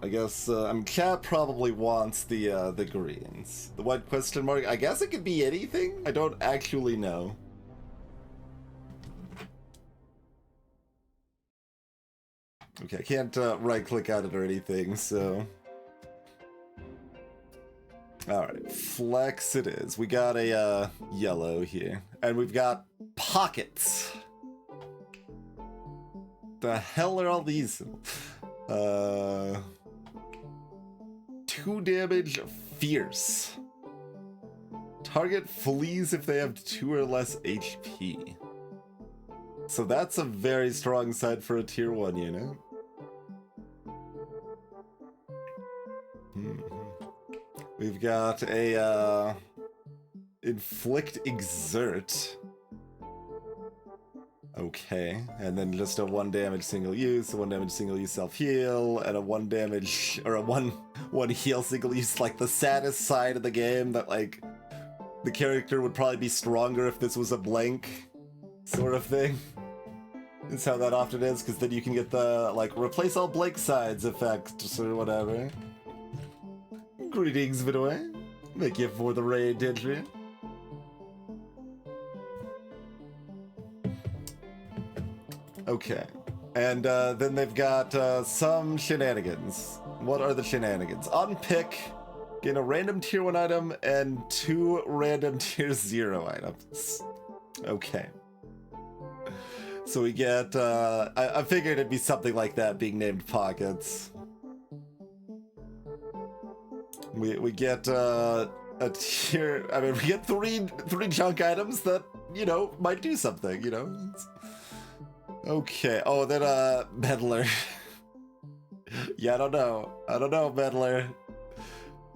I guess, cat probably wants the greens. The white question mark, I guess it could be anything? I don't actually know. Okay, I can't right-click on it or anything, so... Alright, flex it is. We got a yellow here. And we've got pockets. The hell are all these? 2 damage, fierce. Target flees if they have 2 or less HP. So that's a very strong side for a tier 1 unit. We've got a inflict exert. Okay, and then just a 1 damage single use, a 1 damage single use self heal, and a 1 damage or a one heal single use. Like the saddest side of the game that like the character would probably be stronger if this was a blank sort of thing. Is how that often is, because then you can get the like replace all blank sides effect or whatever. Greetings, Vidway. Thank you for the raid, Didri. Okay. And then they've got some shenanigans. What are the shenanigans? On pick, gain a random tier 1 item and 2 random tier 0 items. Okay. So we get, I figured it'd be something like that being named pockets. We get a tier, I mean, we get three junk items that, you know, might do something, you know? Okay, oh, then, Meddler. Yeah, I don't know, Meddler.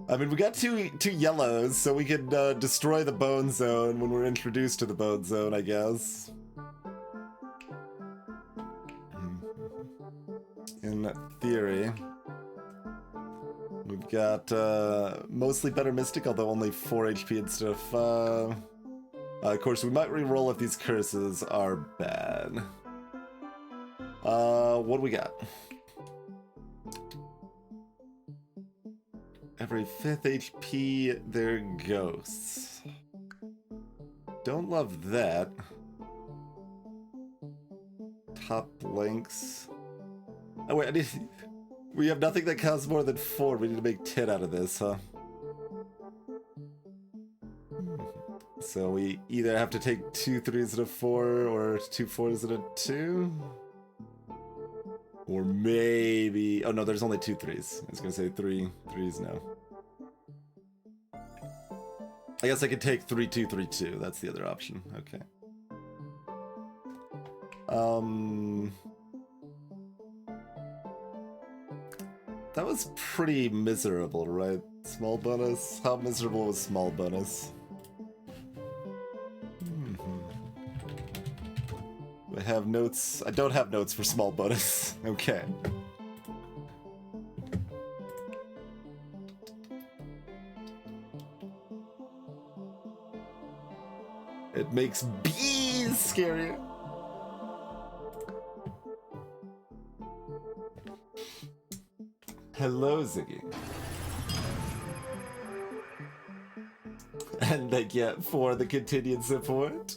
I mean, we got two yellows, so we can destroy the bone zone when we're introduced to the bone zone, I guess. In theory. We've got mostly better Mystic, although only 4 HP instead of 5. Of course, we might re-roll if these curses are bad. What do we got? Every 5th HP, they're ghosts. Don't love that. Top links. Oh wait, I need... We have nothing that costs more than 4. We need to make 10 out of this, huh? So we either have to take 2 3s and a 4, or 2 4s and a 2? Or maybe... Oh no, there's only 2 3s. I was gonna say 3 3s now. I guess I could take 3 2 3 2. That's the other option. Okay. That was pretty miserable, right? Small bonus? How miserable was small bonus? I have notes. I don't have notes for small bonus. Okay. It makes bees scarier. Hello, Ziggy. And thank you for the continued support.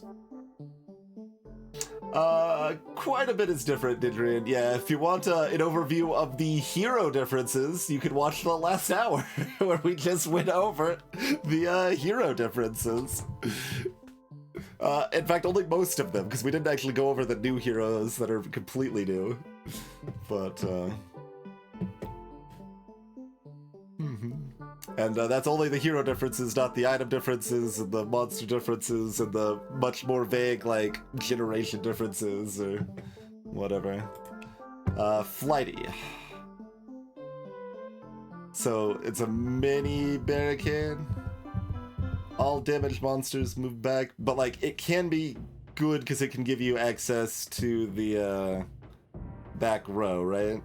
Quite a bit is different, Didrian. Yeah, if you want an overview of the hero differences, you can watch the last hour, where we just went over the hero differences. In fact, only most of them, because we didn't actually go over the new heroes that are completely new. But, And that's only the hero differences, not the item differences, and the monster differences, and the much more vague, like, generation differences, or whatever. Flighty. So, it's a mini barricade. All damaged monsters move back, but, like, it can be good because it can give you access to the, back row, right?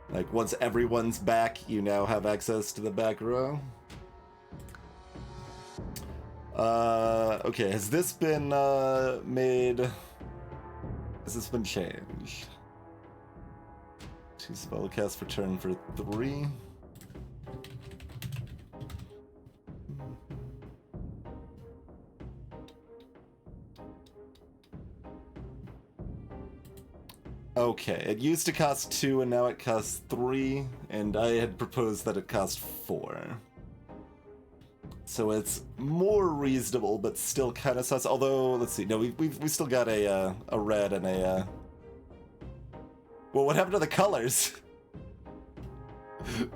Like, once everyone's back, you now have access to the back row. Okay, has this been, made... Has this been changed? 2 spellcast for turn for 3. Okay, it used to cost 2 and now it costs 3, and I had proposed that it cost 4. So it's more reasonable, but still kind of sus. Although, let's see, no, we still got a red and a. Well, what happened to the colors?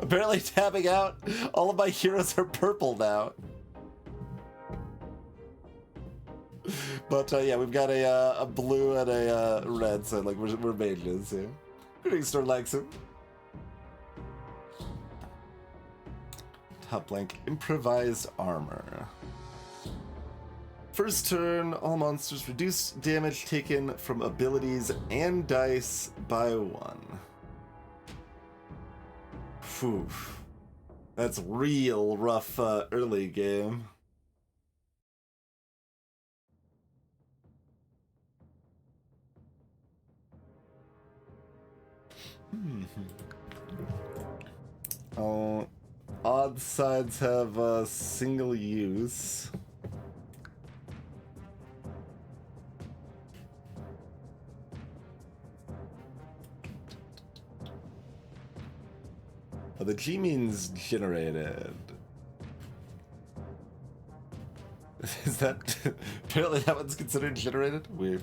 Apparently, tabbing out. All of my heroes are purple now. But yeah, we've got a blue and a red, so like we're mages here. Greetings, Stormlaxon. Top blank, improvised armor. First turn, all monsters reduce damage taken from abilities and dice by 1. Phew. That's real rough early game. Oh, odd sides have single use. Oh, the G means generated. Is that apparently that one's considered generated? Weird.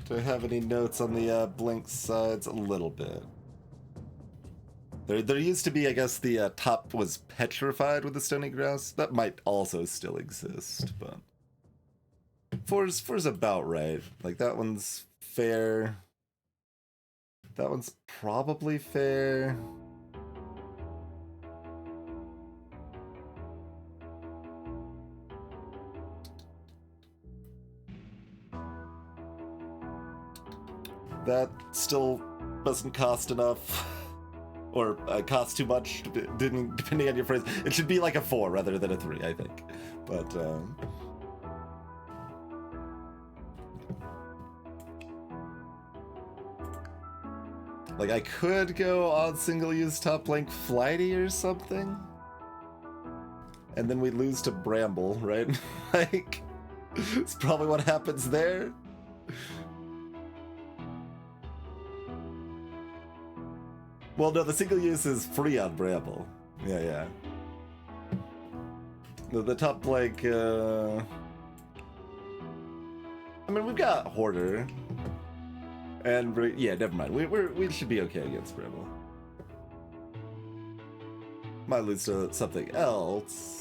Do I have any notes on the blink sides? A little bit. There used to be, I guess, the top was petrified with the stony grouse. That might also still exist, but four's about right. Like that one's fair. That one's probably fair. That still doesn't cost enough, or cost too much, depending on your phrase. It should be like a 4 rather than a 3, I think. But like I could go odd single-use top blank Flighty or something, and then we lose to Bramble, right? Like, it's probably what happens there. Well, no, the single use is free on Bramble. Yeah. The top blank, I mean, we've got Hoarder. And, yeah, never mind. We should be okay against Bramble. Might lose to something else.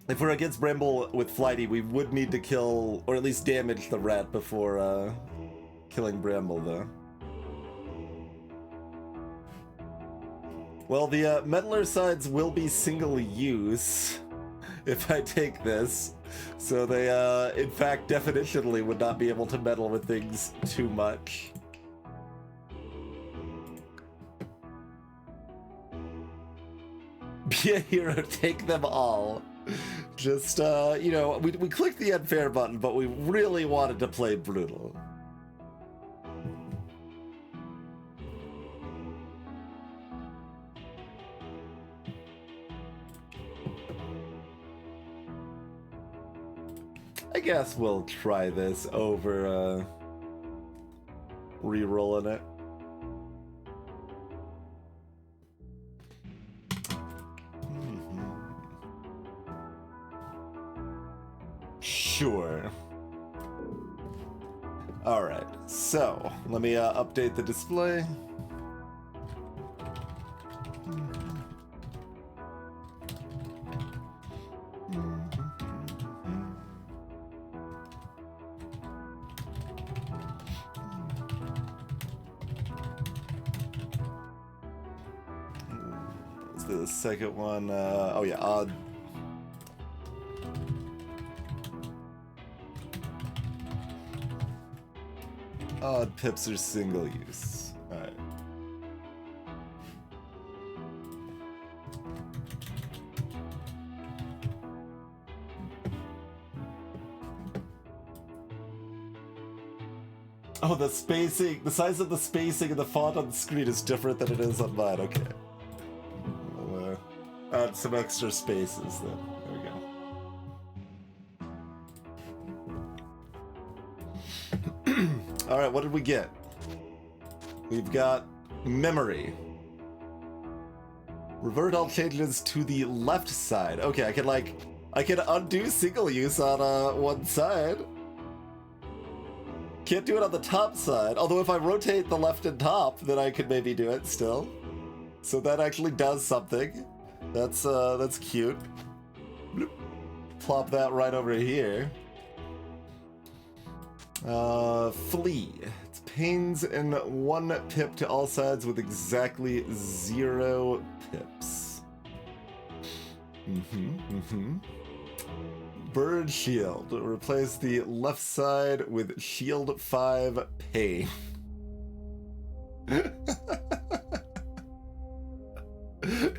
If we're against Bramble with Flighty, we would need to kill, or at least damage the rat before killing Bramble, though. Well, the Meddler sides will be single use if I take this. So they, in fact, definitionally would not be able to meddle with things too much. Be a hero, take them all. Just, you know, we clicked the unfair button, but we really wanted to play brutal. I guess we'll try this over, re-rolling it. Sure. Alright, so let me update the display. Let's do the second one. Oh yeah, odd. Odd pips are single use. Alright. Oh, the spacing, the size of the spacing and the font on the screen is different than it is on mine. Okay. We'll add some extra spaces then. There we go. Alright, what did we get? We've got memory. Revert all changes to the left side. Okay, I can undo single use on one side. Can't do it on the top side. Although if I rotate the left and top, then I could maybe do it still. So that actually does something. That's cute. Bloop. Plop that right over here. Flee. It's pains and 1 pip to all sides with exactly 0 pips. Bird shield. Replace the left side with shield 5 pain.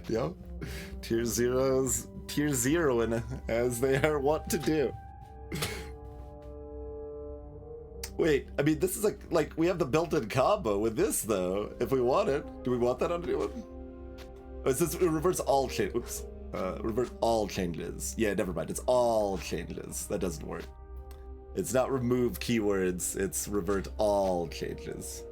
Yep. Tier 0's tier 0ing as they are wont to do. Wait, I mean, this is like we have the built-in combo with this though. If we want it, do we want that on anyone? Oh, it says it reverts all changes. Oops. Revert all changes. Yeah, never mind. It's all changes. That doesn't work. It's not remove keywords. It's revert all changes.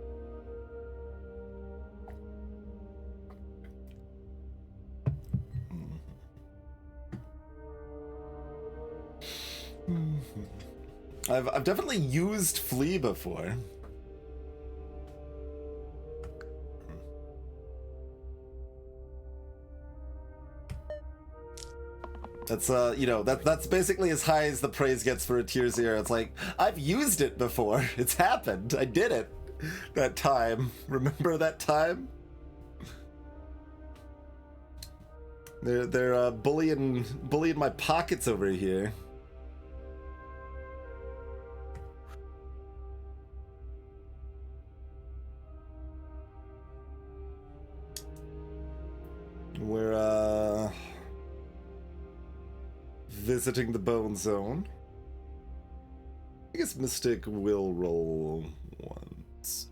I've definitely used flee before. That's you know, that's basically as high as the praise gets for a tier 0. It's like, I've used it before. It's happened. I did it that time. Remember that time? They're bullying my pockets over here. We're visiting the bone zone. I guess Mystic will roll once.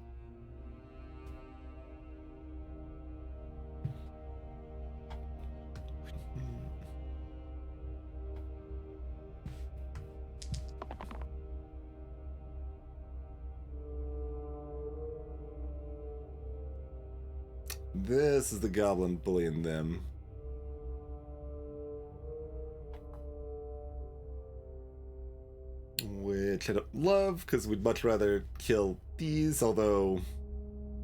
This is the goblin bullying them. Which I don't love, because we'd much rather kill these, although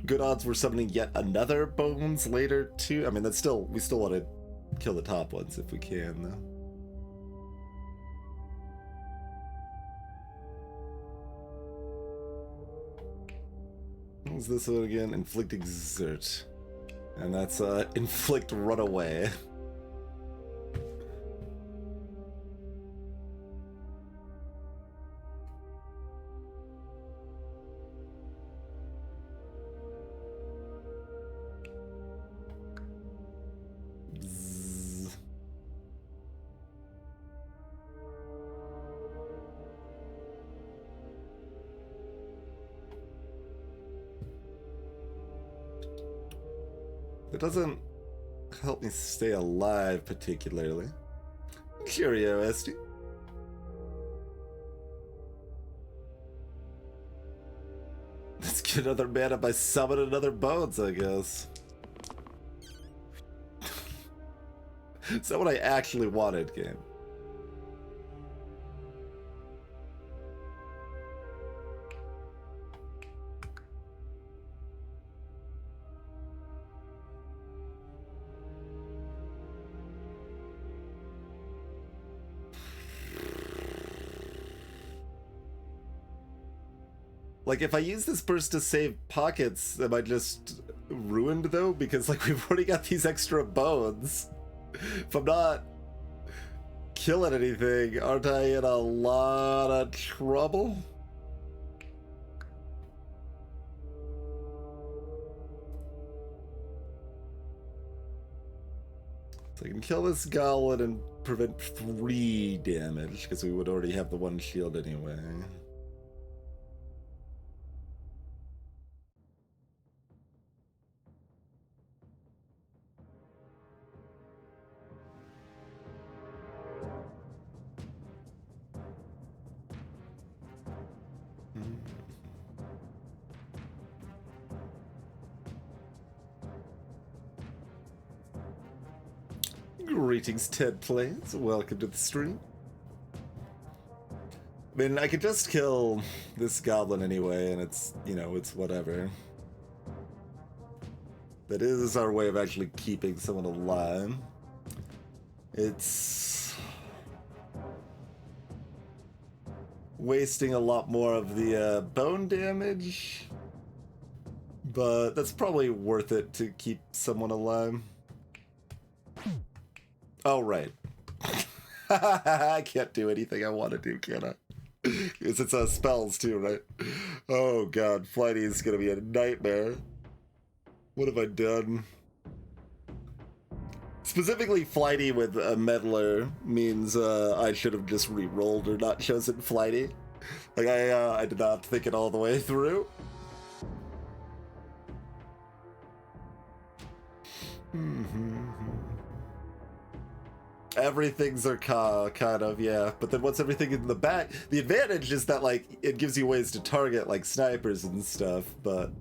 good odds we're summoning yet another bones later too. I mean, that's still, we still want to kill the top ones if we can, though. What's this one again? Inflict exert. And that's inflict run away. It doesn't help me stay alive particularly. Cheerio, Esty. Let's get another mana by summoning another bones, I guess. Is that what I actually wanted, game? Like, if I use this burst to save pockets, am I just ruined, though? Because, like, we've already got these extra bones. If I'm not killing anything, aren't I in a lot of trouble? So I can kill this goblin and prevent 3 damage, because we would already have the 1 shield anyway. Greetings, Ted Plays. Welcome to the stream. I mean, I could just kill this goblin anyway, and it's, you know, it's whatever. That is our way of actually keeping someone alive. It's wasting a lot more of the bone damage, but that's probably worth it to keep someone alive. Oh, right. I can't do anything I want to do, can I? Because it's spells too, right? Oh god, Flighty is gonna be a nightmare. What have I done? Specifically, Flighty with a Meddler means I should have just re-rolled or not chosen Flighty. Like, I did not think it all the way through. Everything's Arca, kind of, yeah. But then what's everything in the back? The advantage is that, like, it gives you ways to target, like, snipers and stuff, but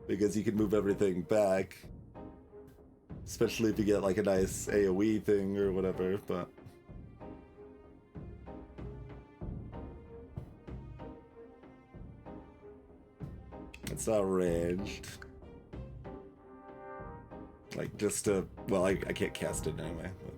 because you can move everything back. Especially if you get, like, a nice AoE thing or whatever, but... It's not ranged. Like, just to... Well, I can't cast it anyway, but...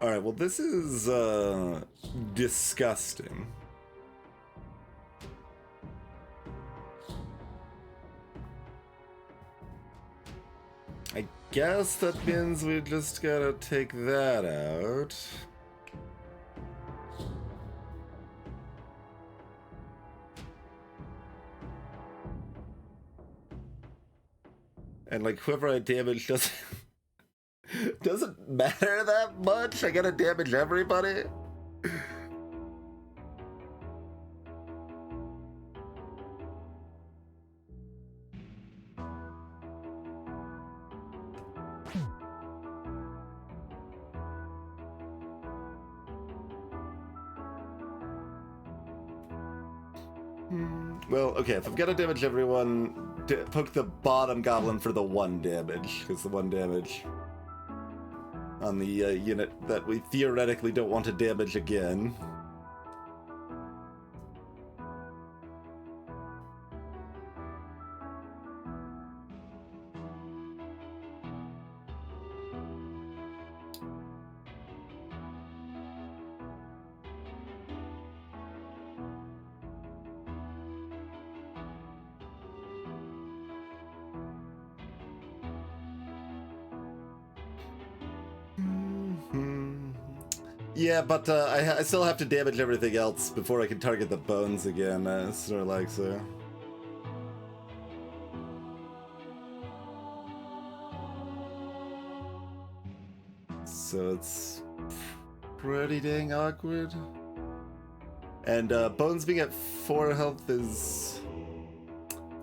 Alright, well this is, disgusting. I guess that means we just gotta take that out. And like whoever I damage doesn't matter that much. I gotta damage everybody. Well, okay, if I've got to damage everyone, poke the bottom goblin for the 1 damage, because the 1 damage on the unit that we theoretically don't want to damage again. Yeah, but I still have to damage everything else before I can target the bones again, sort of like so. So it's pretty dang awkward. And bones being at 4 health is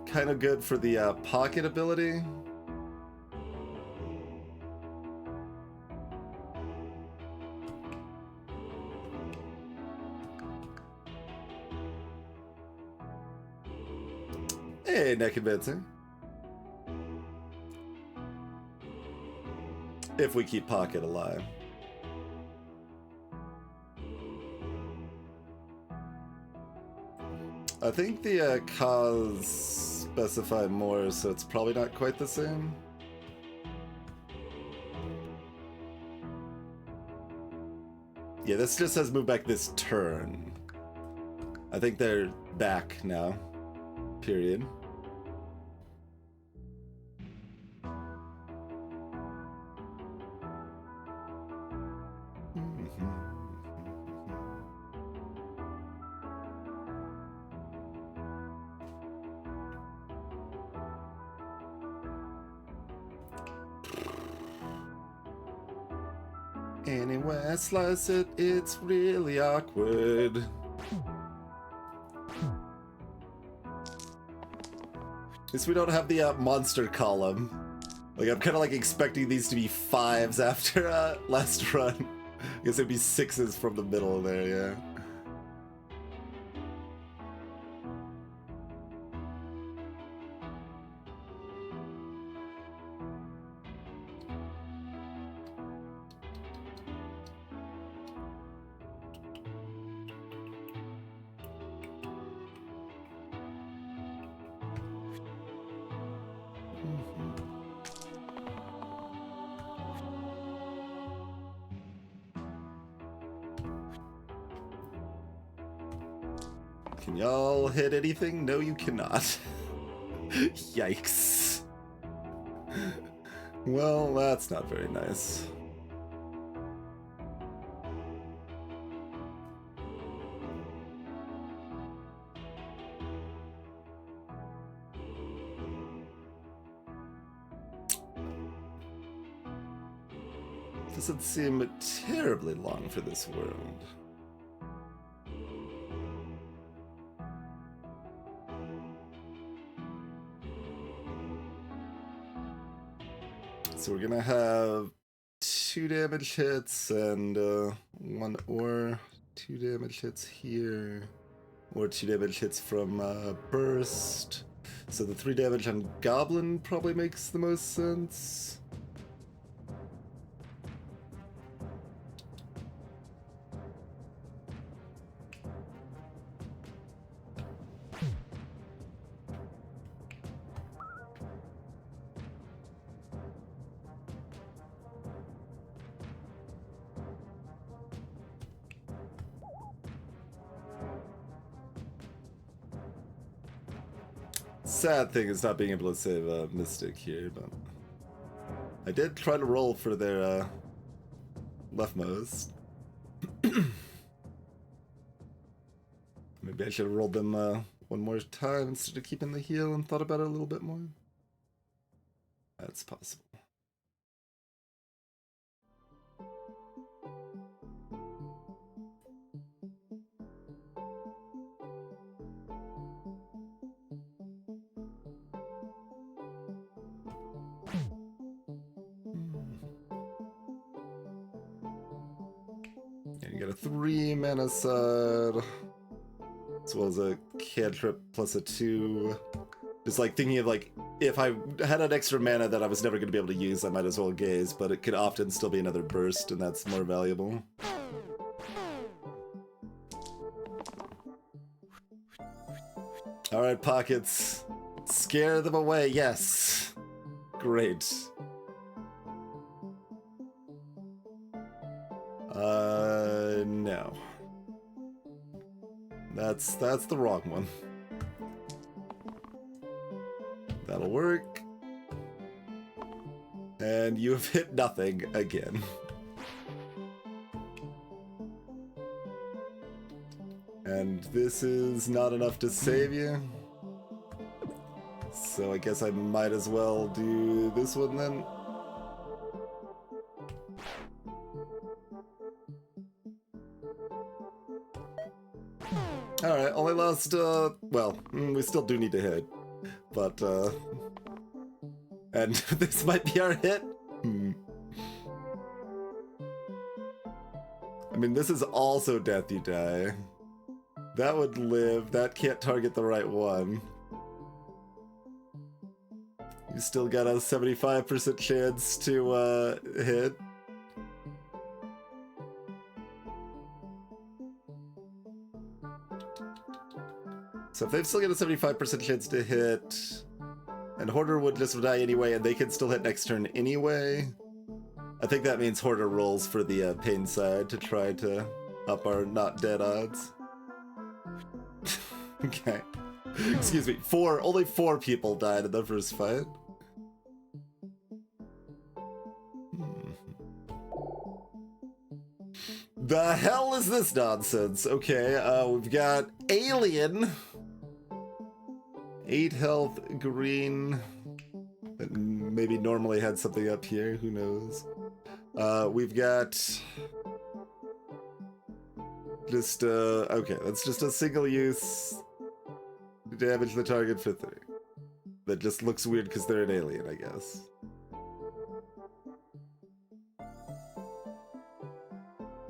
kind of good for the pocket ability. Hey, not convincing. If we keep pocket alive. I think the cause specify more, so it's probably not quite the same. Yeah, this just says move back this turn. I think they're back now. Period. Anyway I slice it, it's really awkward. At least we don't have the monster column. Like, I'm kind of like expecting these to be 5s after last run. I guess it'd be 6s from the middle there, yeah. Can y'all hit anything? No, you cannot. Yikes. Well, that's not very nice. Doesn't seem terribly long for this world. So we're gonna have 2 damage hits and 1 or 2 damage hits here, or 2 damage hits from burst. So the 3 damage on Goblin probably makes the most sense. Sad thing is not being able to save Mystic here, but I did try to roll for their leftmost. Maybe I should have rolled them one more time instead of keeping the heal and thought about it a little bit more. That's possible. You got a 3 mana side, as well as a cantrip plus a 2. Just like thinking of like, if I had an extra mana that I was never going to be able to use, I might as well gaze, but it could often still be another burst, and that's more valuable. Alright, pockets. Scare them away, yes. Great. No. That's the wrong one. That'll work. And you have hit nothing again. And this is not enough to save you. So I guess I might as well do this one then. Alright, only lost, well, we still do need to hit. But, and this might be our hit? I mean, this is also death you die. That would live, that can't target the right one. You still got a 75% chance to, hit. So if they've still got a 75% chance to hit, and Hoarder would just die anyway, and they can still hit next turn anyway, I think that means Hoarder rolls for the pain side to try to up our not dead odds. Okay. Excuse me, only 4 people died in the first fight. The hell is this nonsense? Okay, we've got Alien. 8 health, green. That maybe normally had something up here, who knows? We've got just okay, that's just a single use. Damage the target for 3. That just looks weird because they're an alien, I guess.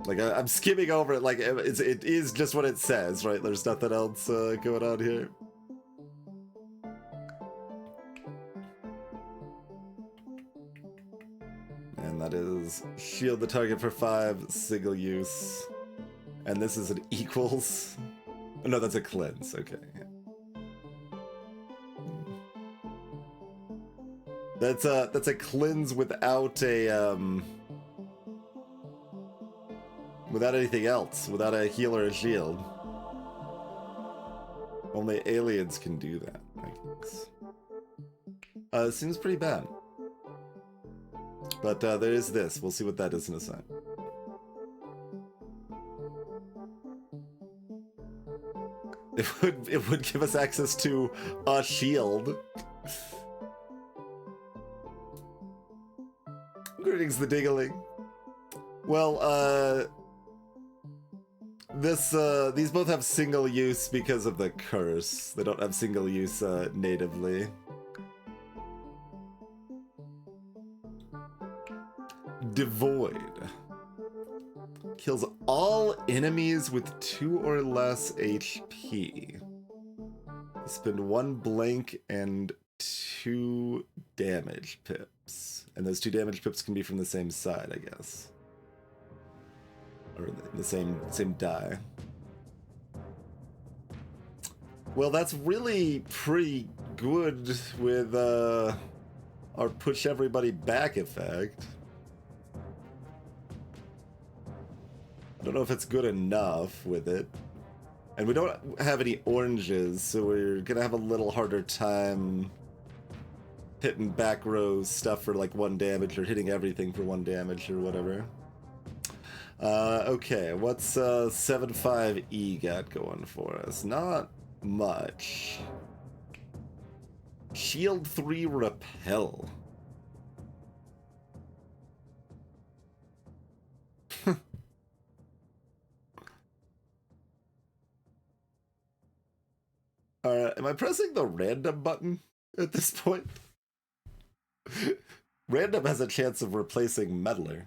Like, I'm skimming over it, like, it is just what it says, right? There's nothing else going on here. And that is shield the target for 5, single use. And this is an equals. Oh, no, that's a cleanse, okay. That's a cleanse without a, without anything else, without a heal or a shield. Only aliens can do that, I guess. It seems pretty bad. But there is this. We'll see what that is in a sec. It would give us access to a shield. Greetings, the Diggling. Well, these both have single use because of the curse. They don't have single use natively. Devoid. Kills all enemies with 2 or less HP. Spend 1 blank and 2 damage pips. And those 2 damage pips can be from the same side, I guess. Or the same die. Well, that's really pretty good with our push everybody back effect. I don't know if it's good enough with it. And we don't have any oranges, so we're gonna have a little harder time hitting back row stuff for like 1 damage or hitting everything for 1 damage or whatever. Okay, what's 7.5E got going for us? Not much. Shield 3 repel. Am I pressing the random button at this point? Random has a chance of replacing Meddler.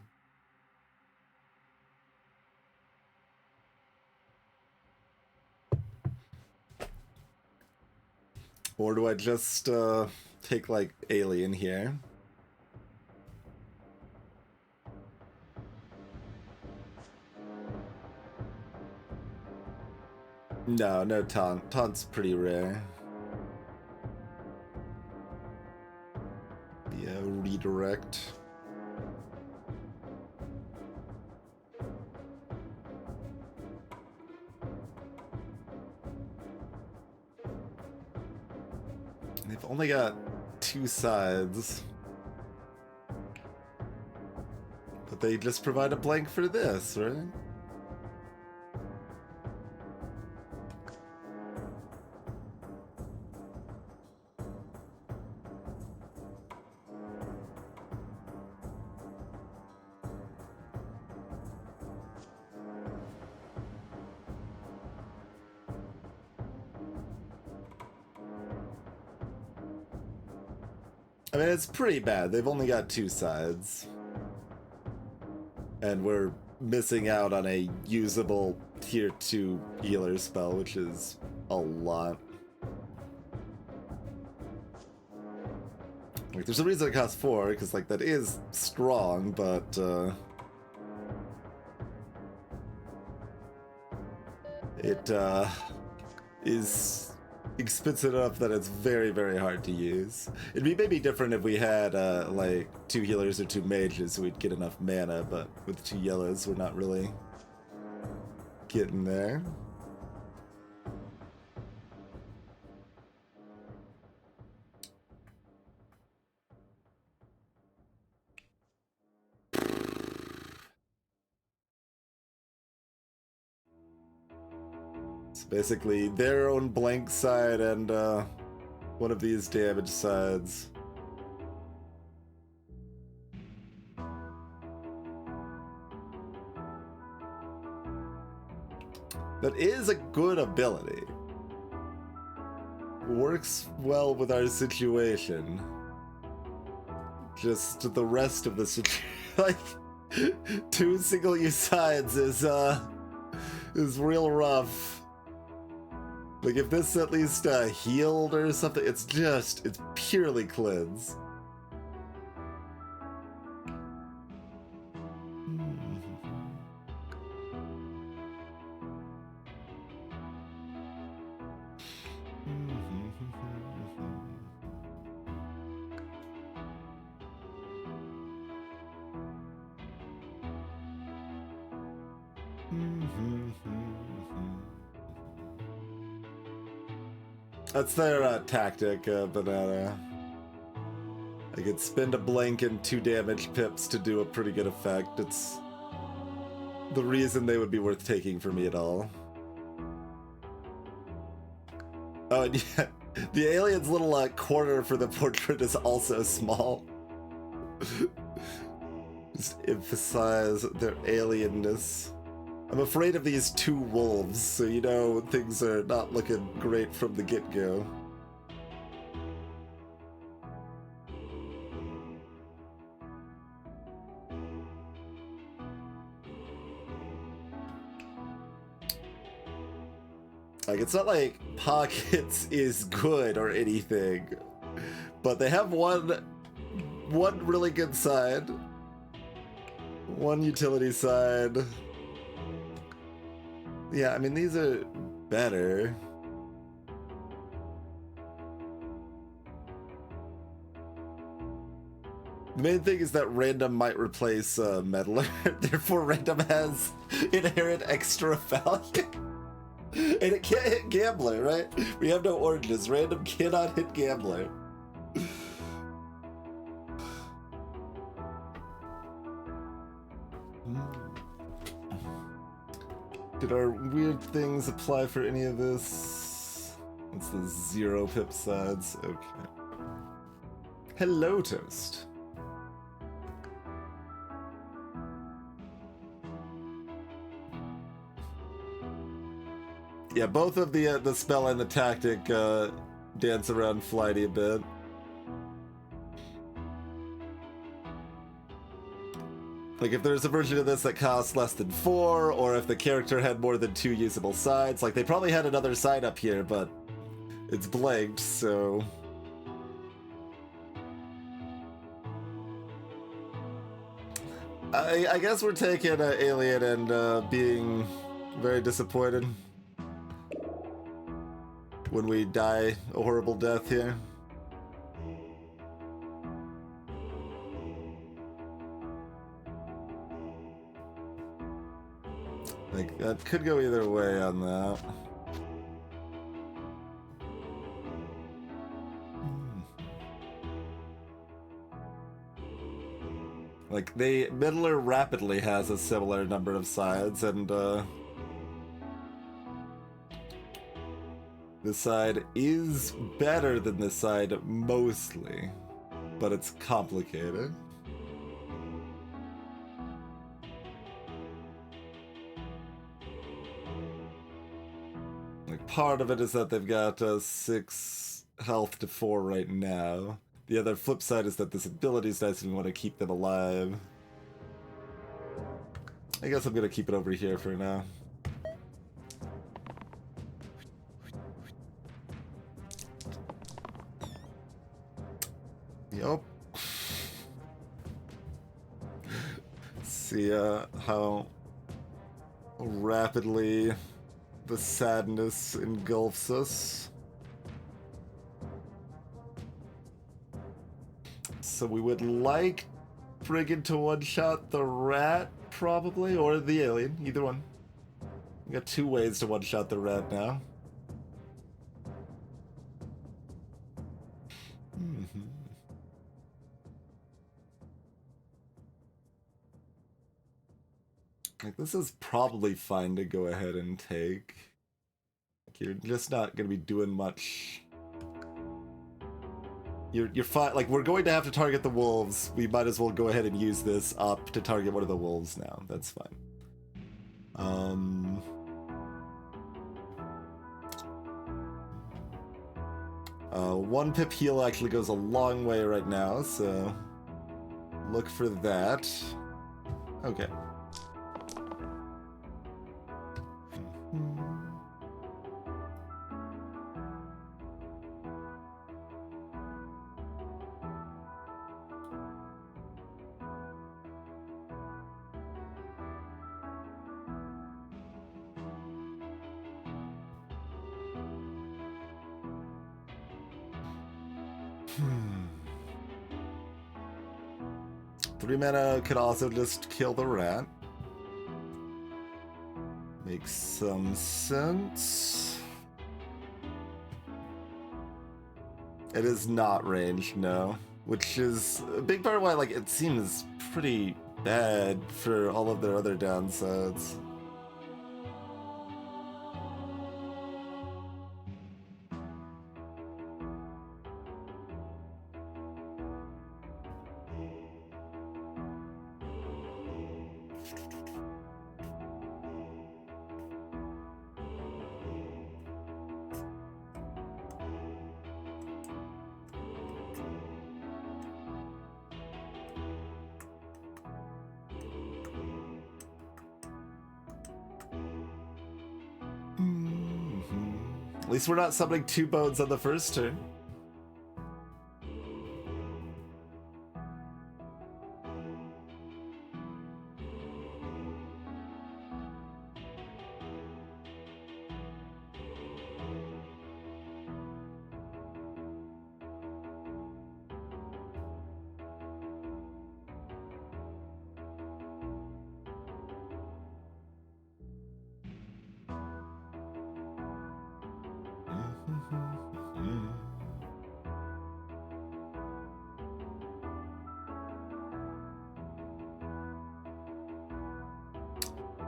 Or do I just take like alien here? No taunt. Taunt's pretty rare. Yeah, redirect. They've only got 2 sides. But they just provide a blank for this, right? I mean, it's pretty bad. They've only got 2 sides. And we're missing out on a usable tier 2 healer spell, which is a lot. Like, there's a reason it costs 4, because, like, that is strong, but, it, is expensive enough that it's very, very hard to use. It'd be maybe different if we had, like, 2 healers or 2 mages so we'd get enough mana, but with 2 yellows, we're not really getting there. It's basically their own blank side and one of these damage sides. That is a good ability. Works well with our situation. Just the rest of the situation, like 2 single-use sides is real rough. Like if this at least healed or something, it's purely cleanse. That's their tactic, Banana. I could spend a blank and 2 damage pips to do a pretty good effect. It's the reason they would be worth taking for me at all. Oh, and yeah, the alien's little corner for the portrait is also small. Just emphasize their alienness. I'm afraid of these 2 wolves, so you know things are not looking great from the get-go. Like, it's not like Pockets is good or anything, but they have one really good side, one utility side. Yeah, I mean, these are better. The main thing is that random might replace Meddler, therefore random has inherent extra value. And it can't hit Gambler, right? We have no oranges. Random cannot hit Gambler. Did our weird things apply for any of this? It's the 0 pip sides. Okay. Hello, Toast. Yeah, both of the spell and the tactic dance around Flighty a bit. Like, if there's a version of this that costs less than 4, or if the character had more than 2 usable sides, like, they probably had another side up here, but it's blanked, so... I guess we're taking Alien and being very disappointed when we die a horrible death here. Like, that could go either way on that. Like, Meddler rapidly has a similar number of sides, and this side is better than this side mostly, but it's complicated. Like, part of it is that they've got 6 health to 4 right now. The other flip side is that this ability is nice and we want to keep them alive. I guess I'm gonna keep it over here for now. Yup. See how rapidly the sadness engulfs us. So we would like Brigand to one-shot the rat, probably, or the alien, either one. We got 2 ways to one-shot the rat now. Like, this is probably fine to go ahead and take. Like, you're just not going to be doing much. You're fine. Like, we're going to have to target the wolves. We might as well go ahead and use this up to target one of the wolves now. That's fine. 1 pip heal actually goes a long way right now, so look for that. Okay. Three mana could also just kill the rat. Makes some sense. It is not ranged, no. Which is a big part of why, like, it seems pretty bad for all of their other downsides. At least we're not summoning 2 bones on the first turn.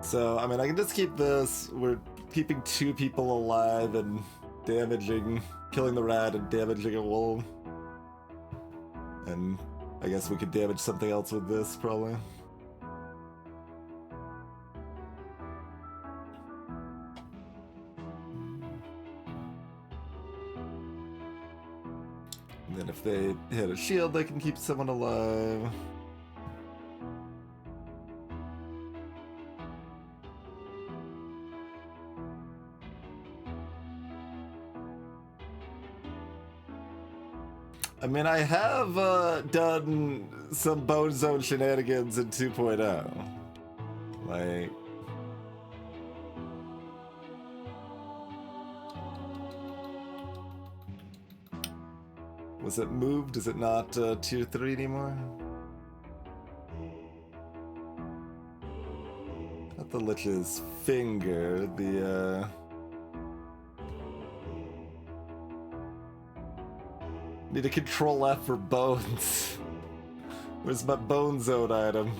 So, I mean, I can just keep this. We're keeping 2 people alive and killing the rat and damaging a wolf. And I guess we could damage something else with this, probably. And then if they hit a shield, they can keep someone alive. I mean, I have done some Bone Zone shenanigans in 2.0. Like... Was it moved? Is it not tier 3 anymore? Not the Lich's finger, the Need a control F for bones. Where's my Bone Zone item?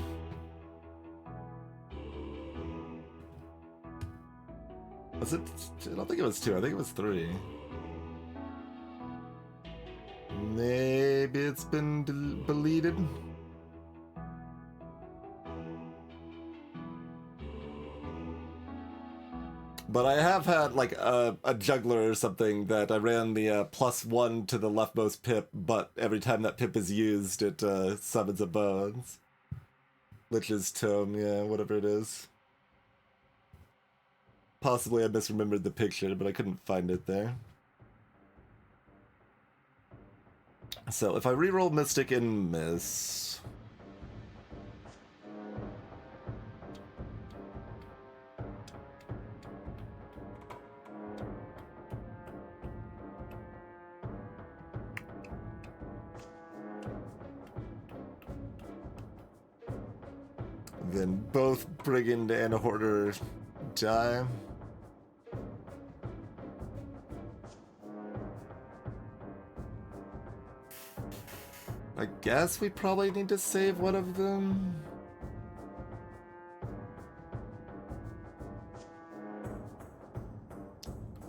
Was it? I don't think it was 2, I think it was 3. Maybe it's been deleted. But I have had like a juggler or something that I ran the +1 to the leftmost pip, but every time that pip is used, it summons a bones. Lich's Tome, yeah, whatever it is. Possibly I misremembered the picture, but I couldn't find it there. So if I reroll Mystic and miss... Then both Brigand and a Hoarder die. I guess we probably need to save one of them.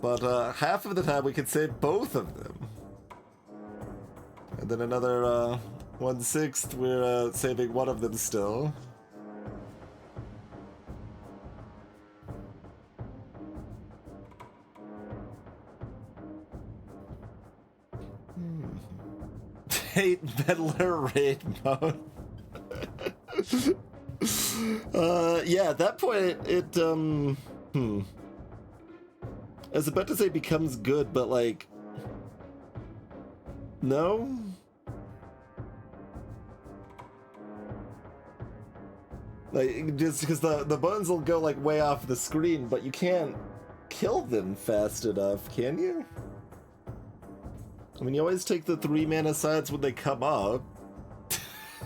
But half of the time we could save both of them. And then another 1/6 we're saving one of them still. hate Meddler raid mode. Yeah, at that point, I was about to say becomes good, but like, no? Like, just because the buttons will go like way off the screen, but you can't kill them fast enough, can you? I mean, you always take the 3 mana sides when they come up.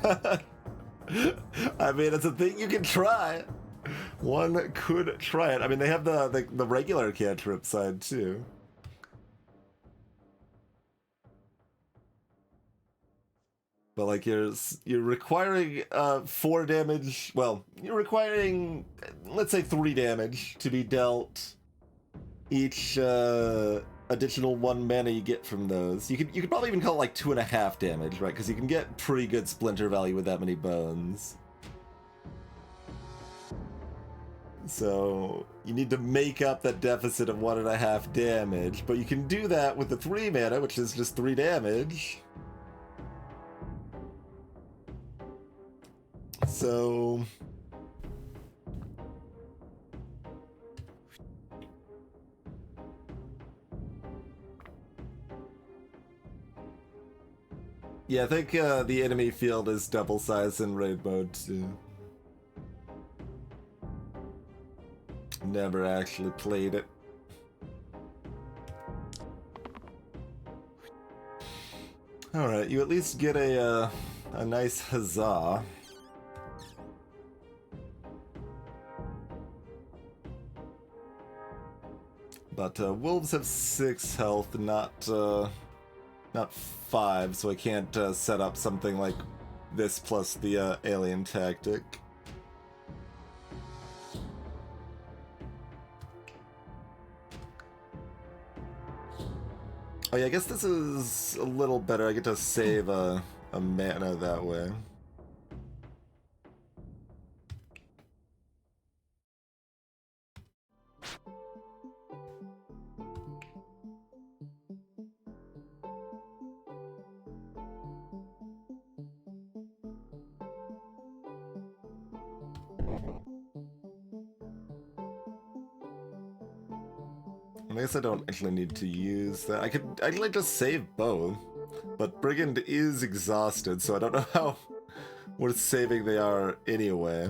I mean, it's a thing you can try. One could try it. I mean, they have the regular cantrip side too. But like you're requiring 4 damage. Well, you're requiring, let's say, 3 damage to be dealt each additional 1 mana you get from those. You could probably even call it like 2.5 damage, right? Because you can get pretty good splinter value with that many bones. So you need to make up that deficit of 1.5 damage, but you can do that with the 3 mana, which is just 3 damage. So yeah, I think the enemy field is double size in raid mode too. Never actually played it. Alright, you at least get a nice huzzah. But wolves have 6 health, not 5, so I can't set up something like this plus the alien tactic. Oh yeah, I guess this is a little better. I get to save a mana that way. I guess I don't actually need to use that. I'd like to save both, but Brigand is exhausted, so I don't know how worth saving they are anyway.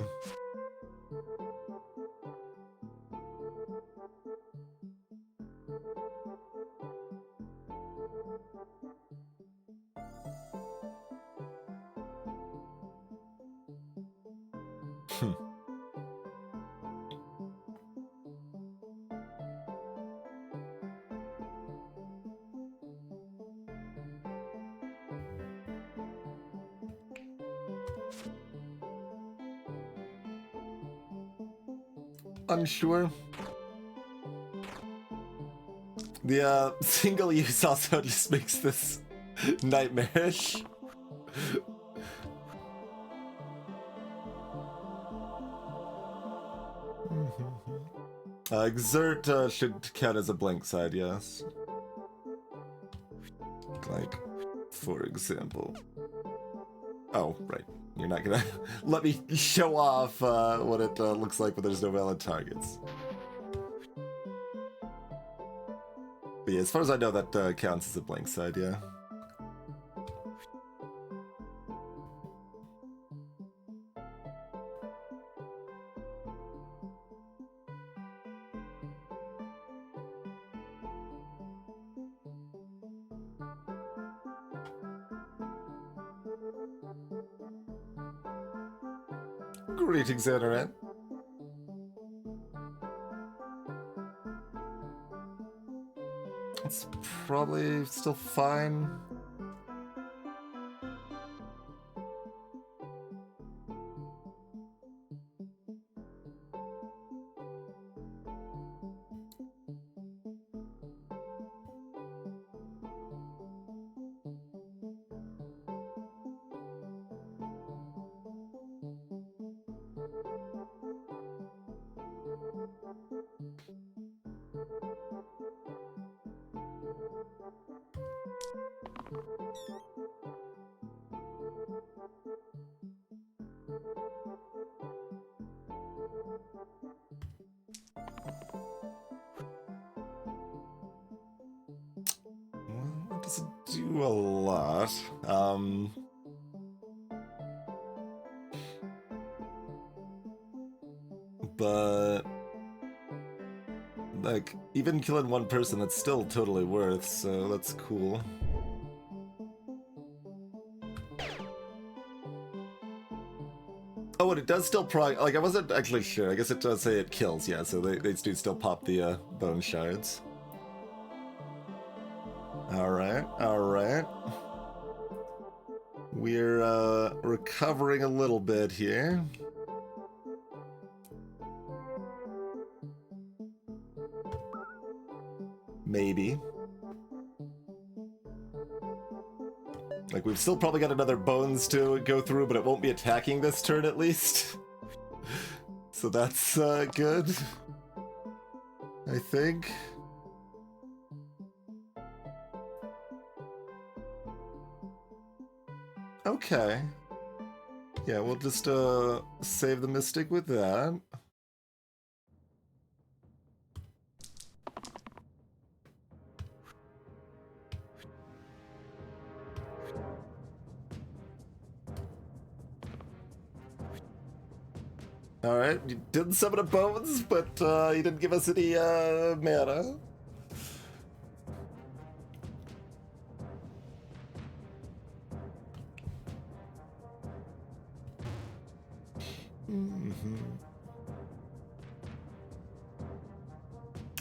Unsure. The single use also just makes this nightmarish. Exert should count as a blank side, yes. Like, for example. Oh, right. You're not gonna let me show off what it looks like when there's no valid targets. But yeah, as far as I know, that counts as a blank side, yeah. Greetings, Internet. It's probably still fine. Well, it doesn't do a lot. But like, even killing one person, that's still totally worth, so that's cool. Oh, and it does still like, I wasn't actually sure. I guess it does say it kills, yeah, so they do still pop the bone shards. Alright, alright. We're recovering a little bit here. Maybe. Like, we've still probably got another bones to go through, but it won't be attacking this turn at least. So that's good, I think. Okay. Yeah, we'll just save the Mystic with that. Alright, you didn't summon a bones, but you didn't give us any mana.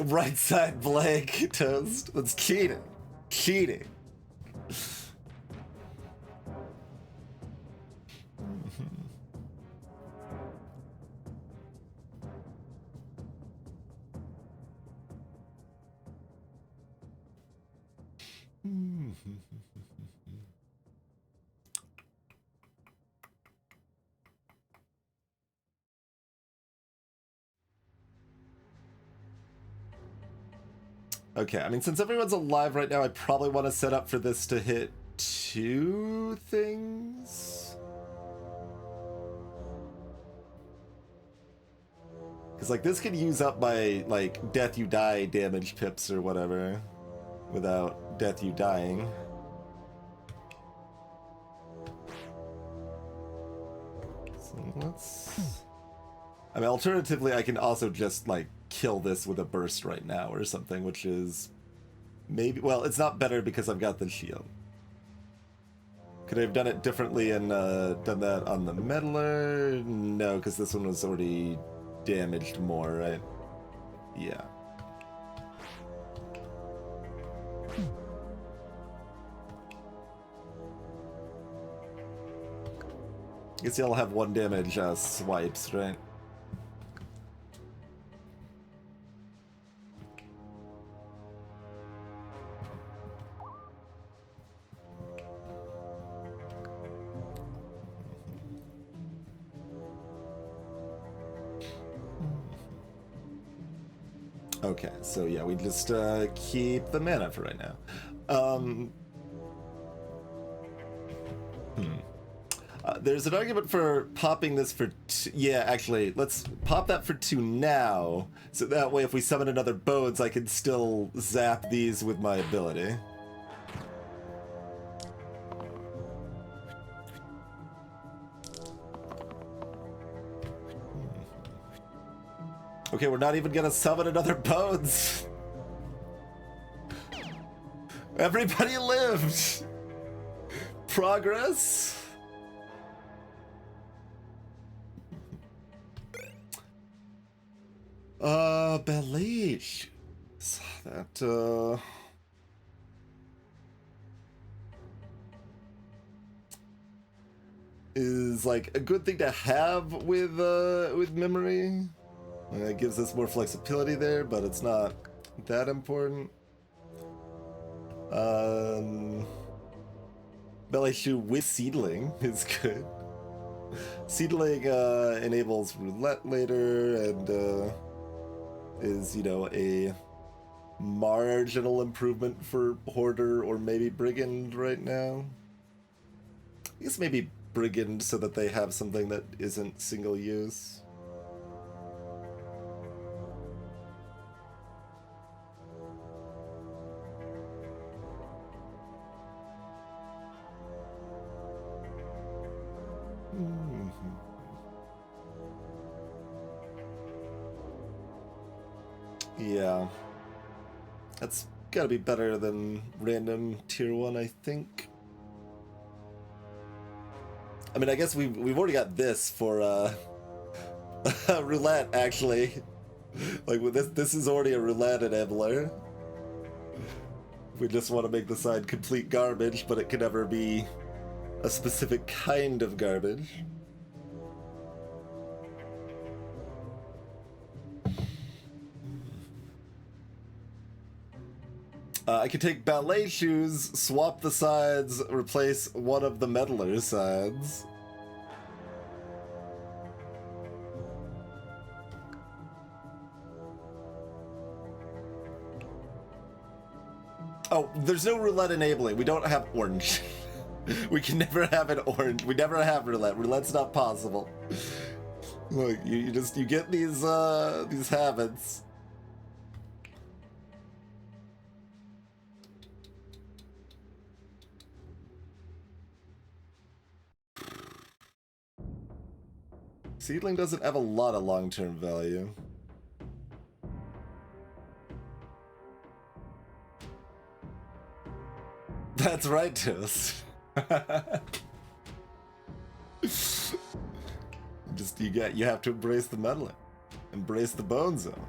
Right side blank, Toast. That's cheating. Cheating. Okay, I mean, since everyone's alive right now, I probably want to set up for this to hit 2 things. Because, like, this could use up my, like, death you die damage pips or whatever without death you dying. So let's... I mean, alternatively, I can also just, like, kill this with a burst right now or something, which is maybe... Well, it's not better because I've got the shield. Could I have done it differently and done that on the Meddler? No, because this one was already damaged more, right? Yeah. I guess you'll have 1 damage swipes, right? Okay, so yeah, we just keep the mana for right now. There's an argument for popping this for 2. Yeah, actually, let's pop that for 2 now, so that way if we summon another Bones, I can still zap these with my ability. Okay, we're not even gonna summon another Bones. Everybody lived. Progress. Beliche. That, is like a good thing to have with memory. It gives us more flexibility there, but it's not that important. Beliche with Seedling is good. Seedling enables Roulette later and is, you know, a marginal improvement for Hoarder or maybe Brigand right now. I guess maybe brigand so that they have something that isn't single use. Yeah. That's gotta be better than random tier 1, I think. I mean, I guess we've already got this for roulette, actually. Like, with this is already a roulette enabler. We just want to make the side complete garbage, but it can never be a specific kind of garbage. I could take ballet shoes, swap the sides, replace one of the Meddler sides. Oh, there's no roulette enabling. We don't have orange. We can never have an orange. We never have roulette. Roulette's not possible. Look, you get these habits. Seedling doesn't have a lot of long-term value. That's right, Toast. You have to embrace the meddling. Embrace the bone zone.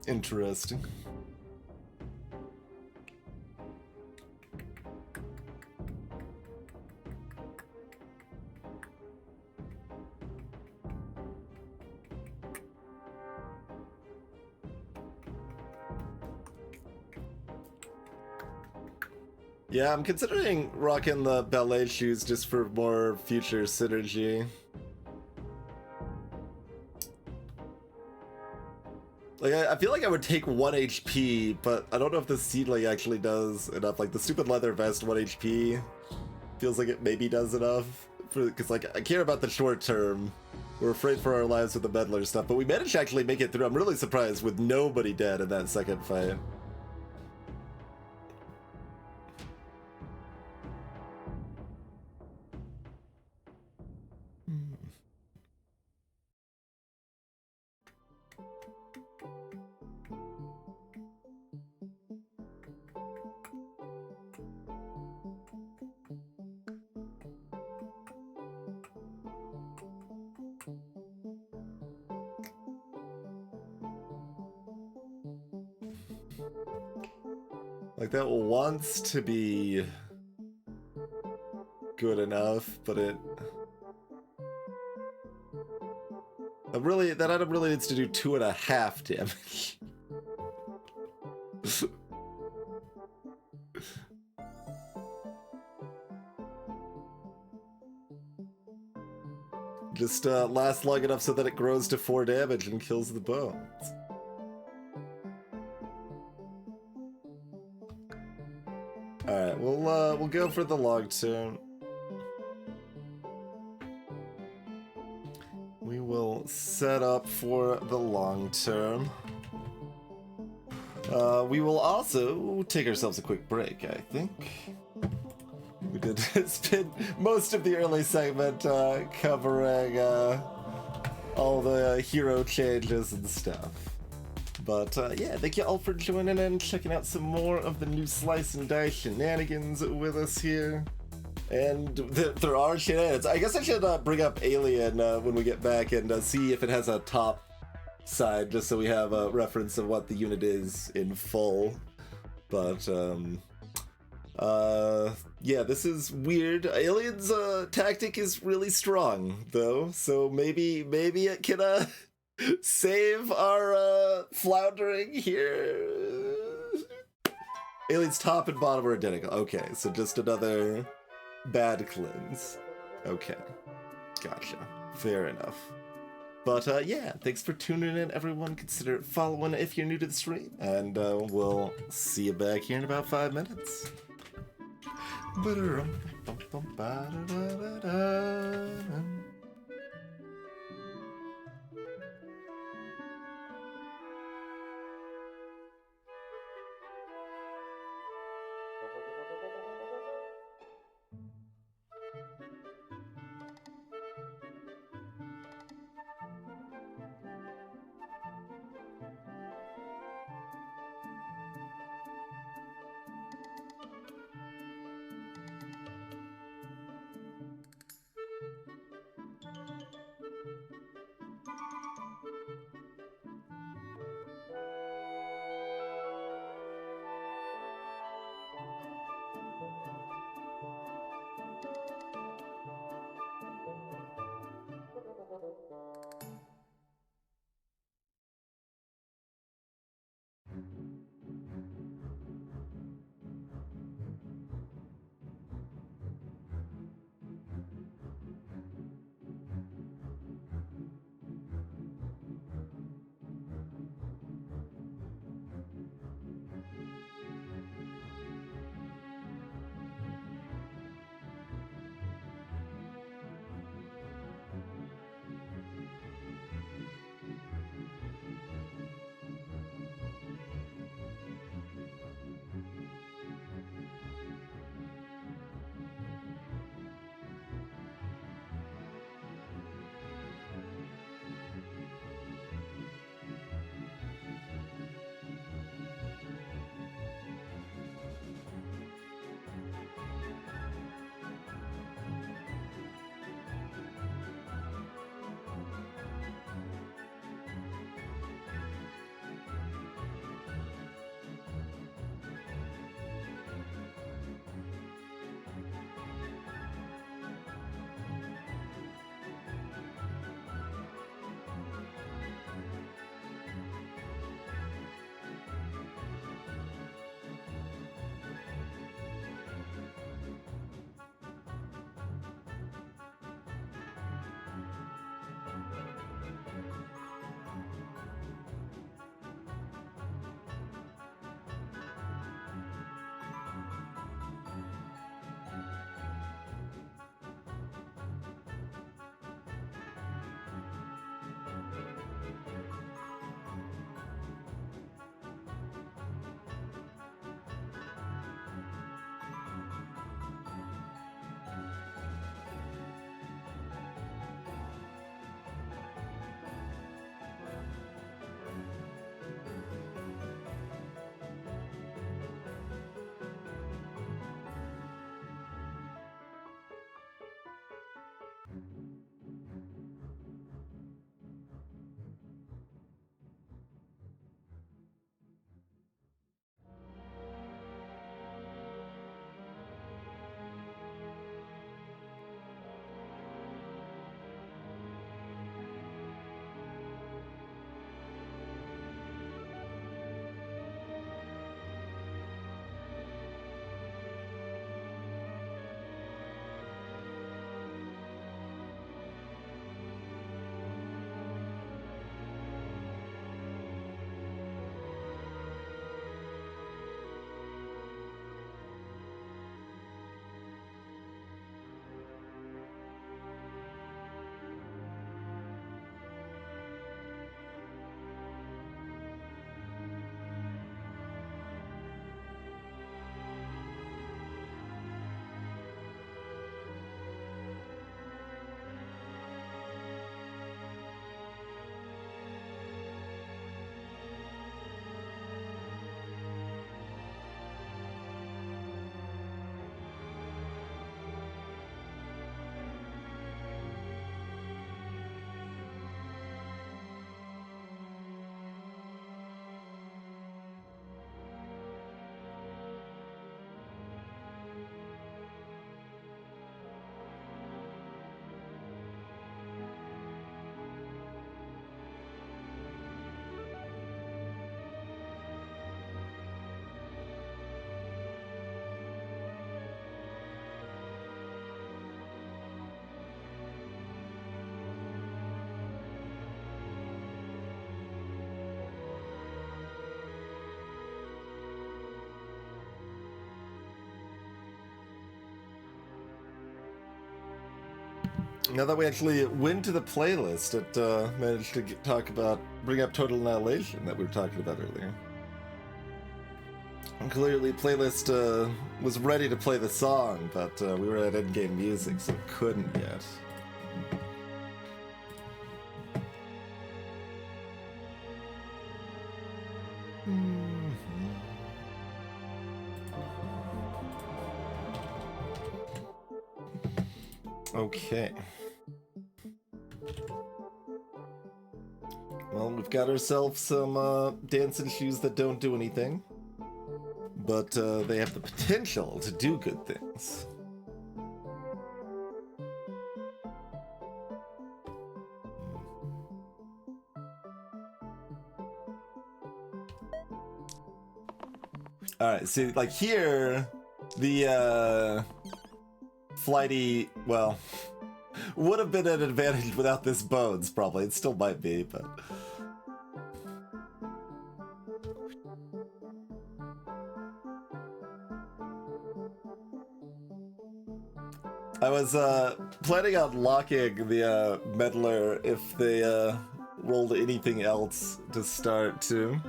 Interesting. Yeah, I'm considering rocking the ballet shoes just for more future synergy. Like, I feel like I would take 1 HP, but I don't know if the Seedling actually does enough. Like, the stupid leather vest 1 HP feels like it maybe does enough. Because, like, I care about the short term. We're afraid for our lives with the Meddler stuff, but we managed to actually make it through. I'm really surprised with nobody dead in that second fight. Like, that wants to be good enough, but that item really needs to do 2.5 damage. Just lasts long enough so that it grows to 4 damage and kills the bones. Alright, we'll go for the long term. We will set up for the long term. We will also take ourselves a quick break, I think. We did spend most of the early segment covering all the hero changes and stuff. But yeah, thank you all for joining and checking out some more of the new Slice and Dice shenanigans with us here. And there are shenanigans. I guess I should bring up Alien when we get back and see if it has a top side, just so we have a reference of what the unit is in full. But yeah, this is weird. Alien's tactic is really strong, though, so maybe it can save our floundering here. Alien's top and bottom are identical. Okay, so just another bad cleanse. Okay. Gotcha. Fair enough. But yeah, thanks for tuning in, everyone. Consider following if you're new to the stream, and we'll see you back here in about 5 minutes. Now that we actually went to the playlist, it managed to bring up Total Annihilation that we were talking about earlier. And clearly, playlist was ready to play the song, but we were at endgame music, so couldn't yet. Okay. Well, we've got ourselves some dancing shoes that don't do anything, but they have the potential to do good things. Alright, see, like here, the Flighty, well, would have been an advantage without this bones, probably. It still might be, but... I was planning on locking the Meddler if they rolled anything else to start, too.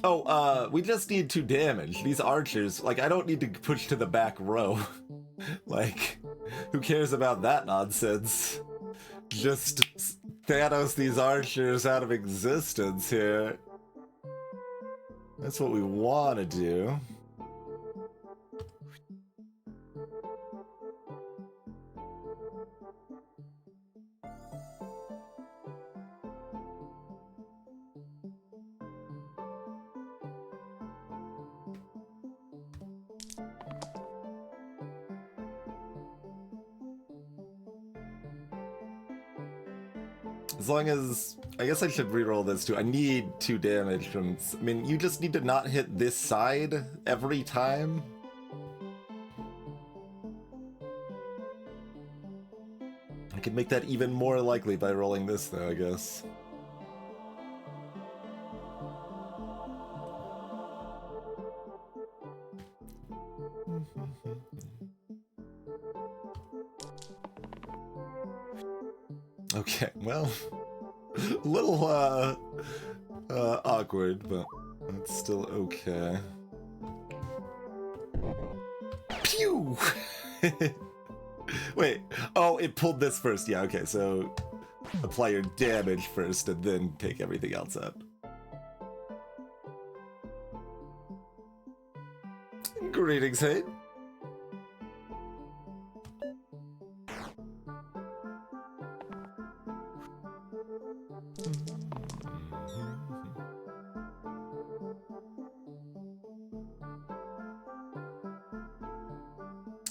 Oh, we just need 2 damage. These archers, like, I don't need to push to the back row. Like, who cares about that nonsense? Just Thanos these archers out of existence here. That's what we want to do. As long as... I guess I should reroll this too. I need 2 damage from... I mean, you just need to not hit this side every time. I can make that even more likely by rolling this though, I guess. Okay, well, a little awkward, but it's still okay. Pew! Wait, oh, it pulled this first. Yeah, okay, so apply your damage first and then take everything else out. Greetings, Hate.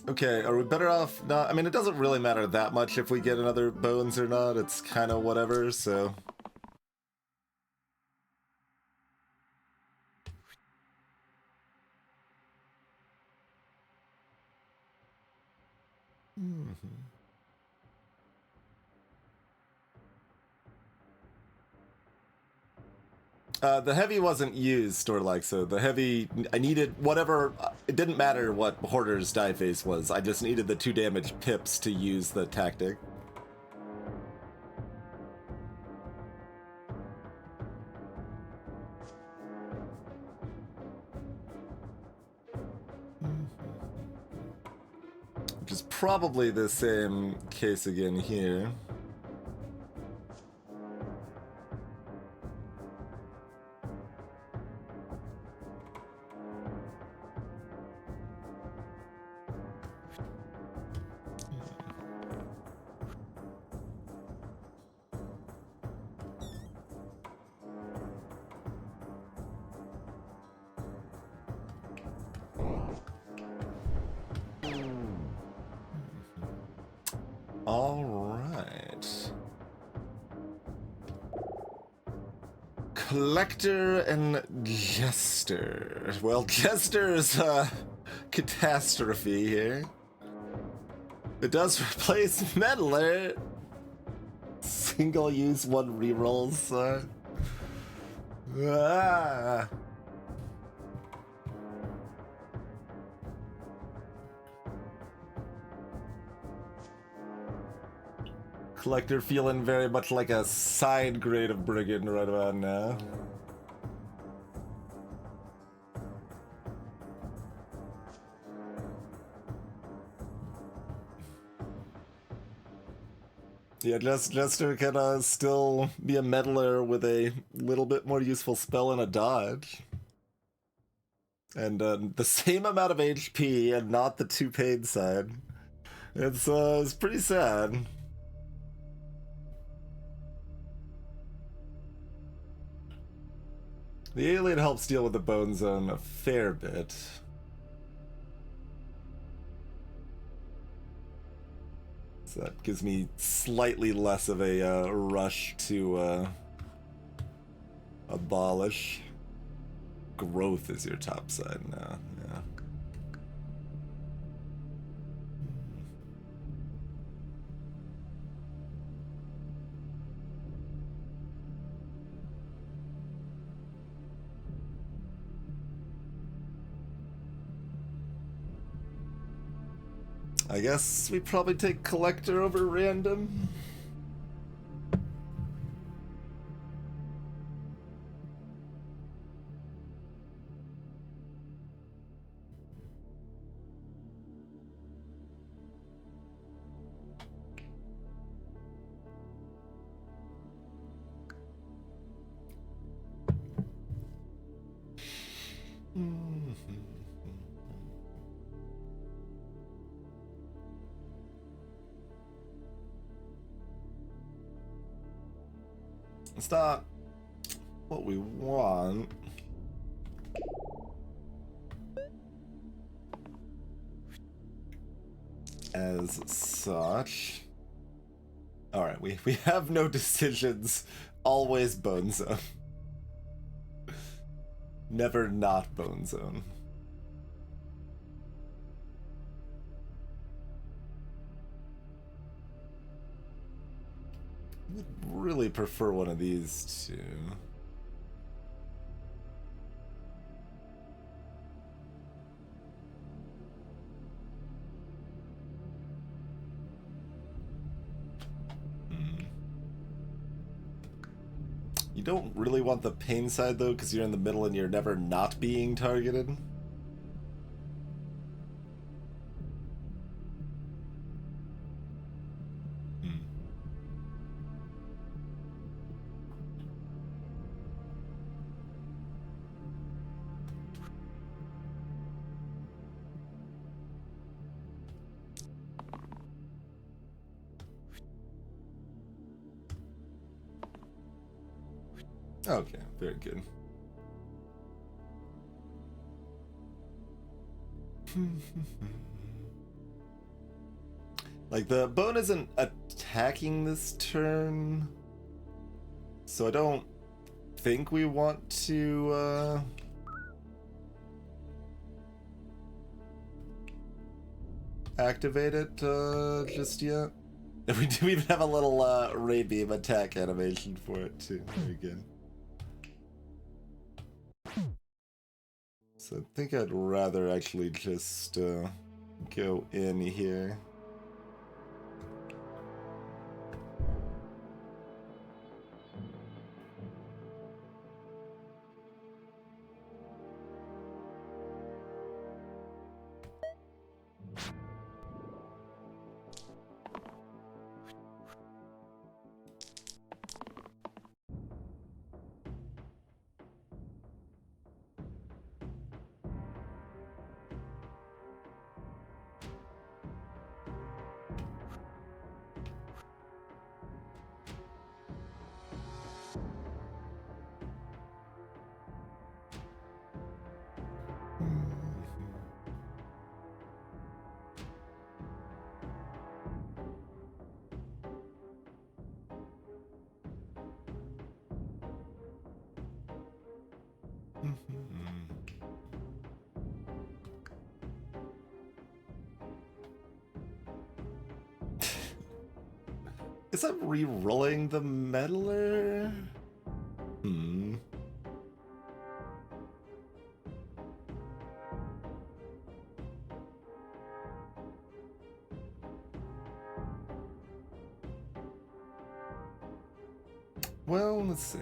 Okay, are we better off not... I mean, it doesn't really matter that much if we get another bones or not. It's kind of whatever, so... The heavy wasn't used, or like, so the heavy, I needed whatever, it didn't matter what Hoarder's die face was, I just needed the 2 damage pips to use the tactic. Which is probably the same case again here. Alright. Collector and Jester. Well, Jester's a catastrophe here. It does replace Meddler. Single use, one rerolls. Ah. Collector feeling very much like a side grade of Brigand right about now. Yeah, Jester can still be a meddler with a little bit more useful spell and a dodge. And the same amount of HP and not the 2 paid side. It's pretty sad. The alien helps deal with the bone zone a fair bit. So that gives me slightly less of a rush to abolish. Growth is your top side now, yeah. I guess we probably take Collector over Random. It's not what we want. As such. Alright, we have no decisions. Always Bone Zone. Never not Bone Zone. Would really prefer one of these two. You don't really want the pain side though, because you're in the middle and you're never not being targeted. Okay, very good. Like, the bone isn't attacking this turn, so I don't think we want to, activate it, just yet. We do even have a little, ray beam attack animation for it, too. Very good. So I think I'd rather actually just go in here. Guess I'm re-rolling the Meddler? Well, let's see.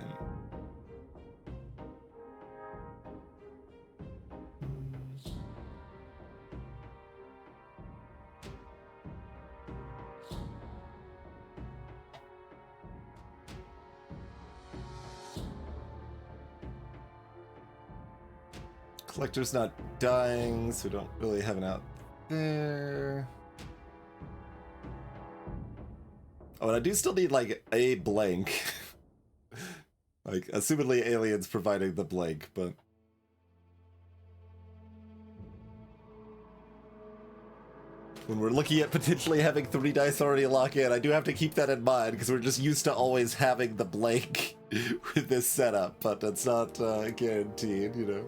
Collector's not dying, so we don't really have an out there. Oh, and I do still need, like, a blank. Like, assumedly aliens providing the blank, but... when we're looking at potentially having 3 dice already lock in, I do have to keep that in mind, because we're just used to always having the blank with this setup, but that's not guaranteed, you know?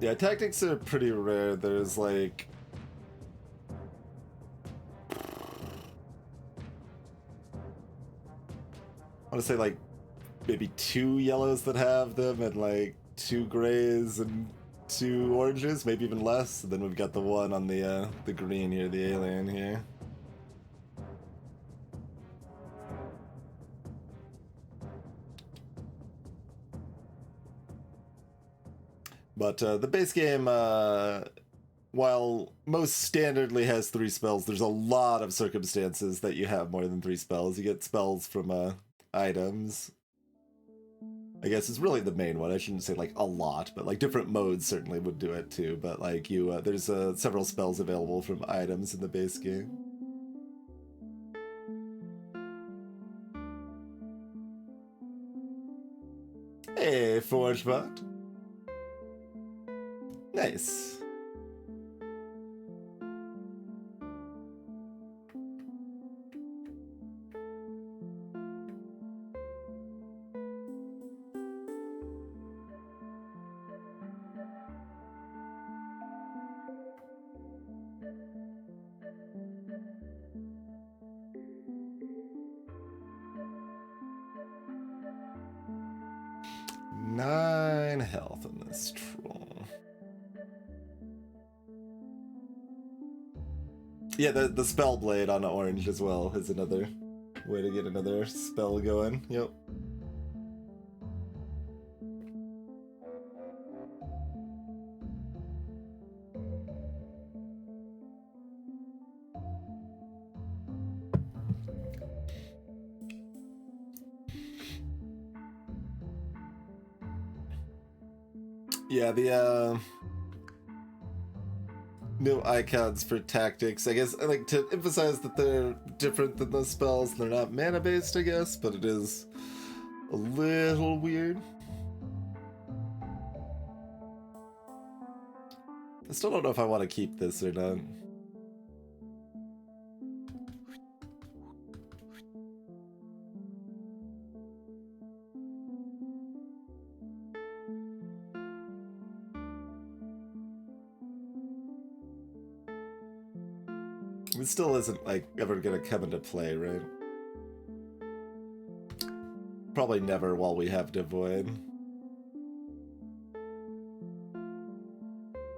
Yeah, tactics are pretty rare. There's like... I want to say like maybe 2 yellows that have them, and like 2 grays and 2 oranges, maybe even less. And then we've got the one on the green here, the alien here. But the base game, while most standardly has 3 spells, there's a lot of circumstances that you have more than 3 spells. You get spells from items. I guess it's really the main one. I shouldn't say like a lot, but like different modes certainly would do it too. But like you, there's several spells available from items in the base game. Hey, ForgeBot. Nice. Nine health on this troll. Yeah, the spell blade on orange as well is another way to get another spell going. Yep. Yeah, the new icons for tactics. I guess I like to emphasize that they're different than the spells. They're not mana based, I guess, but it is a little weird. I still don't know if I want to keep this or not. It still isn't like ever gonna come into play, right? Probably never while we have Devoid.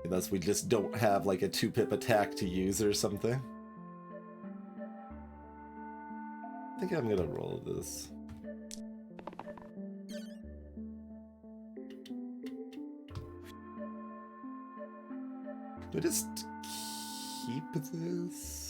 Unless we just don't have like a 2-pip attack to use or something. I think I'm gonna roll this. Do I just keep this?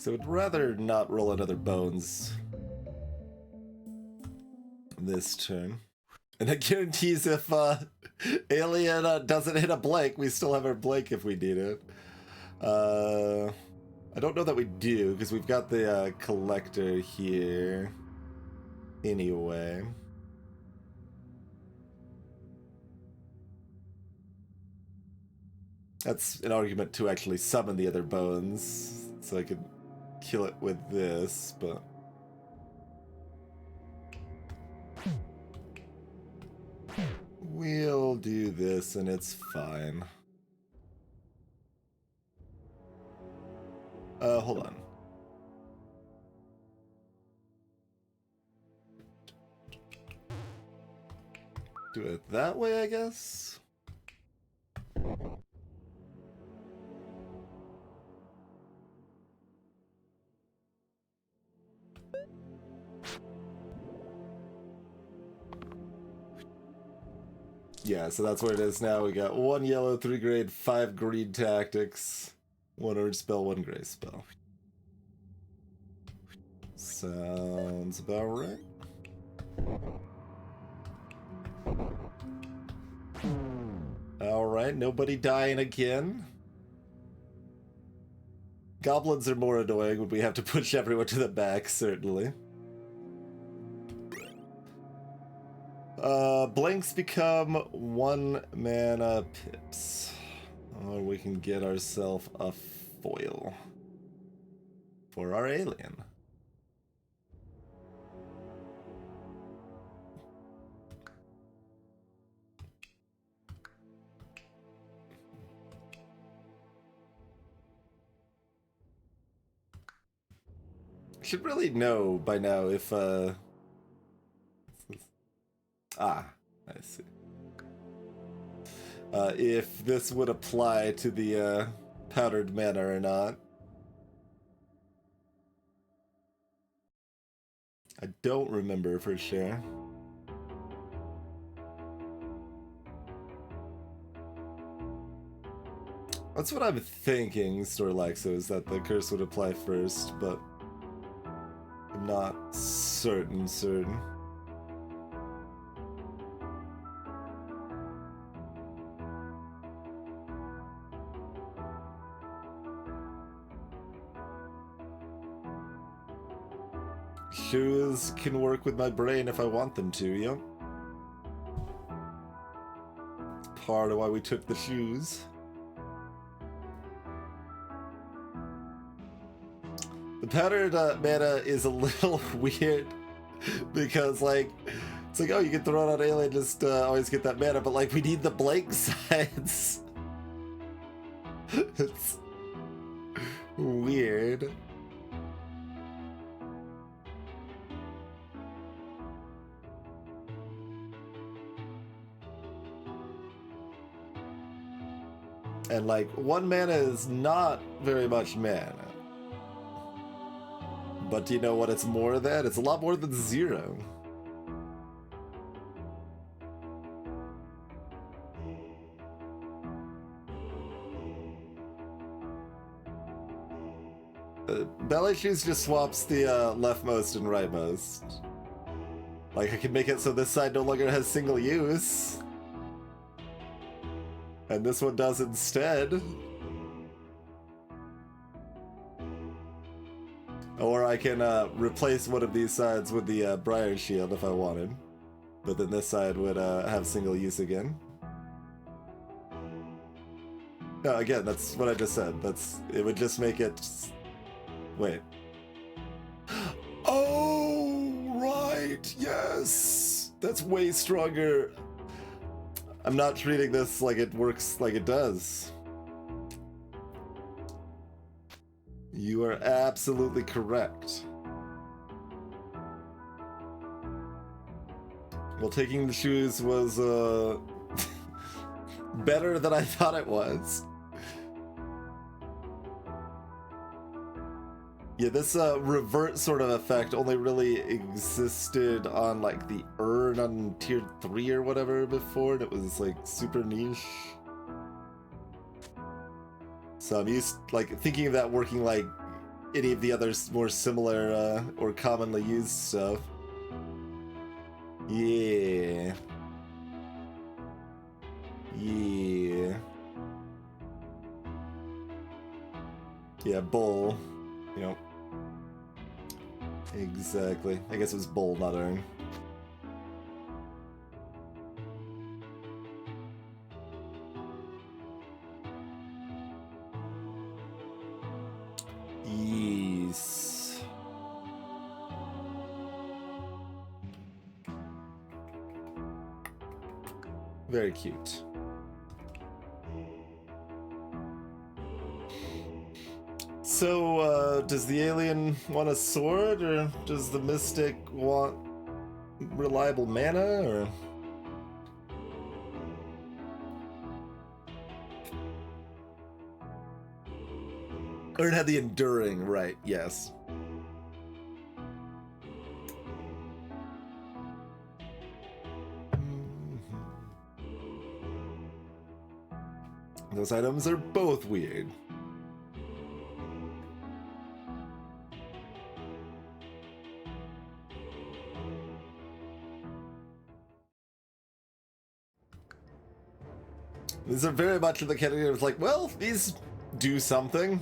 So I'd rather not roll another bones this turn. And it guarantees if Alien doesn't hit a blank, we still have our blank if we need it. I don't know that we do, because we've got the collector here anyway. That's an argument to actually summon the other bones, so I could kill it with this, but... We'll do this and it's fine. Hold on. Do it that way, I guess? Yeah, so that's where it is now. We got 1 yellow, 3 green, 5 green tactics, 1 orange spell, 1 gray spell. Sounds about right. Alright, nobody dying again. Goblins are more annoying when we have to push everyone to the back, certainly. Blanks become 1 mana pips. Or we can get ourselves a foil for our alien. Should really know by now if I see. If this would apply to the powdered mana or not. I don't remember for sure. That's what I'm thinking, Storlaxo, is that the curse would apply first, but I'm not certain. Shoes can work with my brain if I want them to, yeah. Part of why we took the shoes. The powdered mana is a little weird because, like, it's like, oh, you can throw it on alien, just always get that mana, but, like, we need the blank sides. It's weird. And, like, 1 mana is not very much mana. But do you know what it's more than? It's a lot more than 0. Ballet Shoes just swaps the leftmost and rightmost. Like, I can make it so this side no longer has single use. And this one does instead. Or I can replace one of these sides with the Briar Shield if I wanted. But then this side would have single use again. No, again, that's what I just said. It would just make it... Wait. Oh, right, yes! That's way stronger. I'm not treating this like it works like it does. You are absolutely correct. Well, taking the shoes was better than I thought it was. Yeah, this revert sort of effect only really existed on, like, the urn on tier 3 or whatever before, and it was, like, super niche. So I'm used, like, thinking of that working, like, any of the other more similar or commonly used stuff. Yeah. Yeah. Yeah, bull. You know. Exactly. I guess it was bull, not earn. Yes. Very cute. So, does the alien want a sword, or does the mystic want reliable mana, or? Or it had the enduring, right, yes. Those items are both weird. These are very much in the category of like, well, these do something.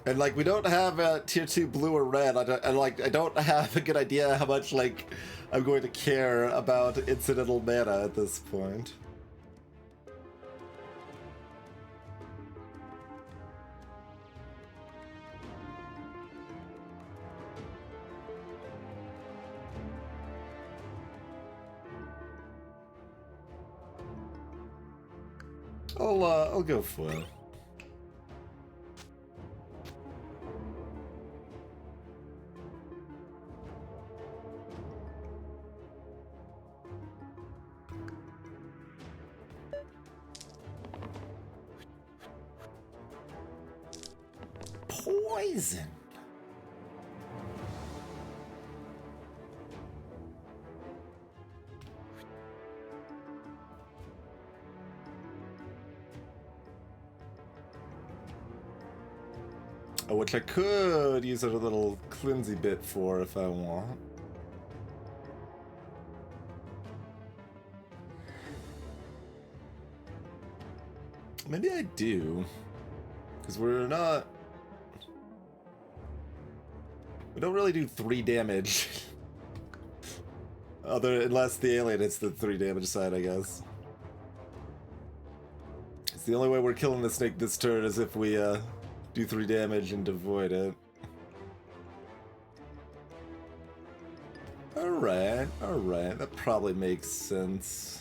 And like, we don't have a tier 2 blue or red. I don't have a good idea how much like I'm going to care about incidental mana at this point. I'll go for it. Poison. Oh, which I could use a little cleansy bit for if I want. Maybe I do. Because we don't really do 3 damage. Unless the alien hits the 3 damage side, I guess. It's the only way we're killing the snake this turn is if we do 3 damage and devoid it. Alright, that probably makes sense.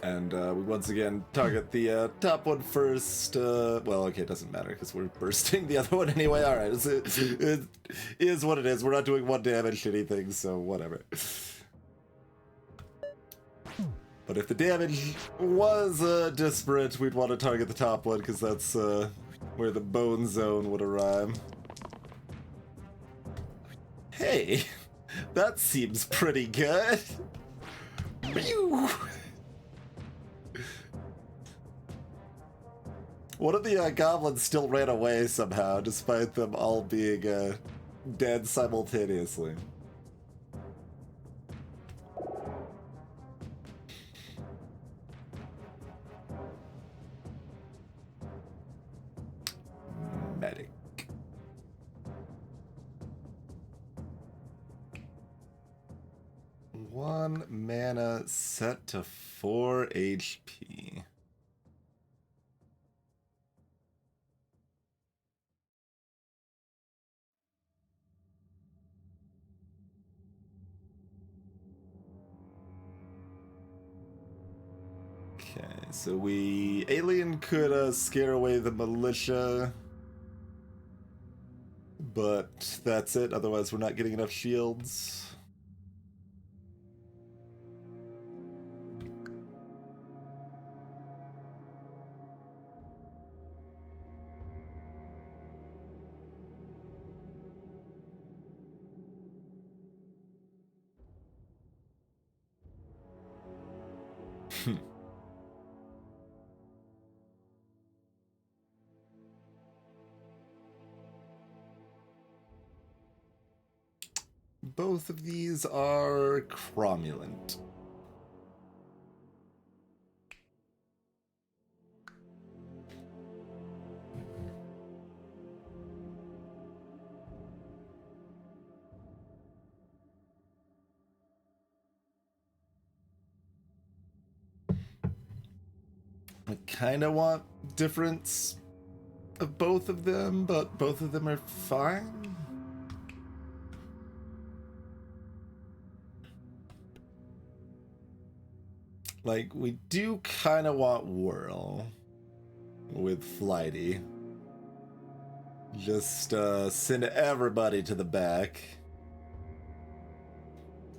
And we once again target the top one first. Well, okay, it doesn't matter because we're bursting the other one anyway. Alright, it is what it is. We're not doing 1 damage to anything, so whatever. But if the damage was disparate, we'd want to target the top one because that's where the bone zone would arrive. Hey, that seems pretty good. Pew! One of the goblins still ran away somehow, despite them all being dead simultaneously. 1 mana set to 4 HP. Okay, so Alien could scare away the militia, but that's it. Otherwise, we're not getting enough shields. Both of these are cromulent. I kind of want difference of both of them, but both of them are fine. Like, we do kind of want Whirl with Flighty. Just send everybody to the back.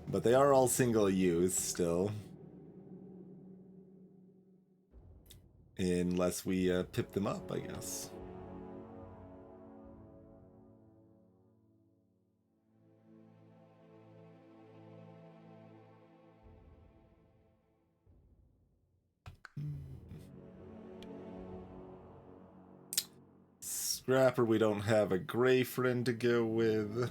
But they are all single use still. Unless we pip them up, I guess. Scrapper, we don't have a gray friend to go with.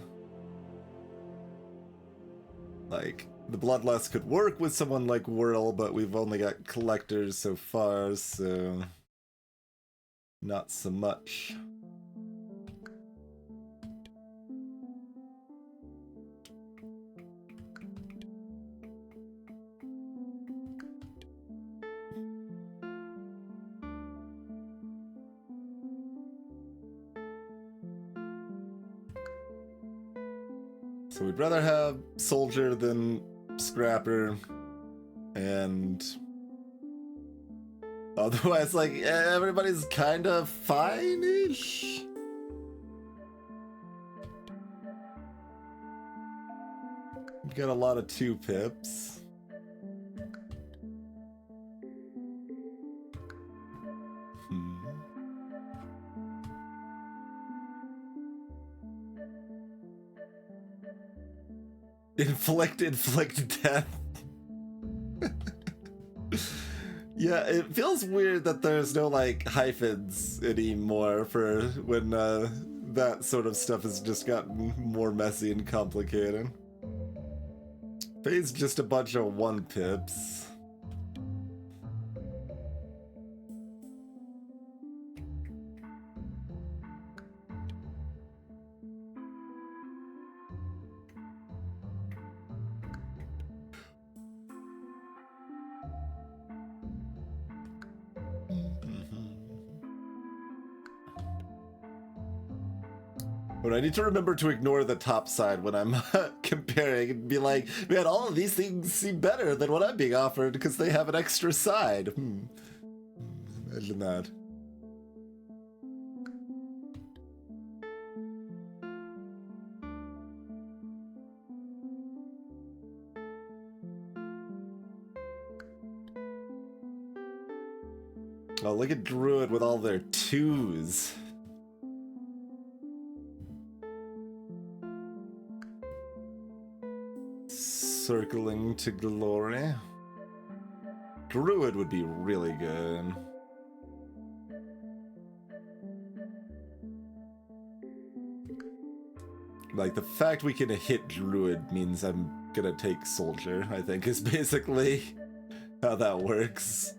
Like, the Bloodlust could work with someone like Whirl, but we've only got collectors so far, so not so much. So we'd rather have Soldier than Scrapper, and otherwise, like, everybody's kind of fine-ish. We've got a lot of 2-pips. Inflict death. Yeah, it feels weird that there's no, like, hyphens anymore for when that sort of stuff has just gotten more messy and complicated. Pays just a bunch of 1-pips. But I need to remember to ignore the top side when I'm comparing and be like, man, all of these things seem better than what I'm being offered because they have an extra side. Imagine that. Oh, look at Druid with all their 2s. Circling to glory. Druid would be really good. Like, the fact we can hit Druid means I'm gonna take Soldier, I think, is basically how that works.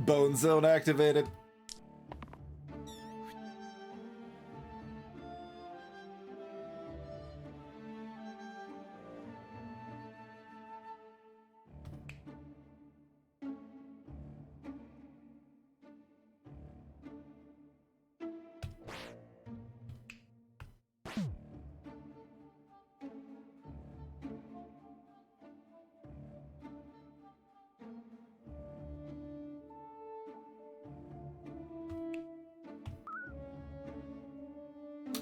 Bone zone activated.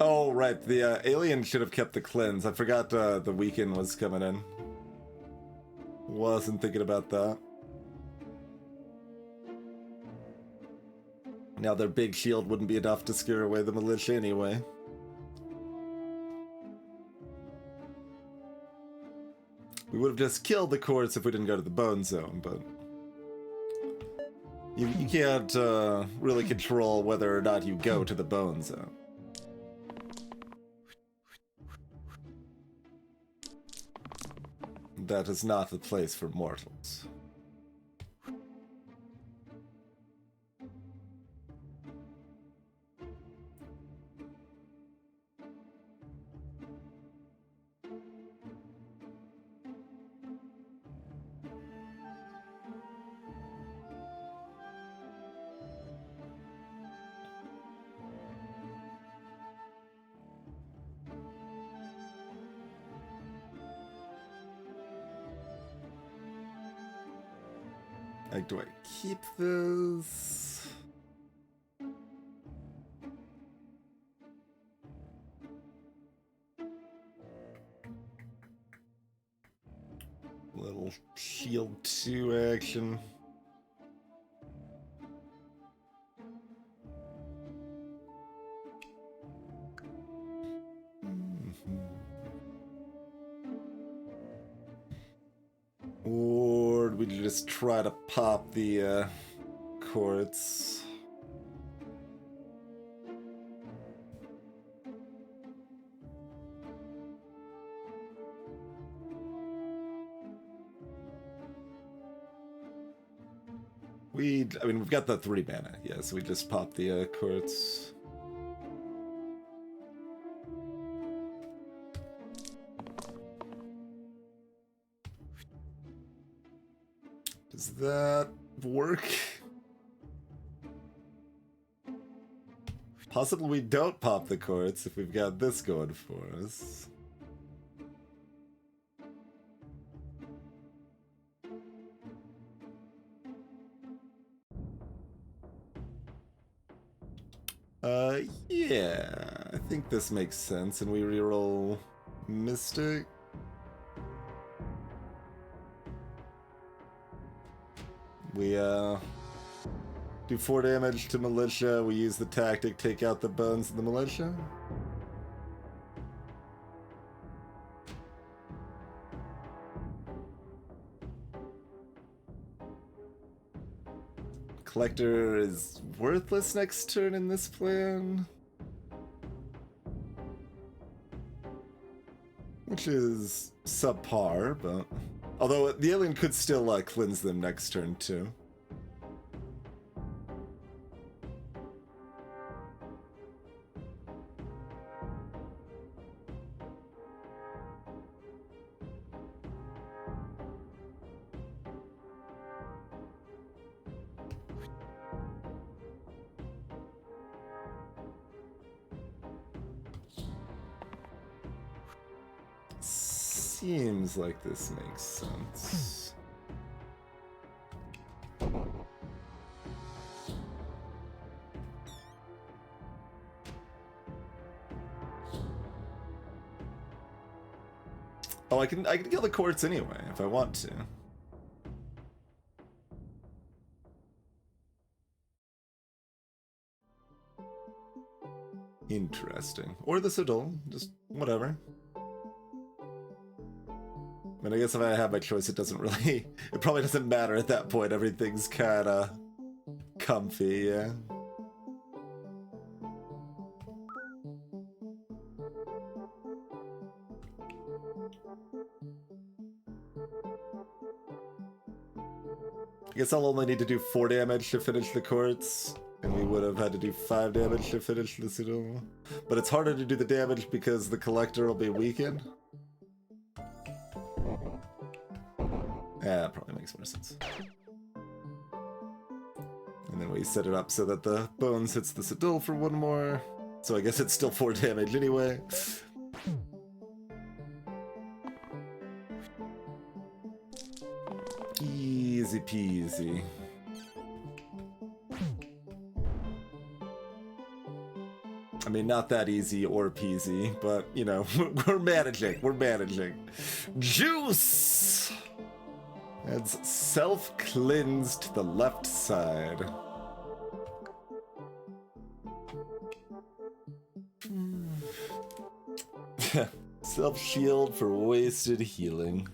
Oh, right. The alien should have kept the cleanse. I forgot the weekend was coming in. Wasn't thinking about that. Now their big shield wouldn't be enough to scare away the militia anyway. We would have just killed the courts if we didn't go to the bone zone, but... You can't really control whether or not you go to the bone zone. That is not the place for mortals. Like, do I keep this? Little shield 2 action. Or do we just try to pop the courts? I mean, we've got the 3 mana, yeah, so we just pop the courts. Does that work? Possibly we don't pop the courts if we've got this going for us. Yeah, I think this makes sense, and we reroll Mystic. We, do 4 damage to militia, we use the tactic, take out the bones of the militia. Collector is worthless next turn in this plan. Which is subpar, but... Although the alien could still cleanse them next turn too. Seems like this makes sense. Oh, I can kill the courts anyway if I want to. Interesting. Or the Sodol, just whatever. I mean, I guess if I have my choice, it doesn't really... It probably doesn't matter at that point. Everything's kinda comfy, yeah. I guess I'll only need to do 4 damage to finish the quartz, and we would have had to do 5 damage to finish the Citadel. But it's harder to do the damage because the collector will be weakened. Yeah, that probably makes more sense. And then we set it up so that the bones hits the Citadel for 1 more. So I guess it's still 4 damage anyway. Easy peasy. I mean, not that easy or peasy, but, you know, we're managing. We're managing. Juice! Adds self-cleanse to the left side. Self-shield for wasted healing.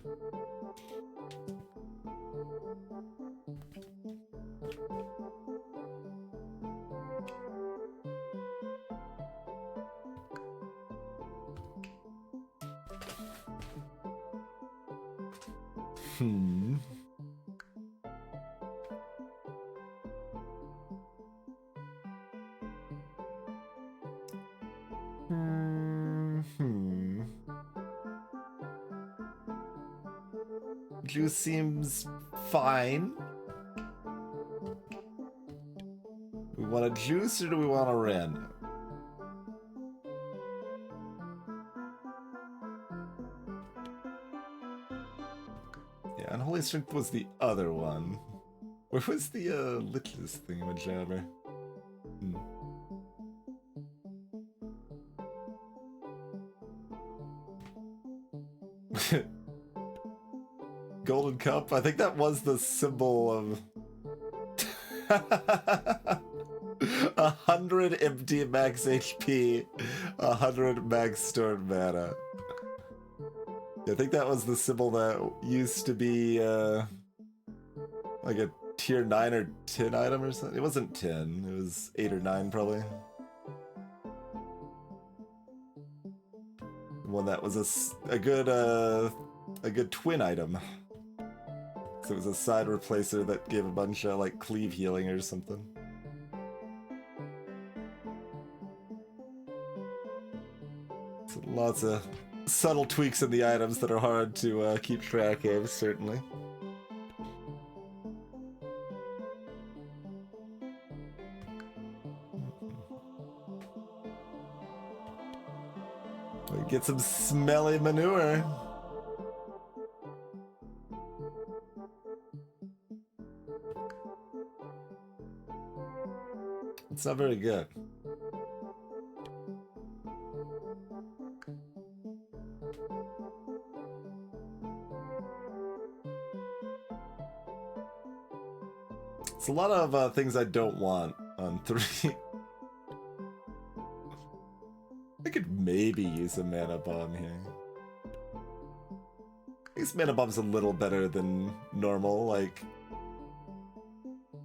Juice seems fine. We want a juice or do we want a random? Yeah, Unholy Strength was the other one. Where was the Lichless thingamajabber? Golden Cup? I think that was the symbol of 100 empty max HP, 100 max stored mana. I think that was the symbol that used to be like a tier 9 or 10 item or something. It wasn't 10, it was 8 or 9 probably. One that was a good twin item. So it was a side replacer that gave a bunch of like cleave healing or something. So lots of subtle tweaks in the items that are hard to keep track of, certainly. We get some smelly manure. It's not very good. It's a lot of things I don't want on 3. I could maybe use a mana bomb here. I guess mana bomb's a little better than normal, like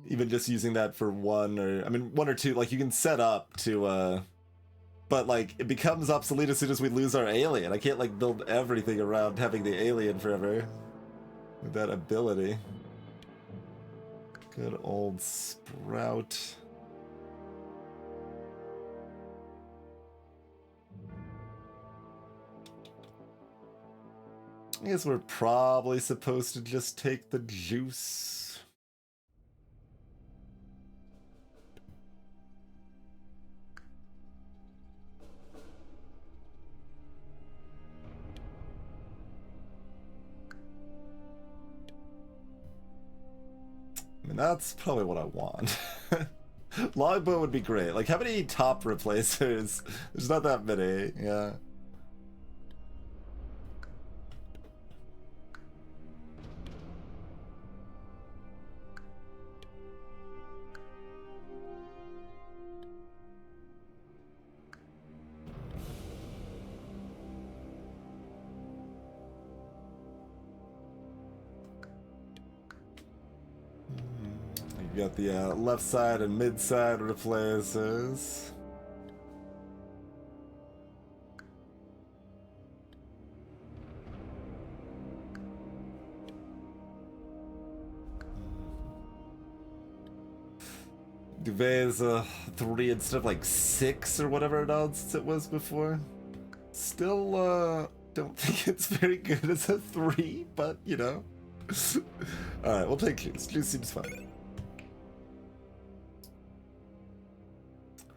even just using that for 1 or 2, like you can set up to but like it becomes obsolete as soon as we lose our alien. I can't like build everything around having the alien forever with that ability. Good old Sprout. I guess we're probably supposed to just take the juice. I mean, that's probably what I want. Longbow would be great. Like, how many top replacers? There's not that many, yeah. You got the left side and mid side replacers. Duvet is 3 instead of like 6 or whatever else it was before. Still, don't think it's very good as a 3, but you know. Alright, we'll take juice. Juice seems fine.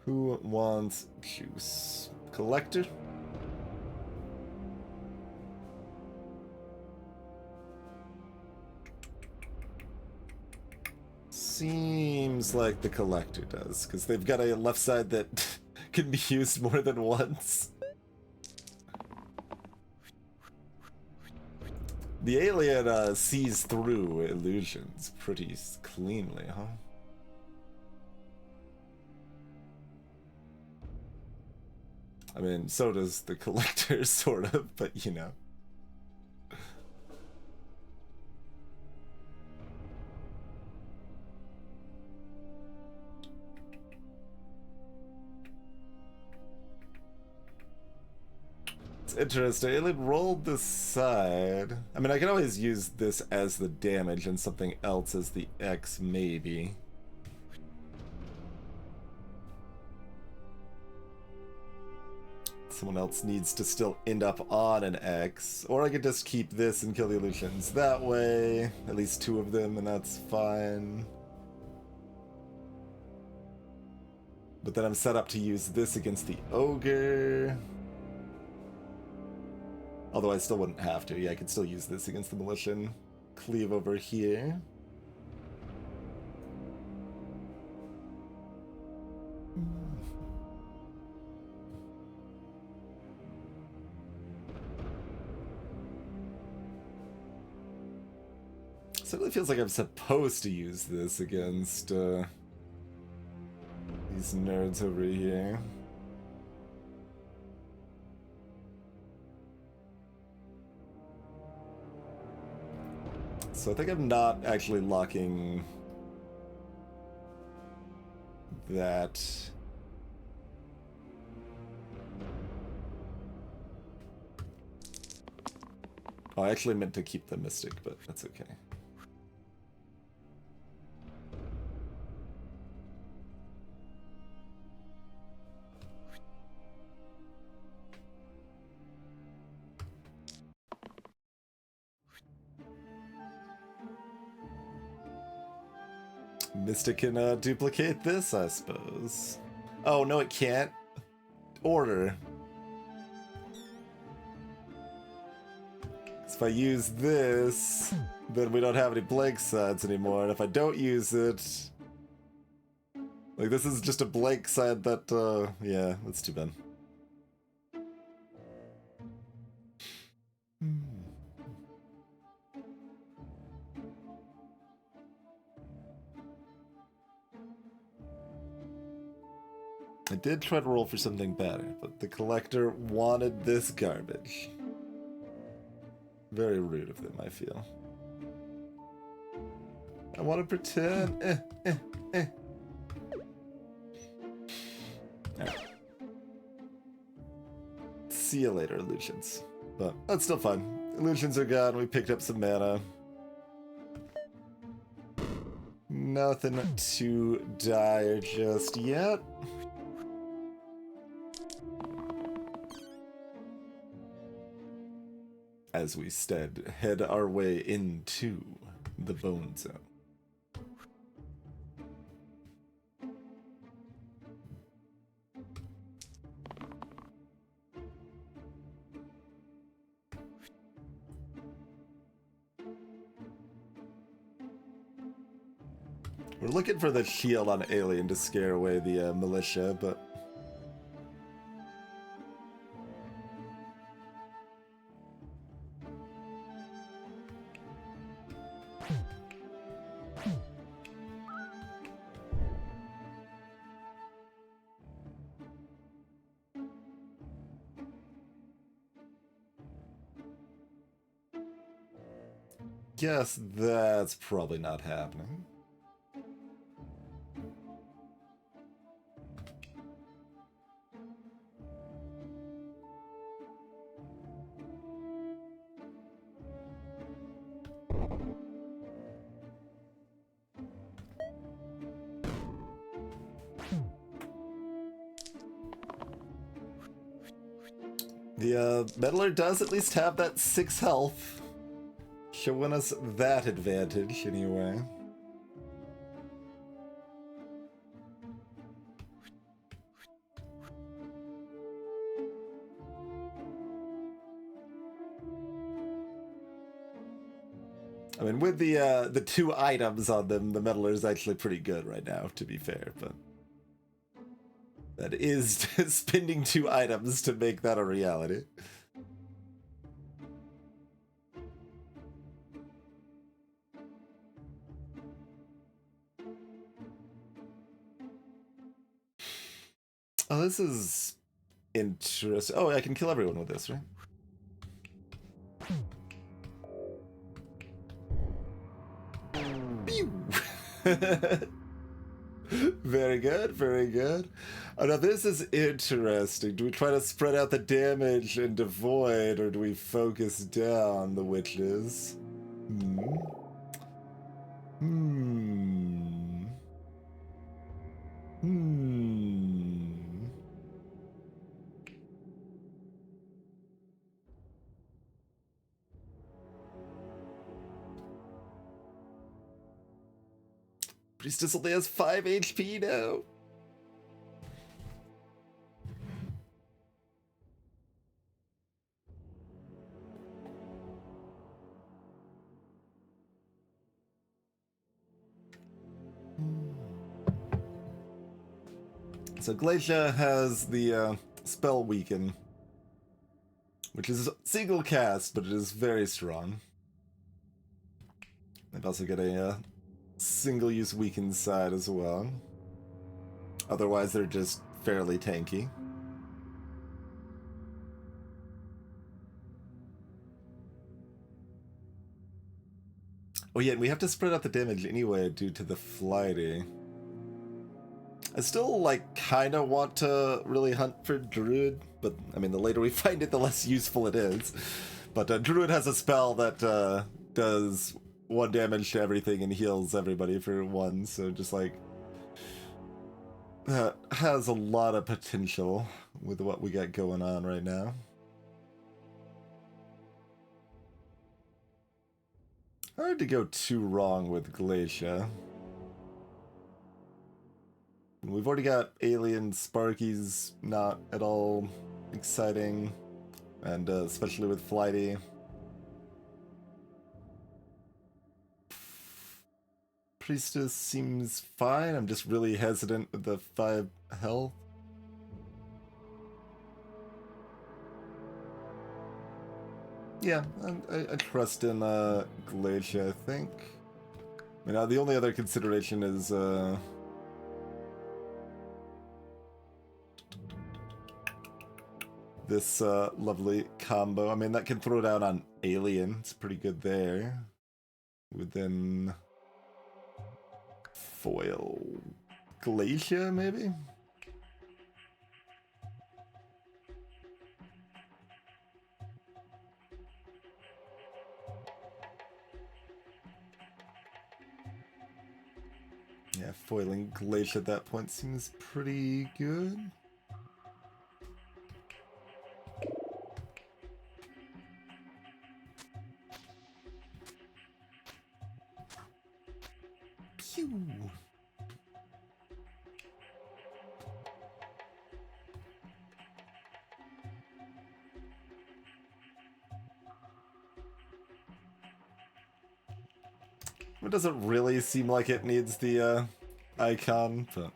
Who wants juice? Collector? Seems like the collector does, because they've got a left side that can be used more than once. The alien sees through illusions pretty cleanly, huh? I mean, so does the collector, sort of, but you know. Interesting. Alien rolled this side. I mean, I can always use this as the damage and something else as the X, maybe. Someone else needs to still end up on an X. Or I could just keep this and kill the illusions that way. At least 2 of them, and that's fine. But then I'm set up to use this against the ogre. Although I still wouldn't have to. Yeah, I could still use this against the militia. Cleave over here. Certainly feels like I'm supposed to use this against these nerds over here. So I think I'm not actually locking that. Oh, I actually meant to keep the Mystic, but that's okay. Mystic can duplicate this, I suppose. Oh, no, it can't. Order. If I use this, then we don't have any blank sides anymore. And if I don't use it... Like, this is just a blank side that, yeah, that's too bad. I did try to roll for something better, but the collector wanted this garbage. Very rude of them, I feel. I want to pretend. Right. See you later, illusions. But that's still fun. Illusions are gone. We picked up some mana. Nothing too dire just yet. As we instead head our way into the Bone Zone. We're looking for the shield on Alien to scare away the militia, but... guess that's probably not happening. The Meddler does at least have that 6 health, showing us that advantage anyway. I mean, with the 2 items on them, the Meddler is actually pretty good right now, to be fair, but that is spending 2 items to make that a reality. Oh, this is interesting. Oh, I can kill everyone with this, right? Very good, very good. Oh, now this is interesting. Do we try to spread out the damage and avoid, or do we focus down the witches? Priestess only has 5 HP now. So Glacia has the spell weaken, which is single cast, but it is very strong. They've also got a single use weaken side as well. Otherwise, they're just fairly tanky. Oh yeah, and we have to spread out the damage anyway due to the Flighty. I still, like, kind of want to really hunt for Druid, but, I mean, the later we find it, the less useful it is. But Druid has a spell that does 1 damage to everything and heals everybody for 1, so just, like, that has a lot of potential with what we got going on right now. Hard to go too wrong with Glacia. We've already got Alien Sparkies, not at all exciting, and especially with Flighty. Priestess seems fine. I'm just really hesitant with the 5 health. Yeah, I trust in Glacia, I think. I mean, the only other consideration is this lovely combo. I mean, that can throw down on Alien. It's pretty good there. Within foil Glacia, maybe? Yeah, foiling Glacia at that point seems pretty good. Pew! It doesn't really seem like it needs the icon, but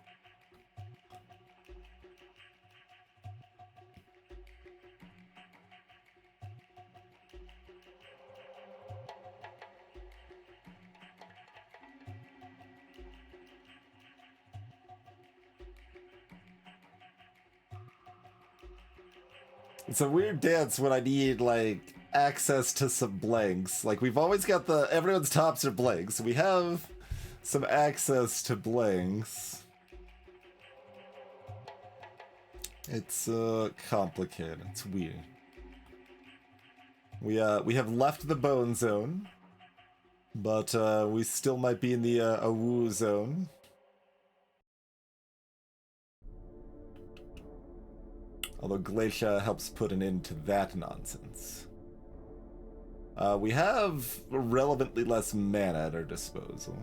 it's a weird dance when I need, like, access to some blanks. Like, we've always got everyone's tops are blanks. We have some access to blanks. It's complicated. It's weird. We have left the bone zone, but we still might be in the Awu zone. Although Glacia helps put an end to that nonsense. We have relevantly less mana at our disposal.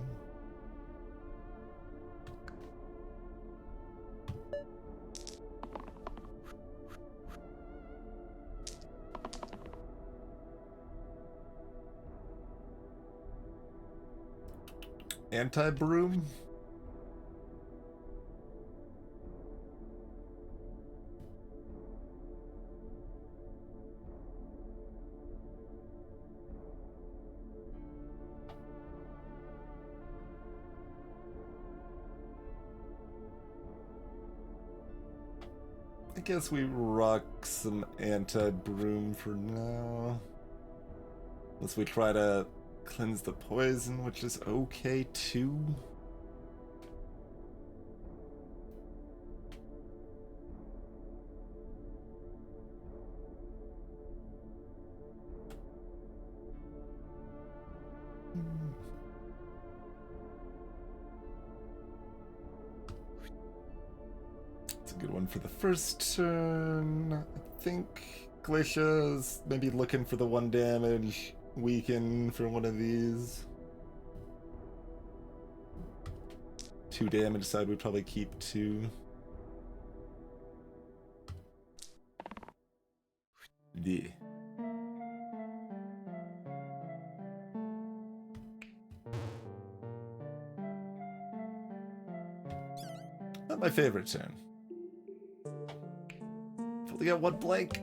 Anti-broom? I guess we rock some anti-broom for now. Unless we try to cleanse the poison, which is okay too. It's a good one for the first turn. I think Glacia's maybe looking for the 1 damage. Weaken for one of these. 2 damage side, we'd probably keep 2. Yeah. Not my favorite turn. Only got 1 blank.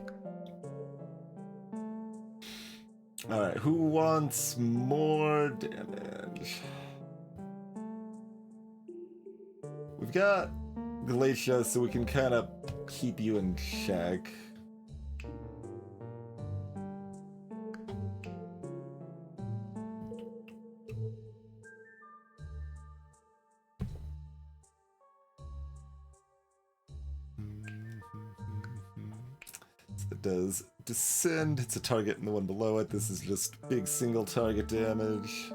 Alright, who wants more damage? We've got Glacia, so we can kind of keep you in check. So it does descend. It's a target and the one below it. This is just big single target damage.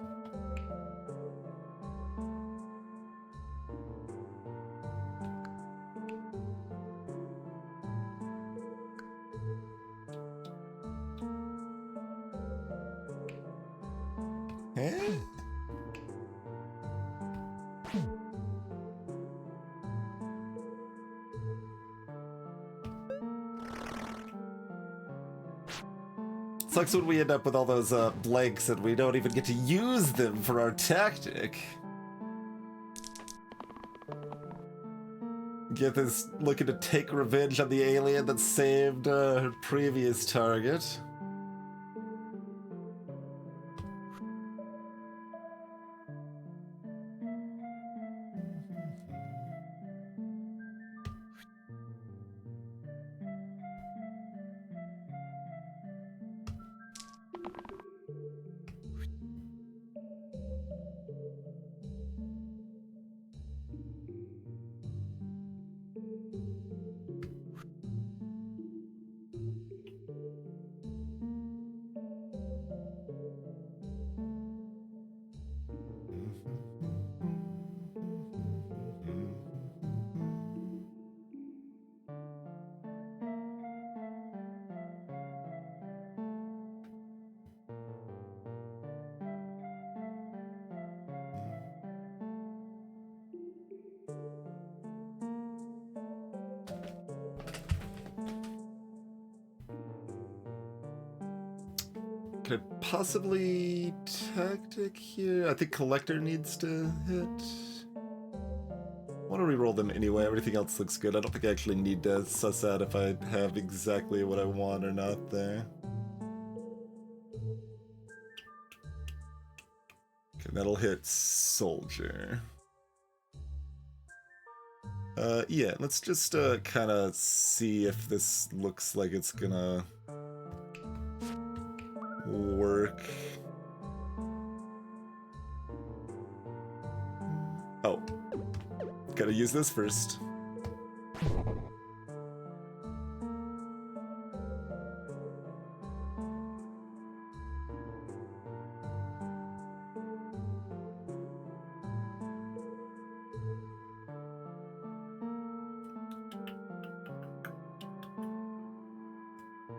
Eh? Sucks when we end up with all those blanks and we don't even get to use them for our tactic. Get this looking to take revenge on the alien that saved her previous target. Could I possibly tactic here? I think Collector needs to hit. I want to reroll them anyway. Everything else looks good. I don't think I actually need to suss out if I have exactly what I want or not there. Okay, that'll hit Soldier. Yeah, let's just kind of see if this looks like it's gonna work. Oh. Gotta use this first.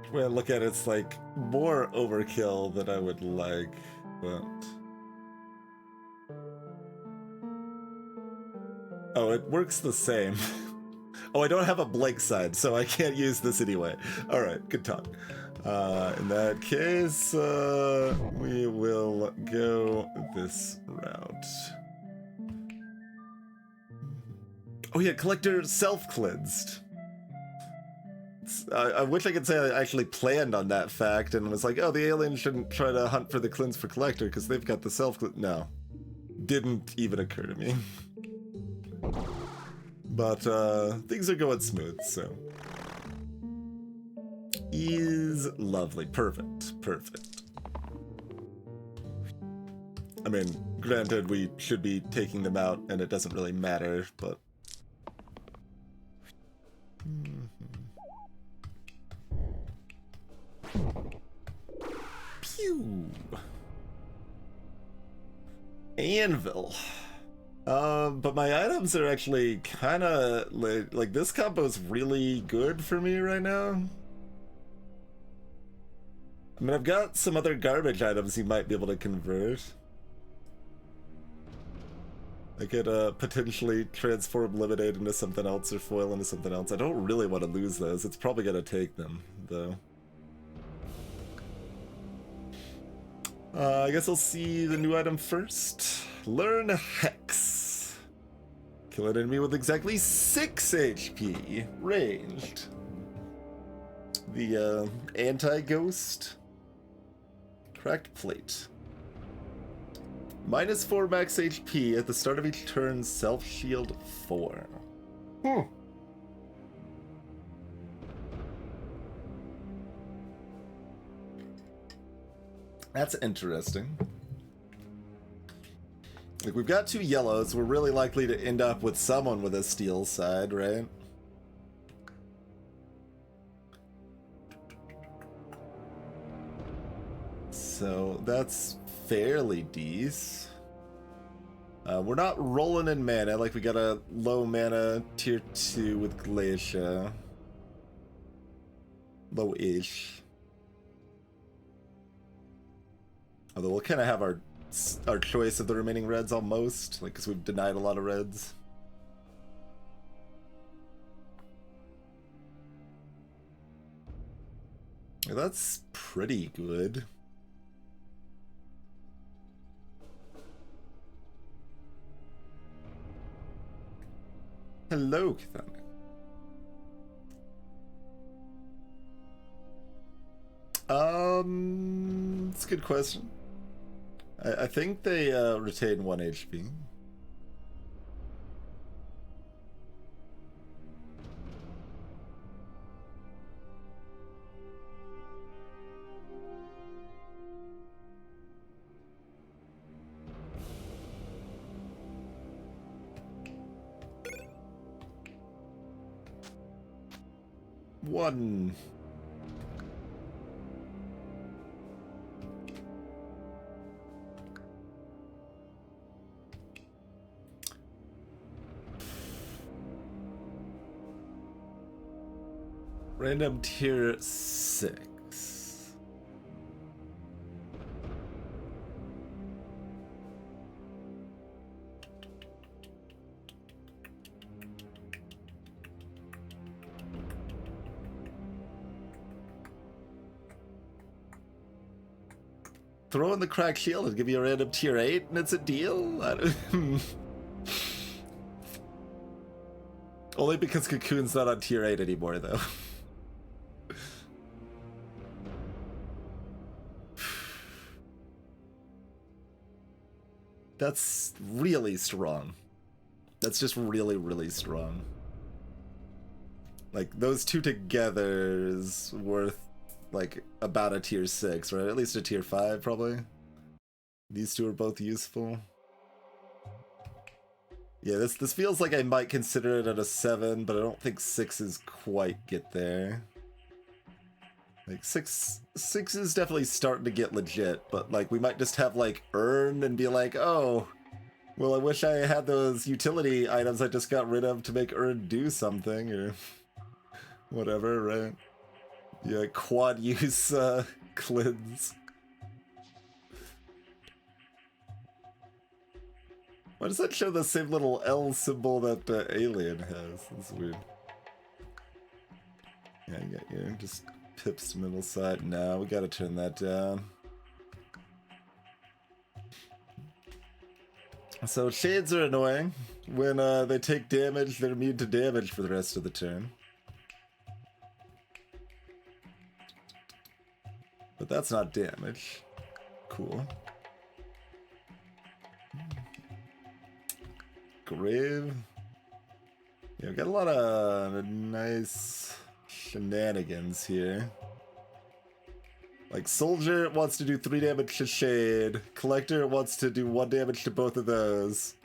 When I look at it, it's like more overkill than I would like, but... Oh, it works the same. Oh, I don't have a blank side, so I can't use this anyway. Alright, good talk. In that case, we will go this route. Oh yeah, collector self-cleansed. I wish I could say I actually planned on that fact and was like, oh, the aliens shouldn't try to hunt for the cleanse for collector because they've got the self-cleanse. No. Didn't even occur to me. But things are going smooth, so. Is lovely. Perfect. Perfect. I mean, granted, we should be taking them out and it doesn't really matter, but... Pew! Anvil. But my items are actually kind of like this combo's really good for me right now. I mean, I've got some other garbage items you might be able to convert. I could potentially transform Lemonade into something else or Foil into something else. I don't really want to lose those. It's probably gonna take them, though. I guess I'll see the new item first. Learn Hex. Kill an enemy with exactly 6 HP. Ranged. The anti-ghost. Cracked plate. -4 max HP at the start of each turn, self-shield 4. That's interesting. Like, we've got 2 yellows, we're really likely to end up with someone with a steel side, right? So that's fairly decent. We're not rolling in mana, like we got a low mana tier 2 with Glacia. Low-ish. Although we'll kind of have our choice of the remaining reds almost, like, because we've denied a lot of reds. Yeah, that's pretty good. Hello, Kathana. That's a good question. I think they retain 1 HP. One. Random tier 6. Throw in the cracked shield and give you a random tier 8 and it's a deal? I don't... Only because Cocoon's not on tier 8 anymore, though. That's really strong. That's just really, really strong. Like, those two together is worth, like, about a tier 6, right? At least a tier 5, probably. These two are both useful. Yeah, this feels like I might consider it at a 7, but I don't think 6s quite get there. Like, 6 is definitely starting to get legit, but, like, we might just have, like, earn and be like, oh, well, I wish I had those utility items I just got rid of to make earn do something, or whatever, right? Yeah, quad use cleanse. Why does that show the same little L symbol that Alien has? That's weird. Yeah, you got your just pips to middle side. No, we gotta turn that down. So shades are annoying. When they take damage, they're immune to damage for the rest of the turn. But that's not damage. Cool. Grave. Yeah, we got a lot of nice shenanigans here. Like, Soldier wants to do 3 damage to Shade. Collector wants to do 1 damage to both of those.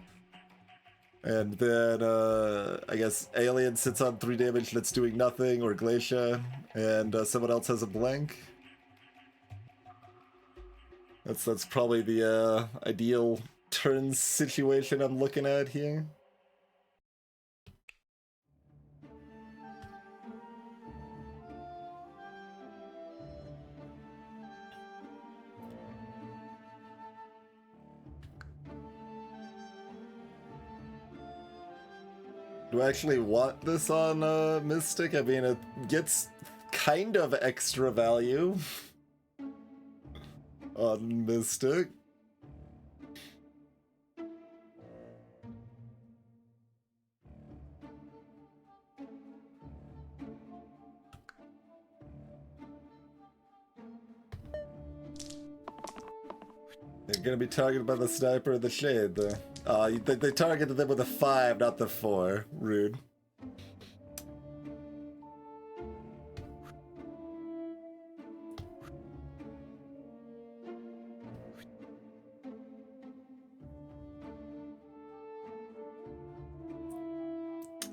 And then, I guess Alien sits on 3 damage that's doing nothing, or Glacia, and someone else has a blank. That's probably the ideal turn situation I'm looking at here. Do I actually want this on Mystic? I mean, it gets kind of extra value on Mystic. They're gonna be targeted by the sniper or the shade, though. They targeted them with a 5, not the 4. Rude.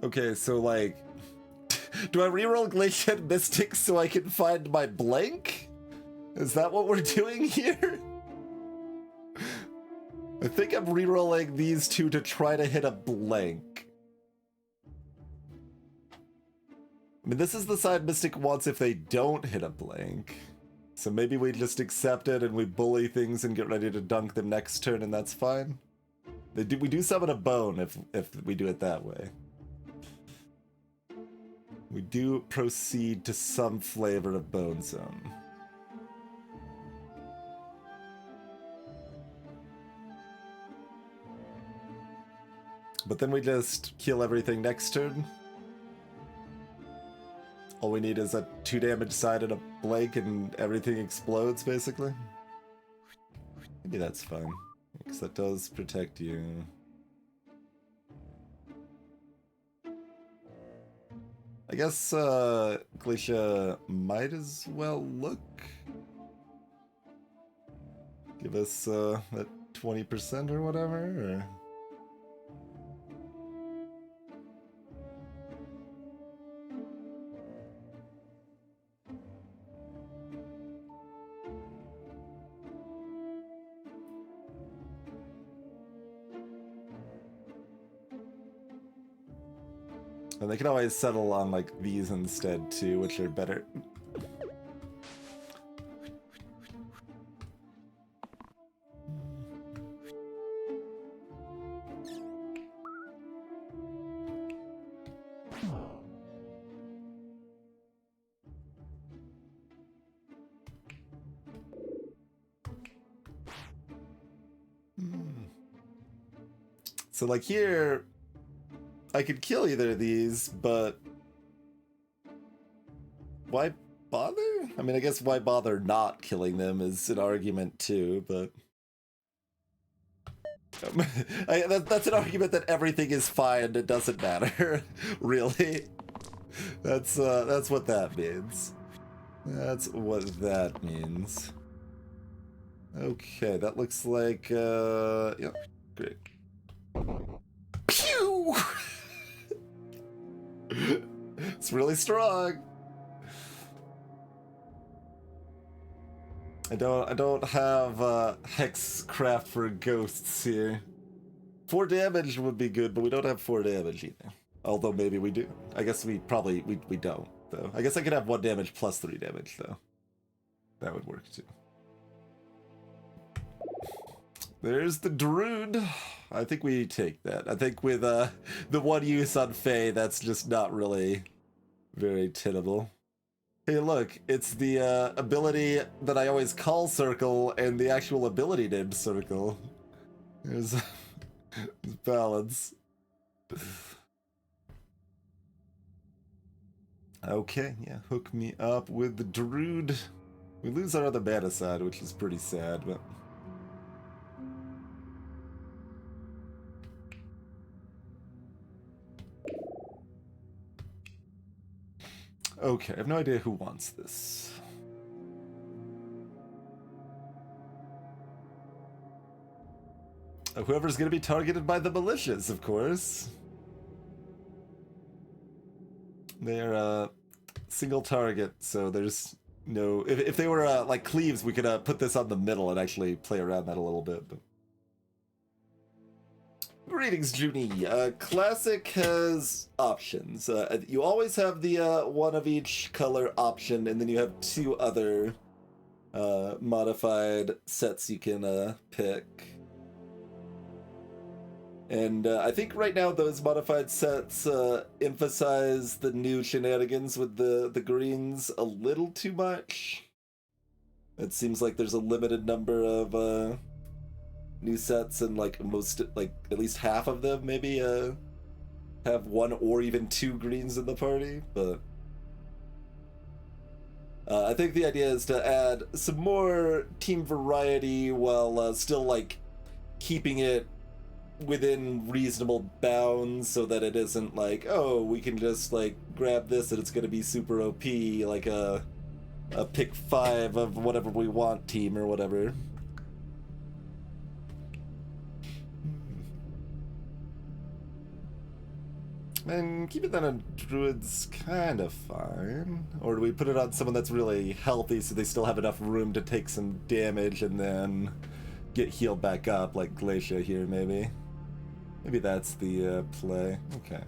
Okay, so like, do I reroll Glacier and Mystic so I can find my blank? Is that what we're doing here? I think I'm rerolling these 2 to try to hit a blank. I mean, this is the side Mystic wants if they don't hit a blank. So maybe we just accept it and we bully things and get ready to dunk them next turn, and that's fine. We do summon a bone if we do it that way. We do proceed to some flavor of Bone Zone. But then we just kill everything next turn. All we need is a 2 damage side and a blank and everything explodes, basically. Maybe that's fine, because that does protect you. I guess Glacia might as well look. Give us that 20% or whatever, or... And they can always settle on like these instead too, which are better. So like here, I could kill either of these, but why bother? I mean, I guess why bother not killing them is an argument too, but... that's an argument that everything is fine, it doesn't matter, really. That's what that means. That's what that means. Okay, that looks like, yeah, great. Pew! It's really strong. I don't have Hexcraft for ghosts here. 4 damage would be good, but we don't have 4 damage either. Although maybe we do. I guess we don't. though. I guess I could have 1 damage plus 3 damage, though. That would work, too. There's the Druid. I think we take that. I think with the 1 use on Fae, that's just not really very tenable. Hey, look, it's the ability that I always call Circle and the actual ability named Circle. There's balance. Okay, yeah, hook me up with the Druid. We lose our other mana side, which is pretty sad, but... Okay, I have no idea who wants this. Whoever's gonna be targeted by the militias, of course. They're a single target, so there's no... If they were like cleaves, we could put this on the middle and actually play around that a little bit, but... Greetings, Junie. Classic has options. You always have the 1 of each color option, and then you have 2 other modified sets you can pick. And I think right now those modified sets emphasize the new shenanigans with the greens a little too much. It seems like there's a limited number of new sets, and like at least half of them maybe have 1 or even 2 greens in the party, but I think the idea is to add some more team variety while still like keeping it within reasonable bounds, so that it isn't like, oh, we can just like grab this and it's gonna be super OP, like a pick 5 of whatever we want team or whatever. And keeping that on Druid's kind of fine. Or do we put it on someone that's really healthy so they still have enough room to take some damage and then get healed back up, like Glacia here, maybe? Maybe that's the play. Okay,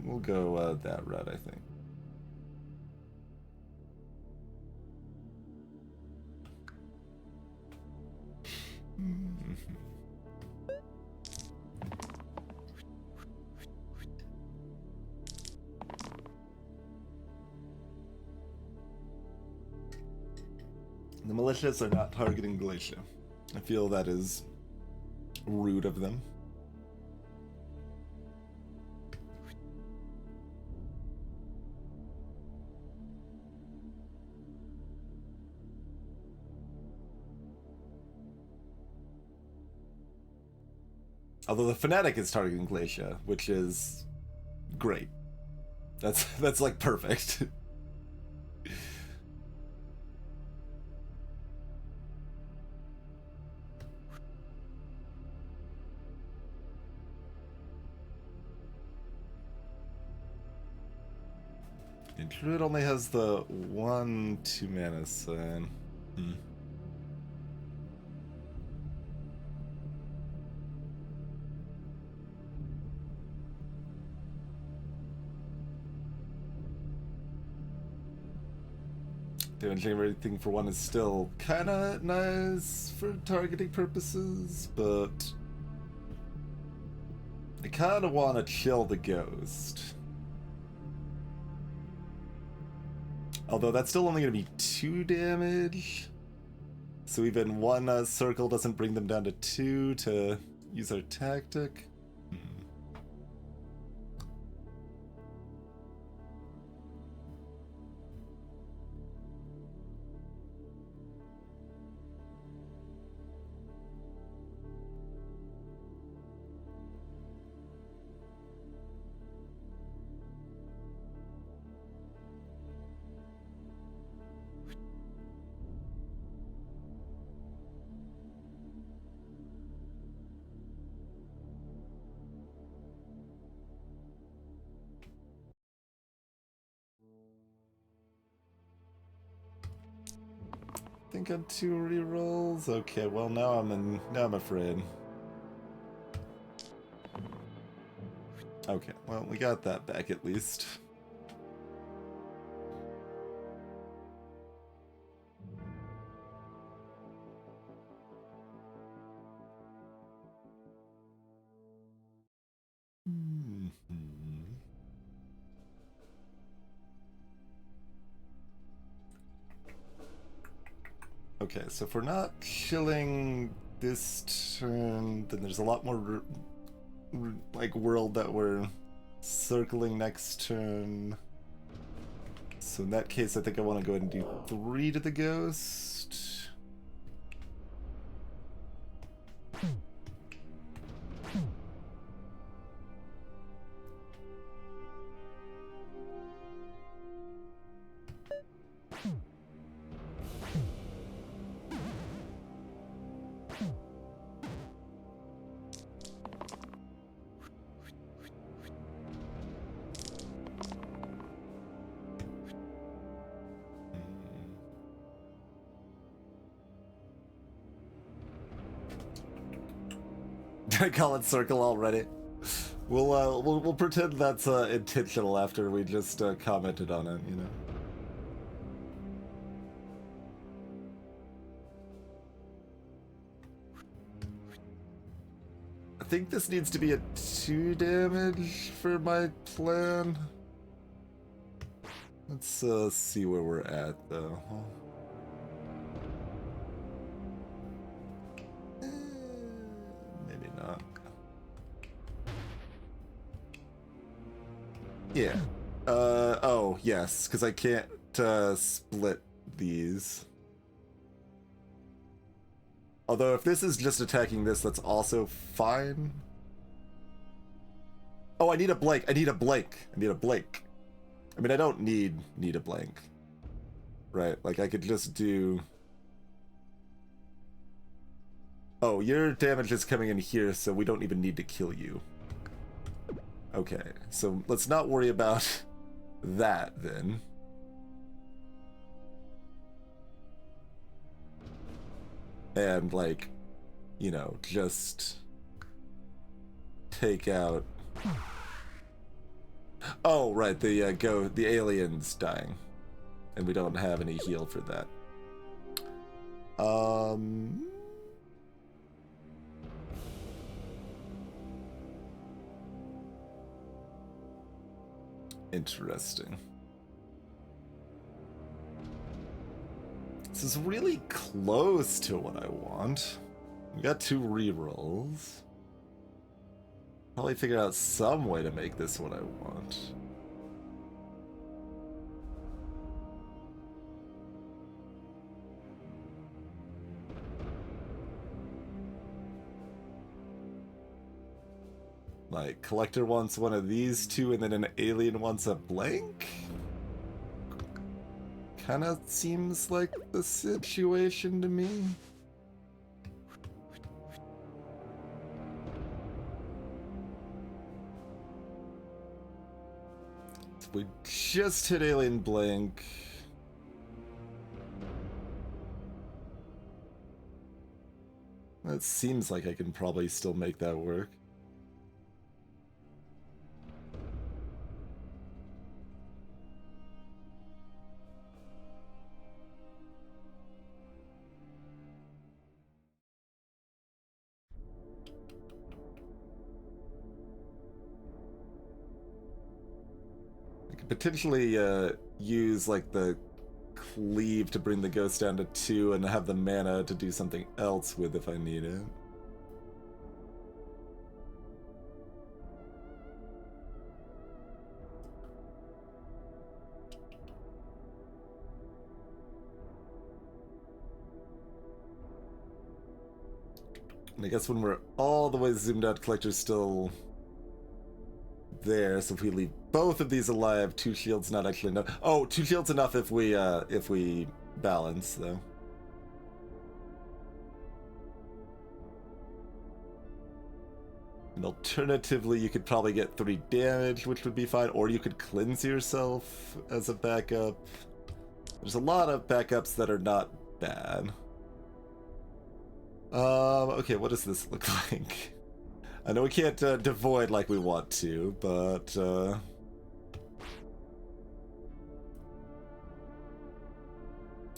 we'll go that route, I think. The militias are not targeting Glacia. I feel that is rude of them. Although the Fanatic is targeting Glacia, which is great. That's like perfect. And Druid only has the 1 2 mana sign. Damage everything for 1 is still kinda nice for targeting purposes, but I kinda wanna chill the ghost. Although that's still only gonna be 2 damage. So even 1 circle doesn't bring them down to 2 to use our tactic. I think on 2 rerolls. Okay, well now I'm afraid. Okay, well we got that back at least. Okay, so if we're not killing this turn, then there's a lot more like world that we're circling next turn. So in that case, I think I want to go ahead and do 3 to the ghost. Did I call it circle already? We'll pretend that's intentional after we just commented on it, you know. I think this needs to be a 2 damage for my plan. Let's see where we're at though. Maybe not. Yeah. Oh, yes, because I can't split these. Although if this is just attacking this, that's also fine. Oh, I need a blank. I need a blank. I need a blank. I mean, I don't need a blank. Right? Like, I could just do... Oh, your damage is coming in here, so we don't even need to kill you. Okay, so let's not worry about that, then. And, like, you know, just take out... Oh, right, the alien's dying. And we don't have any heal for that. Interesting. This is really close to what I want. We got 2 rerolls. Probably figure out some way to make this what I want. Like, Collector wants one of these 2, and then an alien wants a blank? Kinda seems like the situation to me. We just hit alien blank. That seems like I can probably still make that work. Potentially use like the cleave to bring the ghost down to 2 and have the mana to do something else with if I need it. And I guess when we're all the way zoomed out, Collector's still there, so if we leave both of these alive, 2 shields not actually enough. Oh, 2 shields enough if we balance, though. And alternatively, you could probably get 3 damage, which would be fine, or you could cleanse yourself as a backup. There's a lot of backups that are not bad. Okay, what does this look like? I know we can't devoid like we want to, but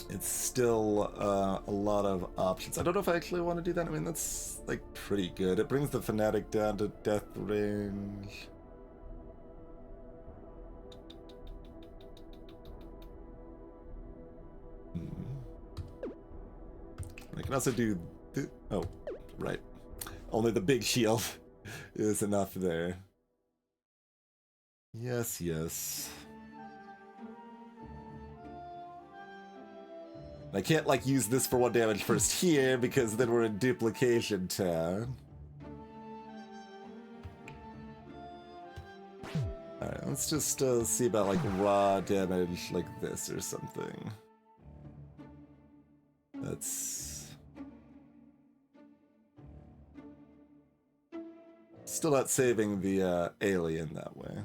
it's still a lot of options. I don't know if I actually want to do that. I mean, that's like pretty good. It brings the Fanatic down to death range. I can also do... Oh, right. Only the big shield is enough there. Yes, yes. I can't, like, use this for 1 damage first here, because then we're in duplication town. Alright, let's just see about, like, raw damage like this or something. That's... still not saving the alien that way.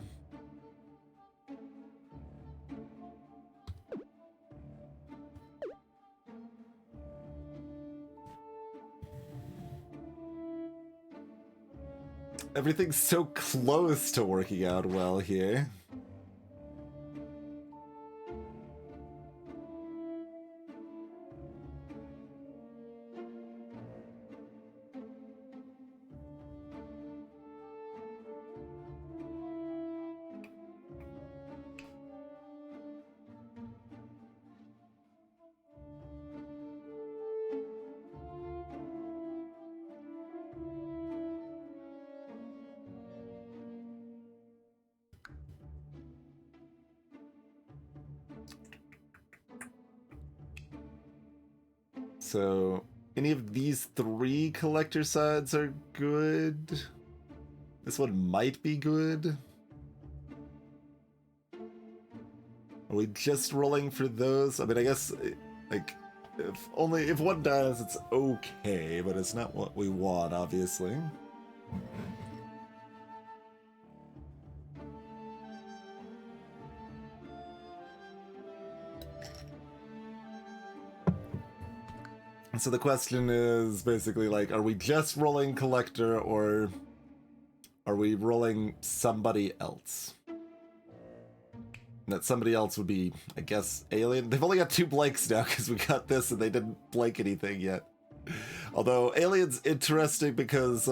Everything's so close to working out well here. So, any of these 3 collector sides are good. This one might be good. Are we just rolling for those? I mean, I guess, like, if one dies, it's okay, but it's not what we want, obviously. So the question is basically like, are we just rolling collector or are we rolling somebody else? And that somebody else would be, I guess, alien. They've only got 2 blanks now because we got this and they didn't blank anything yet. Although alien's interesting because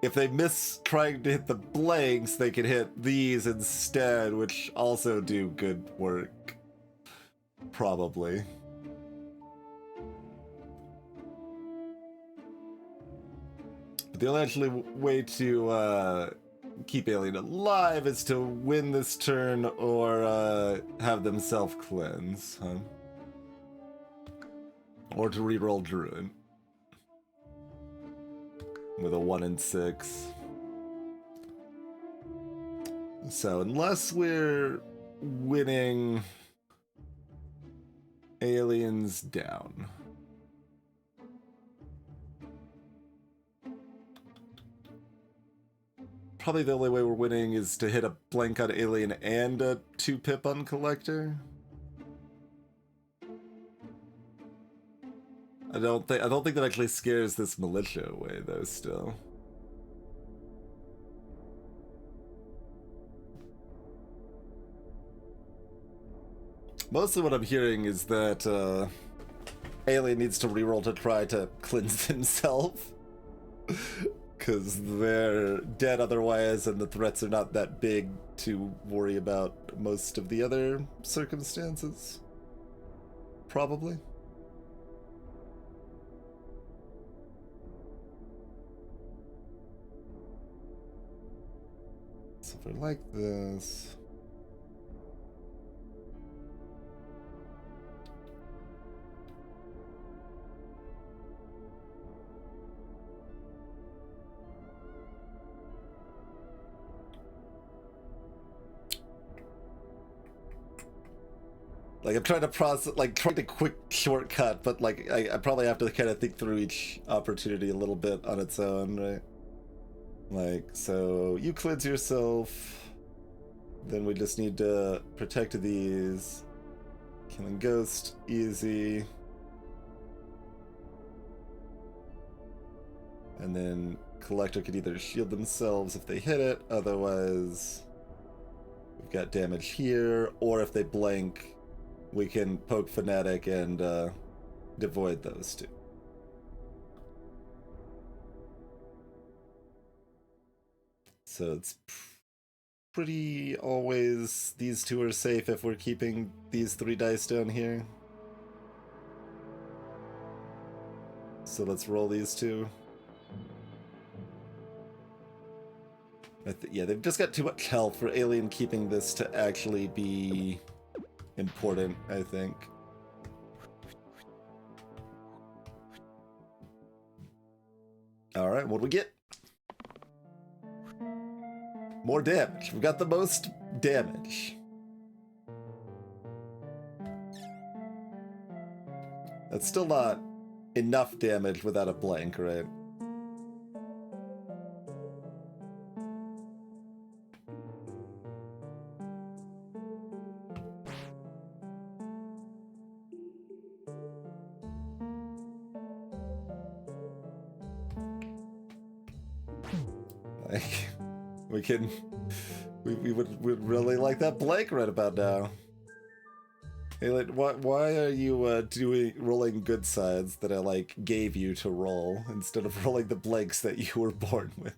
if they miss trying to hit the blanks, they can hit these instead, which also do good work. Probably. The only actually way to keep Alien alive is to win this turn or have them self-cleanse, huh? Or to reroll Druid. With a 1 and 6. So unless we're winning Aliens down. Probably the only way we're winning is to hit a blank on Alien and a 2-pip on Collector. I don't think that actually scares this militia away though still. Mostly what I'm hearing is that Alien needs to reroll to try to cleanse himself. Because they're dead otherwise, and the threats are not that big to worry about most of the other circumstances. Probably. So if I like this... Like, I'm trying to process, like, trying to quick shortcut, but, like, I probably have to kind of think through each opportunity a little bit on its own, right? Like, so, you cleanse yourself, then we just need to protect these. Killing Ghost, easy. And then Collector could either shield themselves if they hit it, otherwise we've got damage here, or if they blank, we can poke Fanatic and devoid those 2. So it's pretty always these 2 are safe if we're keeping these 3 dice down here. So let's roll these two. Yeah, they've just got too much health for Alien keeping this to actually be important, I think. Alright, what do we get? More damage. We've got the most damage. That's still not enough damage without a blank, right? Like, we would really like that blank right about now. Hey, like, why are you rolling good sides that I like gave you to roll instead of rolling the blanks that you were born with?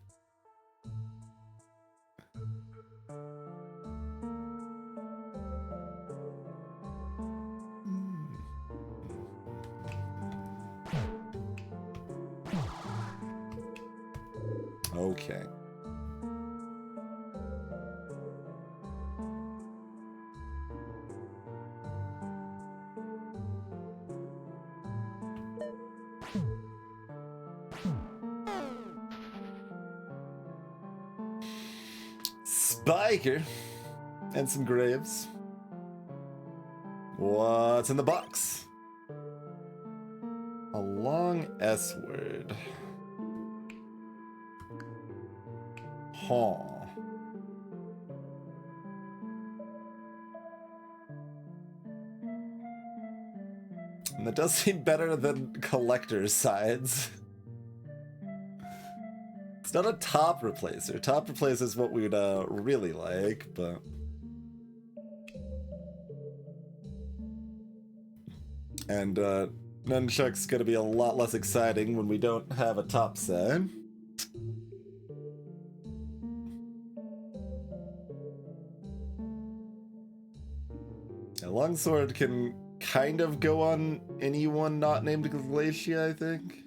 Okay. Spiker and some graves. What's in the box? A long S word. Huh. And that does seem better than collector's sides. It's not a top replacer. Top replacer is what we'd really like, but... And Nunchuck's gonna be a lot less exciting when we don't have a top set. A longsword can kind of go on anyone not named Glacia, I think.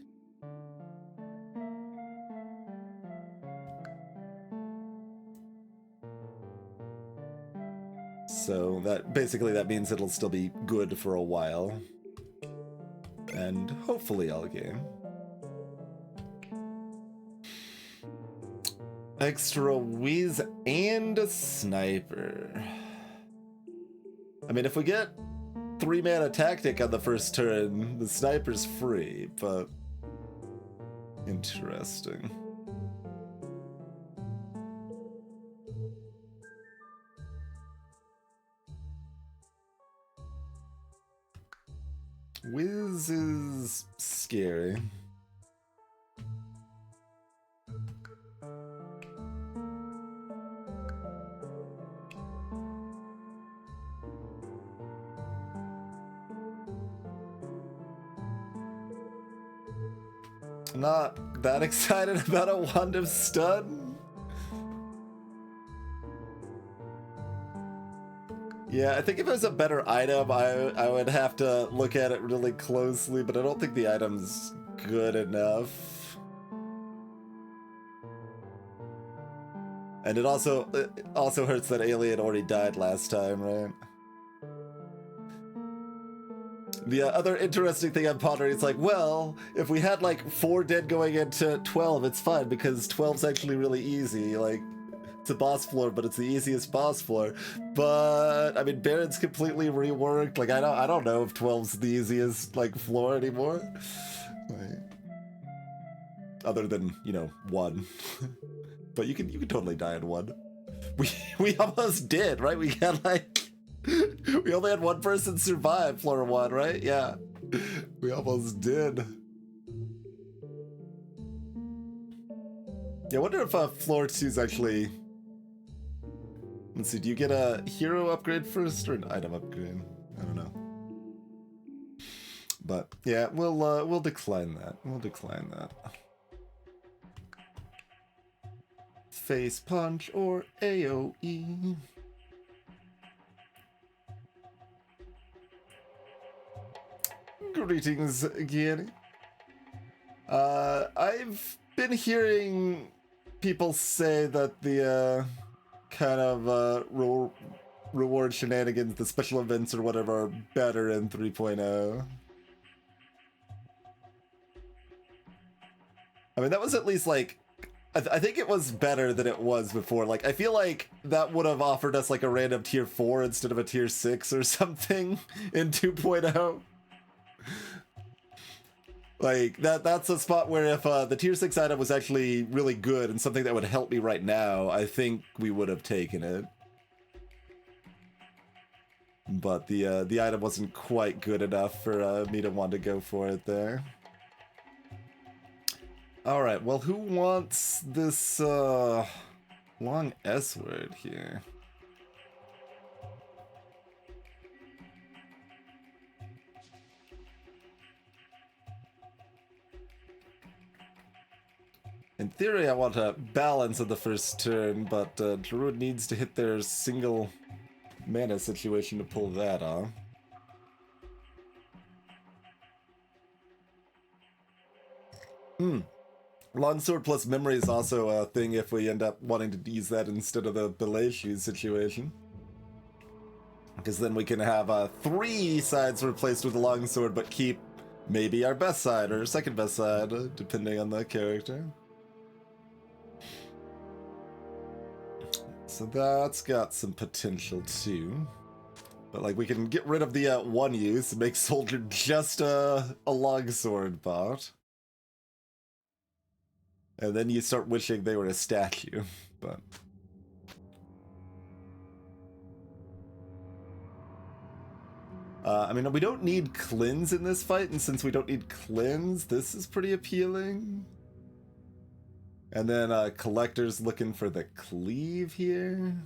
So that means it'll still be good for a while. And hopefully all game. Extra whiz and a sniper. I mean, if we get 3-mana tactic on the first turn, the sniper's free, but interesting. Wiz is scary. Not that excited about a Wand of Stun. Yeah, I think if it was a better item, I would have to look at it really closely, but I don't think the item's good enough. And it also hurts that Alien already died last time, right? The other interesting thing I'm pondering is like, well, if we had like 4 dead going into 12, it's fine because 12's actually really easy. Like, it's a boss floor, but it's the easiest boss floor. But I mean, Baron's completely reworked. Like, I don't know if 12's the easiest like floor anymore. Like, other than, you know, 1. But you can totally die in 1. We almost did, right? We got like. We only had 1 person survive floor 1, right? Yeah. We almost did. Yeah, I wonder if floor 2 is actually... Let's see, do you get a hero upgrade first or an item upgrade? I don't know. But yeah, we'll decline that. We'll decline that. Face punch or AoE. Greetings again. I've been hearing people say that the kind of reward shenanigans, the special events or whatever, are better in 3.0. I mean, that was at least like, I think it was better than it was before. Like, I feel like that would have offered us like a random tier 4 instead of a tier 6 or something in 2.0. Like, that's a spot where if the tier 6 item was actually really good and something that would help me right now, I think we would have taken it. But the item wasn't quite good enough for me to want to go for it there. Alright, well, who wants this long S word here? In theory, I want a balance of the first turn, but Druid needs to hit their single mana situation to pull that off. Longsword plus memory is also a thing if we end up wanting to use that instead of the belay shoes situation. Because then we can have 3 sides replaced with a longsword, but keep maybe our best side or second best side, depending on the character. So that's got some potential too. But like we can get rid of the 1 use and make Soldier just a longsword bot. And then you start wishing they were a statue, but... I mean, we don't need cleanse in this fight, and since we don't need cleanse, this is pretty appealing. And then Collector's looking for the cleave here.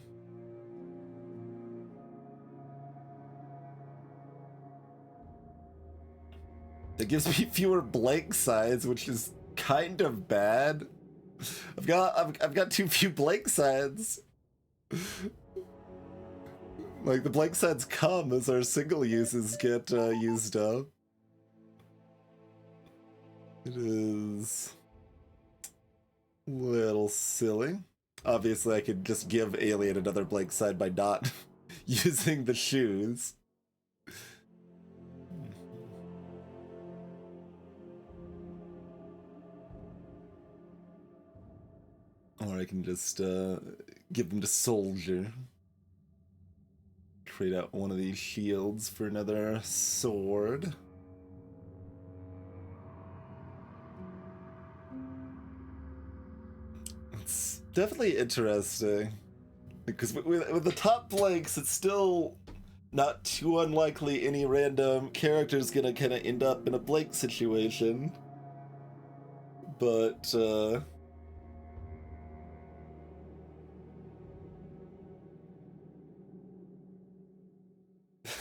It gives me fewer blank sides, which is kind of bad. I've got too few blank sides. Like, the blank sides come as our single uses get used up. It is a little silly. Obviously, I could just give Alien another blank side by not using the shoes. Or I can just give them to Soldier. Trade out one of these shields for another sword. It's definitely interesting. Because with the top blanks, it's still not too unlikely any random character's gonna kind of end up in a blank situation. But,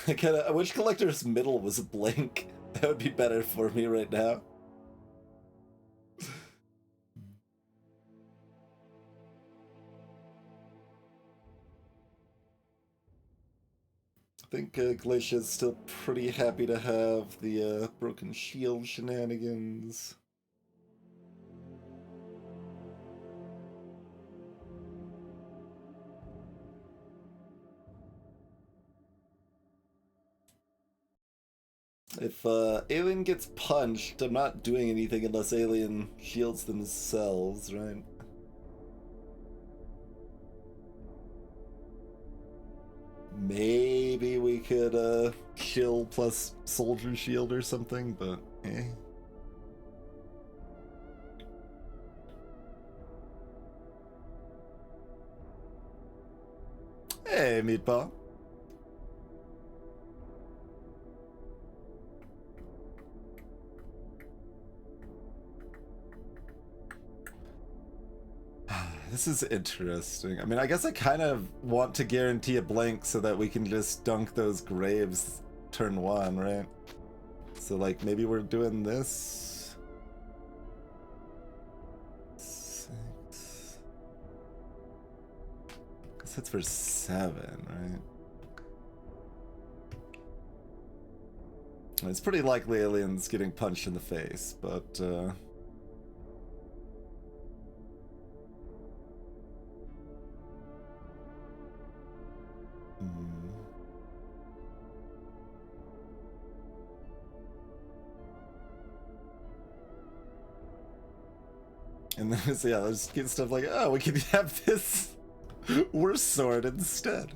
I wish Collector's middle was a blank. That would be better for me right now. I think Glacier's still pretty happy to have the broken shield shenanigans. If Alien gets punched, I'm not doing anything unless Alien shields themselves, right? Maybe we could chill plus Soldier shield or something, but eh. Hey, Meatball. This is interesting. I mean, I guess I kind of want to guarantee a blank so that we can just dunk those graves turn 1, right? So, like, maybe we're doing this. 6. I guess that's for 7, right? It's pretty likely Alien's getting punched in the face, but, And then, so yeah, let's get stuff like, oh, we could have this worse sword instead.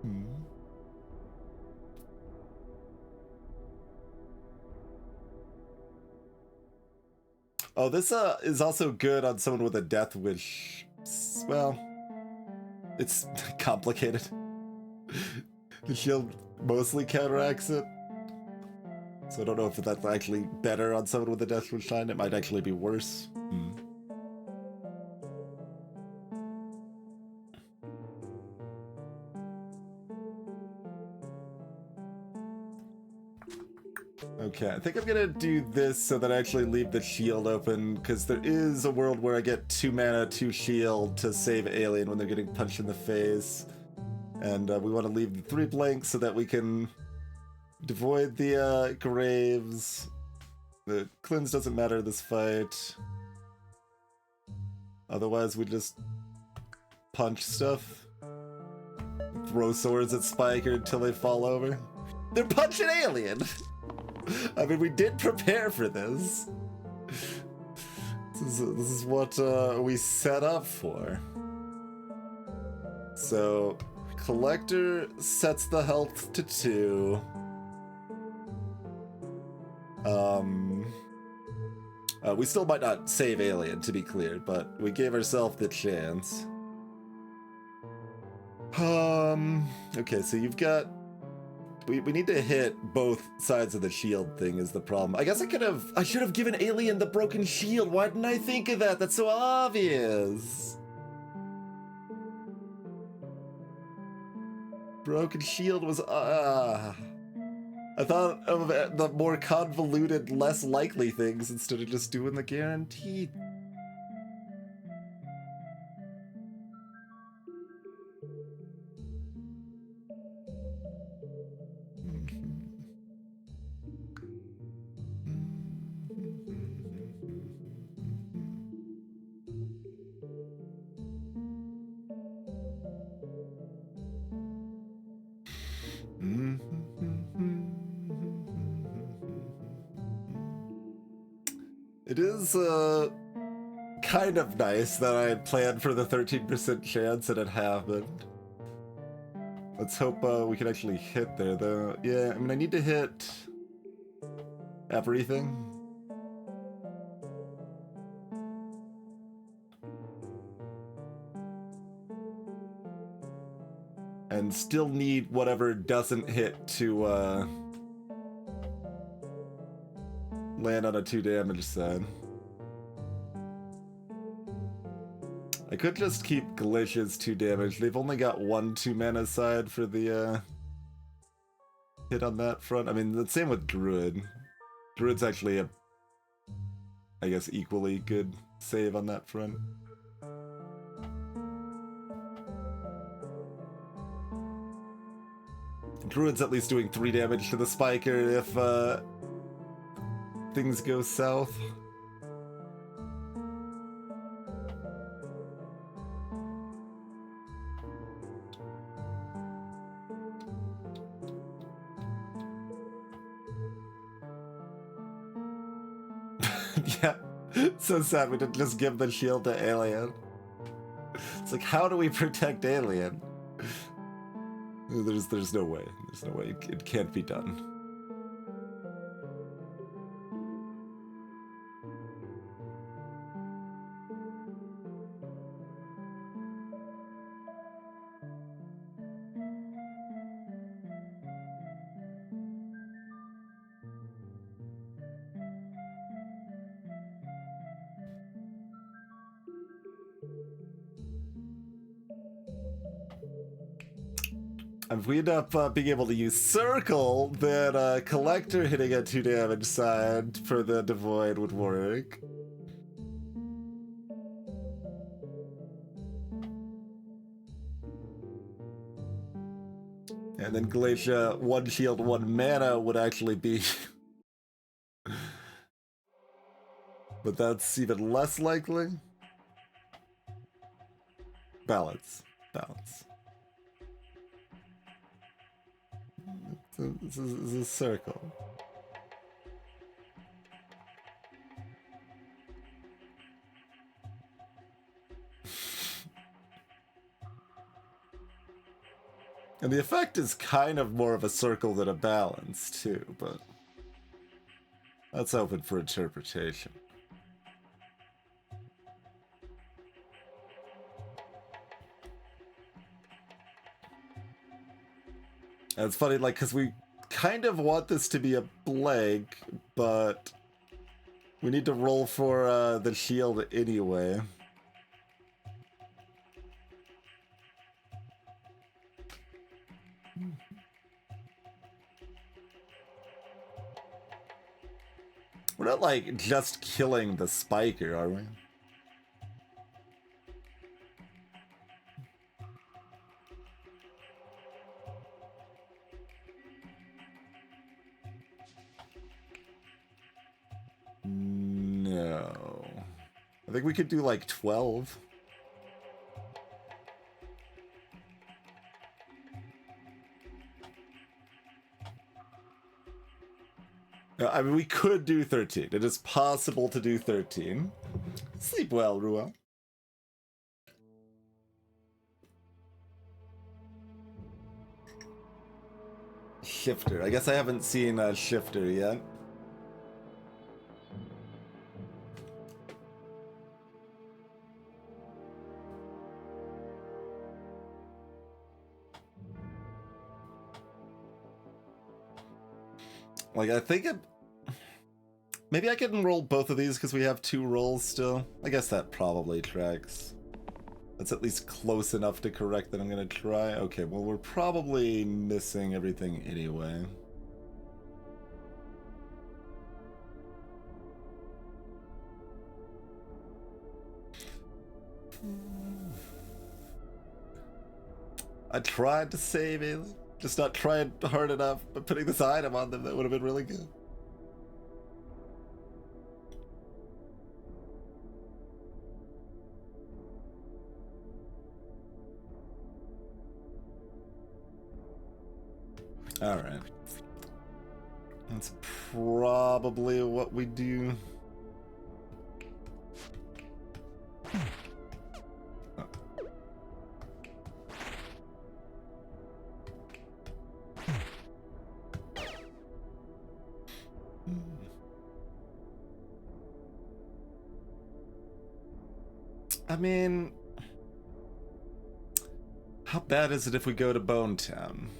Hmm. Oh, this is also good on someone with a death wish. Well, it's complicated. The shield mostly counteracts it. So I don't know if that's actually better on someone with a death wish line. It might actually be worse. Hmm. Okay, I think I'm gonna do this so that I actually leave the shield open, because there is a world where I get 2 mana, 2 shield to save Alien when they're getting punched in the face. And we want to leave the 3 blanks so that we can devoid the graves. The cleanse doesn't matter this fight. Otherwise, we just punch stuff. Throw swords at Spiker until they fall over. They're punching Alien! I mean, we did prepare for this. This is what we set up for. So, Collector sets the health to 2. We still might not save Alien, to be clear, but we gave ourselves the chance. Okay, so you've got... We need to hit both sides of the shield thing is the problem. I guess I should have given Alien the broken shield. Why didn't I think of that? That's so obvious. Broken shield was, I thought of the more convoluted, less likely things instead of just doing the guaranteed. It is kind of nice that I had planned for the 13% chance and it happened. Let's hope we can actually hit there, though. Yeah, I mean, I need to hit everything. And still need whatever doesn't hit to land on a 2 damage side. I could just keep Glitch's 2 damage. They've only got 1 2 mana side for the hit on that front. I mean, the same with Druid. Druid's actually a, I guess, equally good save on that front. Druid's at least doing 3 damage to the Spiker if things go south. Yeah, so sad we didn't just give the shield to Alien. It's like, how do we protect Alien? There's no way. There's no way. It can't be done. If we end up being able to use Circle, then Collector hitting a 2 damage side for the Devoid would work. And then Glacia, 1 shield, 1 mana would actually be... But that's even less likely. Balance. Balance. This is a circle. And the effect is kind of more of a circle than a balance, too, but that's open for interpretation. And it's funny, like, because we kind of want this to be a blank, but we need to roll for the shield anyway. We're not, like, just killing the spiker, are we? No. I think we could do, like, 12. I mean, we could do 13. It is possible to do 13. Sleep well, Ruel. Shifter. I guess I haven't seen a Shifter yet. Like, I think it... Maybe I can roll both of these because we have 2 rolls still. I guess that probably tracks. That's at least close enough to correct that I'm going to try. Okay, well, we're probably missing everything anyway. I tried to save it. Just not trying hard enough, but putting this item on them, that would have been really good. Alright. That's probably what we do. I mean, how bad is it if we go to Bone Town?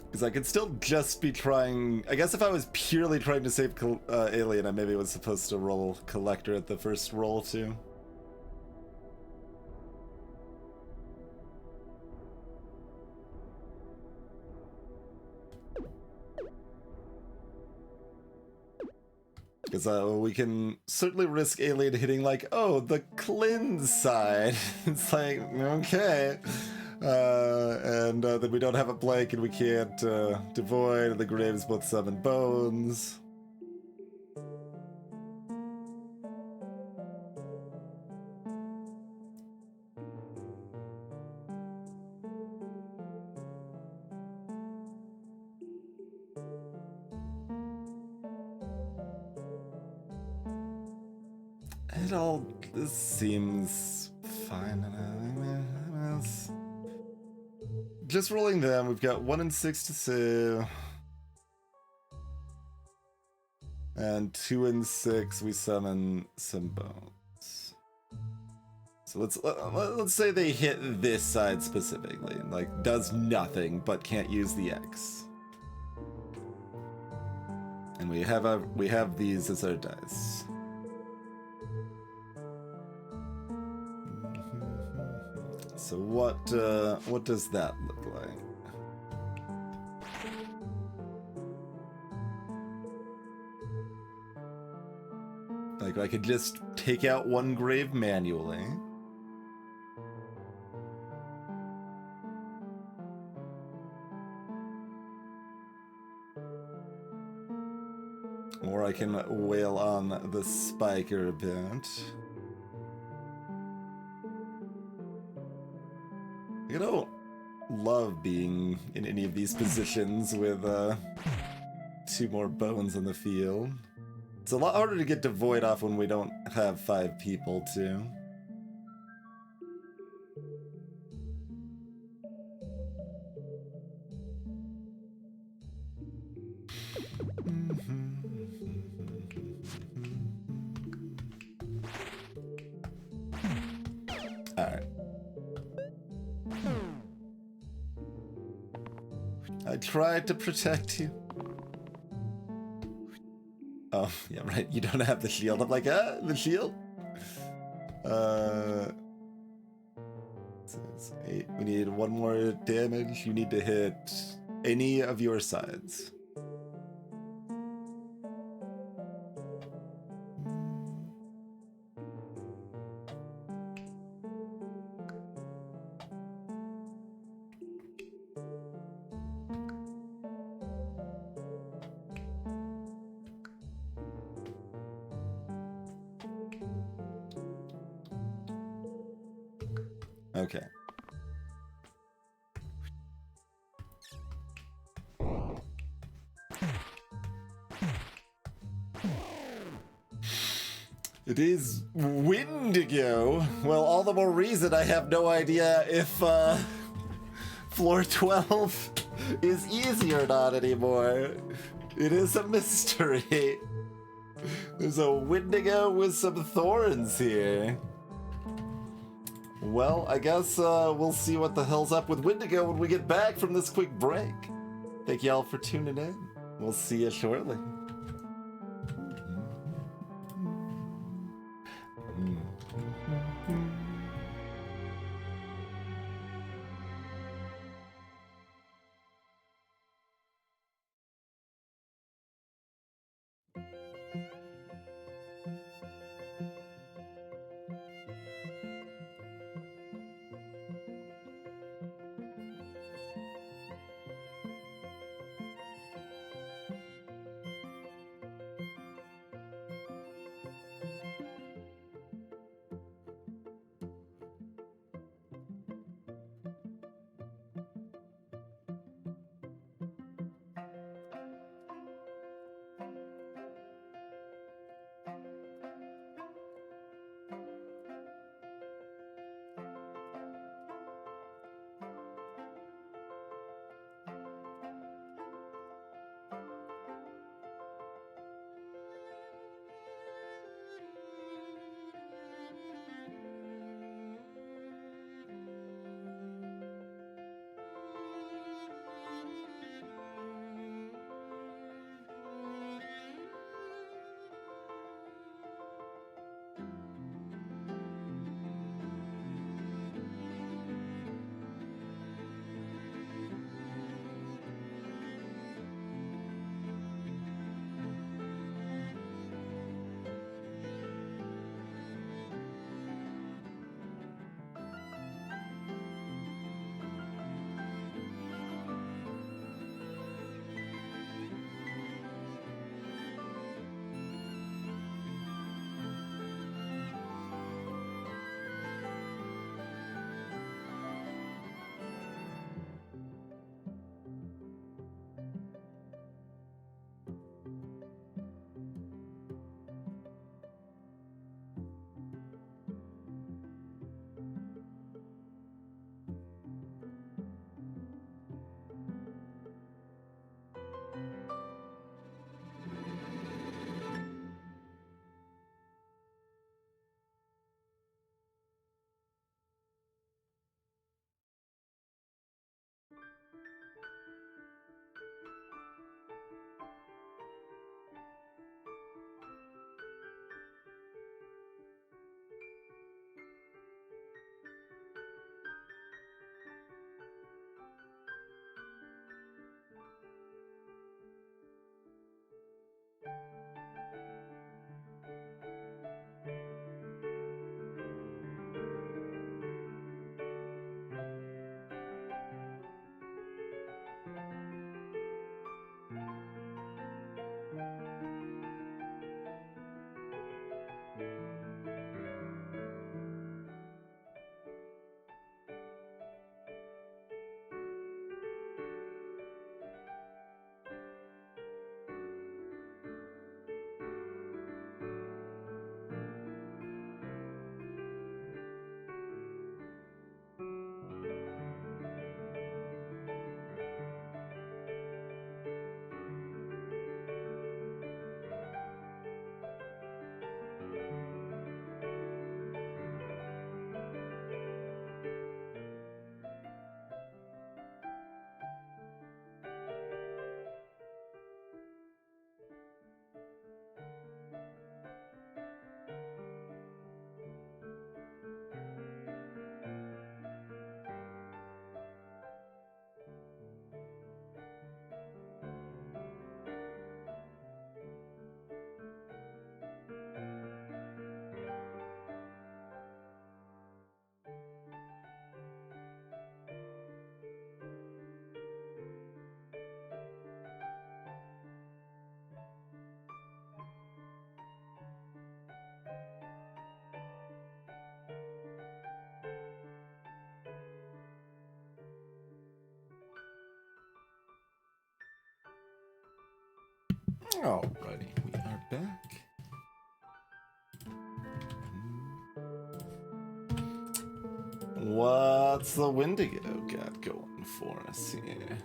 Because I could still just be trying... I guess if I was purely trying to save Alien, I maybe was supposed to roll Collector at the first roll, too. Because we can certainly risk Alien hitting, like, oh, the cleanse side. It's like, okay. And then we don't have a blank and we can't devoid, and the graves both summon bones. It all this seems fine. Just rolling them, we've got 1 and 6 to save. And 2 and 6, we summon some bones. So let's say they hit this side specifically, like does nothing but can't use the X. And we have these as our dice. So what does that look like? Like, I could just take out 1 grave manually. Or I can wail on the spiker a bit. I don't love being in any of these positions with 2 more bones on the field. It's a lot harder to get devoid off when we don't have 5 people, too. Alright. I tried to protect you. Oh, yeah, right. You don't have the shield. I'm like, the shield? So it's 8. We need 1 more damage. You need to hit any of your sides. Okay. It is Windigo. Well, all the more reason I have no idea if floor 12 is easy or not anymore. It is a mystery. There's a Windigo with some thorns here. Well, I guess we'll see what the hell's up with Windigo when we get back from this quick break. Thank y'all for tuning in. We'll see you shortly. Alrighty, we are back. What's the Wendigo got going for us here?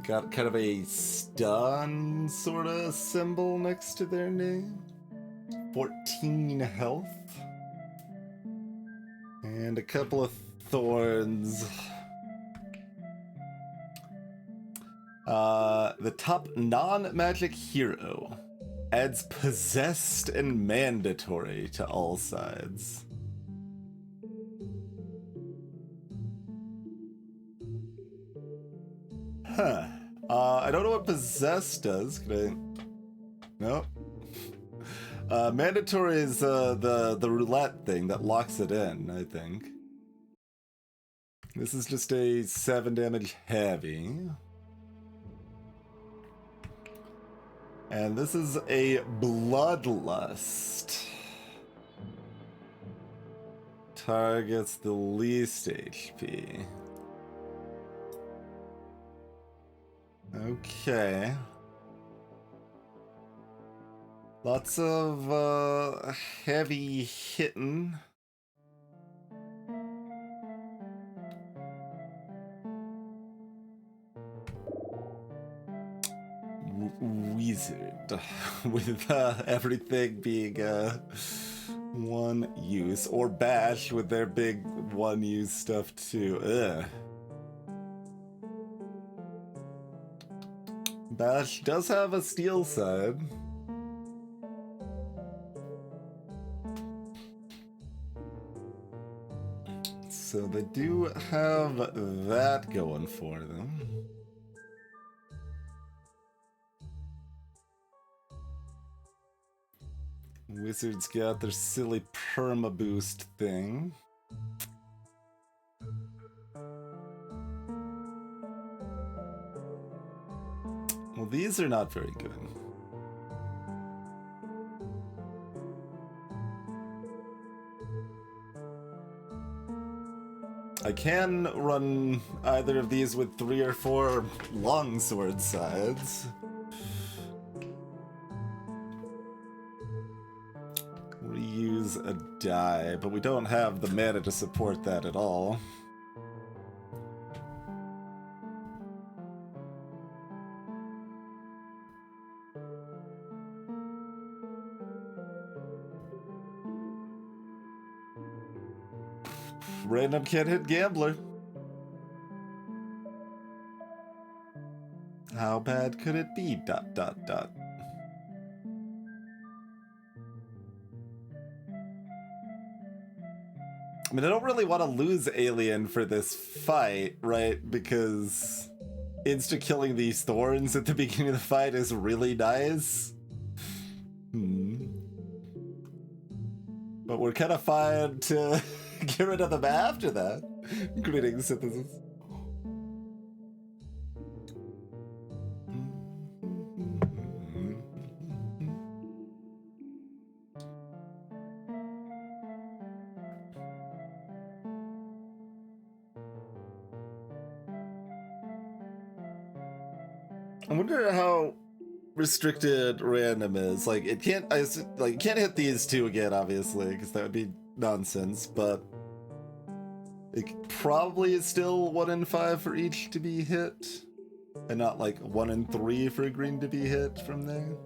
Got kind of a stun sort of symbol next to their name. 14 health. And a couple of thorns. The top non-magic hero adds possessed and mandatory to all sides. Huh. I don't know what possessed does. Could I? No. Mandatory is the roulette thing that locks it in, I think. This is just a 7 damage heavy. And this is a bloodlust. Targets the least HP. Okay. Lots of heavy hitting. Wizard with everything being one use, or Bash with their big one use stuff too. Ugh. Bash does have a steel side. So they do have that going for them. Wizards got their silly perma boost thing. Well, these are not very good. I can run either of these with 3 or 4 longsword sides. Reuse a die, but we don't have the mana to support that at all. Random can't hit gambler. How bad could it be? ... I mean, I don't really want to lose Alien for this fight, right? Because insta-killing these thorns at the beginning of the fight is really nice. But we're kind of fine to get rid of them after that. Greetings, Synthesis. I wonder how restricted random is. Like, it can't, it can't hit these two again, obviously, because that would be nonsense. But it probably is still 1 in 5 for each to be hit, and not like 1 in 3 for a green to be hit from there.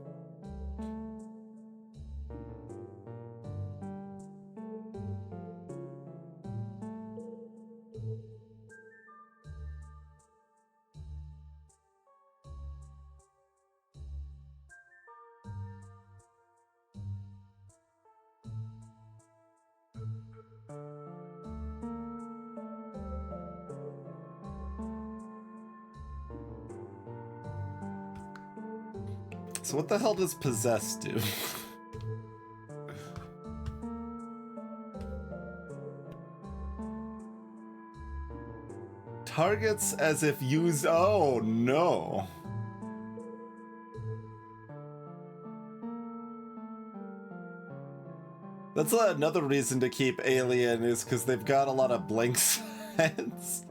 So what the hell does possess do? Targets as if used. Oh no. That's another reason to keep Alien, is because they've got a lot of blank sides.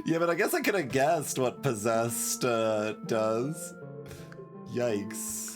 Yeah, but I guess I could have guessed what possessed does. Yikes.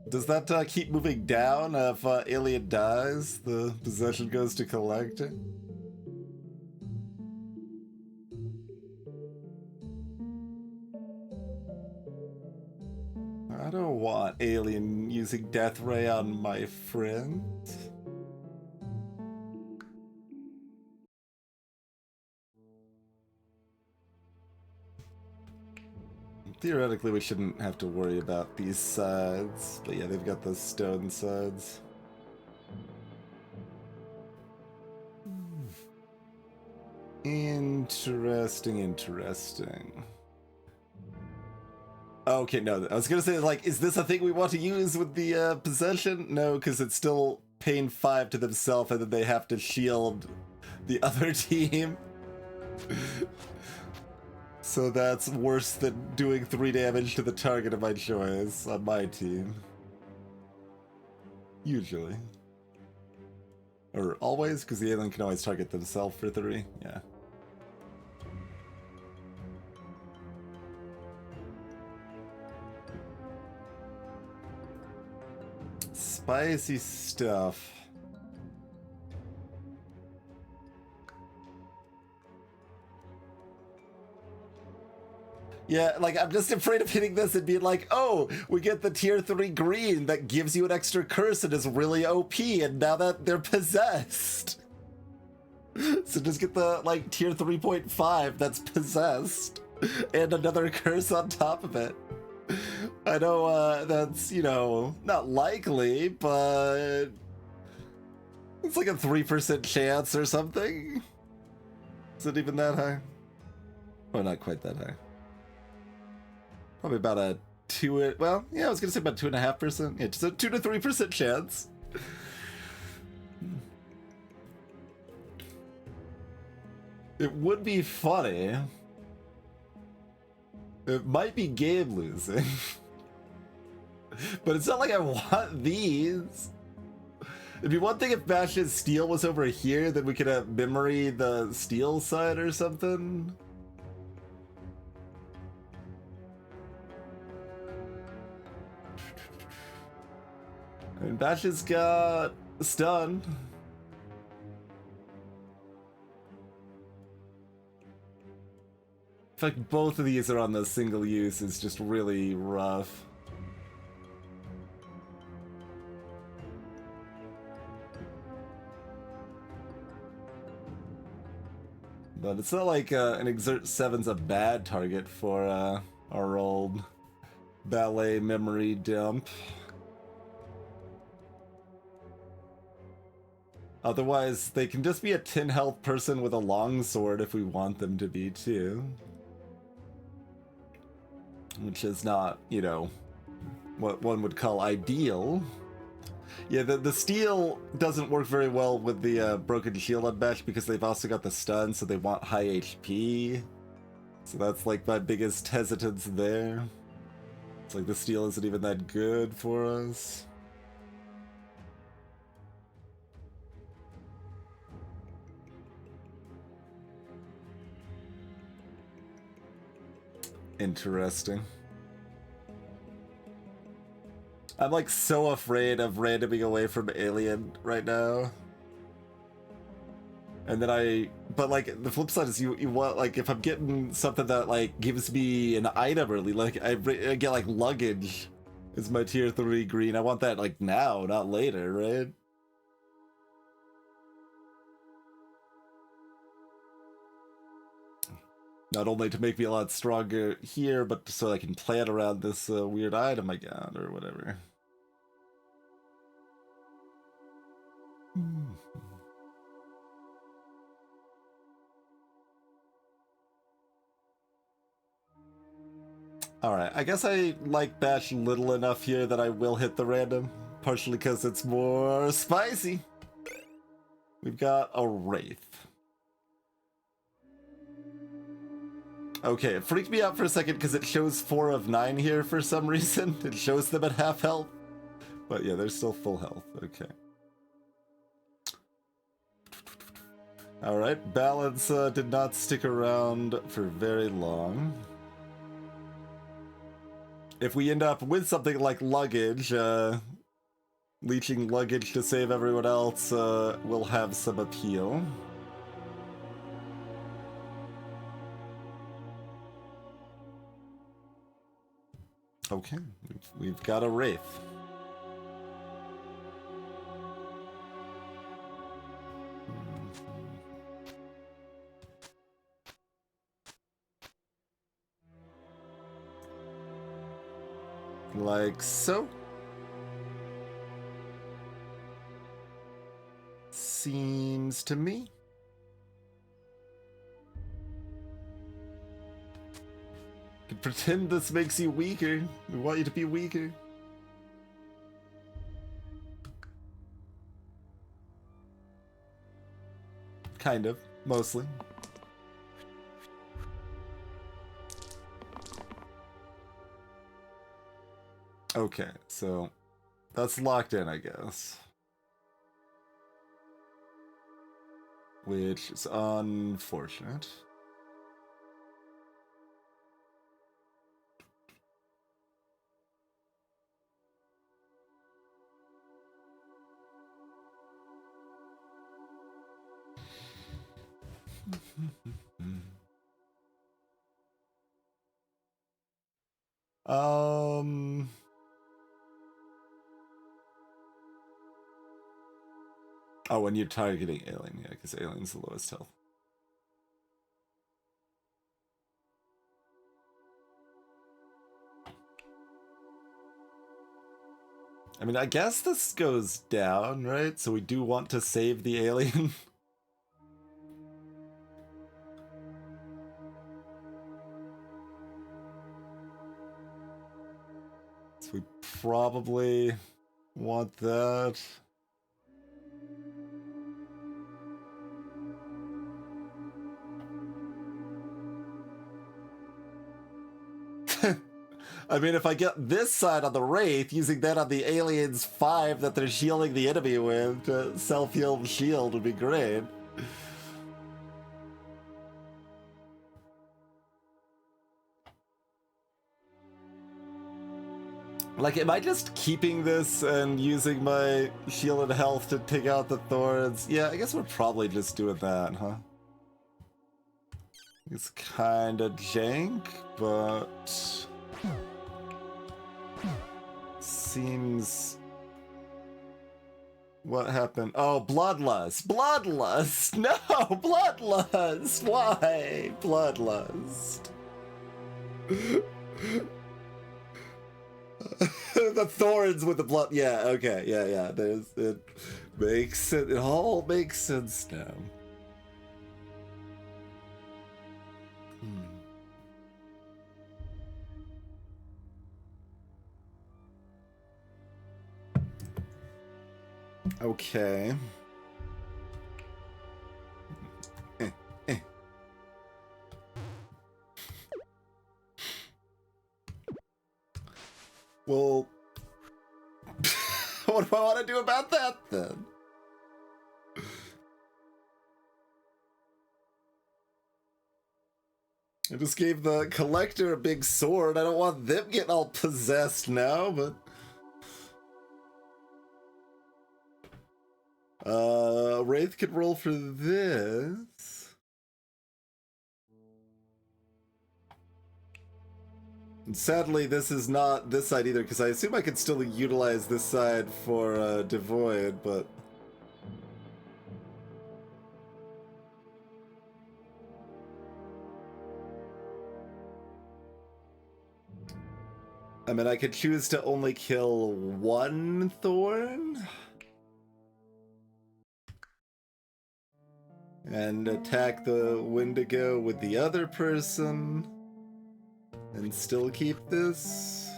Does that keep moving down if alien dies? The possession goes to collector? I don't want alien using death ray on my friend. Theoretically, we shouldn't have to worry about these sides, but yeah, they've got the stone sides. Interesting, interesting. Okay, no, I was gonna say, like, is this a thing we want to use with the possession? No, because it's still paying 5 to themselves, and then they have to shield the other team. So that's worse than doing 3 damage to the target of my choice on my team. Usually. Or always, because the alien can always target themselves for 3, yeah. Spicy stuff. Yeah, like, I'm just afraid of hitting this and being like, oh, we get the tier 3 green that gives you an extra curse and is really OP, and now that they're possessed. So just get the, like, tier 3.5 that's possessed, and another curse on top of it. I know that's, you know, not likely, but it's like a 3% chance or something. Is it even that high? Oh, not quite that high. Probably about a 2, well, yeah, I was gonna say about 2.5%. Yeah, just a 2 to 3% chance. It would be funny. It might be game losing. But it's not like I want these. It'd be one thing if Bash's steel was over here, then we could have memory the steel side or something. And Bash has got stun. In fact, both of these are on the single use is just really rough. But it's not like an Exert 7's a bad target for our old ballet memory dump. Otherwise, they can just be a 10 health person with a longsword if we want them to be too. Which is not, you know, what one would call ideal. Yeah, the steel doesn't work very well with the broken shield on Bash because they've also got the stun, so they want high HP. So that's like my biggest hesitance there. It's like the steel isn't even that good for us. Interesting. I'm like so afraid of randoming away from Alien right now. And then but like the flip side is you want, like, if I'm getting something that like gives me an item early, like I get like luggage is my tier 3 green. I want that like now, not later, right? Not only to make me a lot stronger here, but so I can plan around this weird item I got or whatever. Alright, I guess I like Bash little enough here that I will hit the random partially because it's more spicy. We've got a Wraith. Okay, it freaked me out for a second because it shows 4 of 9 here for some reason. It shows them at half health. But yeah, they're still full health. Okay. Alright, Balance did not stick around for very long. If we end up with something like luggage, leeching luggage to save everyone else will have some appeal. Okay, we've got a Wraith. Like so. Seems to me. You can pretend this makes you weaker. We want you to be weaker. Kind of. Mostly. Okay, so that's locked in, I guess. Which is unfortunate. Oh, when you're targeting alien, yeah, because alien's the lowest health. I mean, I guess this goes down, right? So we do want to save the alien. So we probably want that. I mean, if I get this side on the Wraith, using that on the aliens 5 that they're shielding the enemy with to self-heal the shield would be great. Like, am I just keeping this and using my shield and health to take out the thorns? Yeah, I guess we're probably just doing that, huh? It's kinda jank, but... seems... What happened? Oh, Bloodlust! Bloodlust! No! Bloodlust! Why? Bloodlust. The thorns with the blood. Yeah, okay, yeah. There's, it makes it. It all makes sense now. Okay. Well, what do I want to do about that then? I just gave the collector a big sword. I don't want them getting all possessed now, but... Wraith could roll for this. And sadly, this is not this side either, because I assume I could still utilize this side for Devoid, but... I mean, I could choose to only kill one Thorn? And attack the Wendigo with the other person? And still keep this?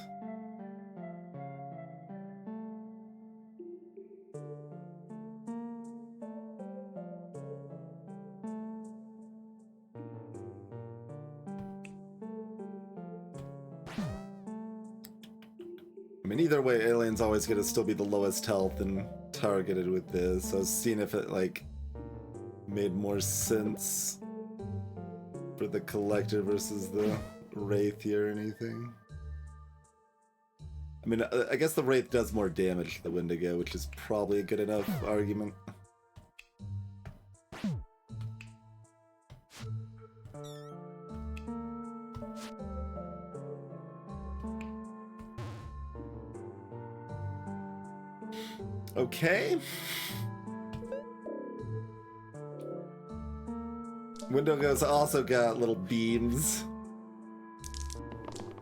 I mean, either way, alien's always gonna still be the lowest health and targeted with this. So I was seeing if it, like, made more sense for the collector versus the wraith here or anything. I mean, I guess the wraith does more damage to the Wendigo, which is probably a good enough argument. Okay. Wendigo's also got little beams.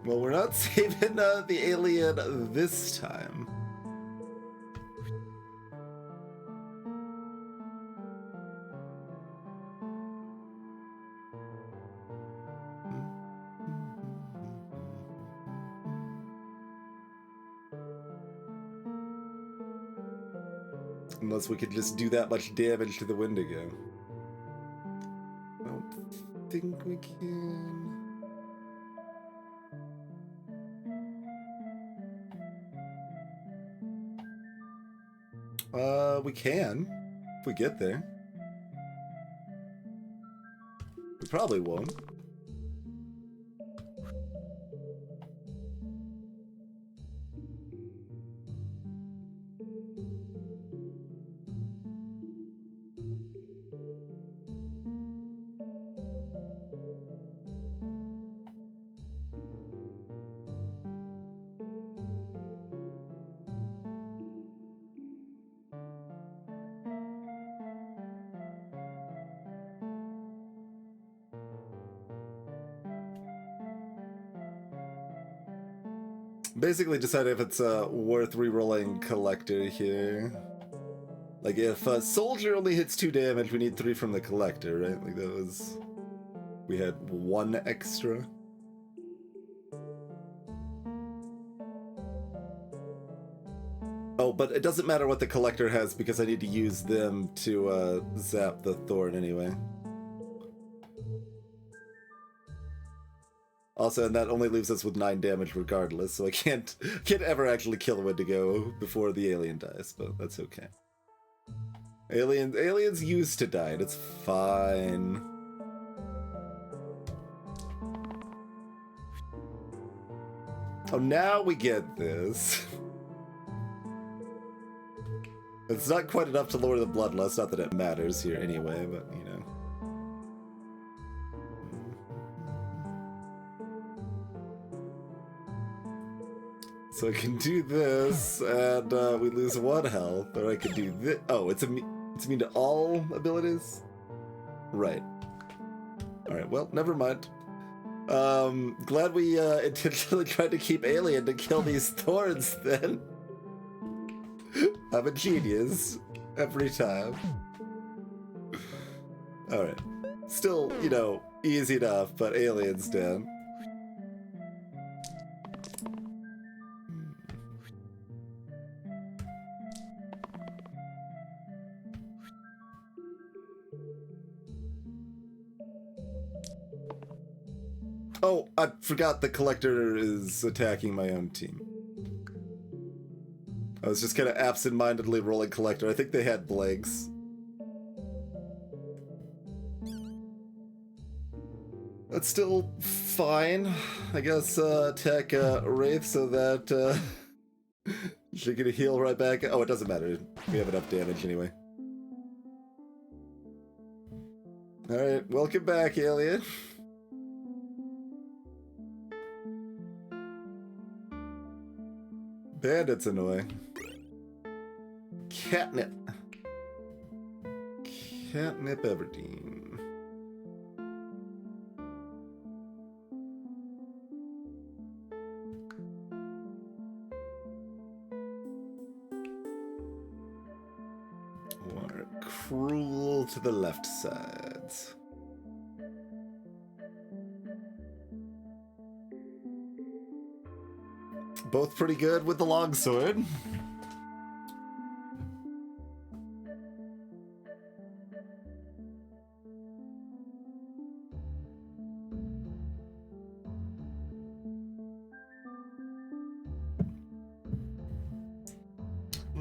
Well, we're not saving the alien this time. Unless we could just do that much damage to the Wendigo. I don't think we can. We can, if we get there. We probably won't. Basically decide if it's worth re-rolling collector here. Like if soldier only hits 2 damage, we need 3 from the collector, right? Like that was... we had 1 extra. Oh, but it doesn't matter what the collector has because I need to use them to zap the thorn anyway. Also, and that only leaves us with 9 damage regardless, so I can't ever actually kill a Wendigo before the alien dies, but that's okay. Aliens used to die, and it's fine. Oh, now we get this. It's not quite enough to lower the bloodlust, not that it matters here anyway, but, you know. So I can do this, and we lose 1 health, or I could do this. Oh, it's immune to all abilities? Right. Alright, well, never mind. Glad we intentionally tried to keep alien to kill these thorns, then. I'm a genius. Every time. Alright. Still, you know, easy enough, but alien's dead. Oh, I forgot the collector is attacking my own team. I was just kind of absent-mindedly rolling collector. I think they had blanks. That's still fine. I guess attack Wraith so that she can heal right back. Oh, it doesn't matter. We have enough damage anyway. Alright, welcome back, alien. Bandits annoying. Catnip. Catnip Everdeen. Water cruel to the left sides. Both pretty good with the longsword.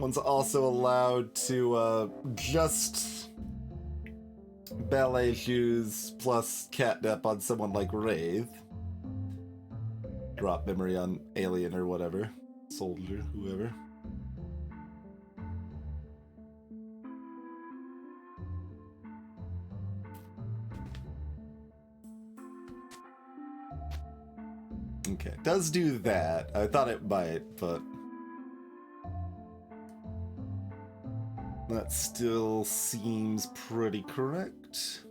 One's also allowed to just ballet shoes plus catnip on someone like Wraith. Drop memory on Alien or whatever. Soldier, whoever. Okay, it does do that. I thought it might, but that still seems pretty correct.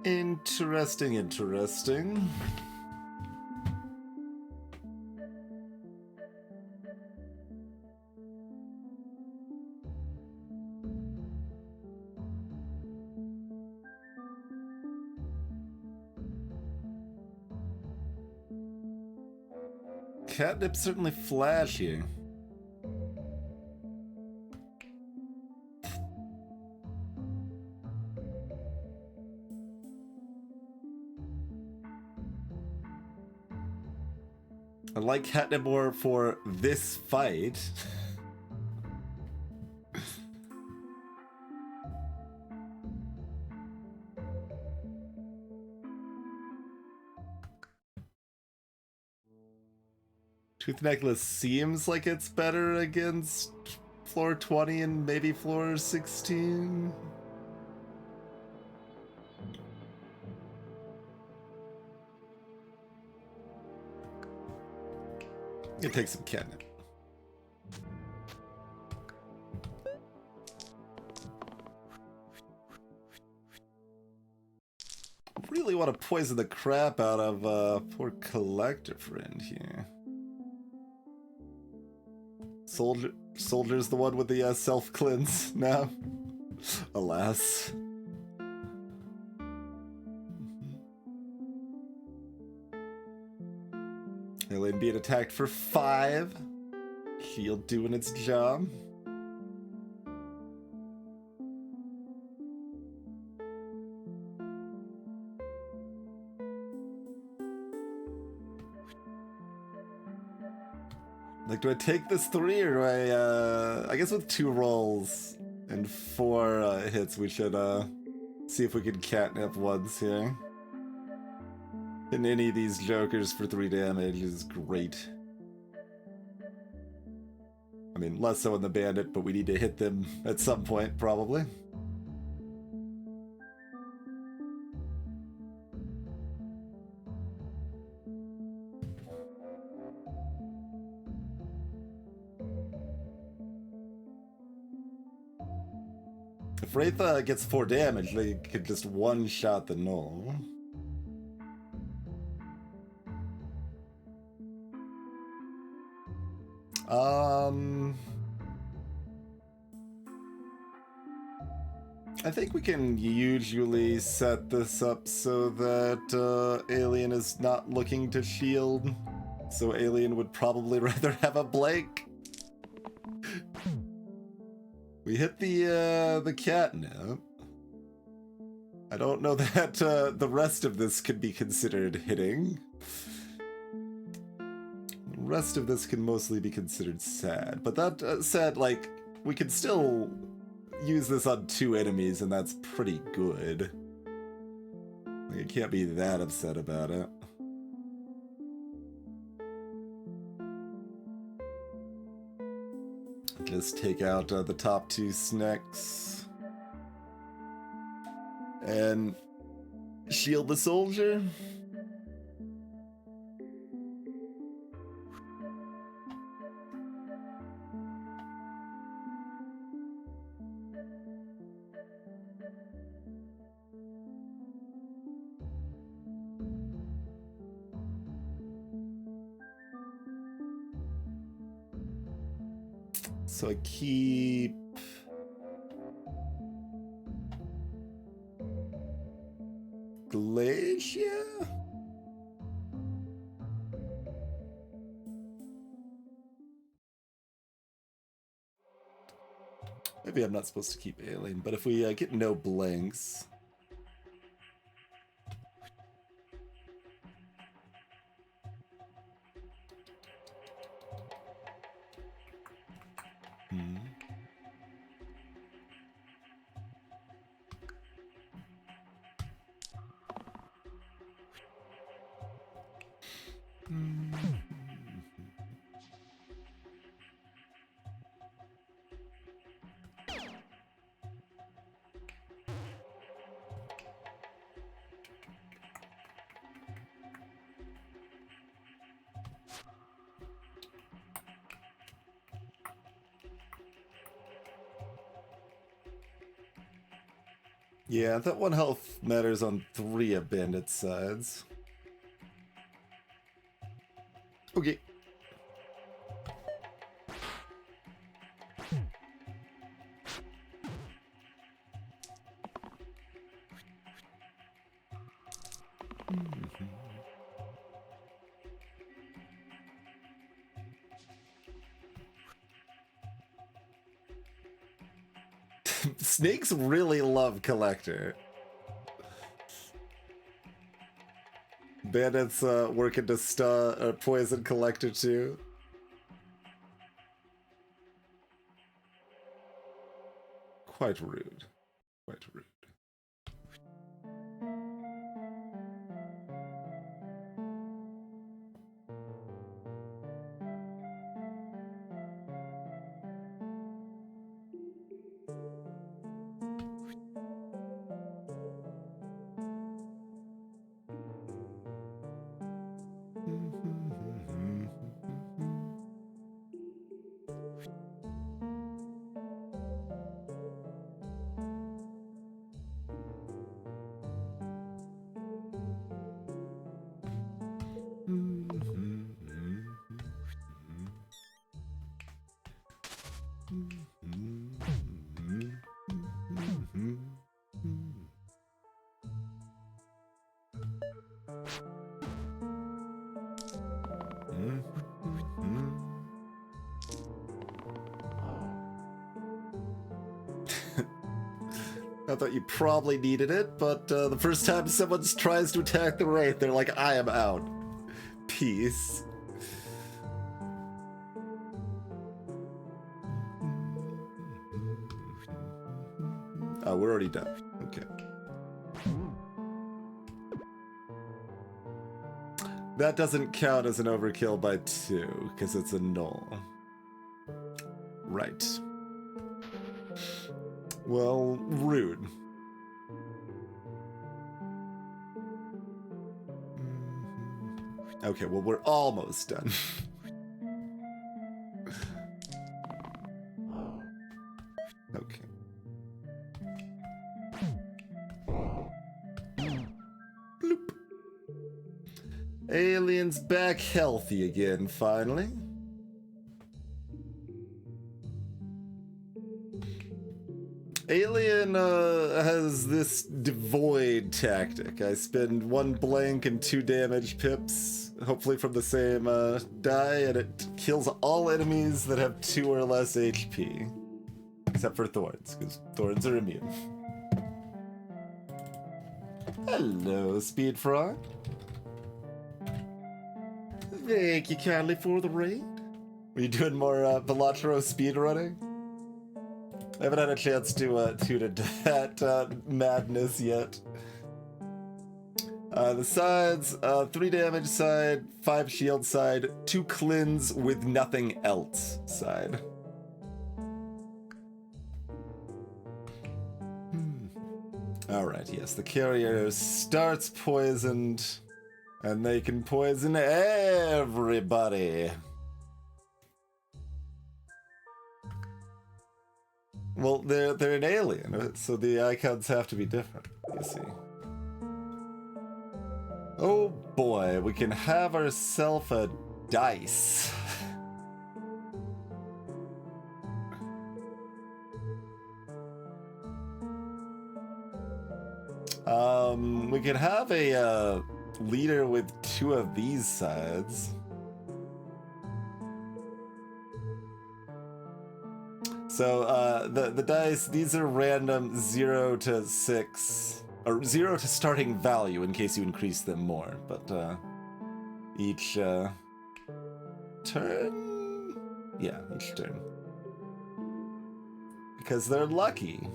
Interesting, interesting. Catnip's certainly flashy. I like catnip more for this fight. Tooth Necklace seems like it's better against floor 20 and maybe floor 16. It takes some catnip. Really want to poison the crap out of poor collector friend here. Soldier's the one with the self-cleanse now. Alas. Alien being attacked for 5. Shield doing its job. Like, do I take this 3 or do I guess with 2 rolls and 4 hits, we should see if we can catnip once here. And any of these jokers for 3 damage is great. I mean, less so in the bandit, but we need to hit them at some point, probably. If Wraith gets 4 damage, they could just one-shot the null. I think we can usually set this up so that Alien is not looking to shield. So Alien would probably rather have a blank. We hit the catnip. I don't know that the rest of this could be considered hitting. The rest of this can mostly be considered sad. But that said, like, we could still use this on 2 enemies, and that's pretty good. Like, I can't be that upset about it. Just take out the top 2 snacks. And shield the soldier. So I keep... Glacier? Maybe I'm not supposed to keep Alien, but if we get no blanks... Yeah, that 1 health matters on 3 of Bandit's sides. Okay. Snakes really love Collector. Bandits working to poison Collector too. Quite rude. Quite rude. I thought you probably needed it, but the first time someone tries to attack the Wraith, they're like, I am out. Peace. Oh, we're already done. Okay. That doesn't count as an overkill by 2, because it's a null. Right. Well, rude. Okay, well, we're almost done. Okay. Bloop. Alien's back healthy again, finally. Alien has this devoid tactic. I spend 1 blank and 2 damage pips, hopefully from the same die, and it kills all enemies that have 2 or less HP. Except for Thorns, because Thorns are immune. Hello, Speed Frog. Thank you kindly for the raid. Are you doing more Velatro speedrunning? I haven't had a chance to tune into that madness yet. The sides, 3 damage side, 5 shield side, 2 cleanse with nothing else side. Alright, yes, the carrier starts poisoned, and they can poison everybody. Well, they're an alien, so the icons have to be different, you see. Oh boy, we can have ourselves a dice. We could have a leader with 2 of these sides. So the dice, these are random 0 to 6, or 0 to starting value in case you increase them more, but each turn? Yeah, each turn. Because they're lucky.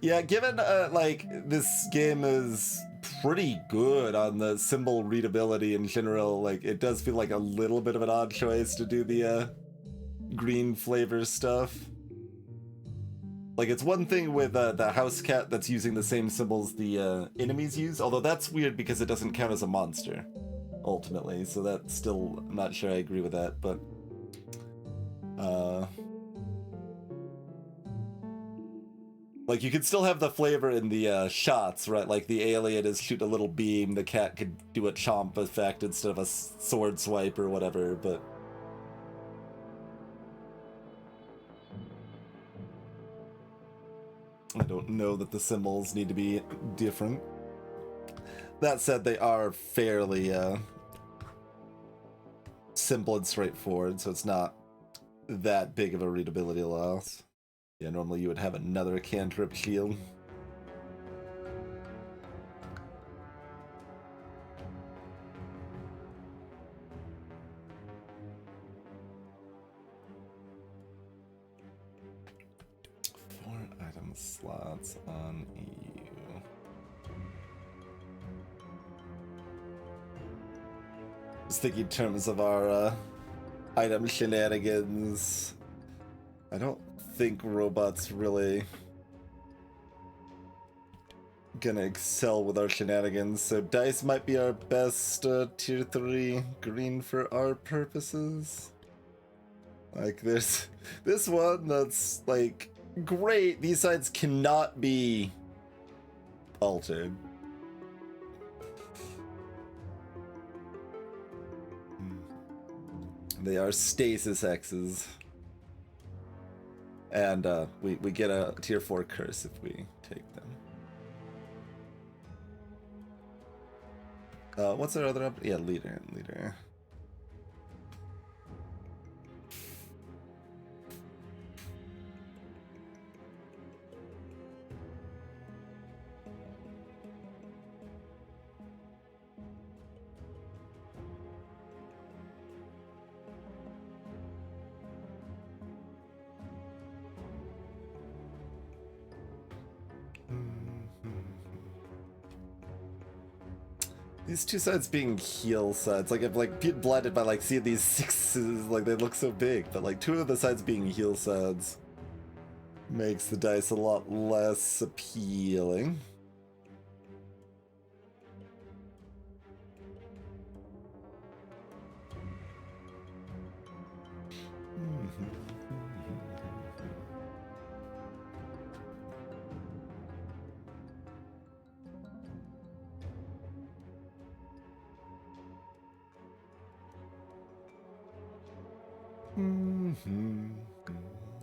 Yeah, given like this game is pretty good on the symbol readability in general, like it does feel like a little bit of an odd choice to do the green flavor stuff. Like it's one thing with the house cat that's using the same symbols the enemies use, although that's weird because it doesn't count as a monster ultimately, so that's still, I'm not sure I agree with that, but like, you could still have the flavor in the shots, right? Like, the alien is shoot a little beam, the cat could do a chomp effect instead of a sword swipe or whatever, but... I don't know that the symbols need to be different. That said, they are fairly simple and straightforward, so it's not that big of a readability loss. Yeah, normally you would have another cantrip shield. Item slots on EU. Just thinking in terms of our item shenanigans. I don't think robots really gonna excel with our shenanigans, so dice might be our best tier 3 green for our purposes. Like there's this one that's like great, these sides cannot be altered. They are stasis X's. And we get a tier 4 curse if we take them. What's our other up? Yeah, leader. These 2 sides being heal sides, like, I've like been blinded by like seeing these 6s, like they look so big, but like 2 of the sides being heal sides makes the dice a lot less appealing.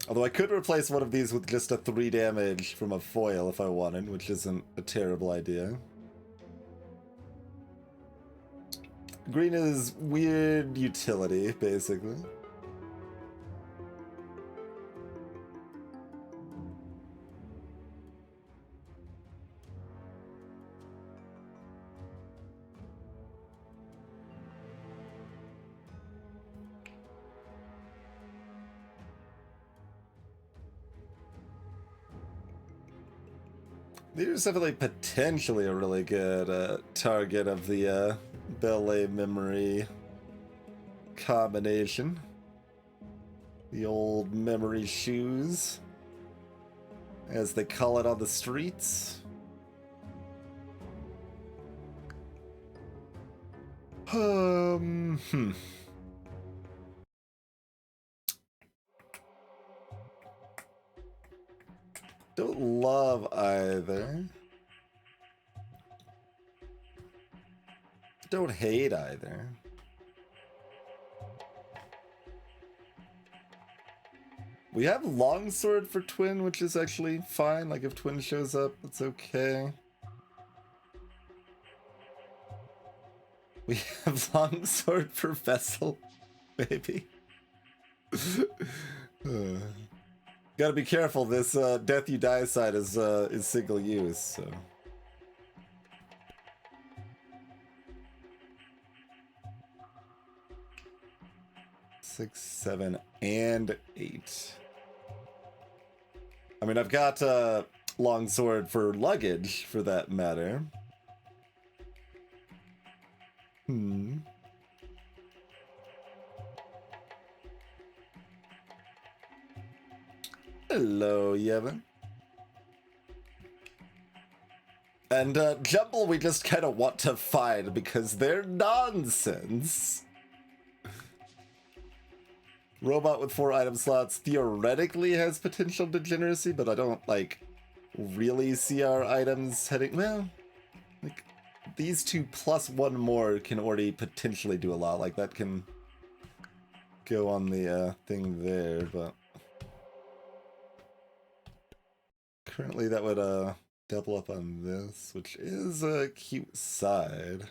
Although I could replace one of these with just a 3 damage from a foil if I wanted, which isn't a terrible idea. Green is weird utility, basically. There's definitely potentially a really good target of the ballet memory combination. The old memory shoes, as they call it on the streets. Don't love either. Don't hate either. We have longsword for twin, which is actually fine. Like if twin shows up, it's okay. We have longsword for vessel, maybe. Gotta be careful. This death you die side is single use. So. 6, 7, and 8. I mean, I've got longsword for luggage, for that matter. Hello, Yevon. And Jumble we just kind of want to find because they're nonsense. Robot with 4 item slots theoretically has potential degeneracy, but I don't, like, really see our items heading... Well, like, these 2 plus 1 more can already potentially do a lot. Like, that can go on the thing there, but... Currently that would double up on this, which is a cute side.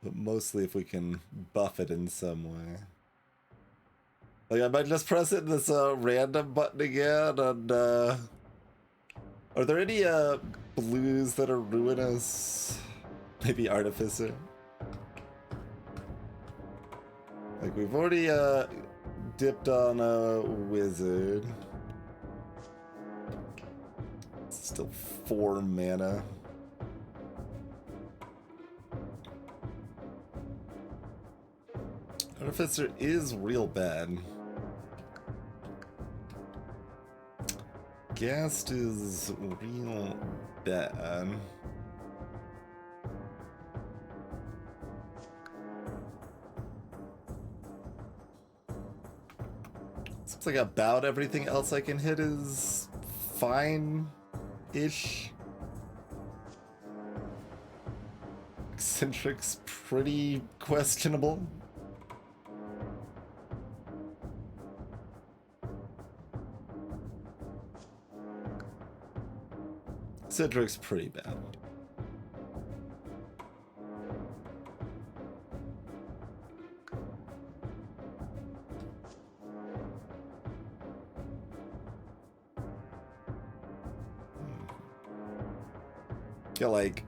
But mostly if we can buff it in some way. Like, I might just press it in this random button again, and are there any blues that are ruinous? Maybe Artificer? Like, we've already dipped on a wizard. It's still 4 mana. Artificer is real bad. Ghast is real bad. Seems like about everything else I can hit is fine-ish. Eccentric's pretty questionable. Cedric's pretty bad. Yeah, like...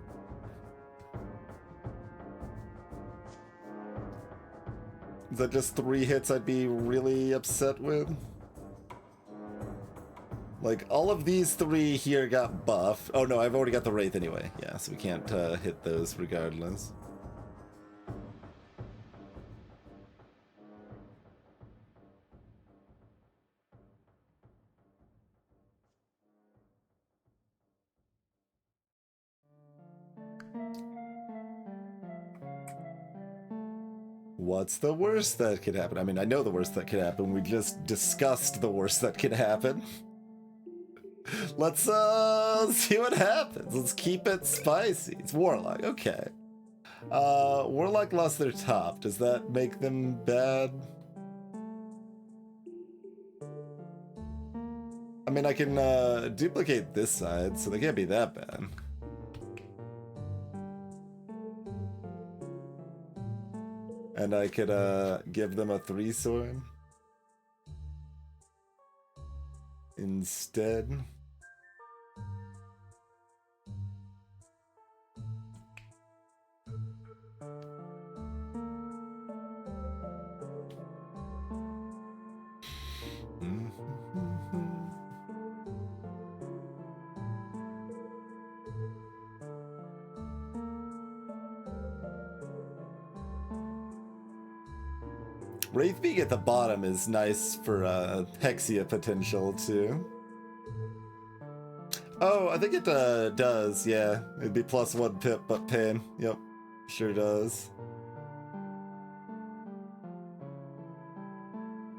Is that just 3 hits I'd be really upset with? Like, all of these 3 here got buffed. Oh no, I've already got the Wraith anyway. Yeah, so we can't hit those regardless. What's the worst that could happen? I mean, I know the worst that could happen. We just discussed the worst that could happen. Let's see what happens. Let's keep it spicy. It's Warlock, okay. Warlock lost their top. Does that make them bad? I mean, I can duplicate this side, so they can't be that bad. And I could give them a 3 sword instead. Wraith being at the bottom is nice for Hexia potential too. Oh, I think it does, yeah. It'd be +1 pip, but pain. Yep, sure does.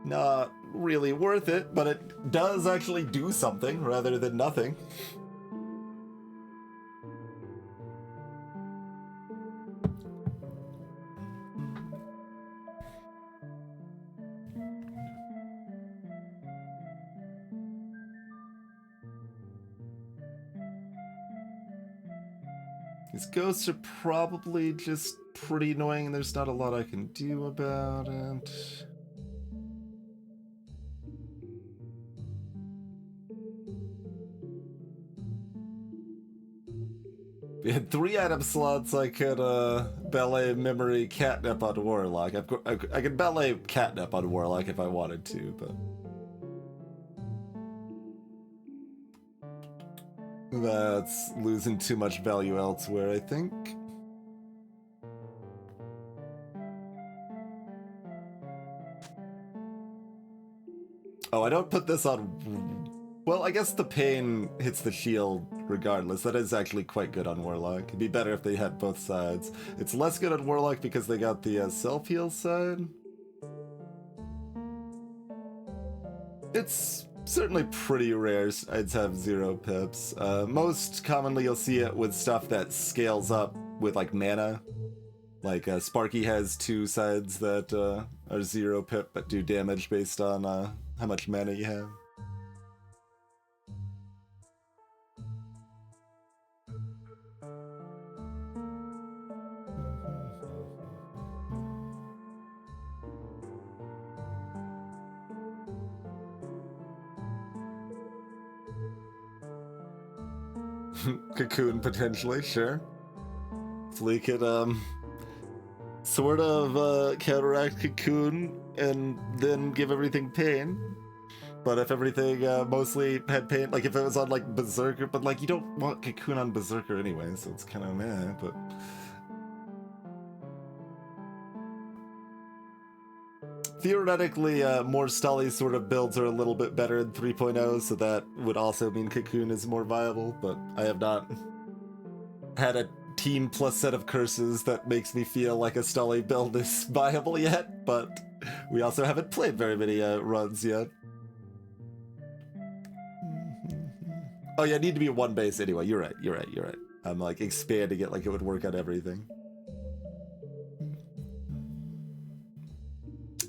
Not really worth it, but it does actually do something rather than nothing. These ghosts are probably just pretty annoying and there's not a lot I can do about it. We had 3 item slots. I could ballet memory catnip on Warlock. I could ballet catnip on Warlock if I wanted to, but that's losing too much value elsewhere, I think. Oh, I don't put this on... Well, I guess the pain hits the shield regardless. That is actually quite good on Warlock. It'd be better if they had both sides. It's less good on Warlock because they got the self-heal side. It's certainly pretty rare I'd have 0 pips. Most commonly you'll see it with stuff that scales up with like mana. Like Sparky has 2 sides that are 0 pip but do damage based on how much mana you have. Cocoon, potentially, sure. Flea could, sort of counteract Cocoon and then give everything pain. But if everything mostly had pain, like if it was on like Berserker, but like you don't want Cocoon on Berserker anyway, so it's kind of meh, but... Theoretically, more Stolly sort of builds are a little bit better in 3.0, so that would also mean Cocoon is more viable, but I have not had a team plus set of curses that makes me feel like a Stolly build is viable yet, but we also haven't played very many runs yet. Oh yeah, need to be 1 base anyway, you're right. I'm like expanding it like it would work on everything.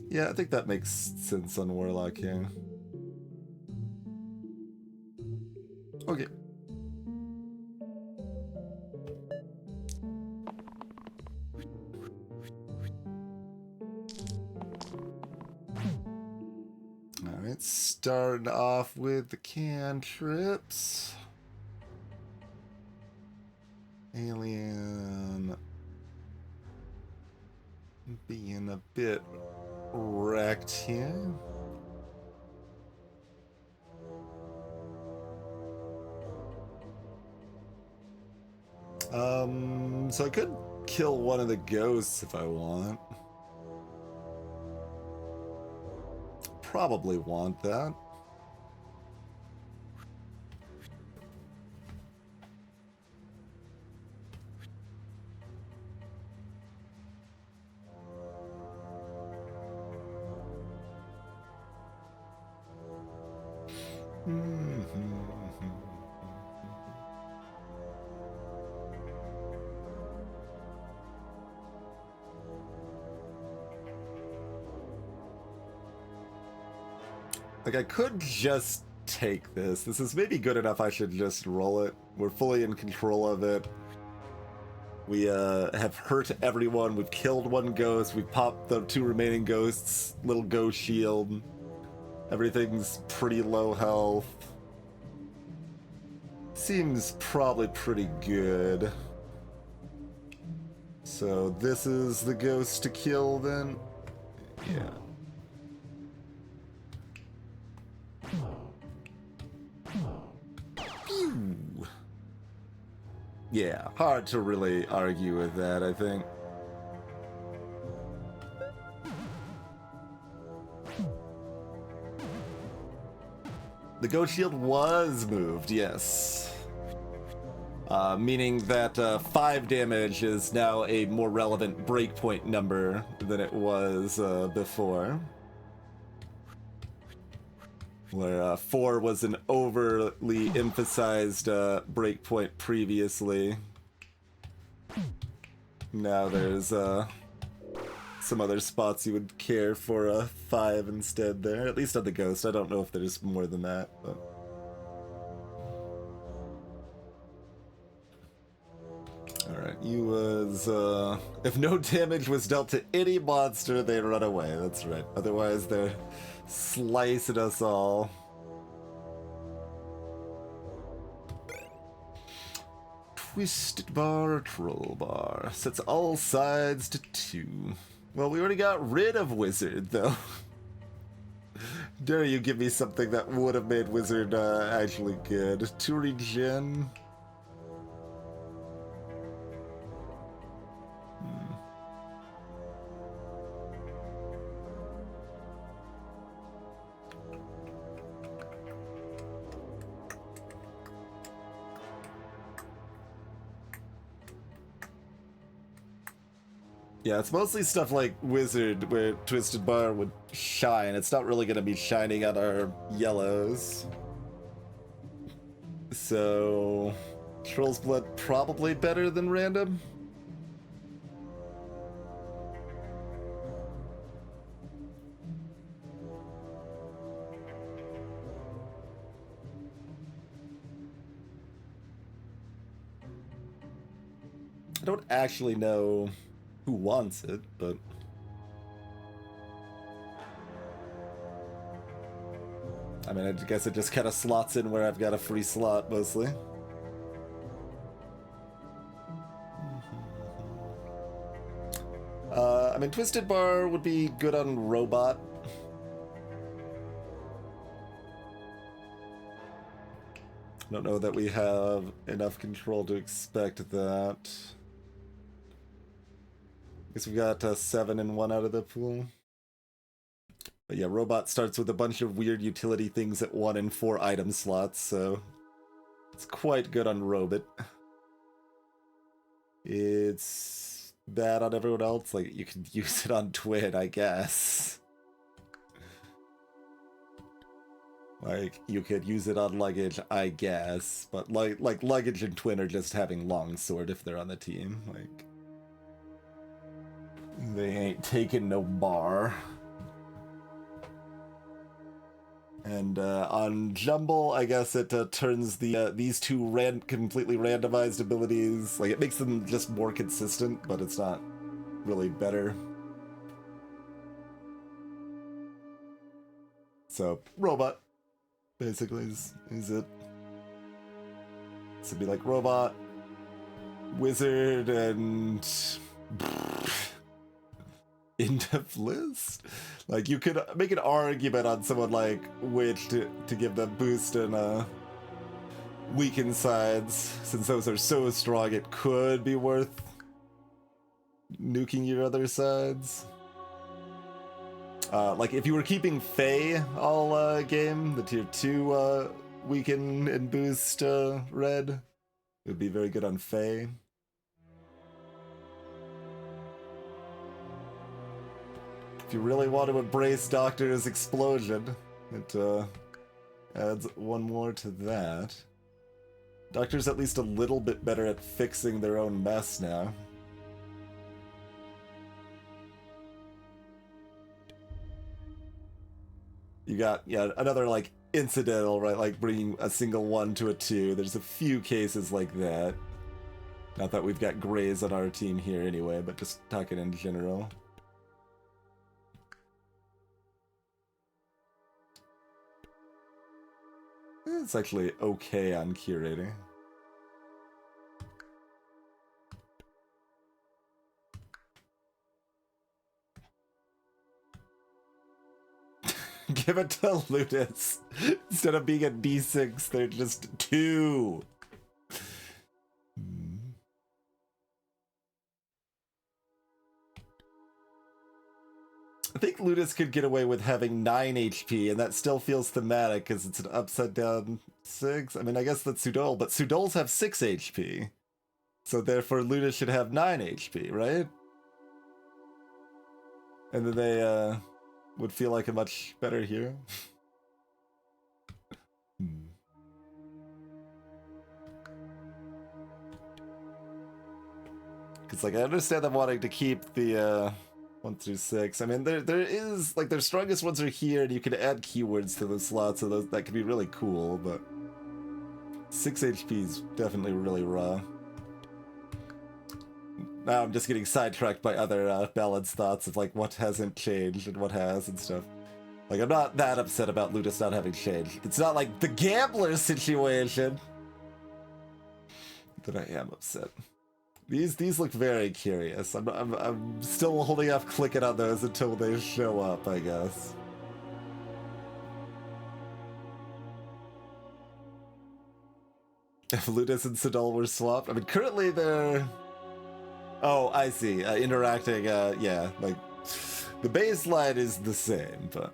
Yeah, I think that makes sense on Warlock, yeah. Okay. Alright, starting off with the cantrips. Alien being a bit wrecked here. So I could kill one of the ghosts if I want. Probably want that. Like, I could just take this. This is maybe good enough I should just roll it. We're fully in control of it. We have hurt everyone. We've killed 1 ghost. We've popped the 2 remaining ghosts. Little ghost shield. Everything's pretty low health. Seems probably pretty good. So this is the ghost to kill then? Yeah. Pew. Yeah, hard to really argue with that, I think. The ghost shield was moved, yes. Meaning that 5 damage is now a more relevant breakpoint number than it was before. Where 4 was an overly emphasized breakpoint previously. Now there's some other spots you would care for a 5 instead there. At least on the ghost. I don't know if there's more than that, but... He was, if no damage was dealt to any monster, they run away. That's right. Otherwise, they're slicing us all. Twisted bar, troll bar. Sets all sides to 2. Well, we already got rid of wizard, though. Dare you give me something that would have made wizard actually good. 2 regen. Yeah, it's mostly stuff like Wizard, where Twisted Bar would shine. It's not really going to be shining on our yellows. So, Troll's Blood probably better than Random. I don't actually know who wants it, but I mean, I guess it just kind of slots in where I've got a free slot mostly. I mean, Twisted Bar would be good on Robot. I don't know that we have enough control to expect that. Guess we've got 7 and 1 out of the pool. But yeah, Robot starts with a bunch of weird utility things at 1 and 4 item slots, so it's quite good on Robot. It's bad on everyone else. Like, you can use it on Twin, I guess. Like, you could use it on Luggage, I guess. But like Luggage and Twin are just having Longsword if they're on the team. Like, they ain't taking no bar. And on Jumble, I guess it turns the these two completely randomized abilities, like, it makes them just more consistent, but it's not really better. So, Robot, basically, is it. So it'd be like Robot, Wizard, and in-depth list? Like, you could make an argument on someone like Witch to give them boost and weaken sides. Since those are so strong, it could be worth nuking your other sides. Like, if you were keeping Fae all game, the tier 2 weaken and boost red, it would be very good on Fae. If you really want to embrace Doctor's Explosion, it adds 1 more to that. Doctor's at least a little bit better at fixing their own mess now. You got, yeah, another, like, incidental, right? Like, bringing a single 1 to a 2. There's a few cases like that. Not that we've got Greys on our team here anyway, but just talking in general. It's actually okay on curating. Give it to Ludus. Instead of being a D6, they're just 2. I think Ludus could get away with having 9 HP, and that still feels thematic because it's an upside down 6. I mean, I guess that's Sudol, but Sudols have 6 HP. So therefore, Ludus should have 9 HP, right? And then they would feel like a much better hero. Because, like, I understand them wanting to keep the 1 through 6. I mean, there is, like, their strongest ones are here, and you can add keywords to those slots, so that could be really cool, but 6 HP is definitely really raw. now I'm just getting sidetracked by other balanced thoughts of like what hasn't changed and what has and stuff. Like, I'm not that upset about Ludus not having changed. It's not like the gambler situation that I am upset. These look very curious. I'm still holding off clicking on those until they show up, I guess. If Ludus and Sidol were swapped, I mean, currently they're... Oh, I see. Interacting, yeah, like, the baseline is the same, but...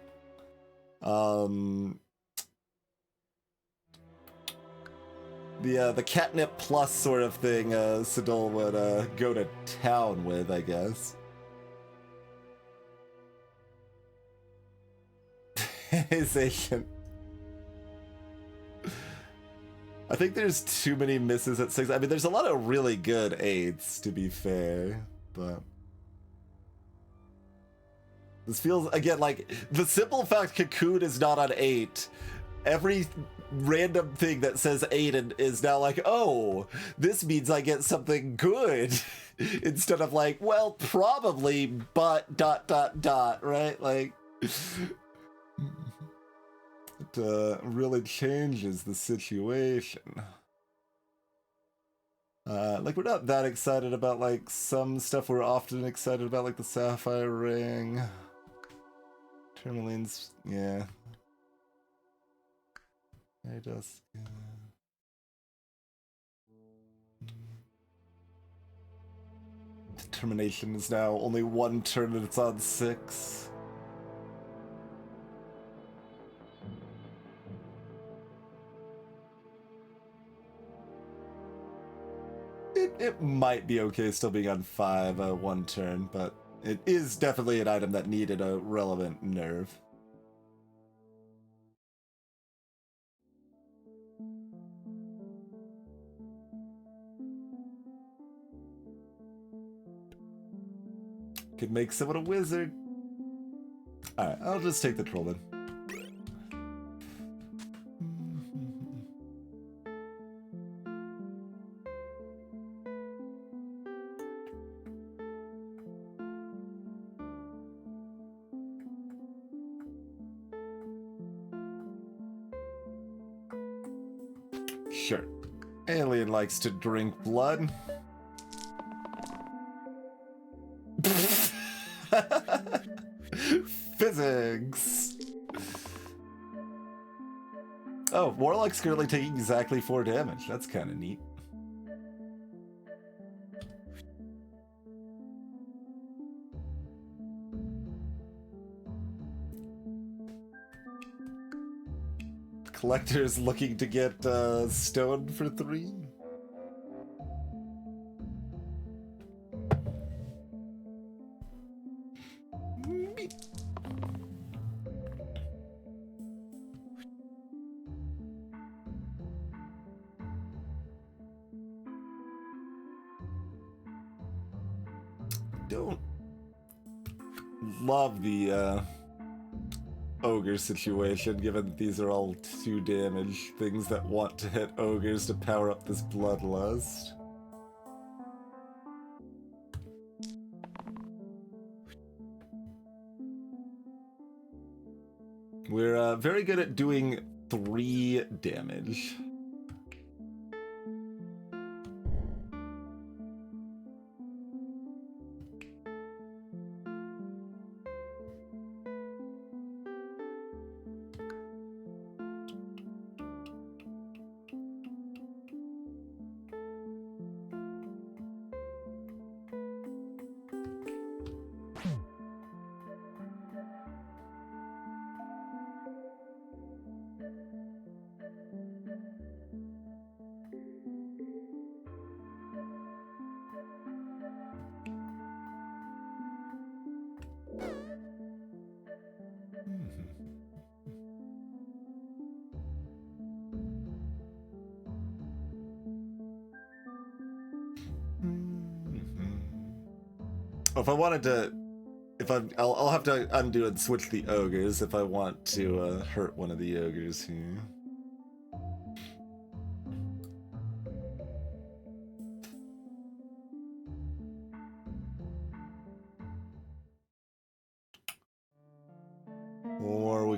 The catnip plus sort of thing Sidol would go to town with, I guess. His agent. I think there's too many misses at 6. I mean, there's a lot of really good 8s, to be fair, but... This feels, again, like, the simple fact Cocoon is not on 8, every random thing that says 8 and is now like, oh, this means I get something good, instead of like, well, probably, but ... right? Like... It really changes the situation. Like, we're not that excited about, like, some stuff we're often excited about, like the Sapphire Ring. Tourmaline's, yeah. It does, yeah. Determination is now only 1 turn and it's on 6. It might be okay still being on 5 1 turn, but it is definitely an item that needed a relevant nerve. Could make someone a wizard. Alright, I'll just take the troll then. Sure. Alien likes to drink blood. Physics! Oh, Warlock's currently taking exactly 4 damage. That's kind of neat. Collector's looking to get stone for 3. Don't love the ogre situation, given that these are all 2 damage things that want to hit ogres to power up this bloodlust. We're very good at doing 3 damage. If I wanted to, I'll have to undo and switch the ogres if I want to hurt one of the ogres here.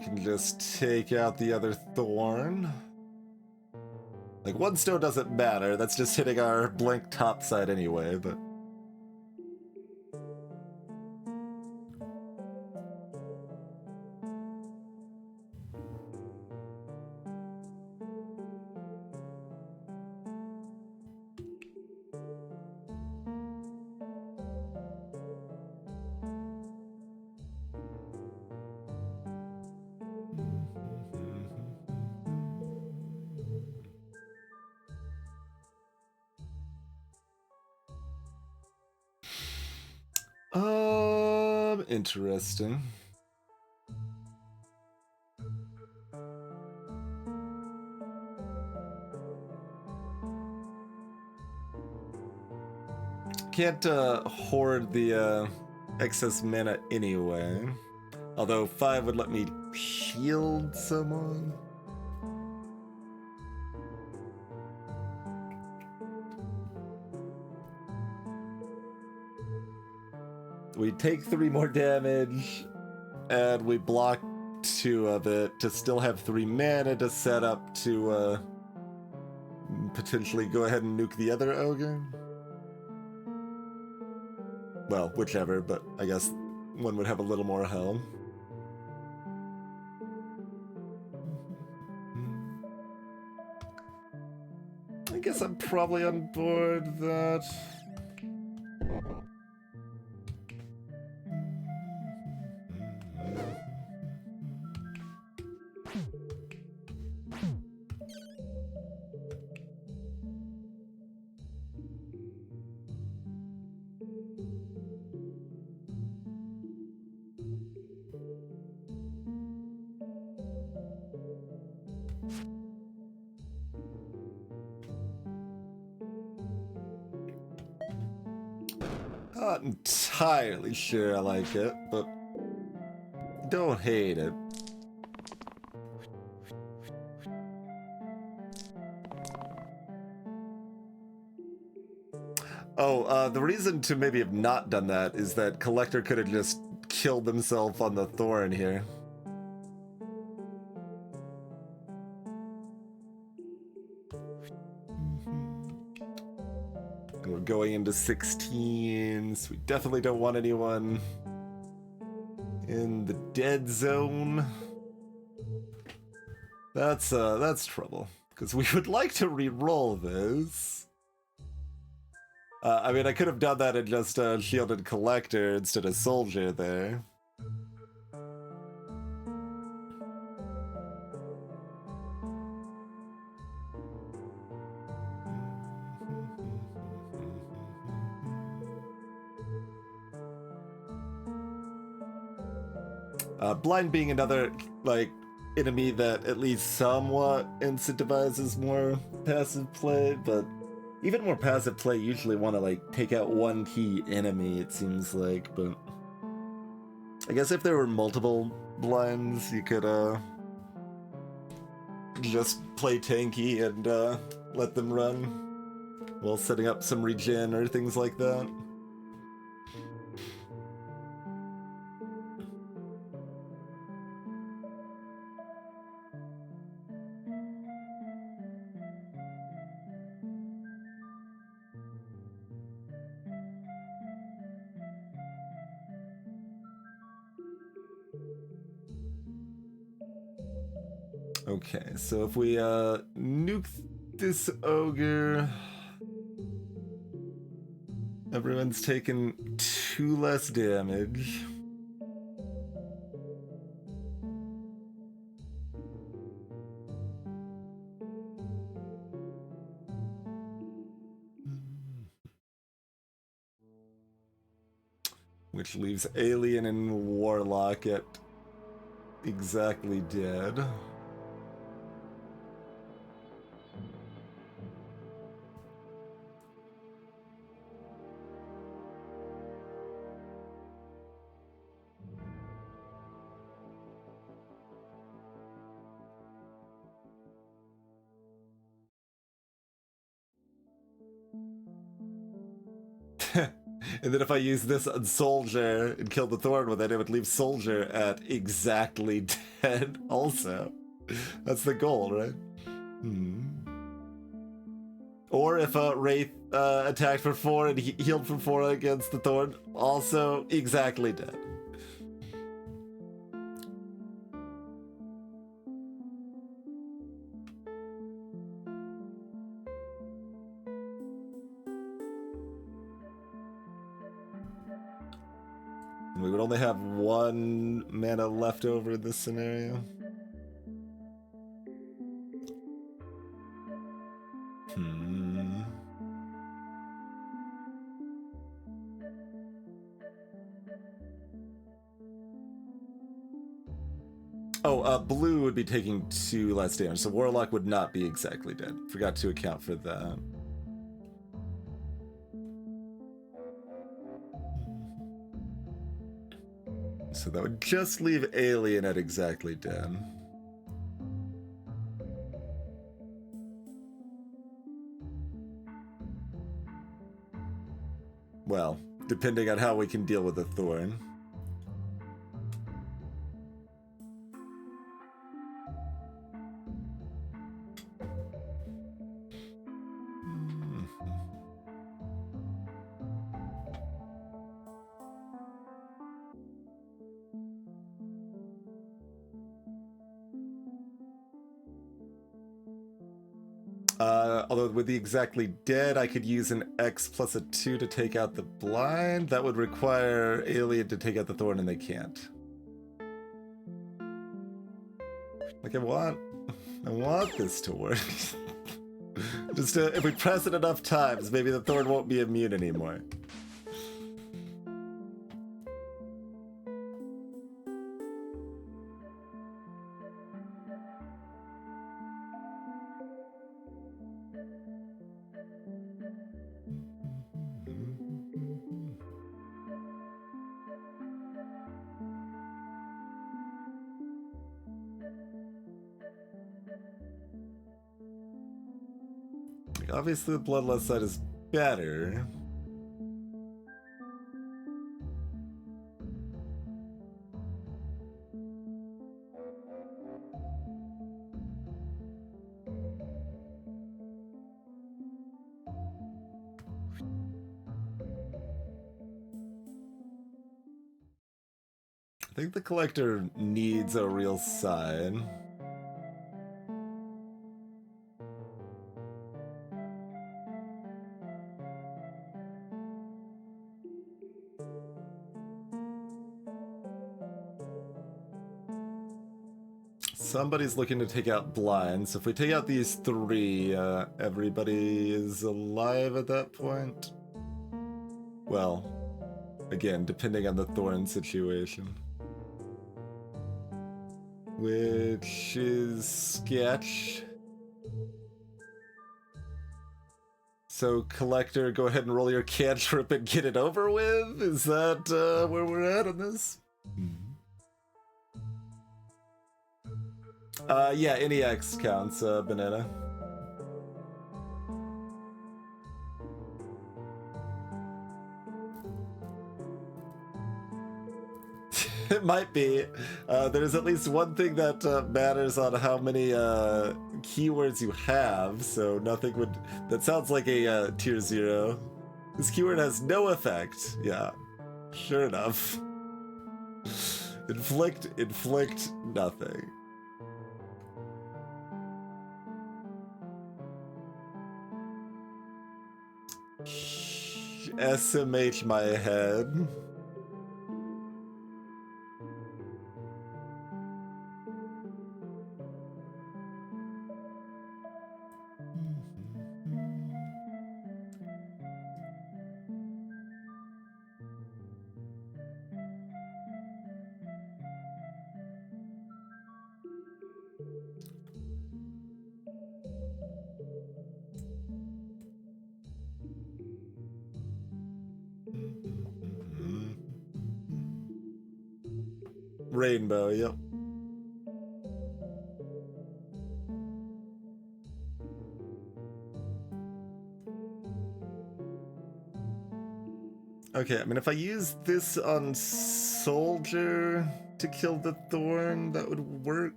can just take out the other thorn. Like, one stone doesn't matter, that's just hitting our blank top side anyway, but... Interesting. Can't hoard the excess mana anyway. Although 5 would let me shield someone. We take 3 more damage, and we block 2 of it to still have 3 mana to set up to potentially go ahead and nuke the other ogre. Well, whichever, but I guess one would have a little more health. I guess I'm probably on board with that. Not entirely sure I like it, but don't hate it. Oh, the reason to maybe have not done that is that Collector could have just killed himself on the thorn here. We're going into 16s. We definitely don't want anyone in the dead zone. That's trouble, because we would like to re-roll this. I mean, I could have done that and just shielded Collector instead of Soldier there. Blind being another, like, enemy that at least somewhat incentivizes more passive play, but even more passive play usually want to, like, take out one key enemy, it seems like, but... I guess if there were multiple blinds, you could, just play tanky and, let them run while setting up some regen or things like that. Okay, so if we nuke this ogre, everyone's taken 2 less damage. Which leaves Alien and Warlock at exactly dead. And then if I use this on Soldier and kill the Thorn with it, it would leave Soldier at exactly dead also. That's the goal, right? Or if a Wraith attacked for 4 and healed for 4 against the Thorn, also exactly dead. We would only have 1 mana left over in this scenario. Oh, blue would be taking 2 less damage, so Warlock would not be exactly dead. Forgot to account for that. So that would just leave Alien at exactly dead. Well, depending on how we can deal with the Thorn. Although with the exactly dead, I could use an X plus a 2 to take out the blind. That would require Alien to take out the Thorn, and they can't. Like, I want this to work. Just if we press it enough times, maybe the Thorn won't be immune anymore. Obviously, the Bloodlust side is better. I think the Collector needs a real side. Somebody's looking to take out blind, so if we take out these 3, everybody is alive at that point. Well, again, depending on the Thorn situation. Which is sketch. So, Collector, go ahead and roll your cantrip and get it over with? Is that where we're at on this? Yeah, any X counts, Banana. It might be. There's at least one thing that matters on how many keywords you have, so nothing would... That sounds like a tier 0. This keyword has no effect. Yeah, sure enough. Inflict, nothing. SMH my head. Rainbow, yep. Okay, I mean, if I use this on Soldier to kill the Thorn, that would work.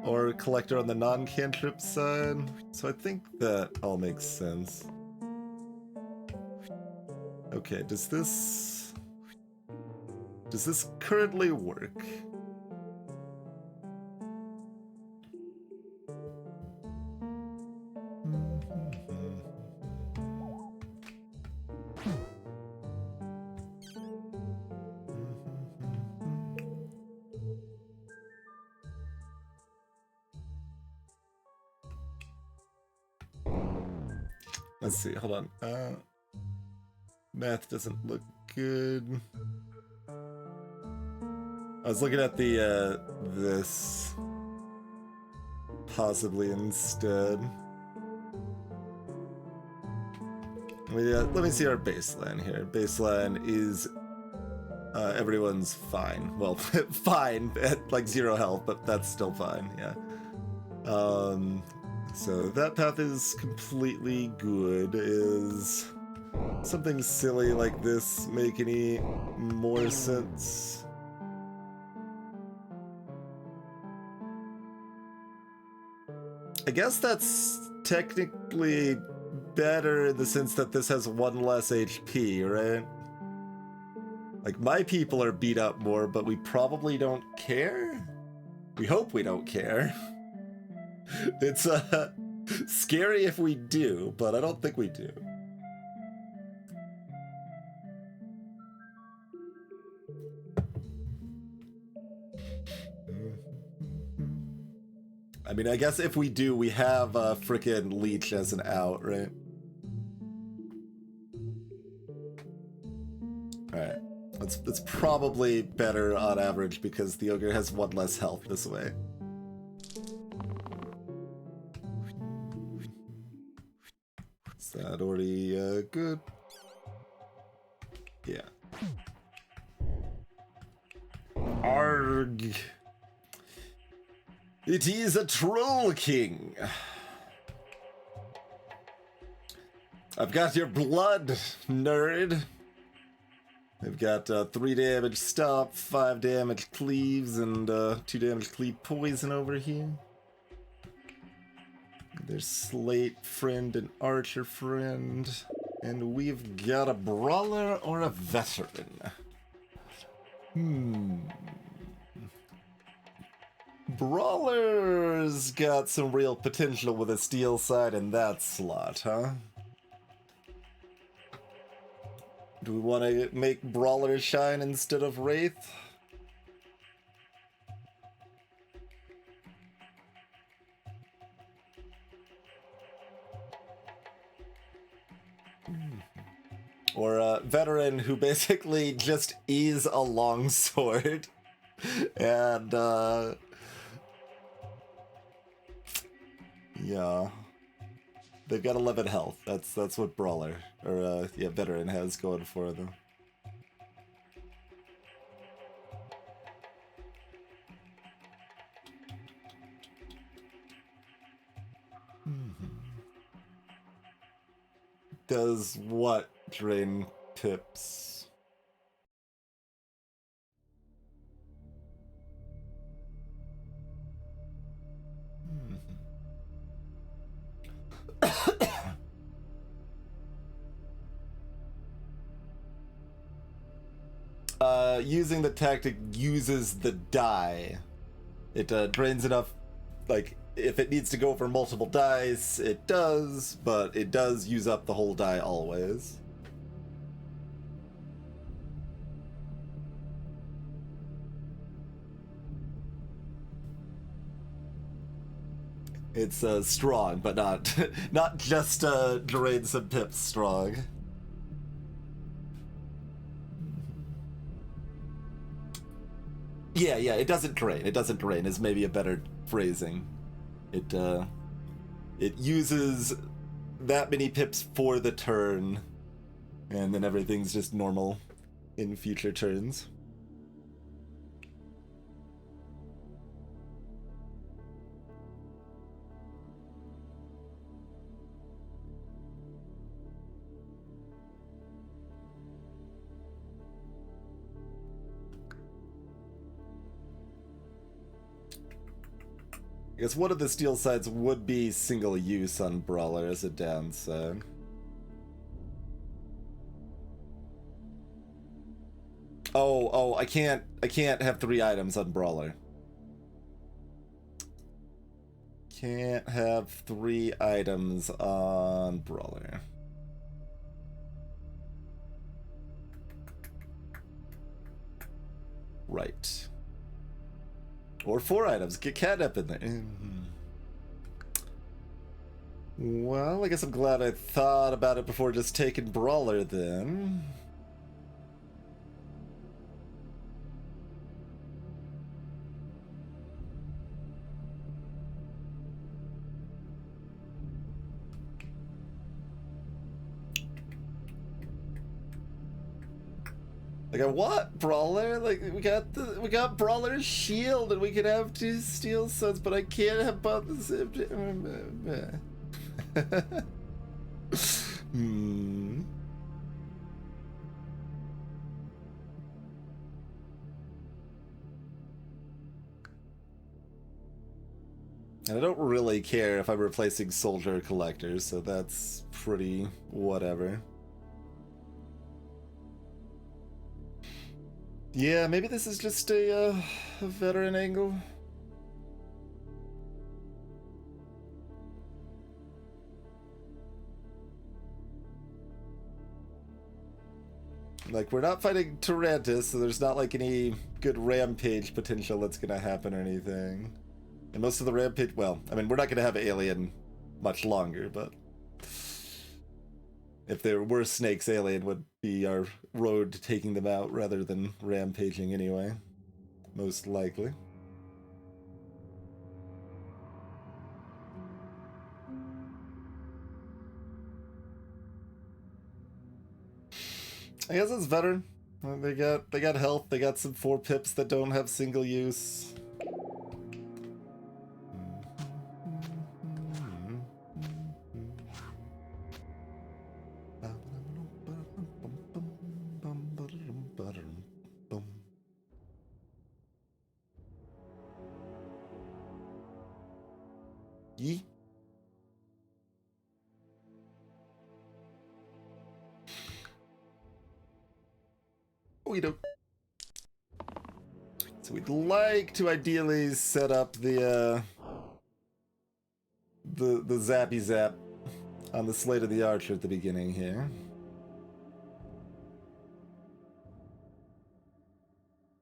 Or Collector on the non-cantrip side. So I think that all makes sense. Okay, does this currently work? Let's see, hold on. Math doesn't look good. I was looking at the, this possibly instead. Let me see our baseline here. Baseline is everyone's fine. Well, fine at like 0 health, but that's still fine, yeah. So that path is completely good. Is something silly like this make any more sense? I guess that's technically better in the sense that this has 1 less HP, right? Like, my people are beat up more, but we probably don't care? We hope we don't care. It's scary if we do, but I don't think we do. I mean, I guess if we do, we have frickin' Leech as an out, right? Alright. That's probably better on average because the Ogre has 1 less health this way. Is that already good? Yeah. Arg. It is a Troll King. I've got your blood, nerd. They've got 3 damage stomp, 5 damage cleaves, and 2 damage cleave poison over here. There's Slate friend and Archer friend. And we've got a brawler or a veteran. Brawler's got some real potential with a steel side in that slot, huh? Do we want to make Brawler shine instead of Wraith? Or a veteran who basically just is a longsword. And, yeah. They've got 11 health. That's what Brawler, or, yeah, Veteran has going for them. Does what drain pips? Using the tactic uses the die. It drains enough, like, if it needs to go for multiple dice, it does, but it does use up the whole die always. It's strong, but not not just drain some pips strong. Yeah, it doesn't drain. It doesn't drain is maybe a better phrasing. It uses that many pips for the turn, and then everything's just normal in future turns. I guess one of the steel sides would be single use on Brawler as a downside. Oh, I can't have 3 items on Brawler. Can't have 3 items on Brawler. Right. Or 4 items. Get Catnip in there. Well, I guess I'm glad I thought about it before just taking Brawler then. Like, I want Brawler. Like, we got Brawler's shield, and we could have 2 steel sets, but I can't have both the same. And I don't really care if I'm replacing Soldier or Collector, so that's pretty whatever. Yeah, maybe this is just a veteran angle. Like, we're not fighting Tyrantus, so there's not like any good rampage potential that's gonna happen or anything. And most of the rampage, well, I mean, we're not gonna have Alien much longer, but if there were snakes, Alien would be our road to taking them out rather than rampaging anyway. Most likely. I guess it's better. They got health, they got some 4 pips that don't have single use. Yee. We don't. So we'd like to ideally set up the zappy zap on the Slate of the Archer at the beginning here.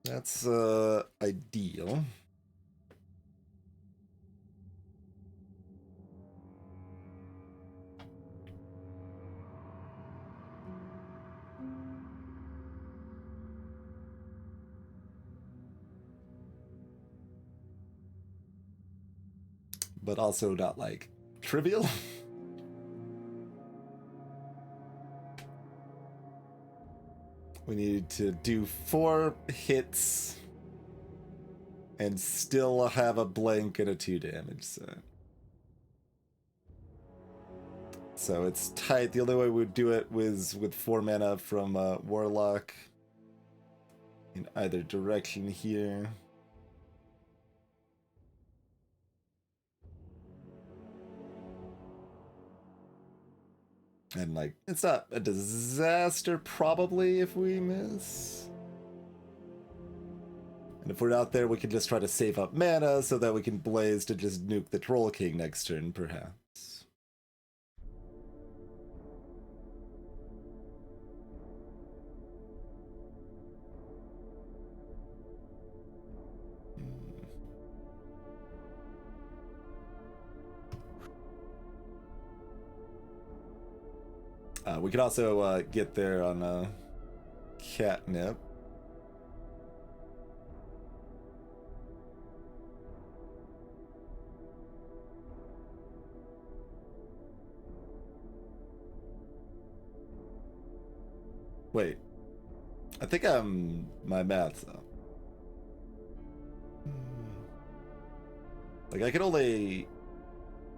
That's ideal. But also not like trivial. We need to do 4 hits and still have a blank and a 2 damage set. So it's tight. The only way we'd do it was with 4 mana from Warlock in either direction here. And, like, it's not a disaster, probably, if we miss. And if we're out there, we can just try to save up mana so that we can blaze to just nuke the Troll King next turn, perhaps. We could also get there on Catnip. Wait. I think my math's up. Like, I can only...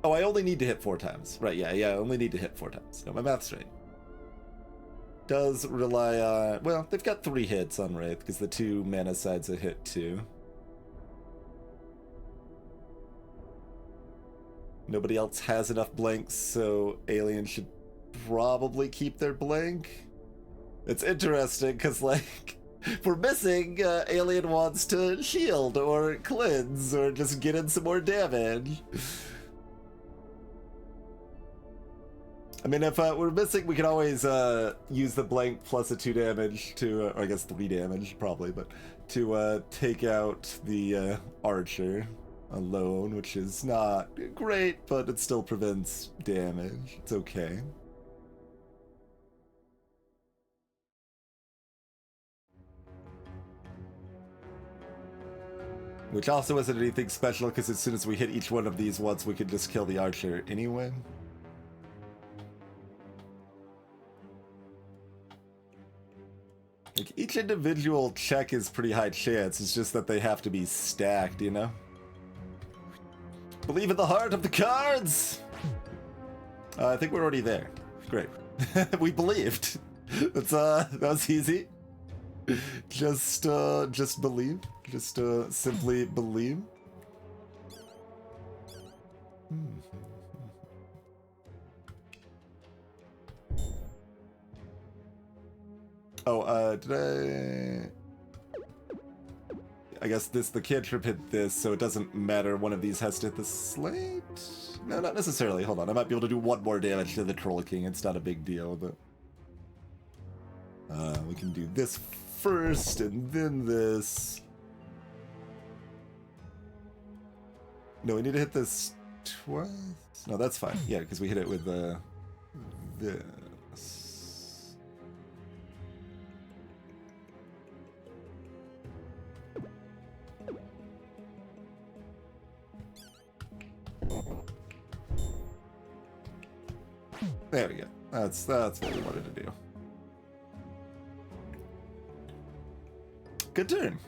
Oh, I only need to hit 4 times. Right, yeah, I only need to hit 4 times. No, my math's right. Does rely on... Well, they've got 3 hits on Wraith, because the 2 mana sides a hit too. Nobody else has enough blanks, so aliens should probably keep their blank. It's interesting because, like, if we're missing, alien wants to shield or cleanse or just get in some more damage. I mean, if we're missing, we can always use the blank plus a 2 damage to, or I guess 3 damage probably, but to take out the archer alone, which is not great, but it still prevents damage. It's okay. Which also isn't anything special, because as soon as we hit each one of these once, we can just kill the archer anyway. Like, each individual check is pretty high chance, it's just that they have to be stacked, you know? Believe in the heart of the cards! I think we're already there. Great. We believed. That was easy. Just believe. Just simply believe. Oh, did I guess the cantrip hit this, so it doesn't matter. One of these has to hit the slate? No, not necessarily. Hold on. I might be able to do 1 more damage to the Troll King. It's not a big deal, but... we can do this first, and then this. No, we need to hit this twice? No, that's fine. Yeah, because we hit it with this. There we go. That's what we wanted to do. Good turn.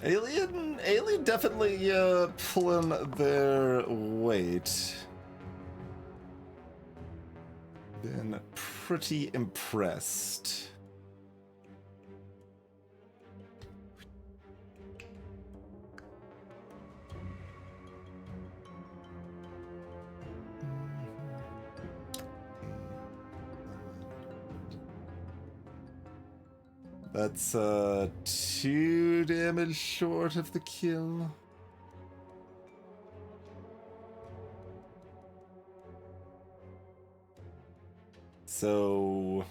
Alien definitely pulling their weight. Been pretty impressed. That's 2 damage short of the kill. So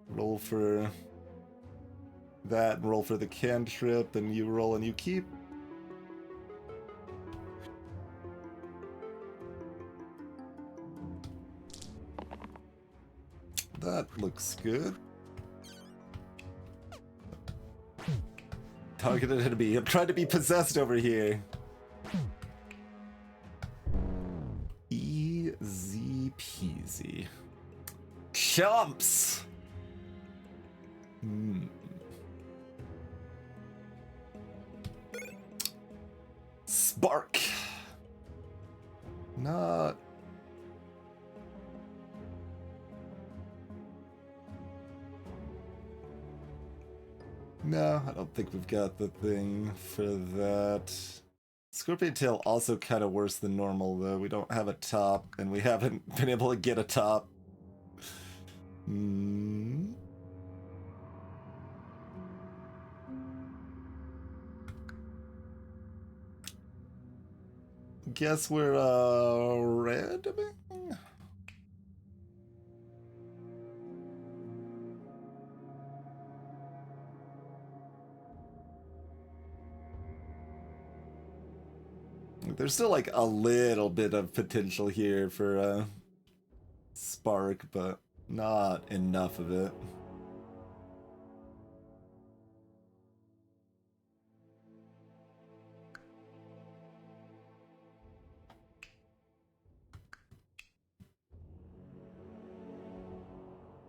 roll for that and roll for the cantrip, and you roll and you keep. That looks good. Targeted enemy. I'm trying to be possessed over here. Easy peasy. Chumps! Spark. Not... No, I don't think we've got the thing for that. Scorpion Tail also kind of worse than normal, though. We don't have a top, and we haven't been able to get a top. Guess we're randoming? There's still like a little bit of potential here for Spark, but not enough of it.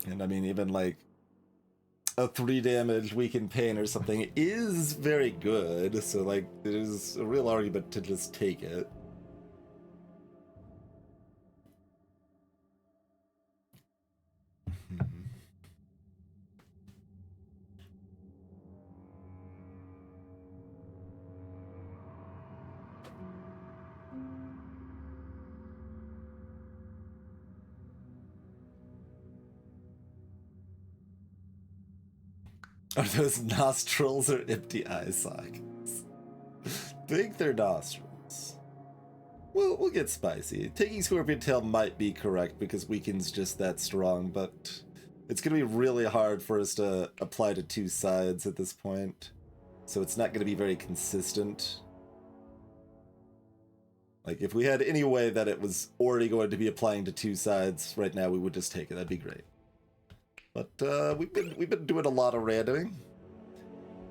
And I mean, even like a 3 damage weaken pain or something is very good, so like there's a real argument to just take it. Are those nostrils or empty eye sockets? Think they're nostrils. We'll get spicy. Taking Scorpion Tail might be correct because Weaken's just that strong, but it's going to be really hard for us to apply to two sides at this point. So it's not going to be very consistent. Like, if we had any way that it was already going to be applying to two sides right now, we would just take it. That'd be great. But we've been doing a lot of randoming.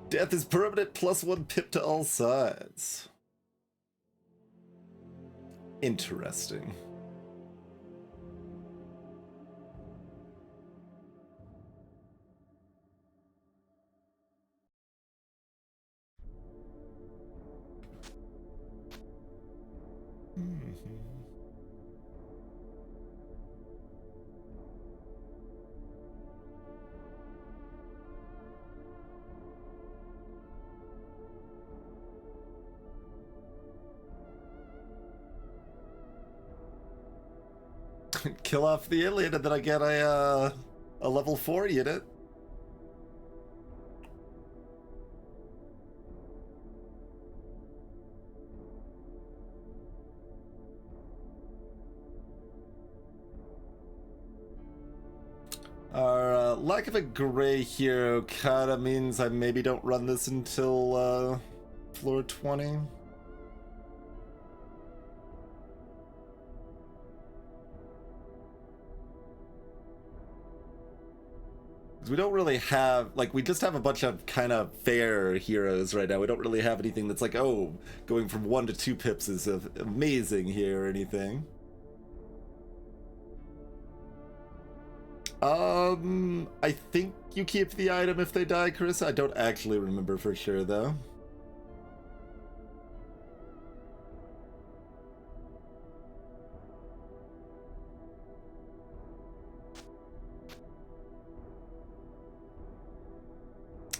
Death is permanent, +1 pip to all sides. Interesting. Kill off the alien and then I get a level 4 unit. Our lack of a gray hero kinda means I maybe don't run this until floor 20. We don't really have, like, we just have a bunch of kind of fair heroes right now. We don't really have anything that's like, oh, going from 1 to 2 pips is amazing here or anything. I think you keep the item if they die, Chris. I don't actually remember for sure, though.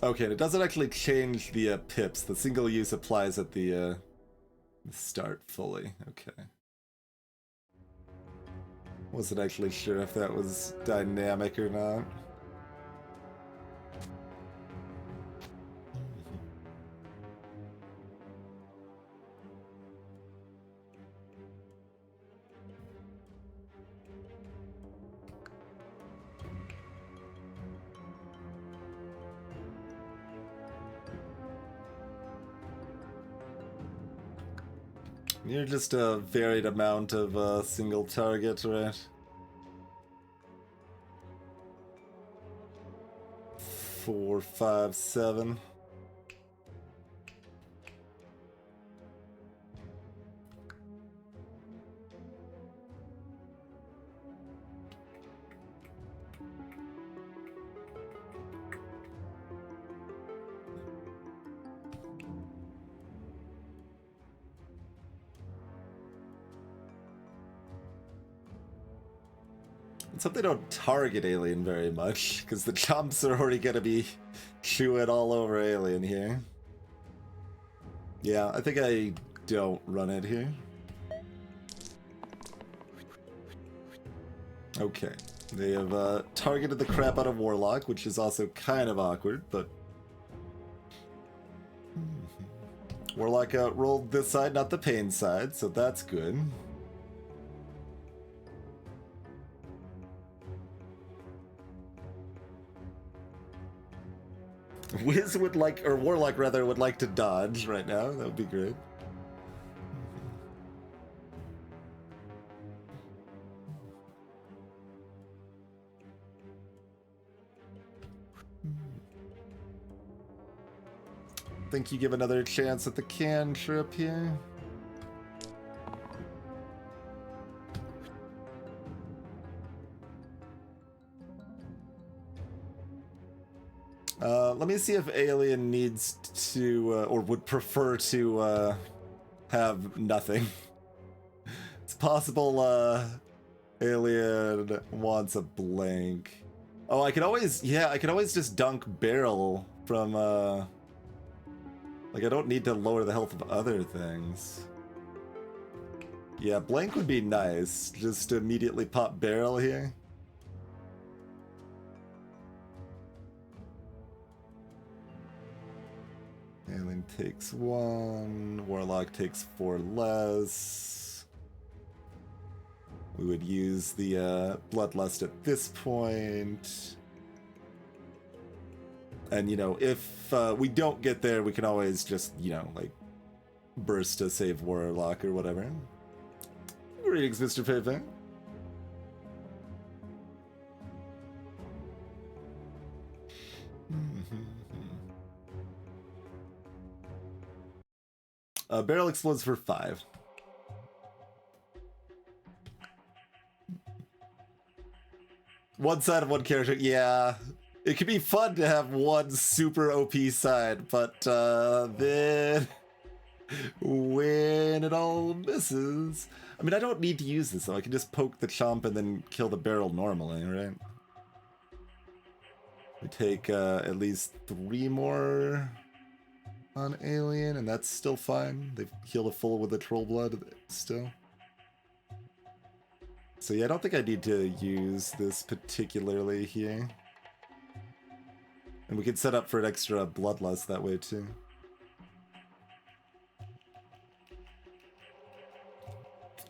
Okay, and it doesn't actually change the pips. The single use applies at the start fully. Okay. Wasn't actually sure if that was dynamic or not. You're just a varied amount of single target, right? 4, 5, 7. Let's hope they don't target Alien very much, because the chomps are already gonna be chewing all over Alien here. Yeah, I think I don't run it here. Okay, they have targeted the crap out of Warlock, which is also kind of awkward, but... Warlock rolled this side, not the pain side, so that's good. Wiz would like, or Warlock rather, would like to dodge right now. That would be great. Think you give another chance at the cantrip here? Let me see if Alien needs to, or would prefer to, have nothing. It's possible, Alien wants a blank. Oh, I could always, yeah, I could always just dunk Barrel from, like, I don't need to lower the health of other things. Yeah, blank would be nice, just to immediately pop Barrel here. Alien takes 1. Warlock takes 4 less. We would use the Bloodlust at this point. And, you know, if we don't get there, we can always just, you know, like, burst to save Warlock or whatever. Greetings, Mr. Pepe. Barrel explodes for 5. One side of one character, yeah. It could be fun to have one super OP side, but then when it all misses... I mean, I don't need to use this, though. I can just poke the chomp and then kill the barrel normally, right? We take at least 3 more on Alien, and that's still fine. They've healed a full with the troll blood still. So yeah, I don't think I need to use this particularly here. And we could set up for an extra bloodlust that way too.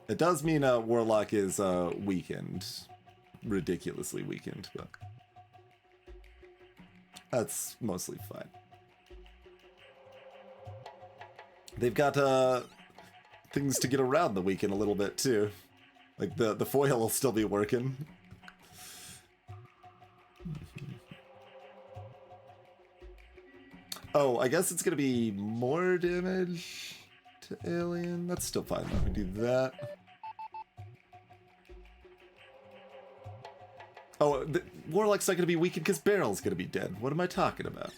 It does mean Warlock is weakened. Ridiculously weakened, but that's mostly fine. They've got things to get around the weaken a little bit too. Like the foil will still be working. Oh, I guess it's gonna be more damage to Alien. That's still fine though. We do that. Oh, the Warlock's not gonna be weakened because Barrel's gonna be dead. What am I talking about?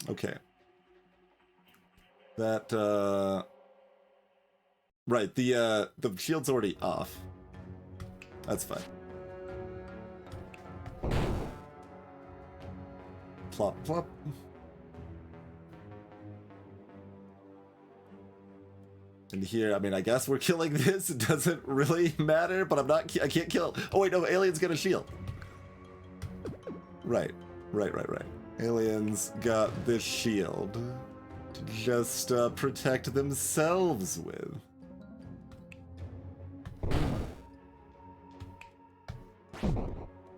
Okay. That, right, the shield's already off. That's fine. Plop, plop. And here, I mean, I guess we're killing this. It doesn't really matter, but I can't kill. Oh wait, no, Alien's got a shield. Right. Aliens got this shield to just protect themselves with.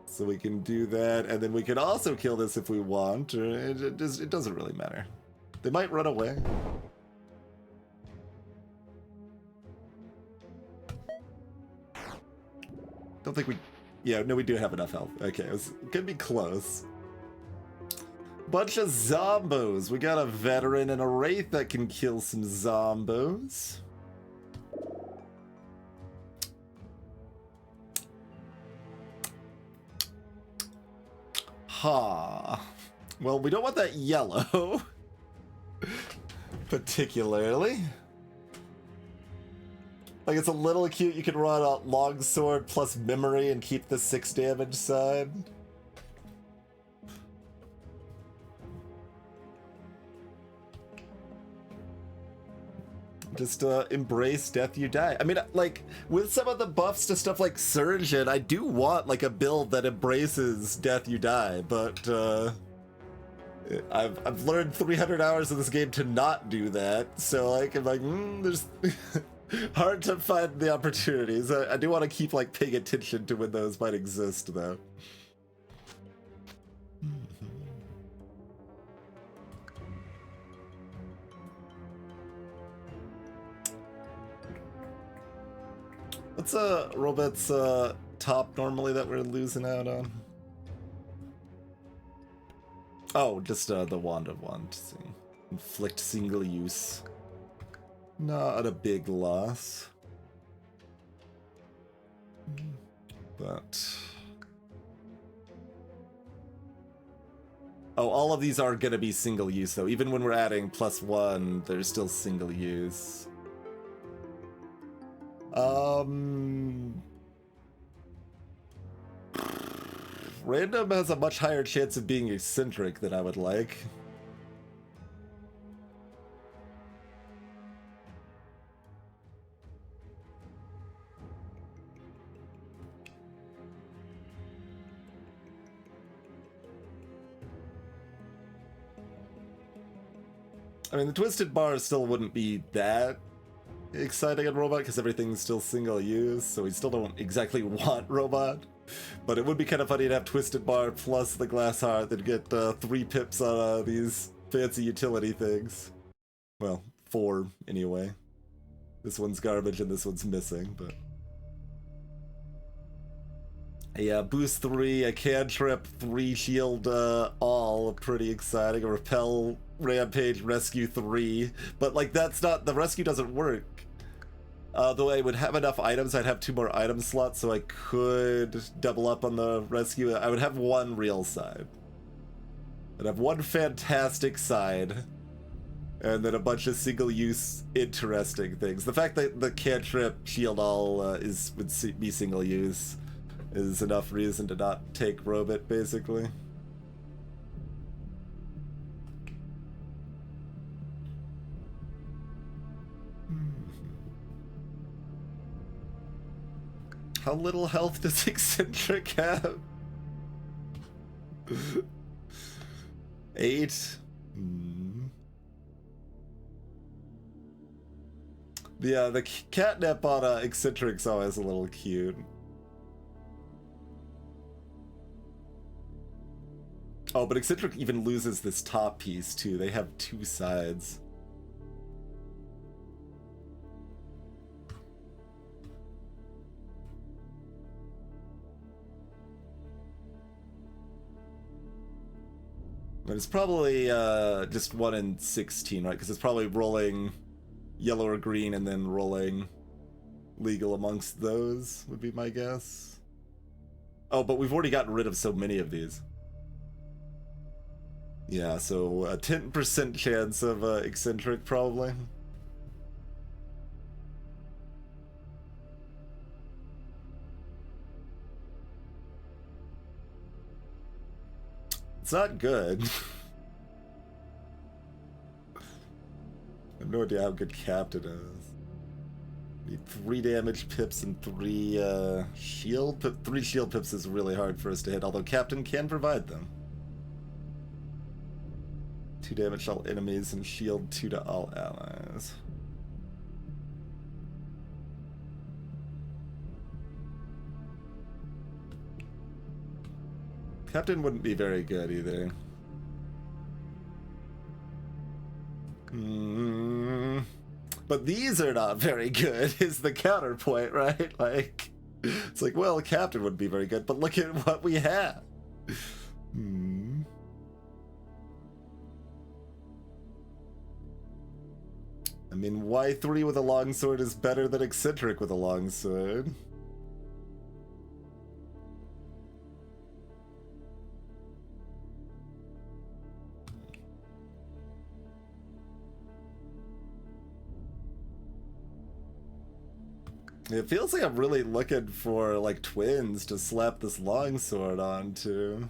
So we can do that, and then we can also kill this if we want, or it doesn't really matter. They might run away. Don't think we... Yeah, no, we do have enough health. Okay, it was gonna be close. Bunch of zombos. We got a veteran and a wraith that can kill some zombos. Ha. Well, we don't want that yellow. Particularly. Like, it's a little cute. You can run a longsword plus memory and keep the 6 damage side. Just embrace death you die. I mean, like, with some of the buffs to stuff like Surgeon, I do want, like, a build that embraces death you die, but I've learned 300 hours of this game to not do that, so, like, I'm like, there's... hard to find the opportunities. I do want to keep, like, paying attention to when those might exist, though. What's Robot's top normally that we're losing out on? Oh, just the Wand of Wands. Inflict single use. Not a big loss. But... Oh, all of these are gonna be single use though. Even when we're adding +1, they're still single use. Random has a much higher chance of being eccentric than I would like. I mean, the twisted bar still wouldn't be that exciting in robot because everything's still single use, so we still don't exactly want robot. But it would be kind of funny to have twisted bar plus the glass heart that get 3 pips on these fancy utility things. Well, 4 anyway. This one's garbage and this one's missing, but yeah, boost 3, a cantrip, 3 shield all, pretty exciting. A repel, rampage, rescue 3, but like that's not, the rescue doesn't work. Though I would have enough items, I'd have 2 more item slots, so I could double up on the rescue. I would have 1 real side. I'd have 1 fantastic side, and then a bunch of single-use interesting things. The fact that the cantrip shield all would be single-use is enough reason to not take Robit, basically. How little health does Eccentric have? 8? The catnip on Eccentric's always a little cute. Oh, but Eccentric even loses this top piece too. They have 2 sides. But it's probably just 1 in 16, right? Because it's probably rolling yellow or green and then rolling legal amongst those, would be my guess. Oh, but we've already gotten rid of so many of these. Yeah, so a 10% chance of Eccentric, probably. It's not good. I have no idea how good Captain is. Need 3 damage pips and 3 shield pips. 3 shield pips is really hard for us to hit, although Captain can provide them. 2 damage to all enemies and shield 2 to all allies. Captain wouldn't be very good either. But these are not very good, is the counterpoint, right? Like, it's like, well, Captain wouldn't be very good, but look at what we have. I mean, Y3 with a longsword is better than Eccentric with a longsword. It feels like I'm really looking for, like, twins to slap this longsword onto.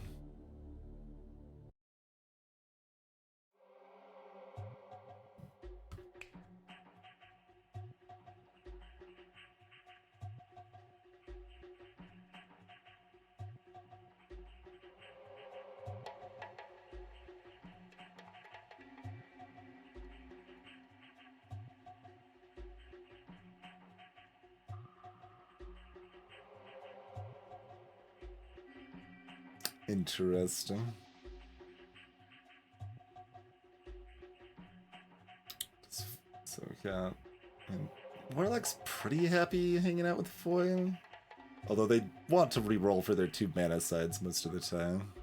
Interesting. So yeah, and Warlock's pretty happy hanging out with Foil, although they want to re-roll for their 2 mana sides most of the time.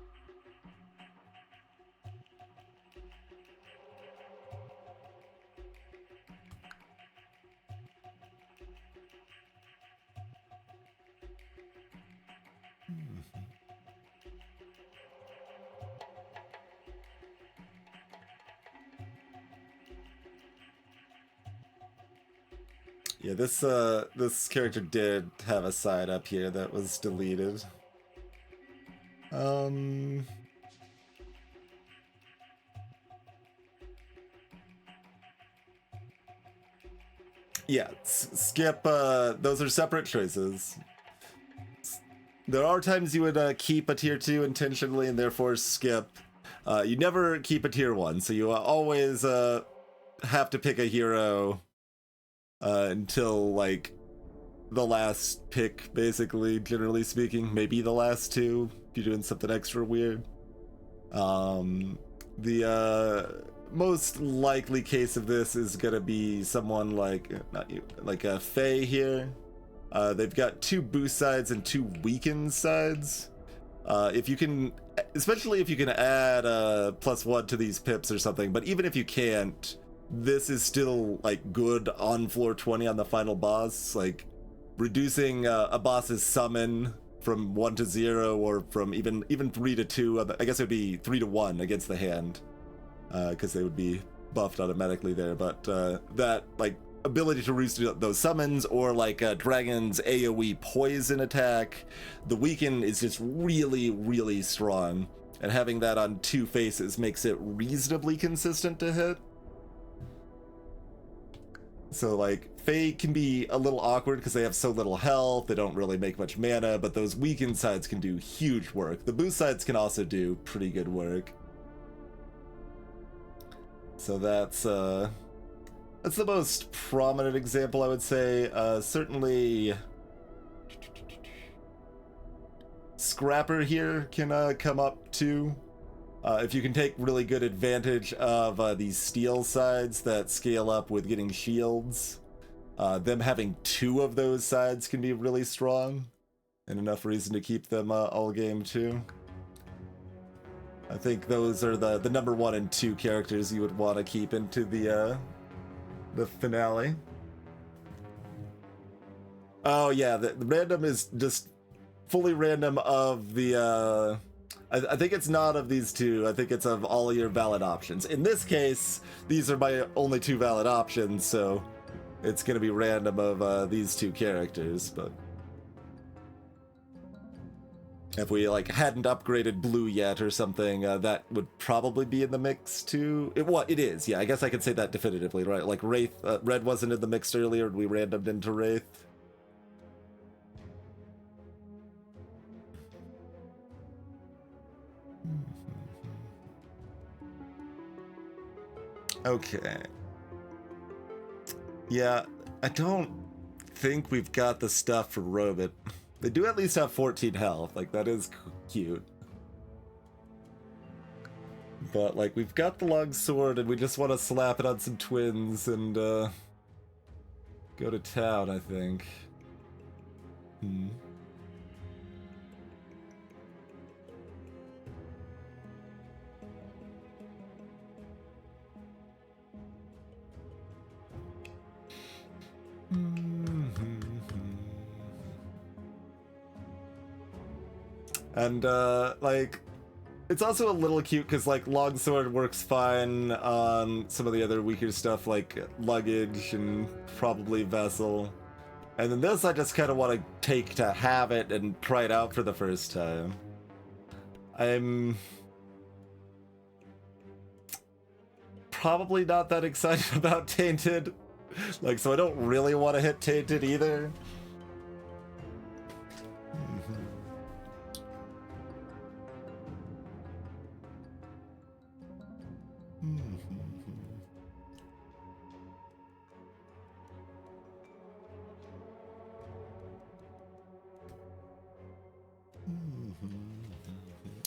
Yeah, this character did have a side up here that was deleted. Yeah, skip, those are separate choices. There are times you would keep a tier 2 intentionally and therefore skip. You never keep a tier 1, so you always have to pick a hero until like the last pick, basically, generally speaking. Maybe the last two if you're doing something extra weird. The most likely case of this is gonna be someone like like a Fae here. They've got 2 boost sides and 2 weakened sides. If you can, especially if you can add +1 to these pips or something, but even if you can't, this is still like good on floor 20 on the final boss. Like reducing a boss's summon from 1 to 0, or from even 3 to 2. I guess it would be 3 to 1 against the hand, because they would be buffed automatically there. But that like ability to reduce those summons, or like Dragon's AoE poison attack, the weaken is just really strong, and having that on 2 faces makes it reasonably consistent to hit. So like Fae can be a little awkward because they have so little health, they don't really make much mana, but those weakened sides can do huge work. The boost sides can also do pretty good work. So that's the most prominent example, I would say. Certainly Scrapper here can come up too. If you can take really good advantage of these steel sides that scale up with getting shields, them having 2 of those sides can be really strong, and enough reason to keep them all game too. I think those are the number 1 and 2 characters you would want to keep into the finale. Oh yeah, the random is just fully random of the I think it's not of these 2. I think it's of all your valid options. In this case, these are my only 2 valid options, so it's gonna be random of these 2 characters. But if we like hadn't upgraded blue yet or something, that would probably be in the mix too. It is. Yeah, I guess I could say that definitively, right? Like Wraith, red wasn't in the mix earlier, and we randomed into Wraith. Okay. Yeah, I don't think we've got the stuff for Robot. They do at least have 14 health, like that is cute. But like we've got the long sword and we just want to slap it on some twins and go to town, I think. And like it's also a little cute because like longsword works fine on some of the other weaker stuff like luggage and probably vessel, and then this I just kind of want to take to have it and try it out for the first time. I'm probably not that excited about Tainted, like, so I don't really want to hit Tainted either.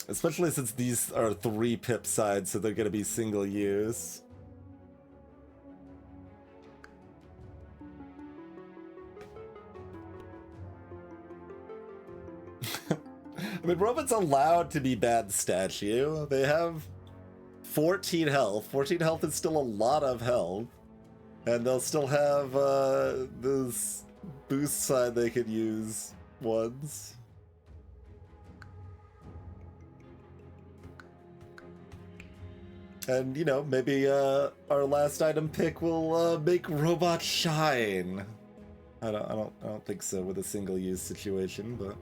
Especially since these are 3 pip sides, so they're going to be single use. I mean, Robot's allowed to be bad statue. They have 14 health. 14 health is still a lot of health. And they'll still have this boost side they could use once. And, you know, maybe our last item pick will make Robot shine. I don't think so with a single use situation, but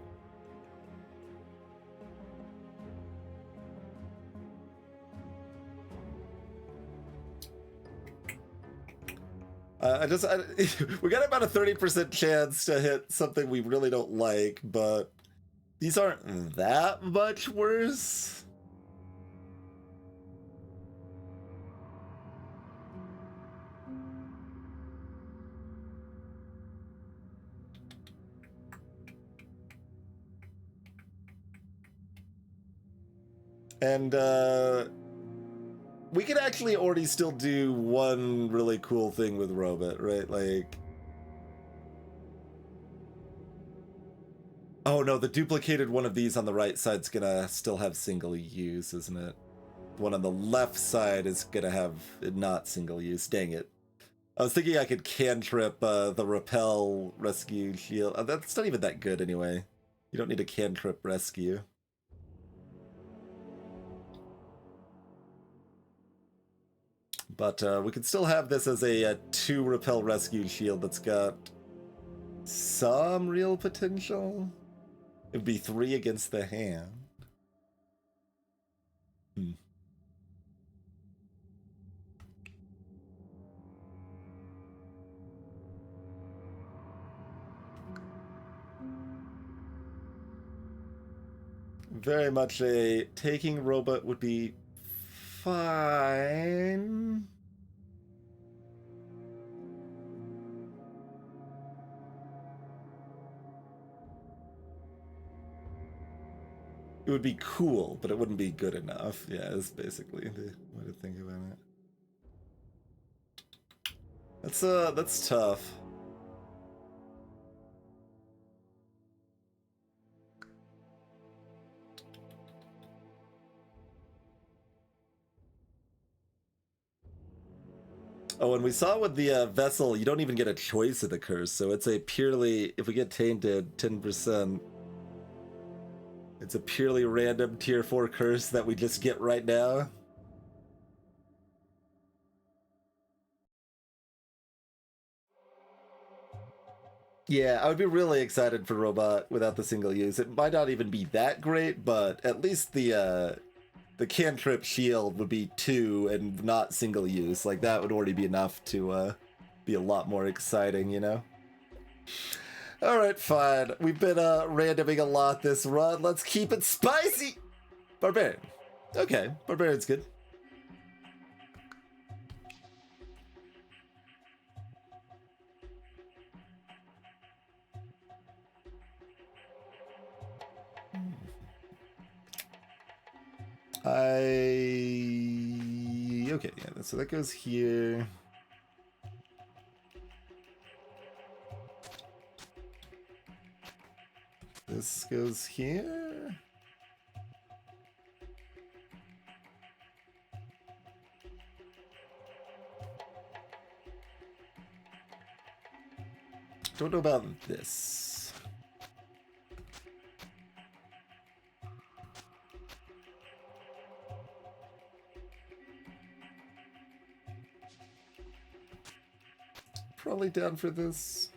we got about a 30% chance to hit something we really don't like, but these aren't that much worse. And we could actually already still do one really cool thing with Robot, right? Like, oh no, the duplicated one of these on the right side's gonna still have single use, isn't it? The one on the left side is gonna have not single use. Dang it. I was thinking I could cantrip the repel rescue shield. That's not even that good anyway. You don't need a cantrip rescue. But we could still have this as a 2 repel rescue shield that's got some real potential. It'd be 3 against the hand. Very much a taking Robot would be fine. It would be cool, but it wouldn't be good enough. Yeah, is basically the way to think about it. That's tough. Oh, and we saw with the vessel, you don't even get a choice of the curse, so it's a purely, if we get tainted, 10%. It's a purely random tier 4 curse that we just get right now. Yeah, I would be really excited for Robot without the single use. It might not even be that great, but at least the cantrip shield would be 2 and not single use. Like, that would already be enough to be a lot more exciting, you know? Alright, fine. We've been randoming a lot this run. Let's keep it spicy! Barbarian. Okay, Barbarian's good. Okay, yeah, so that goes here. This goes here. Don't know about this. Probably down for this.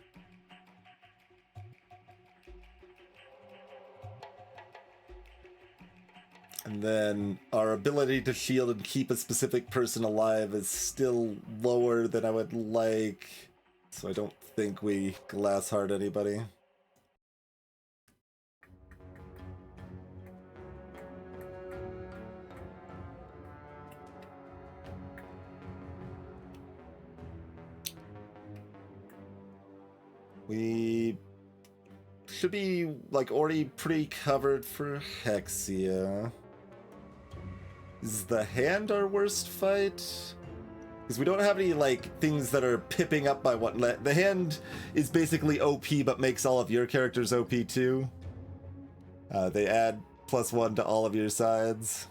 And then our ability to shield and keep a specific person alive is still lower than I would like. So I don't think we glass heart anybody. We should be like already pretty covered for Hexia. Is the hand our worst fight? Because we don't have any like things that are pipping up by one. The hand is basically OP but makes all of your characters OP too. They add +1 to all of your sides.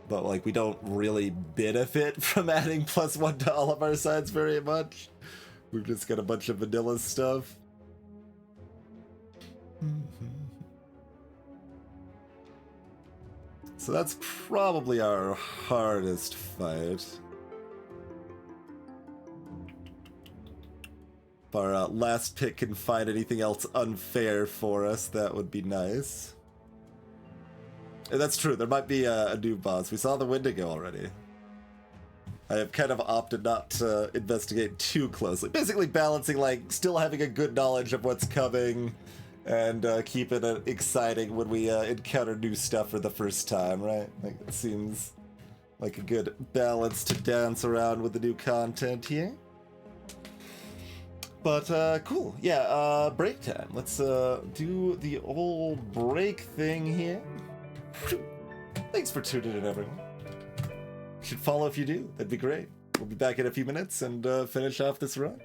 But like we don't really benefit from adding +1 to all of our sides very much. We've just got a bunch of vanilla stuff. So that's probably our hardest fight. If our last pick can find anything else unfair for us, that would be nice. And that's true, there might be a new boss. We saw the Wendigo already. I have kind of opted not to investigate too closely. Basically balancing, like, still having a good knowledge of what's coming and keeping it exciting when we encounter new stuff for the first time, right? Like, it seems like a good balance to dance around with the new content here. But, cool. Yeah, break time. Let's do the old break thing here. Thanks for tuning in, everyone. You should follow if you do. That'd be great. We'll be back in a few minutes and finish off this run.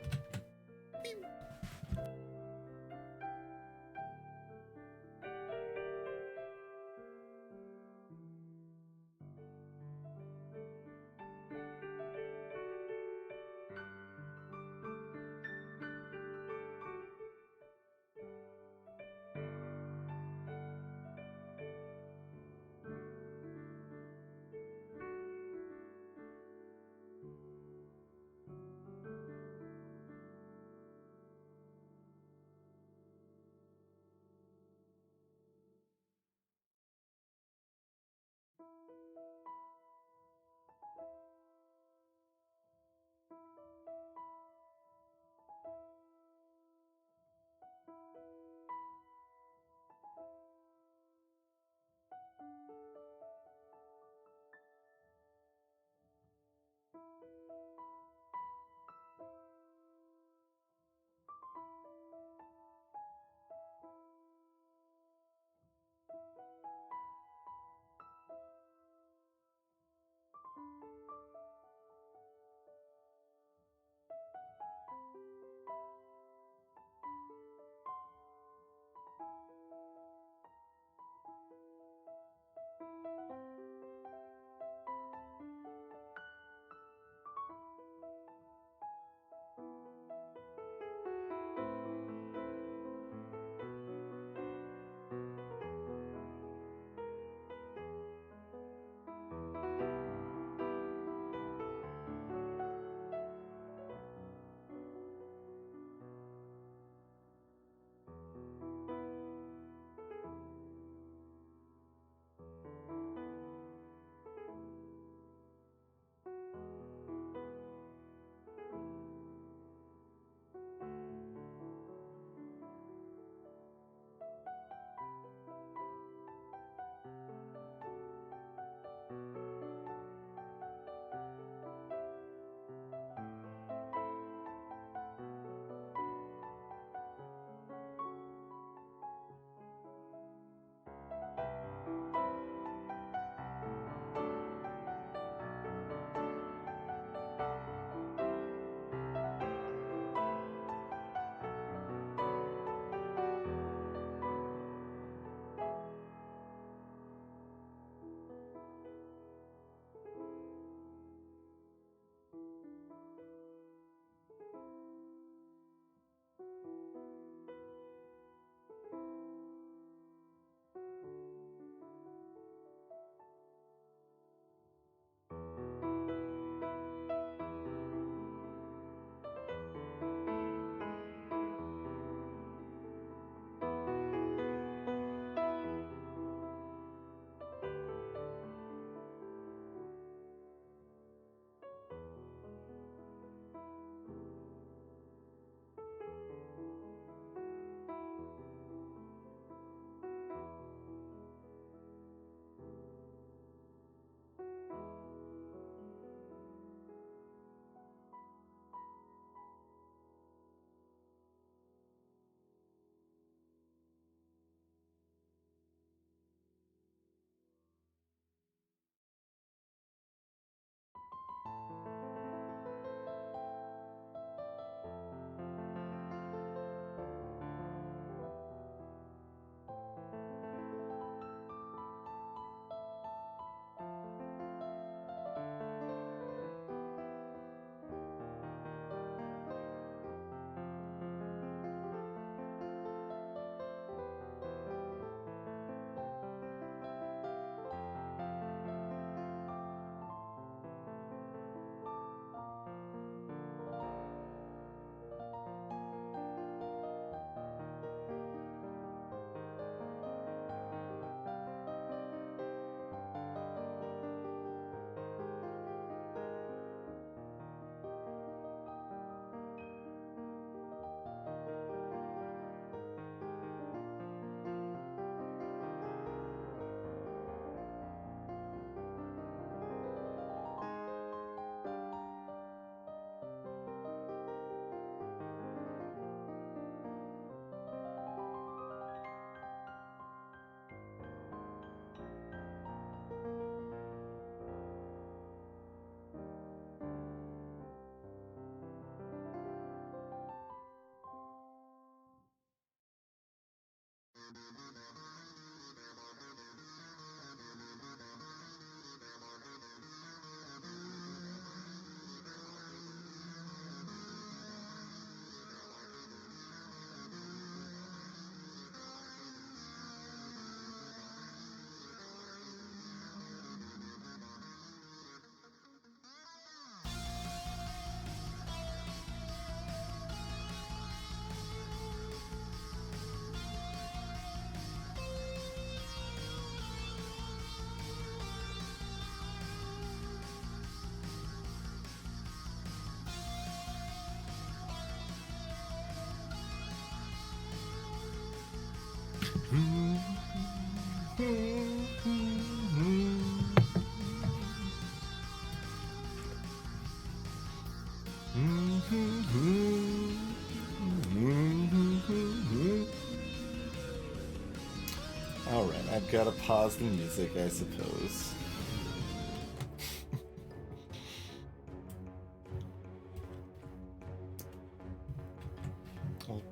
Alright, I've got to pause the music, I suppose.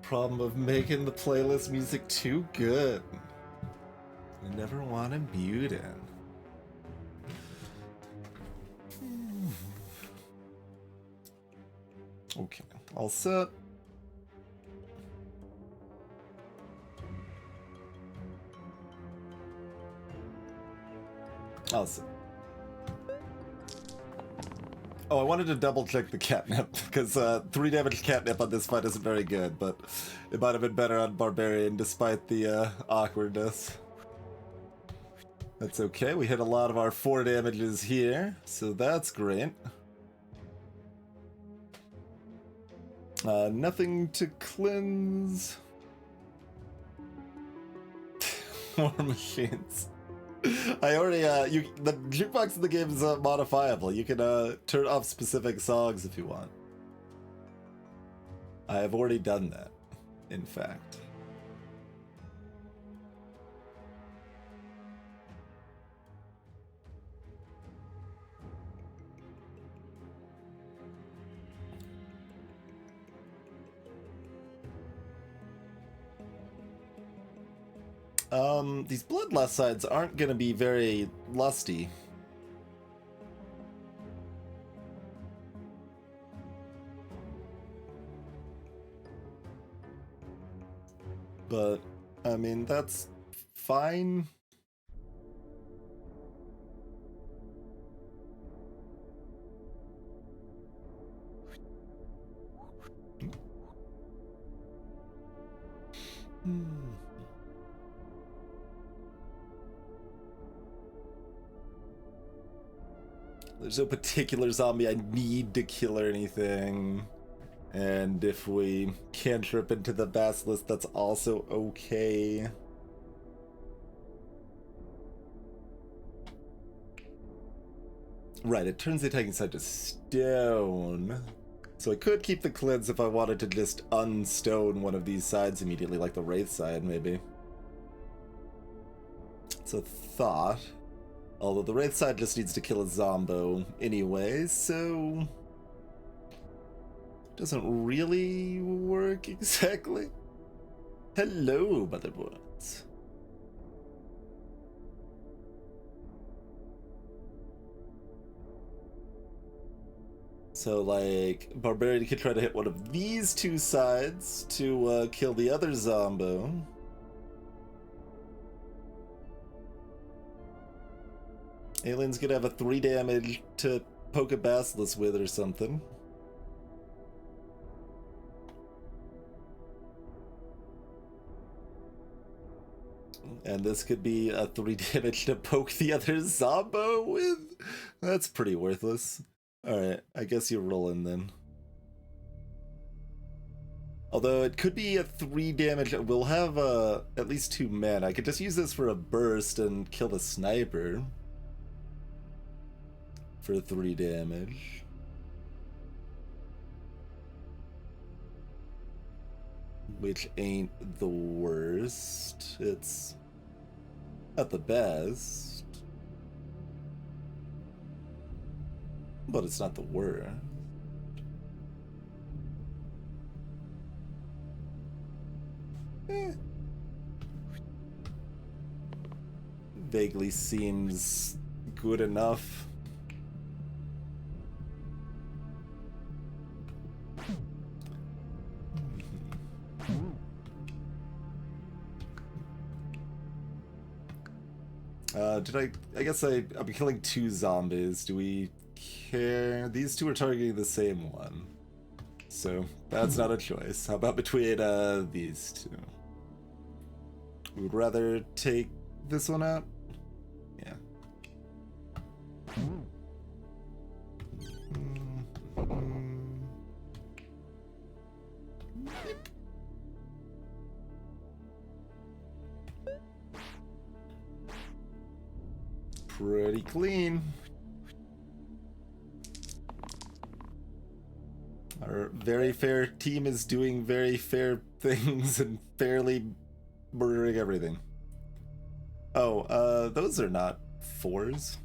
Problem of making the playlist music too good. I never want to mute it. Okay, all set. All set. Oh, I wanted to double check the catnip, because 3 damage catnip on this fight isn't very good, but it might have been better on Barbarian despite the awkwardness. That's okay, we hit a lot of our 4 damages here, so that's great. Nothing to cleanse. More machines. I already, the jukebox in the game is modifiable. You can turn off specific songs if you want. I have already done that, in fact. These bloodlust sides aren't gonna be very lusty. But, I mean, that's fine. There's no particular zombie I need to kill or anything. And if we cantrip into the basilisk, that's also okay. Right, it turns the attacking side to stone. So I could keep the cleanse if I wanted to just unstone one of these sides immediately, like the wraith side, maybe. It's a thought. Although the wraith side just needs to kill a zombo anyway, so... doesn't really work exactly. Hello, motherboards. So, like, Barbarian could try to hit one of these 2 sides to kill the other zombo. Alien's gonna have a 3 damage to poke a basilisk with or something. And this could be a 3 damage to poke the other zombo with? That's pretty worthless. Alright, I guess you're rolling then. Although it could be a 3 damage. We'll have at least 2 men. I could just use this for a burst and kill the sniper. For 3 damage. Which ain't the worst. It's not the best. But it's not the worst. Vaguely seems good enough. I guess I'm killing 2 zombies. Do we care? These 2 are targeting the same one. So, that's not a choice. How about between these 2? We would rather take this one out? Yeah. pretty clean. Our very fair team is doing very fair things and fairly murdering everything. Oh, those are not 4s.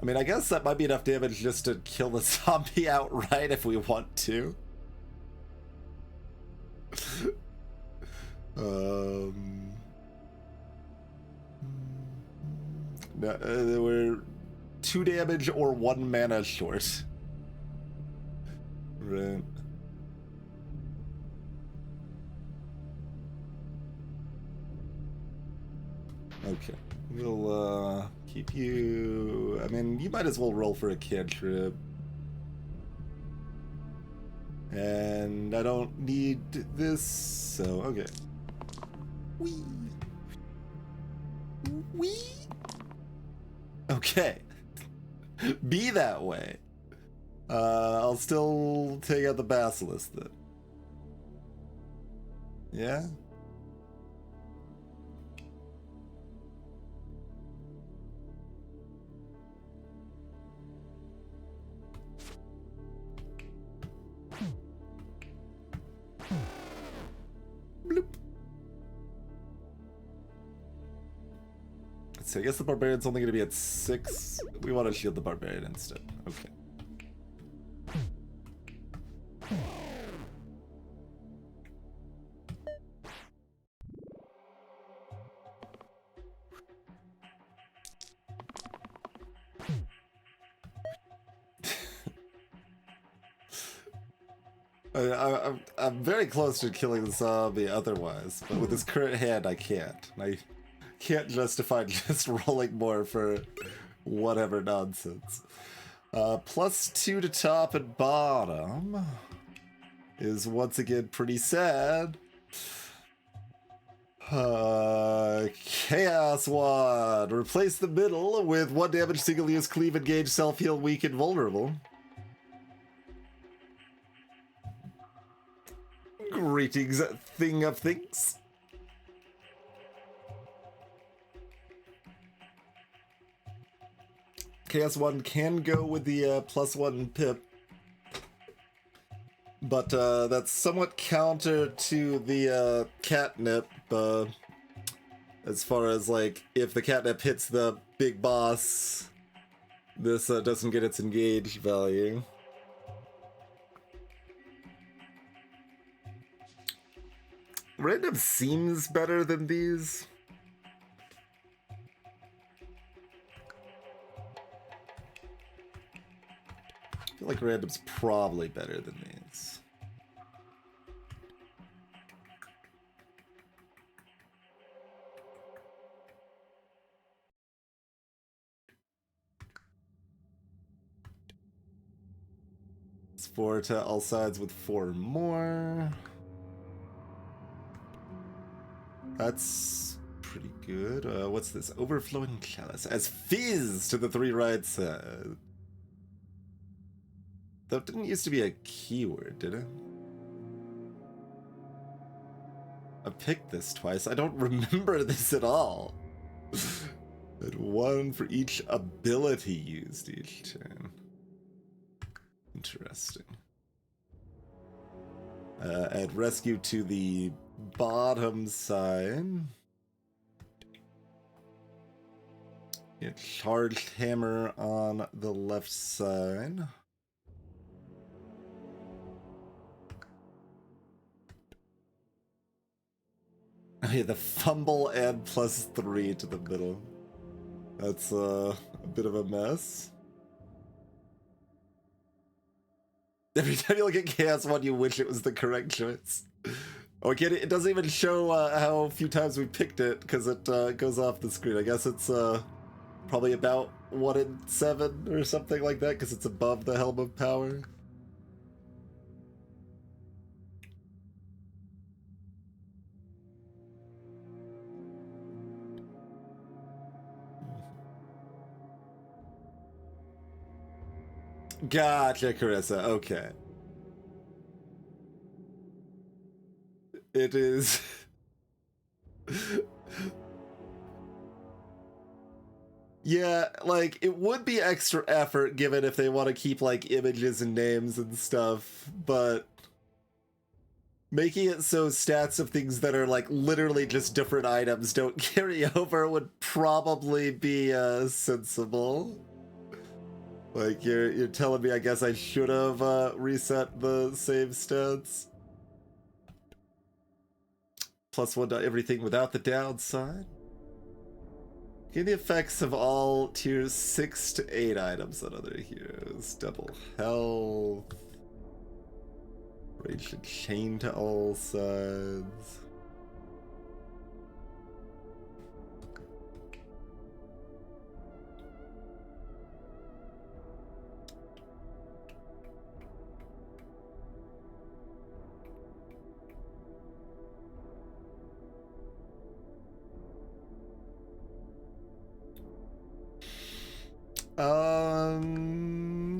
I mean, I guess that might be enough damage just to kill the zombie outright if we want to. No, we're 2 damage or 1 mana short. Right. Okay. We'll keep you... I mean, you might as well roll for a cantrip. And I don't need this, so okay. Whee! Whee! Okay. Be that way. I'll still take out the Basilisk then. Yeah? Bloop. So I guess the Barbarian's only going to be at 6. We want to shield the Barbarian instead. Okay. I'm very close to killing the zombie otherwise, but with this current hand I can't. I can't justify just rolling more for whatever nonsense. +2 to top and bottom is once again pretty sad. Chaos Wand. Replace the middle with 1 damage, single use, cleave, engage, self-heal, weak, and vulnerable. Greetings, thing of things. Chaos Wand can go with the +1 pip, but that's somewhat counter to the catnip, as far as like if the catnip hits the big boss, this doesn't get its engage value. Random seems better than these. I feel like random's probably better than these. It's 4 to all sides with 4 more. That's pretty good. What's this? Overflowing chalice. As fizz to the 3 right side. That didn't used to be a keyword, did it? I picked this twice. I don't remember this at all. And 1 for each ability used each turn. Interesting. Add rescue to the bottom side. Yeah, charged hammer on the left side. Oh yeah, the fumble and +3 to the middle. That's a bit of a mess. Every time you look at Chaos One, you wish it was the correct choice. Oh, again, it doesn't even show how few times we picked it, because it goes off the screen. I guess it's probably about 1 in 7 or something like that, because it's above the Helm of Power. Gotcha, Carissa. Okay. It is Yeah, like, it would be extra effort given if they want to keep, like, images and names and stuff, but making it so stats of things that are, like, literally just different items don't carry over would probably be, sensible. Like, you're telling me I guess I should have, reset the save stats? +1 to everything without the downside? Gain the effects of all tiers 6 to 8 items on other heroes. Double health. Rage and chain to all sides.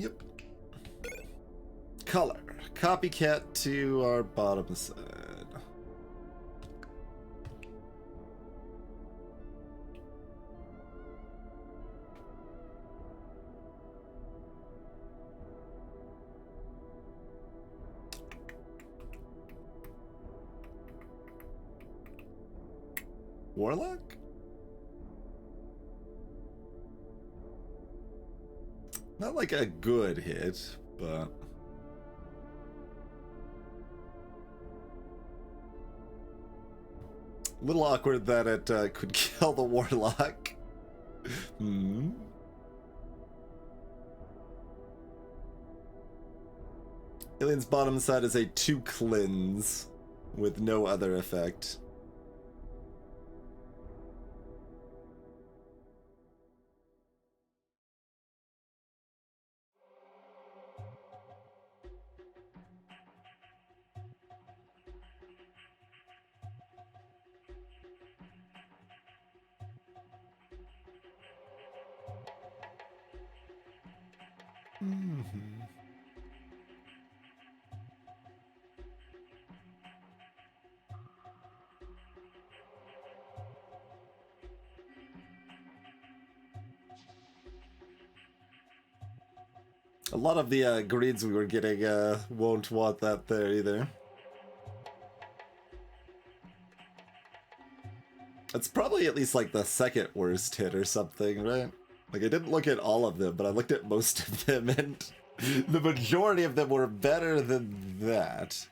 Yep. Color. Copycat to our bottom side. Warlock? Not like a good hit, but... a little awkward that it could kill the Warlock. Hmm. Alien's bottom side is a 2 cleanse with no other effect. Mm-hmm. A lot of the greens we were getting won't want that there either. It's probably at least like the second worst hit or something, right? Like, I didn't look at all of them, but I looked at most of them, and the majority of them were better than that.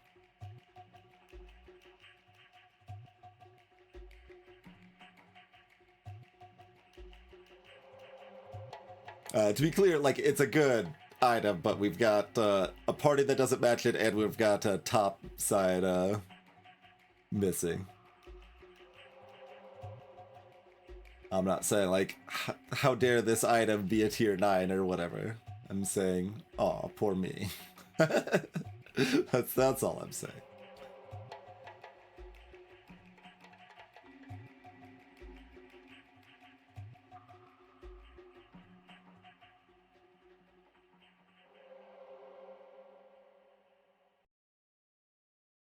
To be clear, like, it's a good item, but we've got a party that doesn't match it, and we've got a top side missing. I'm not saying, like, how dare this item be a tier 9 or whatever. I'm saying, aw, poor me. That's all I'm saying.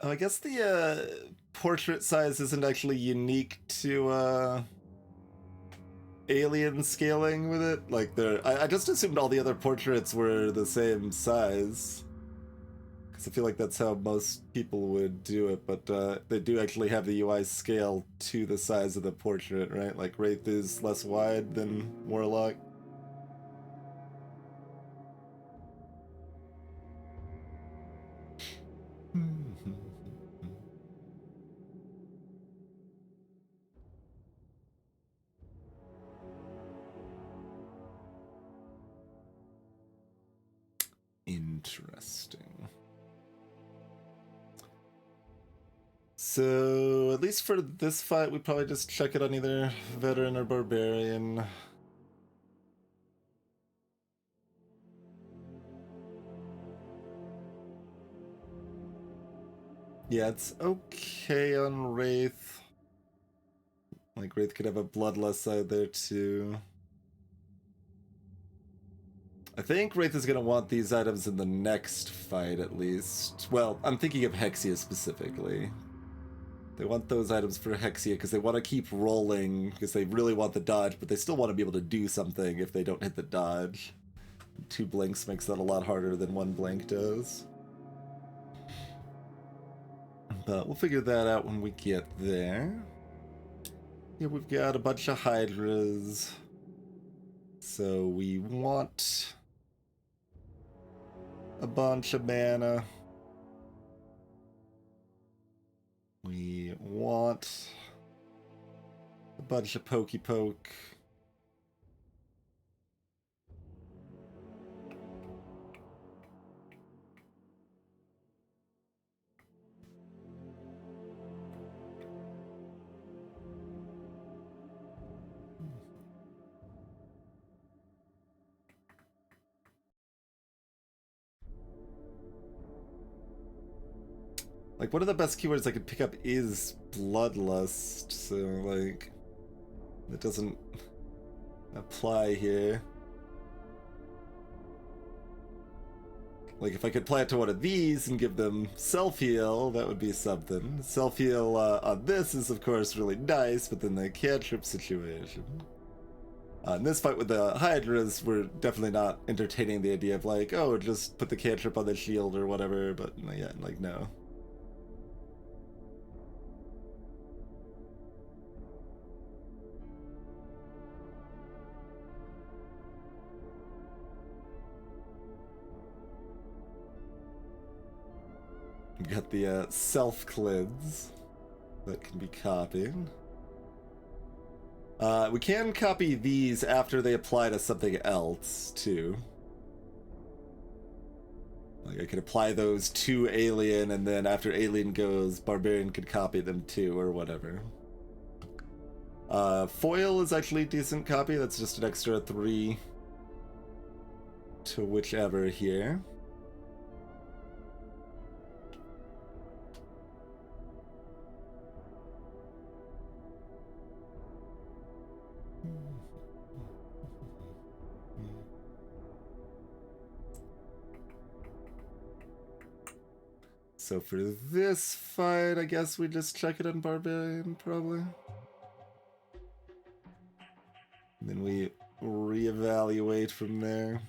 I guess the portrait size isn't actually unique to alien scaling with it. Like, I just assumed all the other portraits were the same size, because I feel like that's how most people would do it, but they do actually have the UI scale to the size of the portrait, right? Like, Wraith is less wide than Warlock. Interesting. So, at least for this fight, we probably just check it on either Veteran or Barbarian. Yeah, it's okay on Wraith. Like, Wraith could have a bloodless side there, too. I think Wraith is going to want these items in the next fight, at least. Well, I'm thinking of Hexia specifically. They want those items for Hexia because they want to keep rolling because they really want the dodge, but they still want to be able to do something if they don't hit the dodge. 2 blinks makes that a lot harder than 1 blink does. But we'll figure that out when we get there. Yeah, we've got a bunch of Hydras. So we want a bunch of mana. We want a bunch of Pokey Poke. Like, one of the best keywords I could pick up is Bloodlust, so, like, it doesn't apply here. Like, if I could apply it to one of these and give them self-heal, that would be something. Self-heal on this is, of course, really nice, but then the cantrip situation. In this fight with the Hydras, we're definitely not entertaining the idea of, like, oh, just put the cantrip on the shield or whatever, but, yeah, like, no. We got the self-cleanse that can be copied. We can copy these after they apply to something else, too. Like, I could apply those to Alien, and then after Alien goes, Barbarian could copy them too, or whatever. Foil is actually a decent copy. That's just an extra 3 to whichever here. So for this fight, I guess we just check it on Barbarian, probably. And then we reevaluate from there.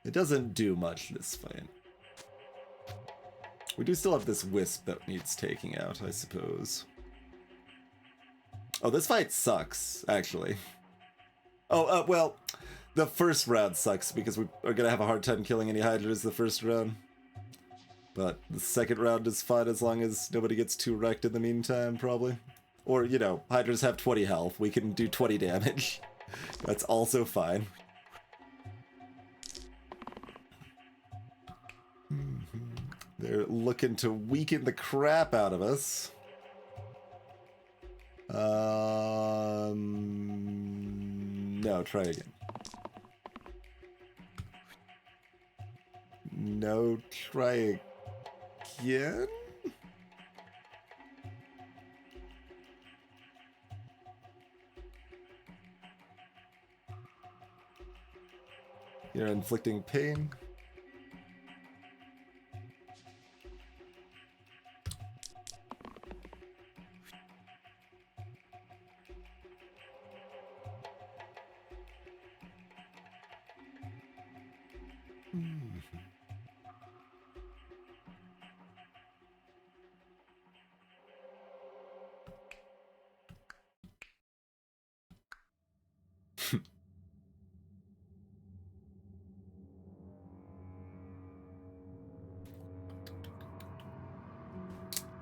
It doesn't do much this fight. We do still have this Wisp that needs taking out, I suppose. Oh, this fight sucks, actually. Oh, well, the first round sucks because we are going to have a hard time killing any Hydras the first round. But the second round is fine as long as nobody gets too wrecked in the meantime, probably. Or, you know, Hydras have 20 health. We can do 20 damage. That's also fine. They're looking to weaken the crap out of us. No, try again. No, try again? You're inflicting pain.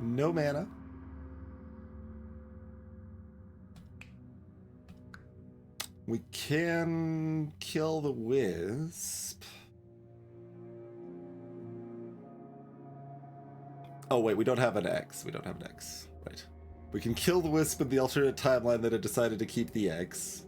No mana. We can kill the Wisp. Oh wait, we don't have an X. We don't have an X. Right. We can kill the Wisp in the alternate timeline that had decided to keep the X.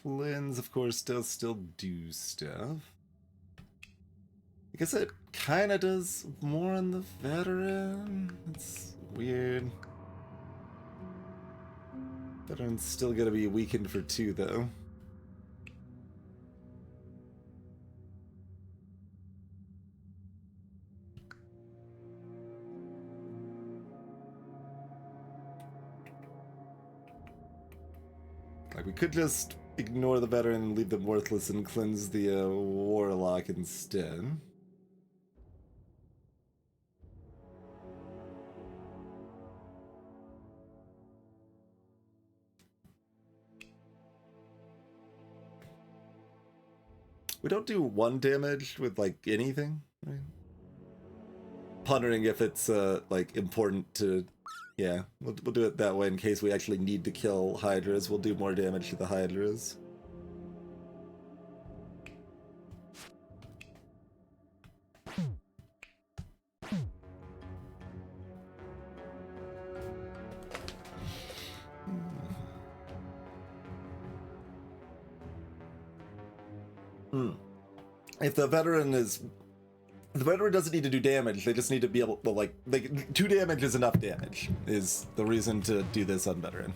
cleanse, of course, does still do stuff. I guess it kind of does more on the veteran. It's weird. Veteran's still gonna be weakened for 2, though. Like, we could just ignore the veteran and leave them worthless and cleanse the warlock instead. We don't do 1 damage with, like, anything, right? Pondering if it's, like, important to... Yeah, we'll do it that way in case we actually need to kill Hydras. We'll do more damage to the Hydras. If the veteran is... The veteran doesn't need to do damage, they just need to be able to, like 2 damage is enough damage, is the reason to do this on veteran.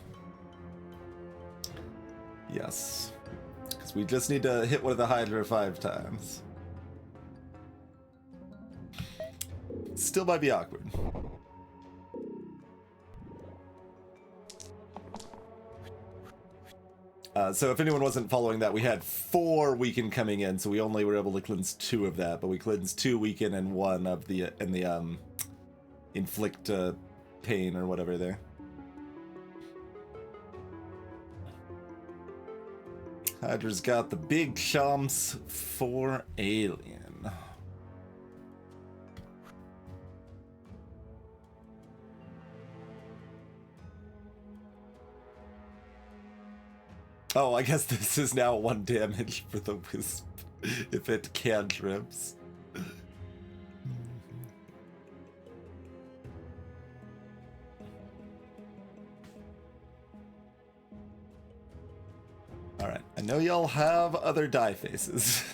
Yes. Because we just need to hit one of the Hydra 5 times. Still might be awkward. So if anyone wasn't following that, we had 4 weaken coming in, so we only were able to cleanse 2 of that, but we cleansed 2 weaken and 1 of the inflict pain or whatever there. Hydra's got the big chomps for alien. Oh, I guess this is now 1 damage for the wisp if it cantrips. Alright, I know y'all have other die faces.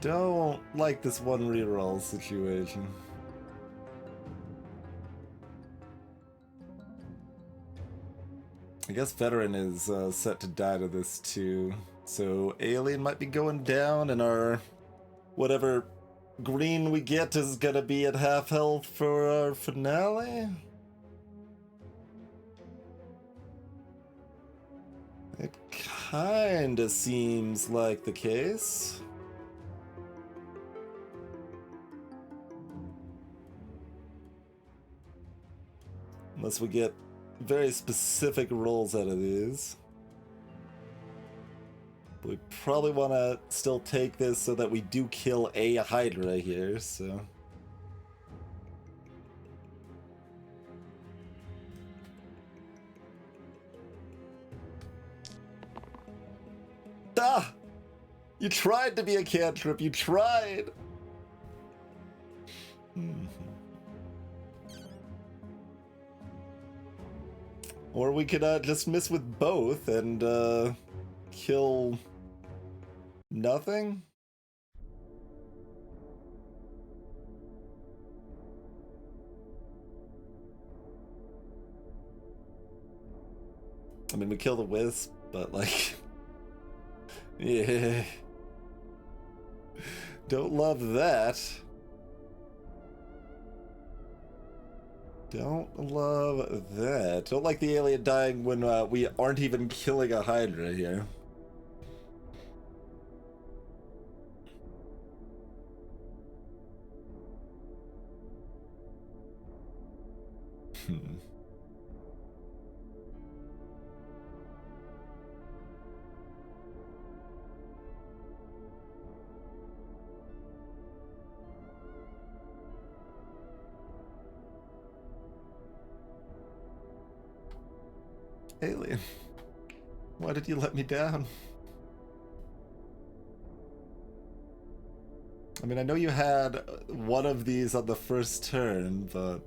Don't like this 1 reroll situation. I guess veteran is set to die to this too, so alien might be going down, and our whatever green we get is gonna be at half health for our finale. It kinda seems like the case. Unless we get very specific rolls out of these. But we probably want to still take this so that we do kill a Hydra here, so... Ah! You tried to be a cantrip, you tried! Or we could just miss with both and kill nothing? I mean, we kill the wisp, but like... yeah. Don't love that. Don't love that. Don't like the alien dying when we aren't even killing a Hydra here. Hmm. Alien, why did you let me down? I mean, I know you had one of these on the first turn, but...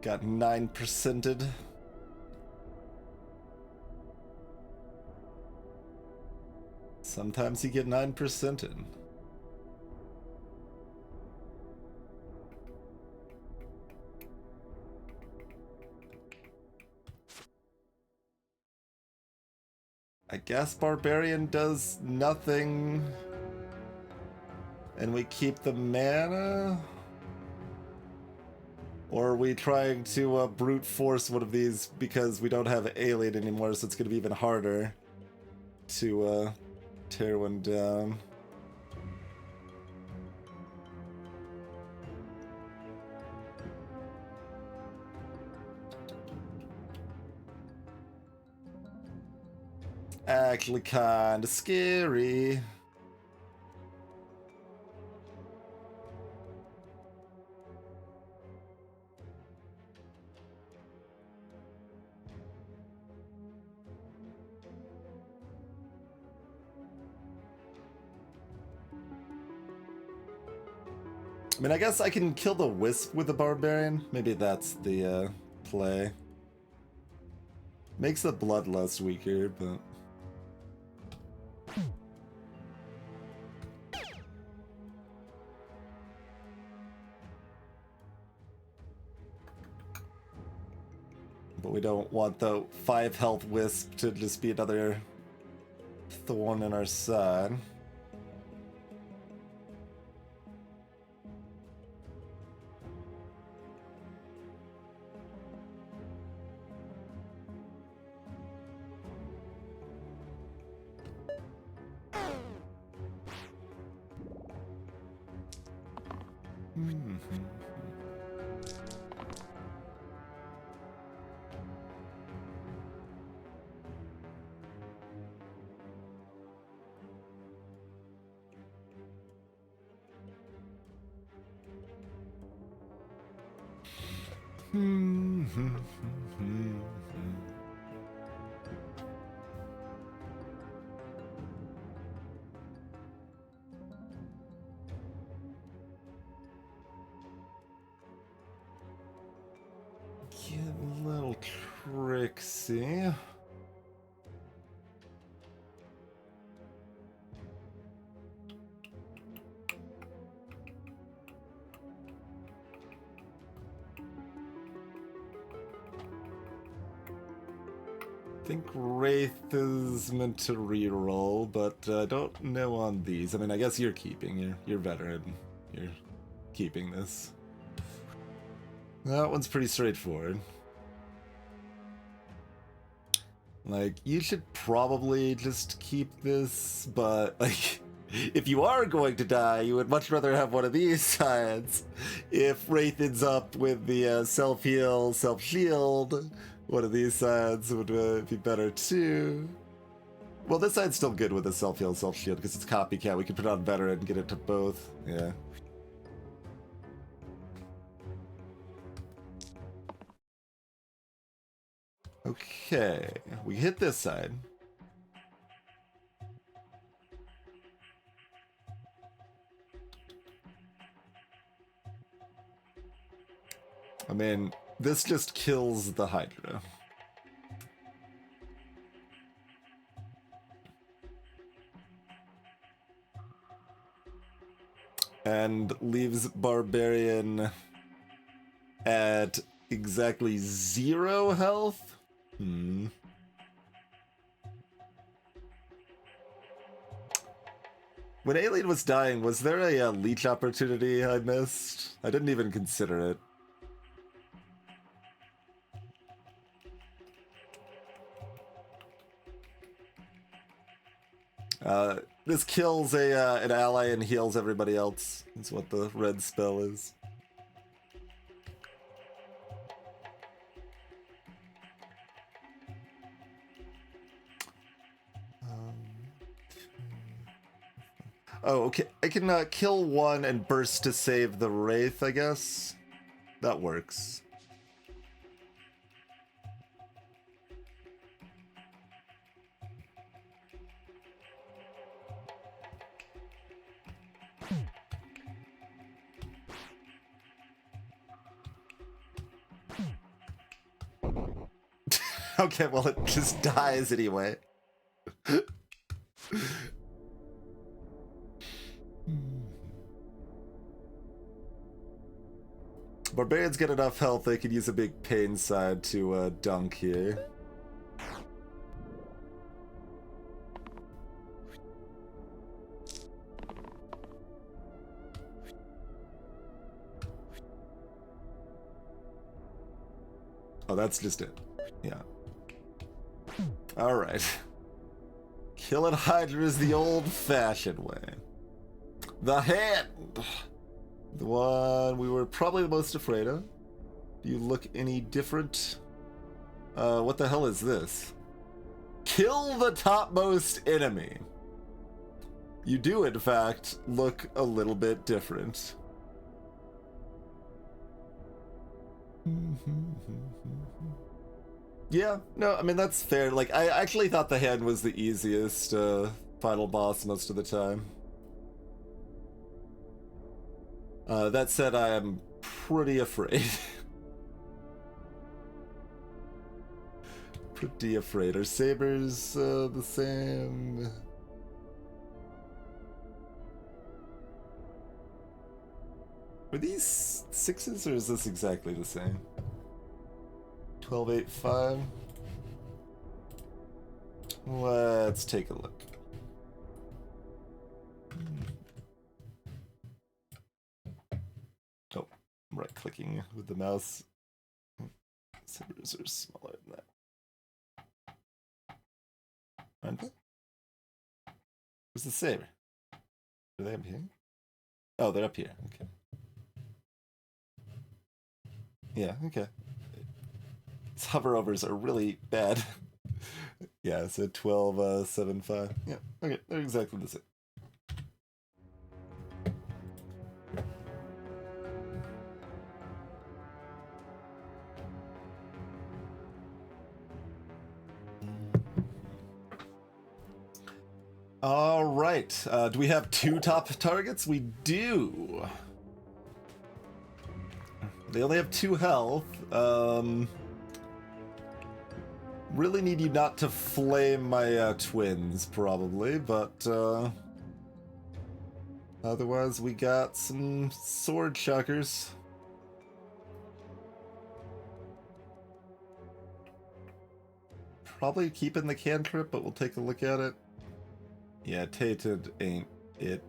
Got 9%ed. Sometimes you get 9%ed. I guess Barbarian does nothing. And we keep the mana? Or are we trying to brute force one of these because we don't have Alien anymore, so it's going to be even harder to tear one down? Actually kinda scary. I mean, I guess I can kill the Wisp with the Barbarian. Maybe that's the play. Makes the Bloodlust weaker, but... But we don't want the 5 health Wisp to just be another thorn in our side. Get a little tricksy. I think Wraith is meant to reroll, but I don't know on these. I mean, I guess you're keeping. You're veteran. You're keeping this. That one's pretty straightforward. Like, you should probably just keep this, but, like, if you are going to die, you would much rather have one of these sides. If Wraith ends up with the self-heal, self-shield, one of these sides would be better too. Well, this side's still good with the self-heal, self-shield, because it's copycat. We can put it on veteran and get it to both. Yeah. Okay, we hit this side. I mean, this just kills the Hydra. And leaves Barbarian at exactly 0 health? When Alien was dying, was there a leech opportunity I missed? I didn't even consider it. This kills an ally and heals everybody else. That's what the red spell is. Oh, okay. I can kill one and burst to save the Wraith, I guess. That works. Okay, well, it just dies anyway. Barbarians get enough health, they could use a big pain side to dunk here. Oh, that's just it. Yeah. Alright. Killing Hydras the old-fashioned way. The Hand! The one we were probably the most afraid of. Do you look any different? What the hell is this? Kill the topmost enemy. You do, in fact, look a little bit different. Yeah, no, I mean, that's fair. Like, I actually thought the Hand was the easiest final boss most of the time. That said, I am pretty afraid. Pretty afraid. Are sabers the same? Are these 6s or is this exactly the same? 12, 8, 5. Let's take a look. Oh, I'm right clicking with the mouse. Sabers are smaller than that. Aren't they? Where's the saber? Are they up here? Oh, they're up here. Okay. Yeah, okay. These hoverovers are really bad. Yeah, so 12, 7, 5. Yeah, okay, they're exactly the same. All right. Do we have 2 top targets? We do. They only have 2 health. Really need you not to flame my twins, probably, but otherwise we got some sword chuckers. Probably keeping the cantrip, but we'll take a look at it. Yeah, tainted ain't it.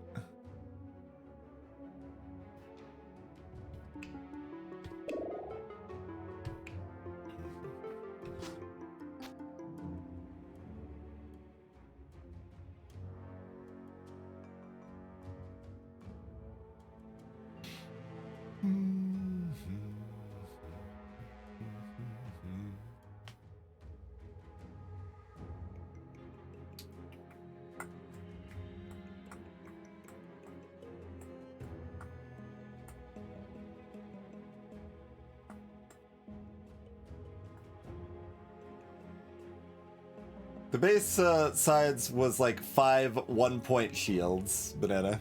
The base sides was like 5 1-point shields, Banana.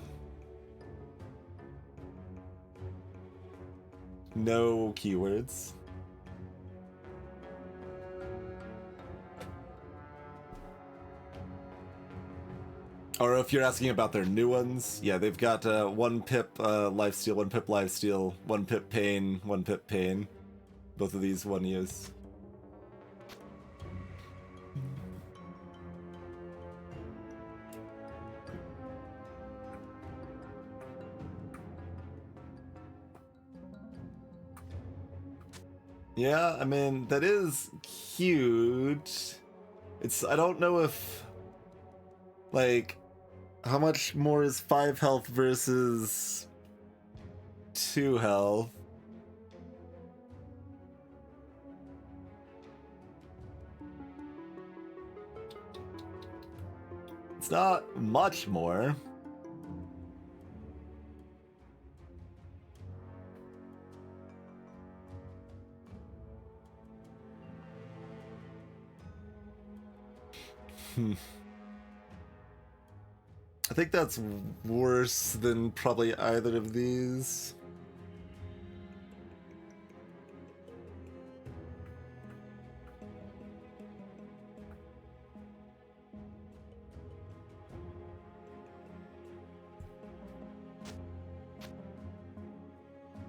No keywords. Or if you're asking about their new ones, yeah, they've got 1 pip lifesteal, 1 pip lifesteal, 1 pip pain, 1 pip pain. Both of these 1 use. Yeah, I mean, that is cute. I don't know if, like, how much more is 5 health versus 2 health? It's not much more. I think that's worse than probably either of these.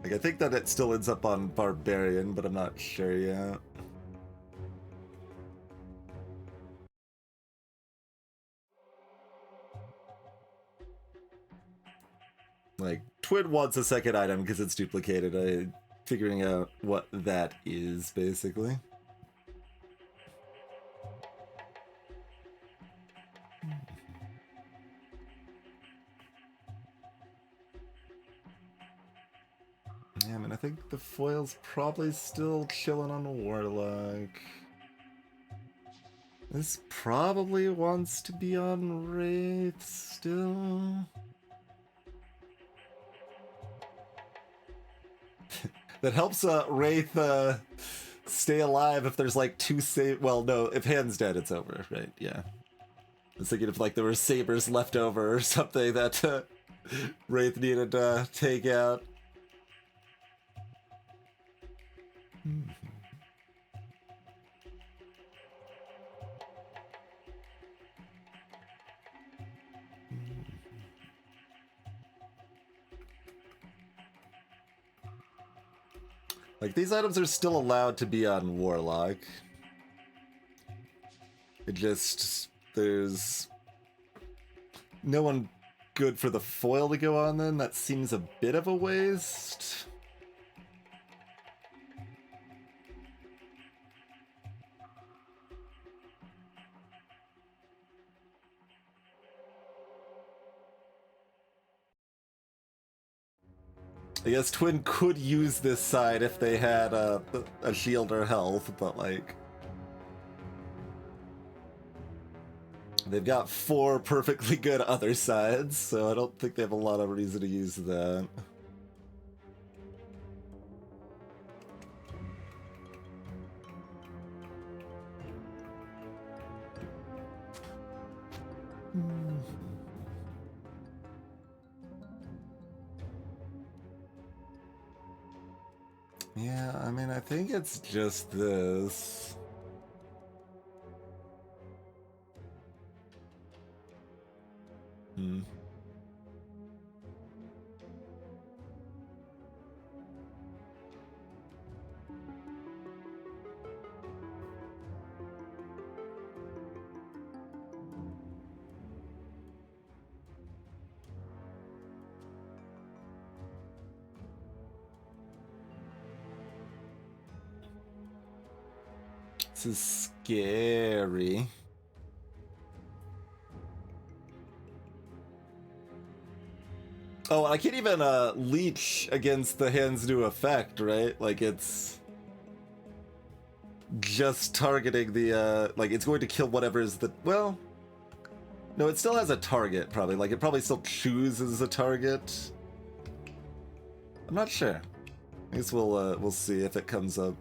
Like, I think that it still ends up on Barbarian, but I'm not sure yet. Like, Twin wants a second item because it's duplicated. Figuring out what that is, basically. Yeah, I mean, I think the foil's probably still chilling on the Warlock. This probably wants to be on Wraith still. That helps Wraith stay alive if there's like two save. Well, no, if Hand's dead, it's over, right? Yeah. I was thinking if like there were sabers left over or something that Wraith needed to take out. Like, these items are still allowed to be on Warlock. It just, there's no one good for the foil to go on then. That seems a bit of a waste. I guess Twin could use this side if they had a shield or health, but like... They've got 4 perfectly good other sides, so I don't think they have a lot of reason to use that. Yeah, I mean, I think it's just this. Hmm. This is scary. Oh, I can't even leech against the hand's new effect, right? Like, it's just targeting the, like, it's going to kill whatever is the, well, no, it still has a target, probably. Like, it probably still chooses a target. I'm not sure. I guess we'll see if it comes up.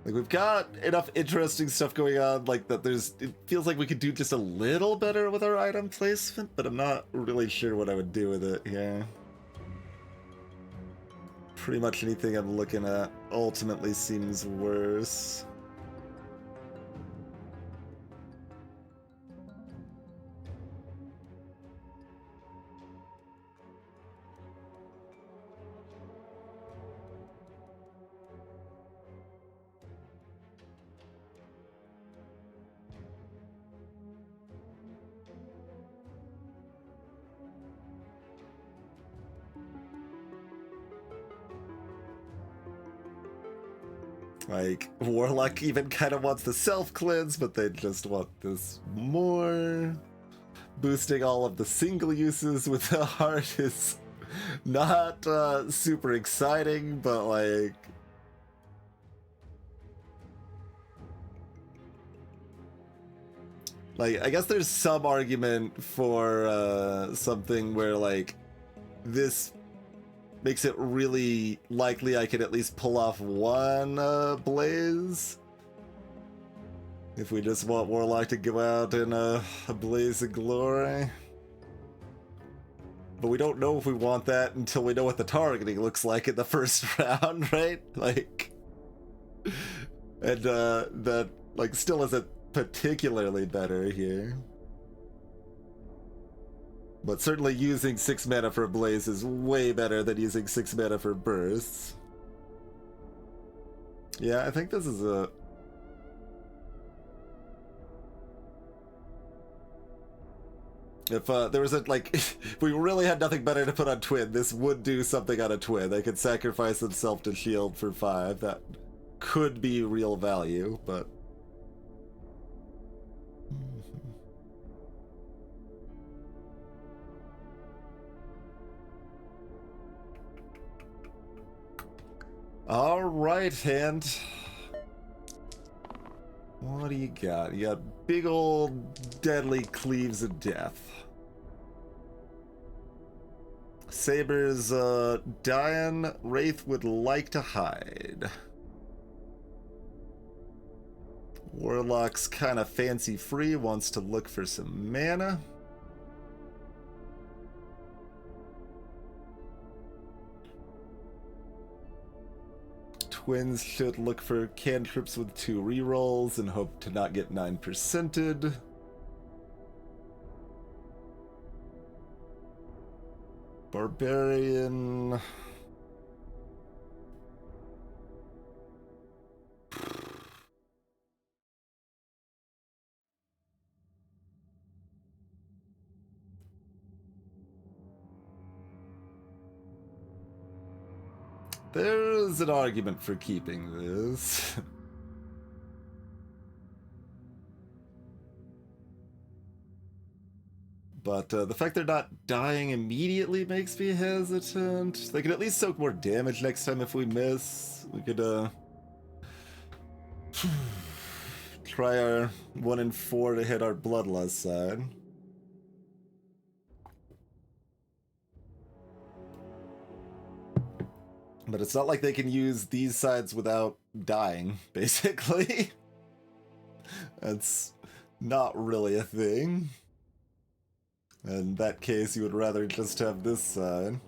Like, we've got enough interesting stuff going on, like, that it feels like we could do just a little better with our item placement, but I'm not really sure what I would do with it here. Pretty much anything I'm looking at ultimately seems worse. Like, Warlock even kind of wants the self-cleanse, but they just want this more. Boosting all of the single uses with the heart is not super exciting, but like... Like, I guess there's some argument for something where, like, this makes it really likely I could at least pull off one blaze. If we just want Warlock to go out in a blaze of glory. But we don't know if we want that until we know what the targeting looks like in the first round, right? Like, and that like still isn't particularly better here. But certainly using 6 mana for Blaze is way better than using 6 mana for bursts. Yeah, I think this is a... If there was a, like, if we really had nothing better to put on Twin, this would do something on a Twin. They could sacrifice themselves to shield for 5. That could be real value, but... Alright, hand. What do you got? You got big old deadly cleaves of death. Saber's dying. Wraith would like to hide. Warlock's kind of fancy free, wants to look for some mana. Twins should look for cantrips with 2 rerolls and hope to not get 9%ed. Barbarian... There's an argument for keeping this. But the fact they're not dying immediately makes me hesitant. They could at least soak more damage next time if we miss. We could try our 1 in 4 to hit our bloodlust side. But it's not like they can use these sides without dying, basically. That's not really a thing. In that case, you would rather just have this side.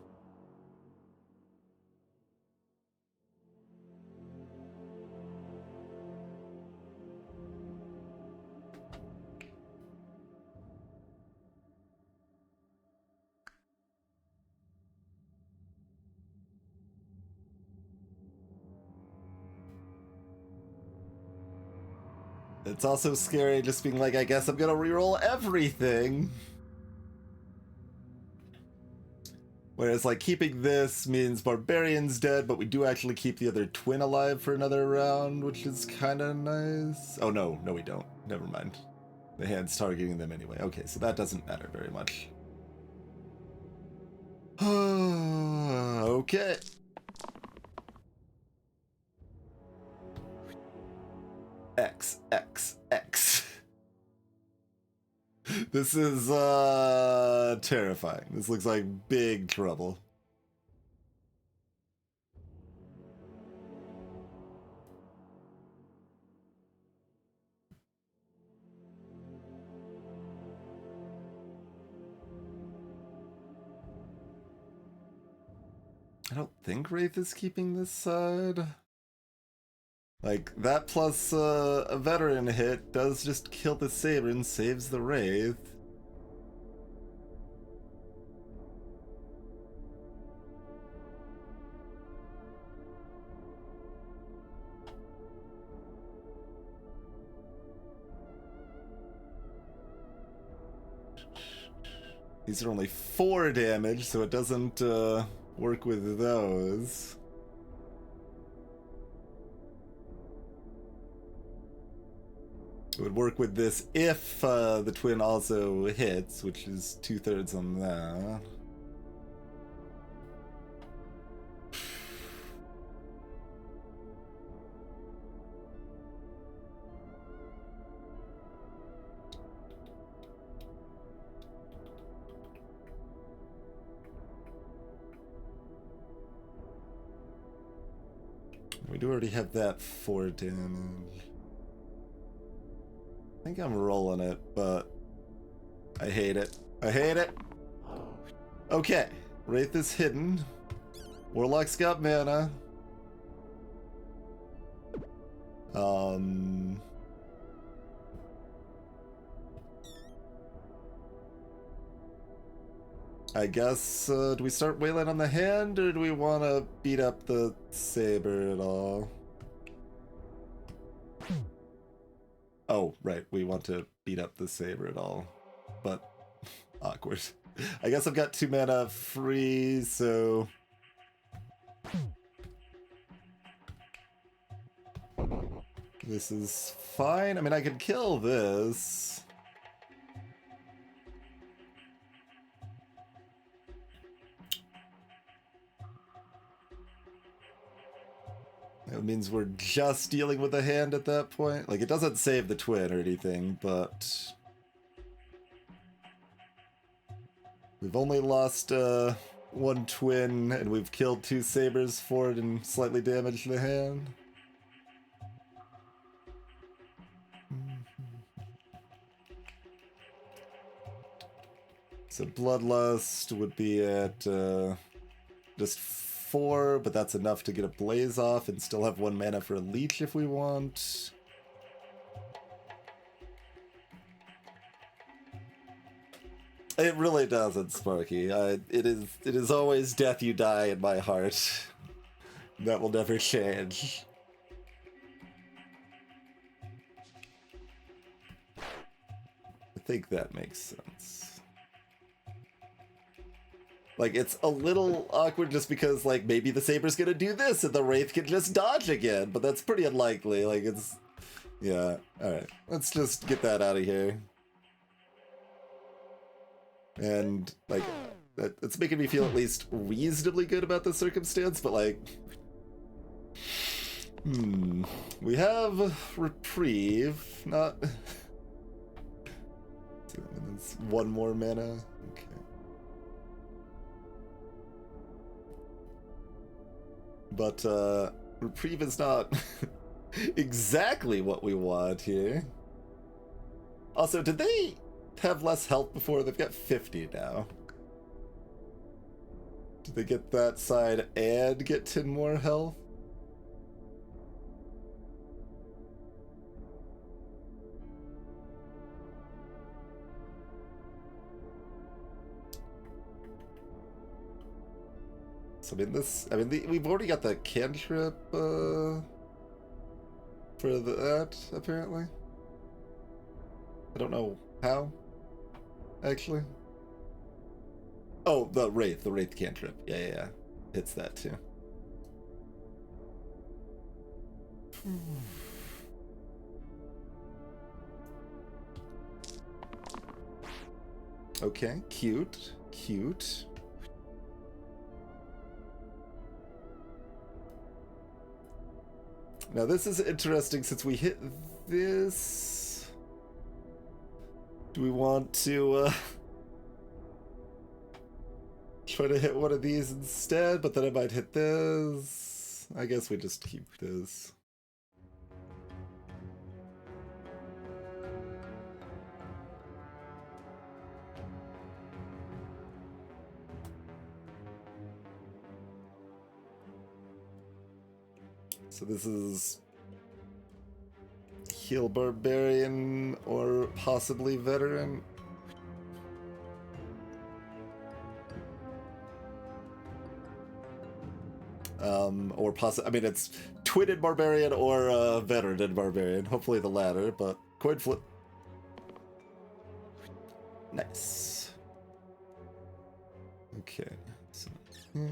It's also scary just being like, I guess I'm gonna reroll everything. Whereas, like, keeping this means Barbarian's dead, but we do actually keep the other twin alive for another round, which is kind of nice. Oh, no, we don't. Never mind. The hand's targeting them anyway. Okay, so that doesn't matter very much. Okay. X. This is terrifying. This looks like big trouble. I don't think Wraith is keeping this side. Like, that plus a veteran hit does just kill the Saber and saves the Wraith. These are only 4 damage, so it doesn't work with those. It would work with this if the twin also hits, which is 2/3 on that. do already have that 4 damage. I think I'm rolling it, but I hate it. I hate it! Okay, Wraith is hidden. Warlock's got mana. I guess, do we start wailing on the hand, or do we want to beat up the saber at all? Oh, right, we want to beat up the saber at all, but awkward. I guess I've got 2 mana free, so... This is fine. I mean, I could kill this. It means we're just dealing with a hand at that point. Like, it doesn't save the twin or anything, but... We've only lost 1 twin, and we've killed 2 sabers for it and slightly damaged the hand. So Bloodlust would be at just 4, but that's enough to get a Blaze off and still have 1 mana for a Leech if we want. It really doesn't, Sparky. It is always death you die in my heart. That will never change. I think that makes sense. Like, it's a little awkward just because, like, maybe the Saber's gonna do this and the Wraith can just dodge again, but that's pretty unlikely. Like, it's... Yeah, alright. Let's just get that out of here. And, like, it's making me feel at least reasonably good about the circumstance, but, like... We have Reprieve, not... It's 1 more mana. Okay. But, Reprieve is not exactly what we want here. Also, did they have less health before? They've got 50 now. Did they get that side and get 10 more health? So, we've already got the cantrip, for that, apparently. I don't know how, actually. Oh, the Wraith cantrip. Yeah. Hits that, too. Okay, cute. Now this is interesting since we hit this. Do we want to try to hit one of these instead, but then I might hit this? I guess we just keep this. So this is Heal Barbarian or possibly Veteran. Or I mean, it's Twitted Barbarian or Veteran Barbarian. Hopefully the latter, but coin flip. Nice. Okay. So, yeah.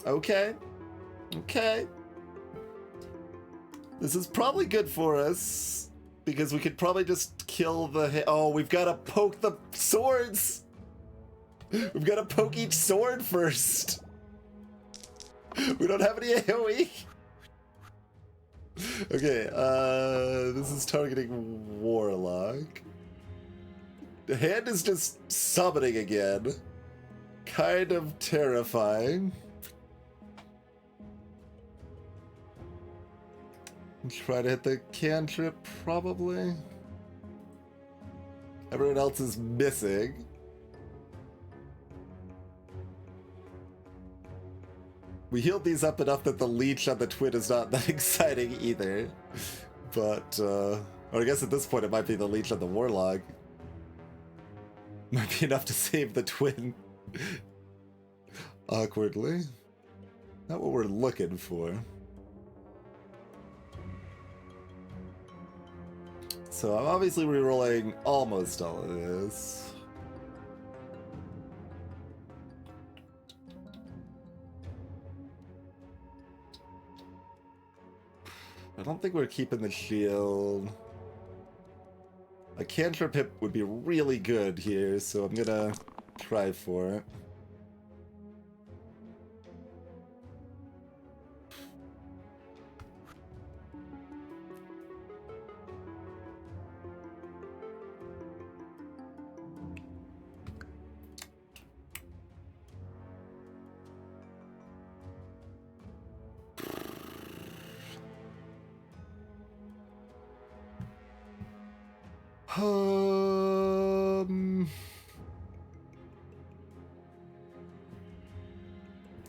Okay. This is probably good for us because we could probably just kill the... Oh, we've got to poke the swords. We've got to poke each sword first. We don't have any AoE. Okay, this is targeting Warlock. The hand is just summoning again. Kind of terrifying. Try to hit the cantrip, probably. Everyone else is missing. We healed these up enough that the leech on the twin is not that exciting either. But, or I guess at this point it might be the leech on the warlock. Might be enough to save the twin. Awkwardly. Not what we're looking for. So I'm obviously rerolling almost all of this. I don't think we're keeping the shield. A cantrip hit would be really good here, so I'm gonna try for it.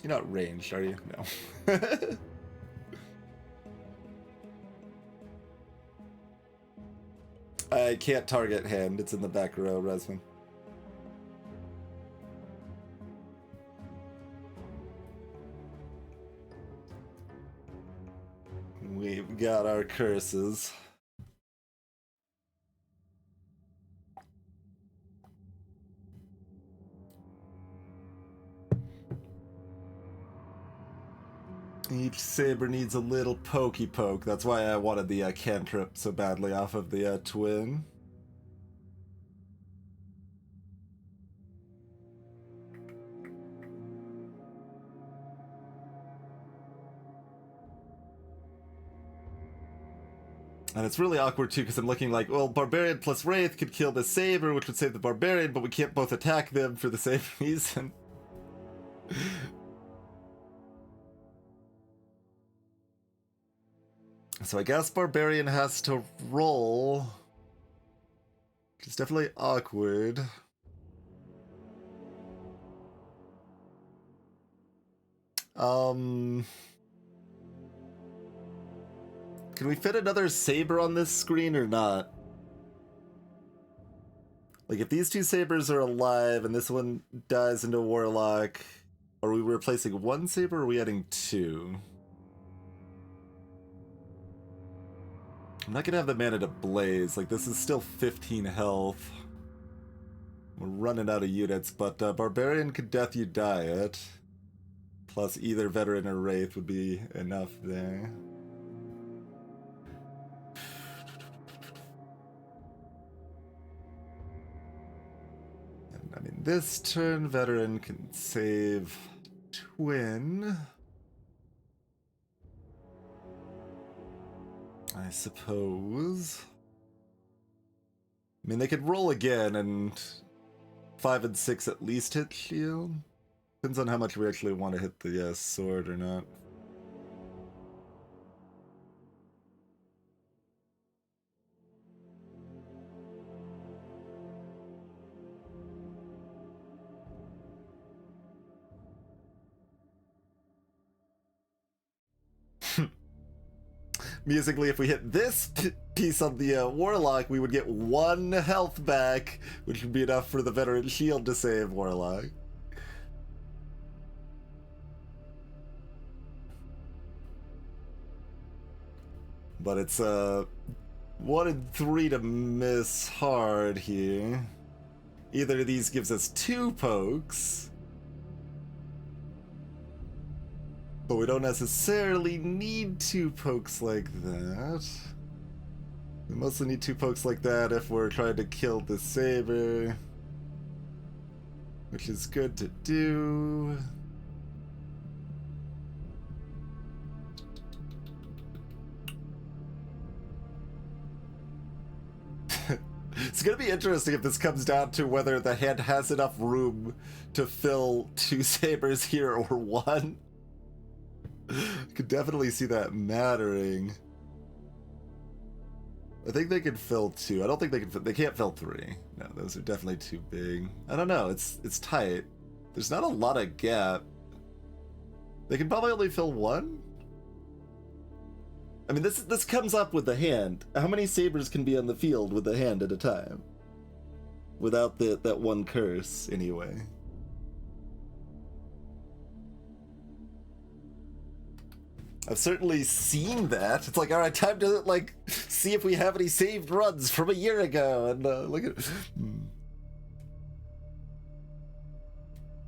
You're not ranged, are you? No. I can't target hand. It's in the back row, Resman. We've got our curses. Each saber needs a little pokey poke. That's why I wanted the cantrip so badly off of the twin. And it's really awkward too, because I'm looking like, well, Barbarian plus Wraith could kill the Saber, which would save the Barbarian, but we can't both attack them for the same reason. So I guess Barbarian has to roll. Which is definitely awkward. Can we fit another Saber on this screen or not? Like, if these two Sabers are alive and this one dies into Warlock, are we replacing one Saber or are we adding two? I'm not gonna have the mana to blaze. Like, this is still 15 health. We're running out of units, but Barbarian could Death You Die it. Plus either Veteran or Wraith would be enough there. And, I mean, this turn, Veteran can save Twin. I suppose. I mean, they could roll again and 5 and 6 at least hit shield. Depends on how much we actually want to hit the sword or not. Musically, if we hit this piece on the Warlock, we would get 1 health back, which would be enough for the Veteran Shield to save Warlock. But it's 1 and 3 to miss hard here. Either of these gives us 2 pokes, but we don't necessarily need 2 pokes like that. We mostly need 2 pokes like that if we're trying to kill the Saber, which is good to do. It's gonna be interesting if this comes down to whether the hand has enough room to fill 2 sabers here or 1. Could definitely see that mattering. I think they can fill 2. I don't think they can't fill 3. No, those are definitely too big. I don't know, it's tight. There's not a lot of gap. They can probably only fill 1? I mean, this comes up with the hand. How many sabers can be on the field with the hand at a time? Without that one curse, anyway. I've certainly seen that. It's like, all right, time to, like, see if we have any saved runs from a year ago. And look at...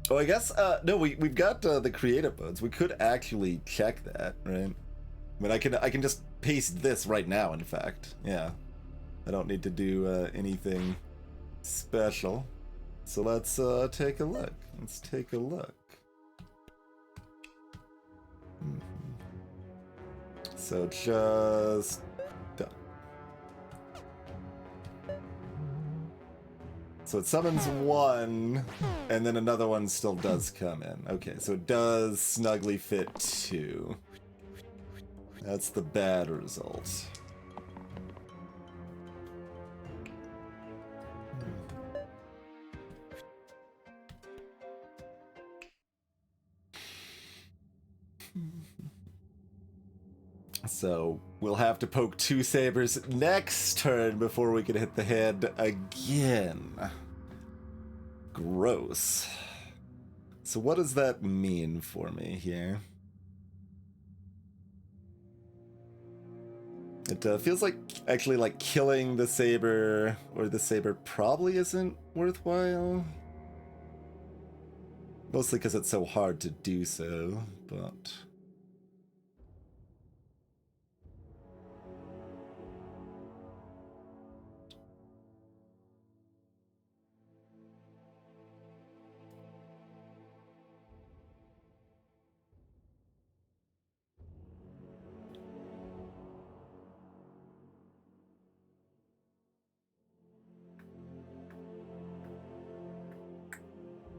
Oh, I guess, no, we've got the creative modes. We could actually check that, right? I mean, I can just paste this right now, in fact. Yeah. I don't need to do anything special. So let's take a look. Let's take a look. So just done. So it summons 1, and then another one still does come in. Okay, so it does snugly fit 2. That's the bad result. So we'll have to poke 2 sabers next turn before we can hit the hand again. Gross. So what does that mean for me here? It feels like actually like killing the saber or the saber probably isn't worthwhile. Mostly because it's so hard to do so, but...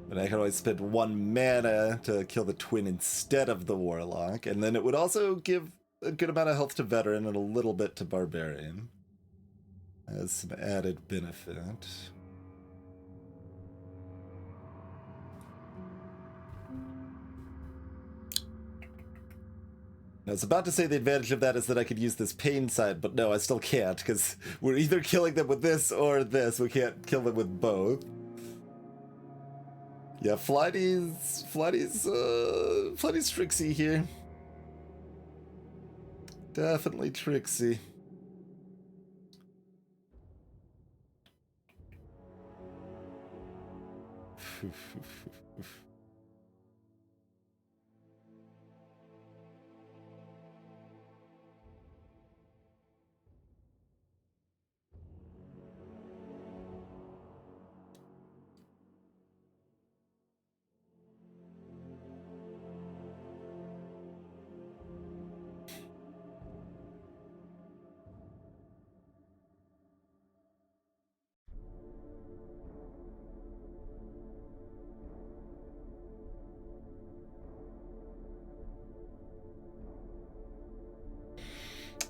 But I can always spend 1 mana to kill the twin instead of the warlock, and then it would also give a good amount of health to veteran and a little bit to barbarian. As some added benefit. I was about to say the advantage of that is that I could use this pain side, but no, I still can't, because we're either killing them with this or this. We can't kill them with both. Yeah, Flighty's tricksy here. Definitely tricksy.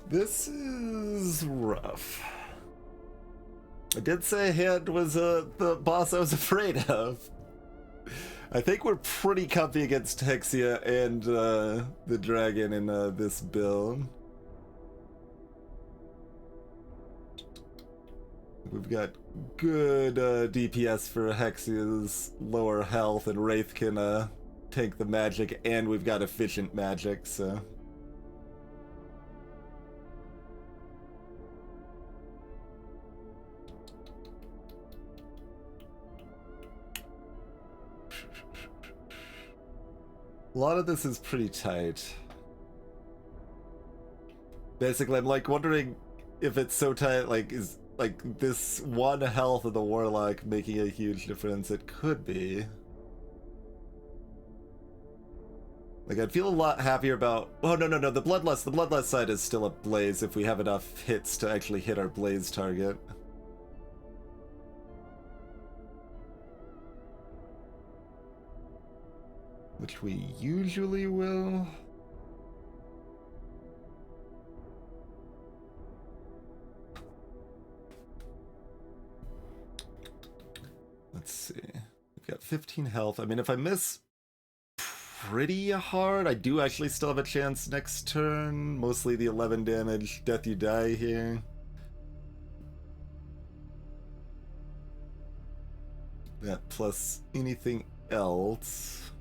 This is rough. I did say hand was the boss I was afraid of. I think we're pretty comfy against Hexia and the dragon in this build. We've got good DPS for Hexia's lower health, and Wraith can take the magic, and we've got efficient magic, so... A lot of this is pretty tight. Basically, I'm like wondering if it's so tight, like, is like this 1 health of the warlock making a huge difference? It could be. Like, I'd feel a lot happier about... Oh, no, the Bloodlust side is still ablaze if we have enough hits to actually hit our blaze target. which we usually will. Let's see. We've got 15 health. I mean, if I miss pretty hard, I do actually still have a chance next turn. Mostly the 11 damage, death you die here. That plus anything else.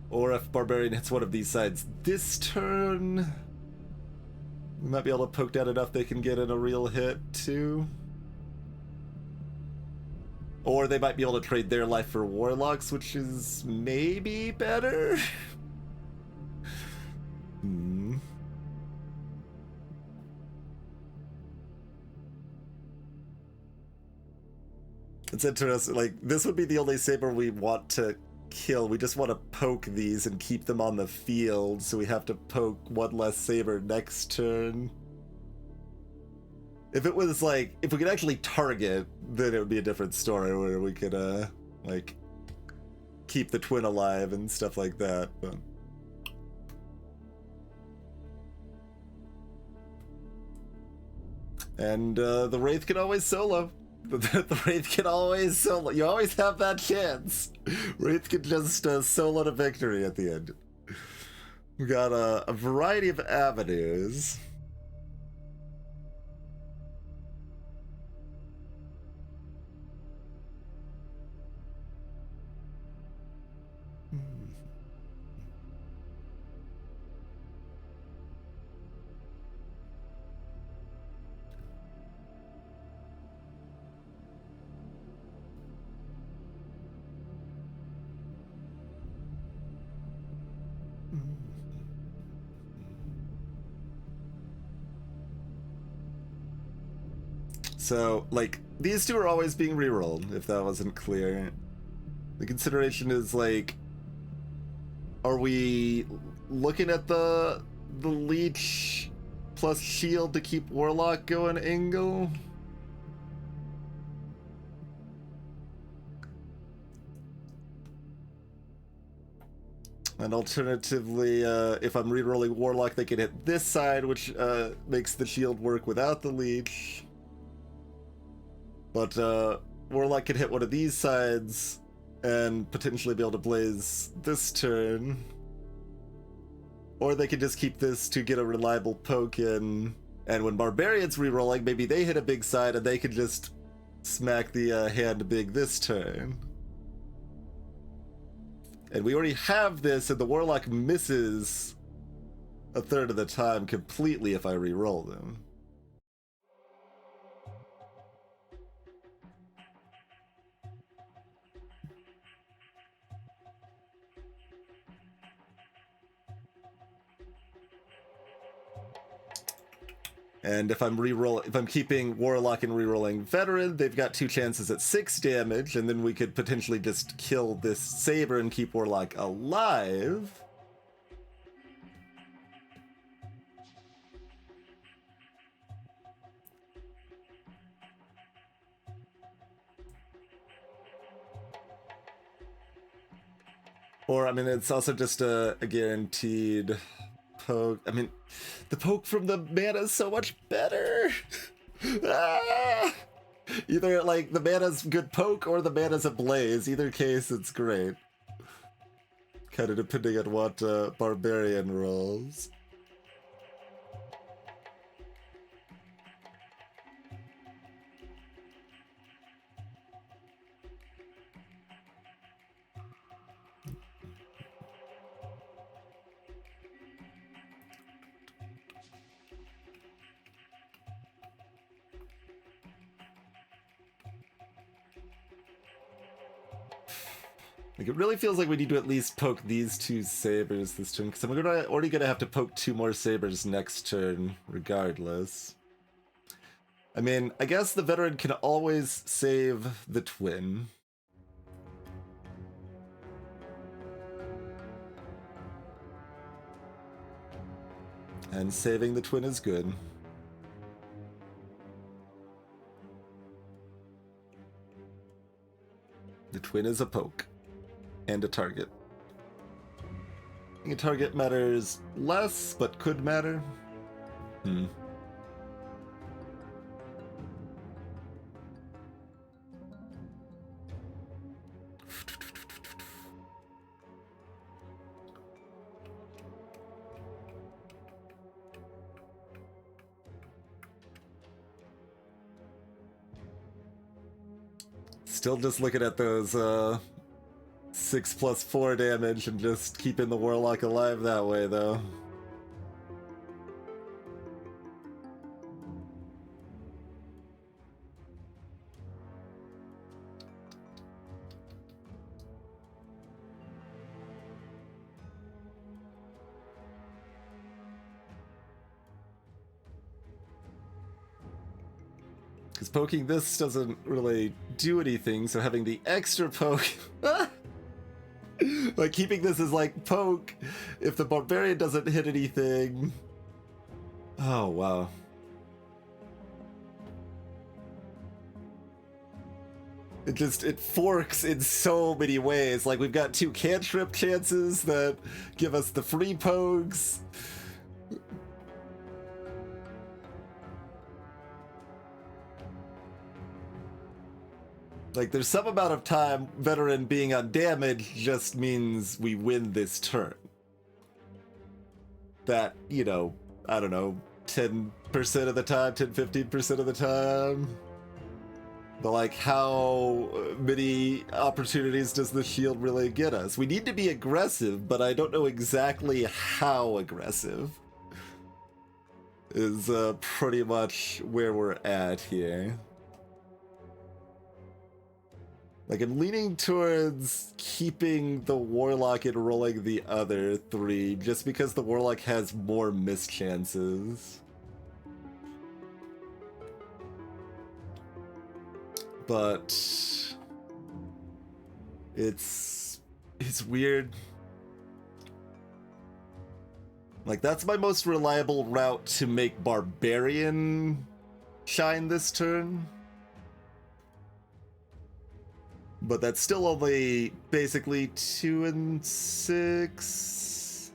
Or if Barbarian hits one of these sides this turn, we might be able to poke down enough they can get in a real hit too. Or they might be able to trade their life for Warlocks, which is maybe better. It's interesting, like, this would be the only Saber we want to kill. We just want to poke these and keep them on the field, so we have to poke one less Saber next turn. If it was like, if we could actually target, then it would be a different story where we could, like, keep the twin alive and stuff like that, but... And, the Wraith can always solo. The Wraith can always solo. You always have that chance. Wraith can just solo to victory at the end. We got a variety of avenues. So, like, these two are always being rerolled, if that wasn't clear. The consideration is, like, are we looking at the leech plus shield to keep Warlock going, Ingle? And alternatively, if I'm rerolling Warlock, they can hit this side, which makes the shield work without the leech. But Warlock could hit one of these sides and potentially be able to blaze this turn. Or they could just keep this to get a reliable poke in. And when Barbarian's rerolling, maybe they hit a big side and they could just smack the hand big this turn. And we already have this, and the Warlock misses a third of the time completely if I reroll them. And if I'm keeping Warlock and rerolling Veteran, they've got 2 chances at 6 damage, and then we could potentially just kill this Saber and keep Warlock alive. Or, I mean, it's also just a guaranteed poke. I mean, the poke from the mana is so much better. Ah! Either, like, the mana's good poke or the mana's a blaze. Either case, it's great. Kind of depending on what Barbarian rolls. Like, it really feels like we need to at least poke these 2 Sabers this turn, because I'm already gonna have to poke 2 more Sabers next turn, regardless. I mean, I guess the Veteran can always save the twin. And saving the twin is good. The twin is a poke. And a target. I think a target matters less, but could matter. Still just looking at those 6+4 damage and just keeping the Warlock alive that way, though. Because poking this doesn't really do anything, so having the extra poke... like, keeping this as, like, poke if the Barbarian doesn't hit anything. Oh, wow. It forks in so many ways. Like, we've got 2 cantrip chances that give us the free pokes. Like, there's some amount of time Veteran being on damage just means we win this turn. That, you know, I don't know, 10% of the time, 10-15% of the time. But, like, how many opportunities does the shield really get us? We need to be aggressive, but I don't know exactly how aggressive. Is pretty much where we're at here. Like, I'm leaning towards keeping the Warlock and rolling the other 3, just because the Warlock has more mischances. But... It's weird. Like, that's my most reliable route to make Barbarian shine this turn. But that's still only basically 2 and 6.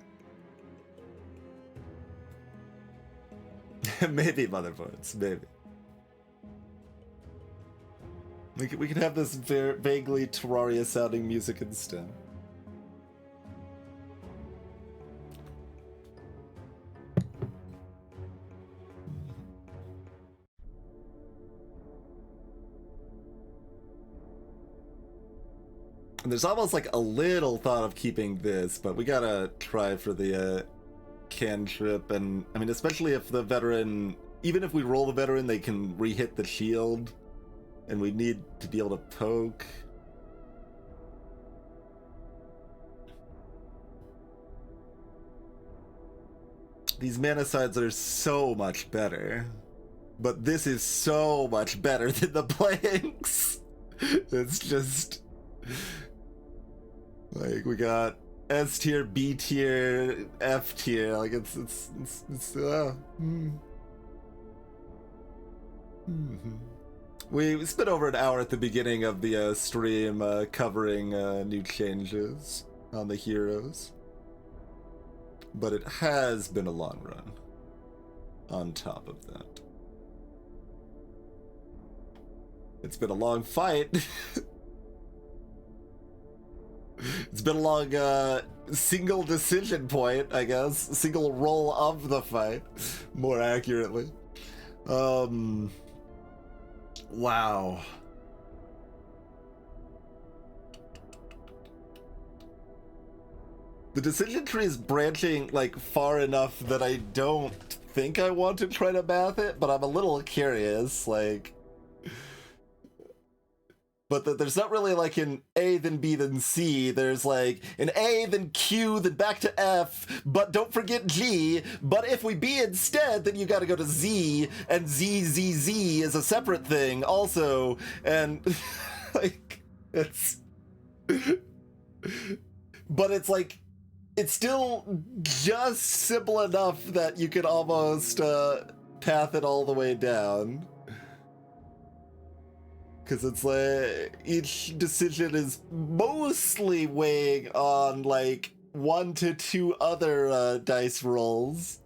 Maybe motherboards, maybe. We could have this vaguely Terraria sounding music instead. And there's almost like a little thought of keeping this, but we gotta try for the cantrip, and I mean, especially if the Veteran, even if we roll the Veteran, they can re-hit the shield, and we need to be able to poke. These Manicides are so much better, but this is so much better than the blanks. It's just... Like, we got S tier, B tier, F tier. Like, it's We spent over an hour at the beginning of the stream covering new changes on the heroes. But it has been a long run on top of that. It's been a long fight. It's been a long single decision point, I guess. Single roll of the fight, more accurately. Wow. The decision tree is branching, like, far enough that I don't think I want to try to math it, but I'm a little curious, like... But there's not really like an A, then B, then C. There's like an A, then Q, then back to F, but don't forget G. But if we B instead, then you gotta go to Z, and Z is a separate thing also. And like, it's... But it's like it's still just simple enough that you could almost path it all the way down. Because it's like each decision is mostly weighing on like 1 to 2 other dice rolls.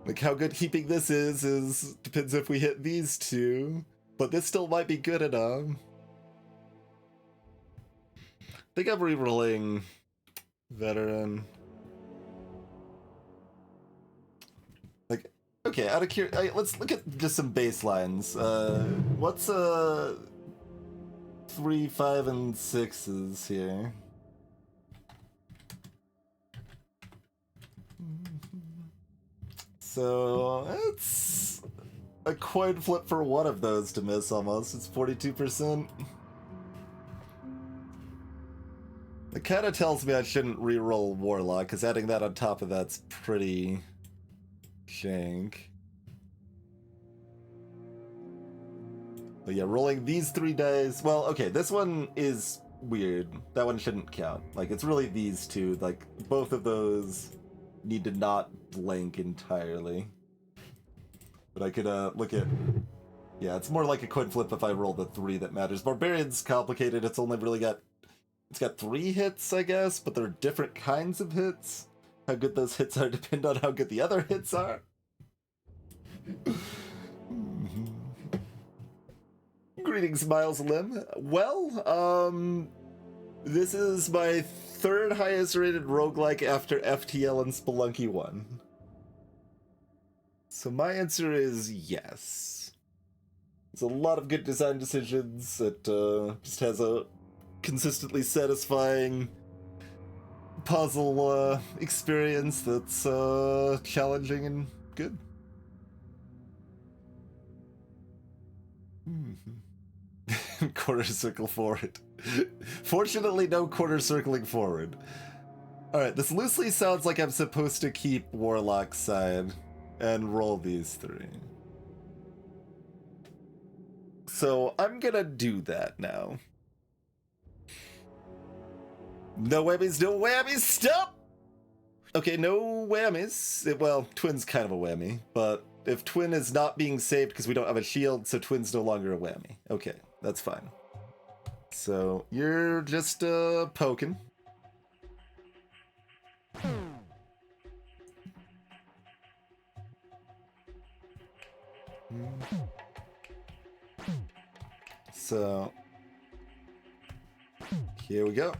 Like how good keeping this is depends if we hit these two, but this still might be good enough. I think I'm rerolling Veteran. Like, okay, out of curiosity, let's look at just some baselines. What's 3, 5, and 6s here? So it's a coin flip for one of those to miss almost. It's 42%. It kind of tells me I shouldn't re-roll Warlock, because adding that on top of that's pretty jank. But yeah, rolling these 3 dice. Well, okay, this one is weird. That one shouldn't count. Like, it's really these two. Like, both of those need to not blank entirely. But I could look at... Yeah, it's more like a coin flip if I roll the 3 that matters. Barbarian's complicated. It's only really got... It's got 3 hits, I guess, but they're different kinds of hits. How good those hits are depend on how good the other hits are. Greetings, Miles Lim. Well, this is my 3rd highest rated roguelike after FTL and Spelunky 1. So my answer is yes. It's a lot of good design decisions. It just has a consistently satisfying puzzle experience that's challenging and good. Quarter circle forward. Fortunately, no quarter circling forward. Alright, this loosely sounds like I'm supposed to keep Warlock's side and roll these 3. So I'm gonna do that now. No whammies, no whammies, stop! Okay, no whammies. Well, Twin's kind of a whammy, but if Twin is not being saved because we don't have a shield, so Twin's no longer a whammy. Okay, that's fine. So you're just poking. So here we go.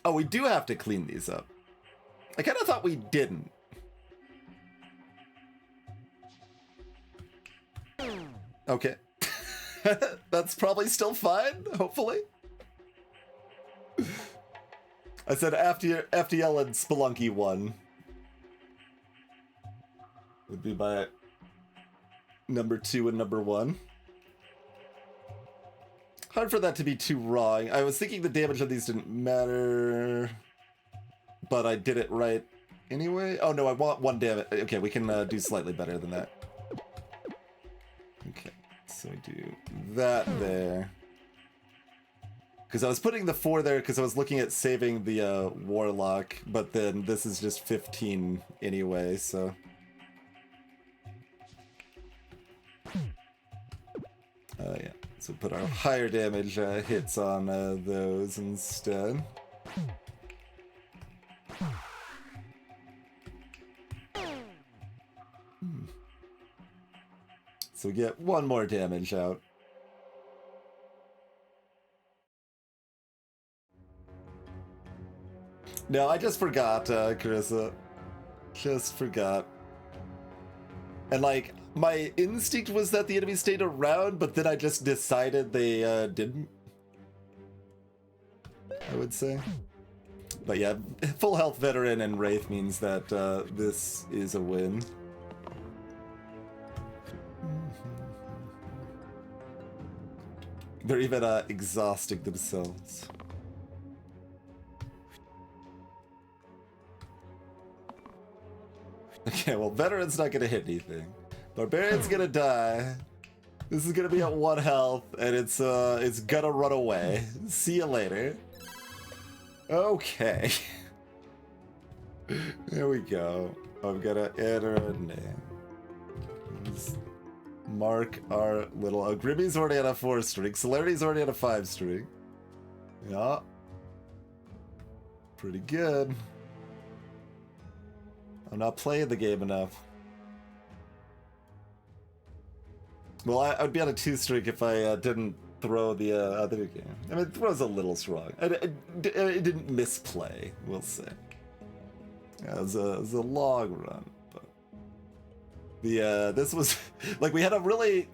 Oh, we do have to clean these up. I kind of thought we didn't. Okay. That's probably still fine, hopefully. I said after FTL and Spelunky 1 would be my number 2 and number 1. Hard for that to be too wrong. I was thinking the damage on these didn't matter, but I did it right anyway. Oh no, I want 1 damage. Okay, we can do slightly better than that. Okay, so we do that there. Because I was putting the 4 there because I was looking at saving the Warlock, but then this is just 15 anyway, so... yeah, so put our higher damage hits on those instead. So we get 1 more damage out. No, I just forgot, Carissa. Just forgot. And like, my instinct was that the enemy stayed around, but then I just decided they didn't. I would say. But yeah, full health veteran and Wraith means that this is a win. They're even exhausting themselves. Okay, well, Veteran's not gonna hit anything. Barbarian's gonna die. This is gonna be at 1 health, and it's gonna run away. See you later. Okay. There we go. I'm gonna enter a name. Let's mark our little... Oh, Grimmy's already at a 4 string. Celerity's already at a 5 string. Yeah. Pretty good. I'm not playing the game enough. Well, I'd be on a 2 string if I didn't throw the other game. I mean, it throws a little strong. It didn't misplay, we'll say. Yeah, it was a long run, but this was like we had a really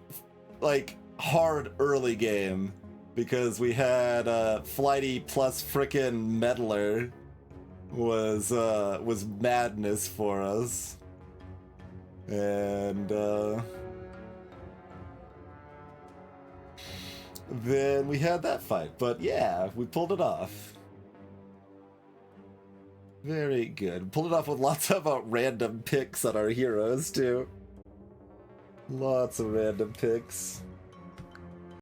like hard early game because we had Flighty plus frickin' Meddler was madness for us, and then we had that fight. But yeah, we pulled it off. Very good. Pulled it off with lots of random picks on our heroes, too. Lots of random picks.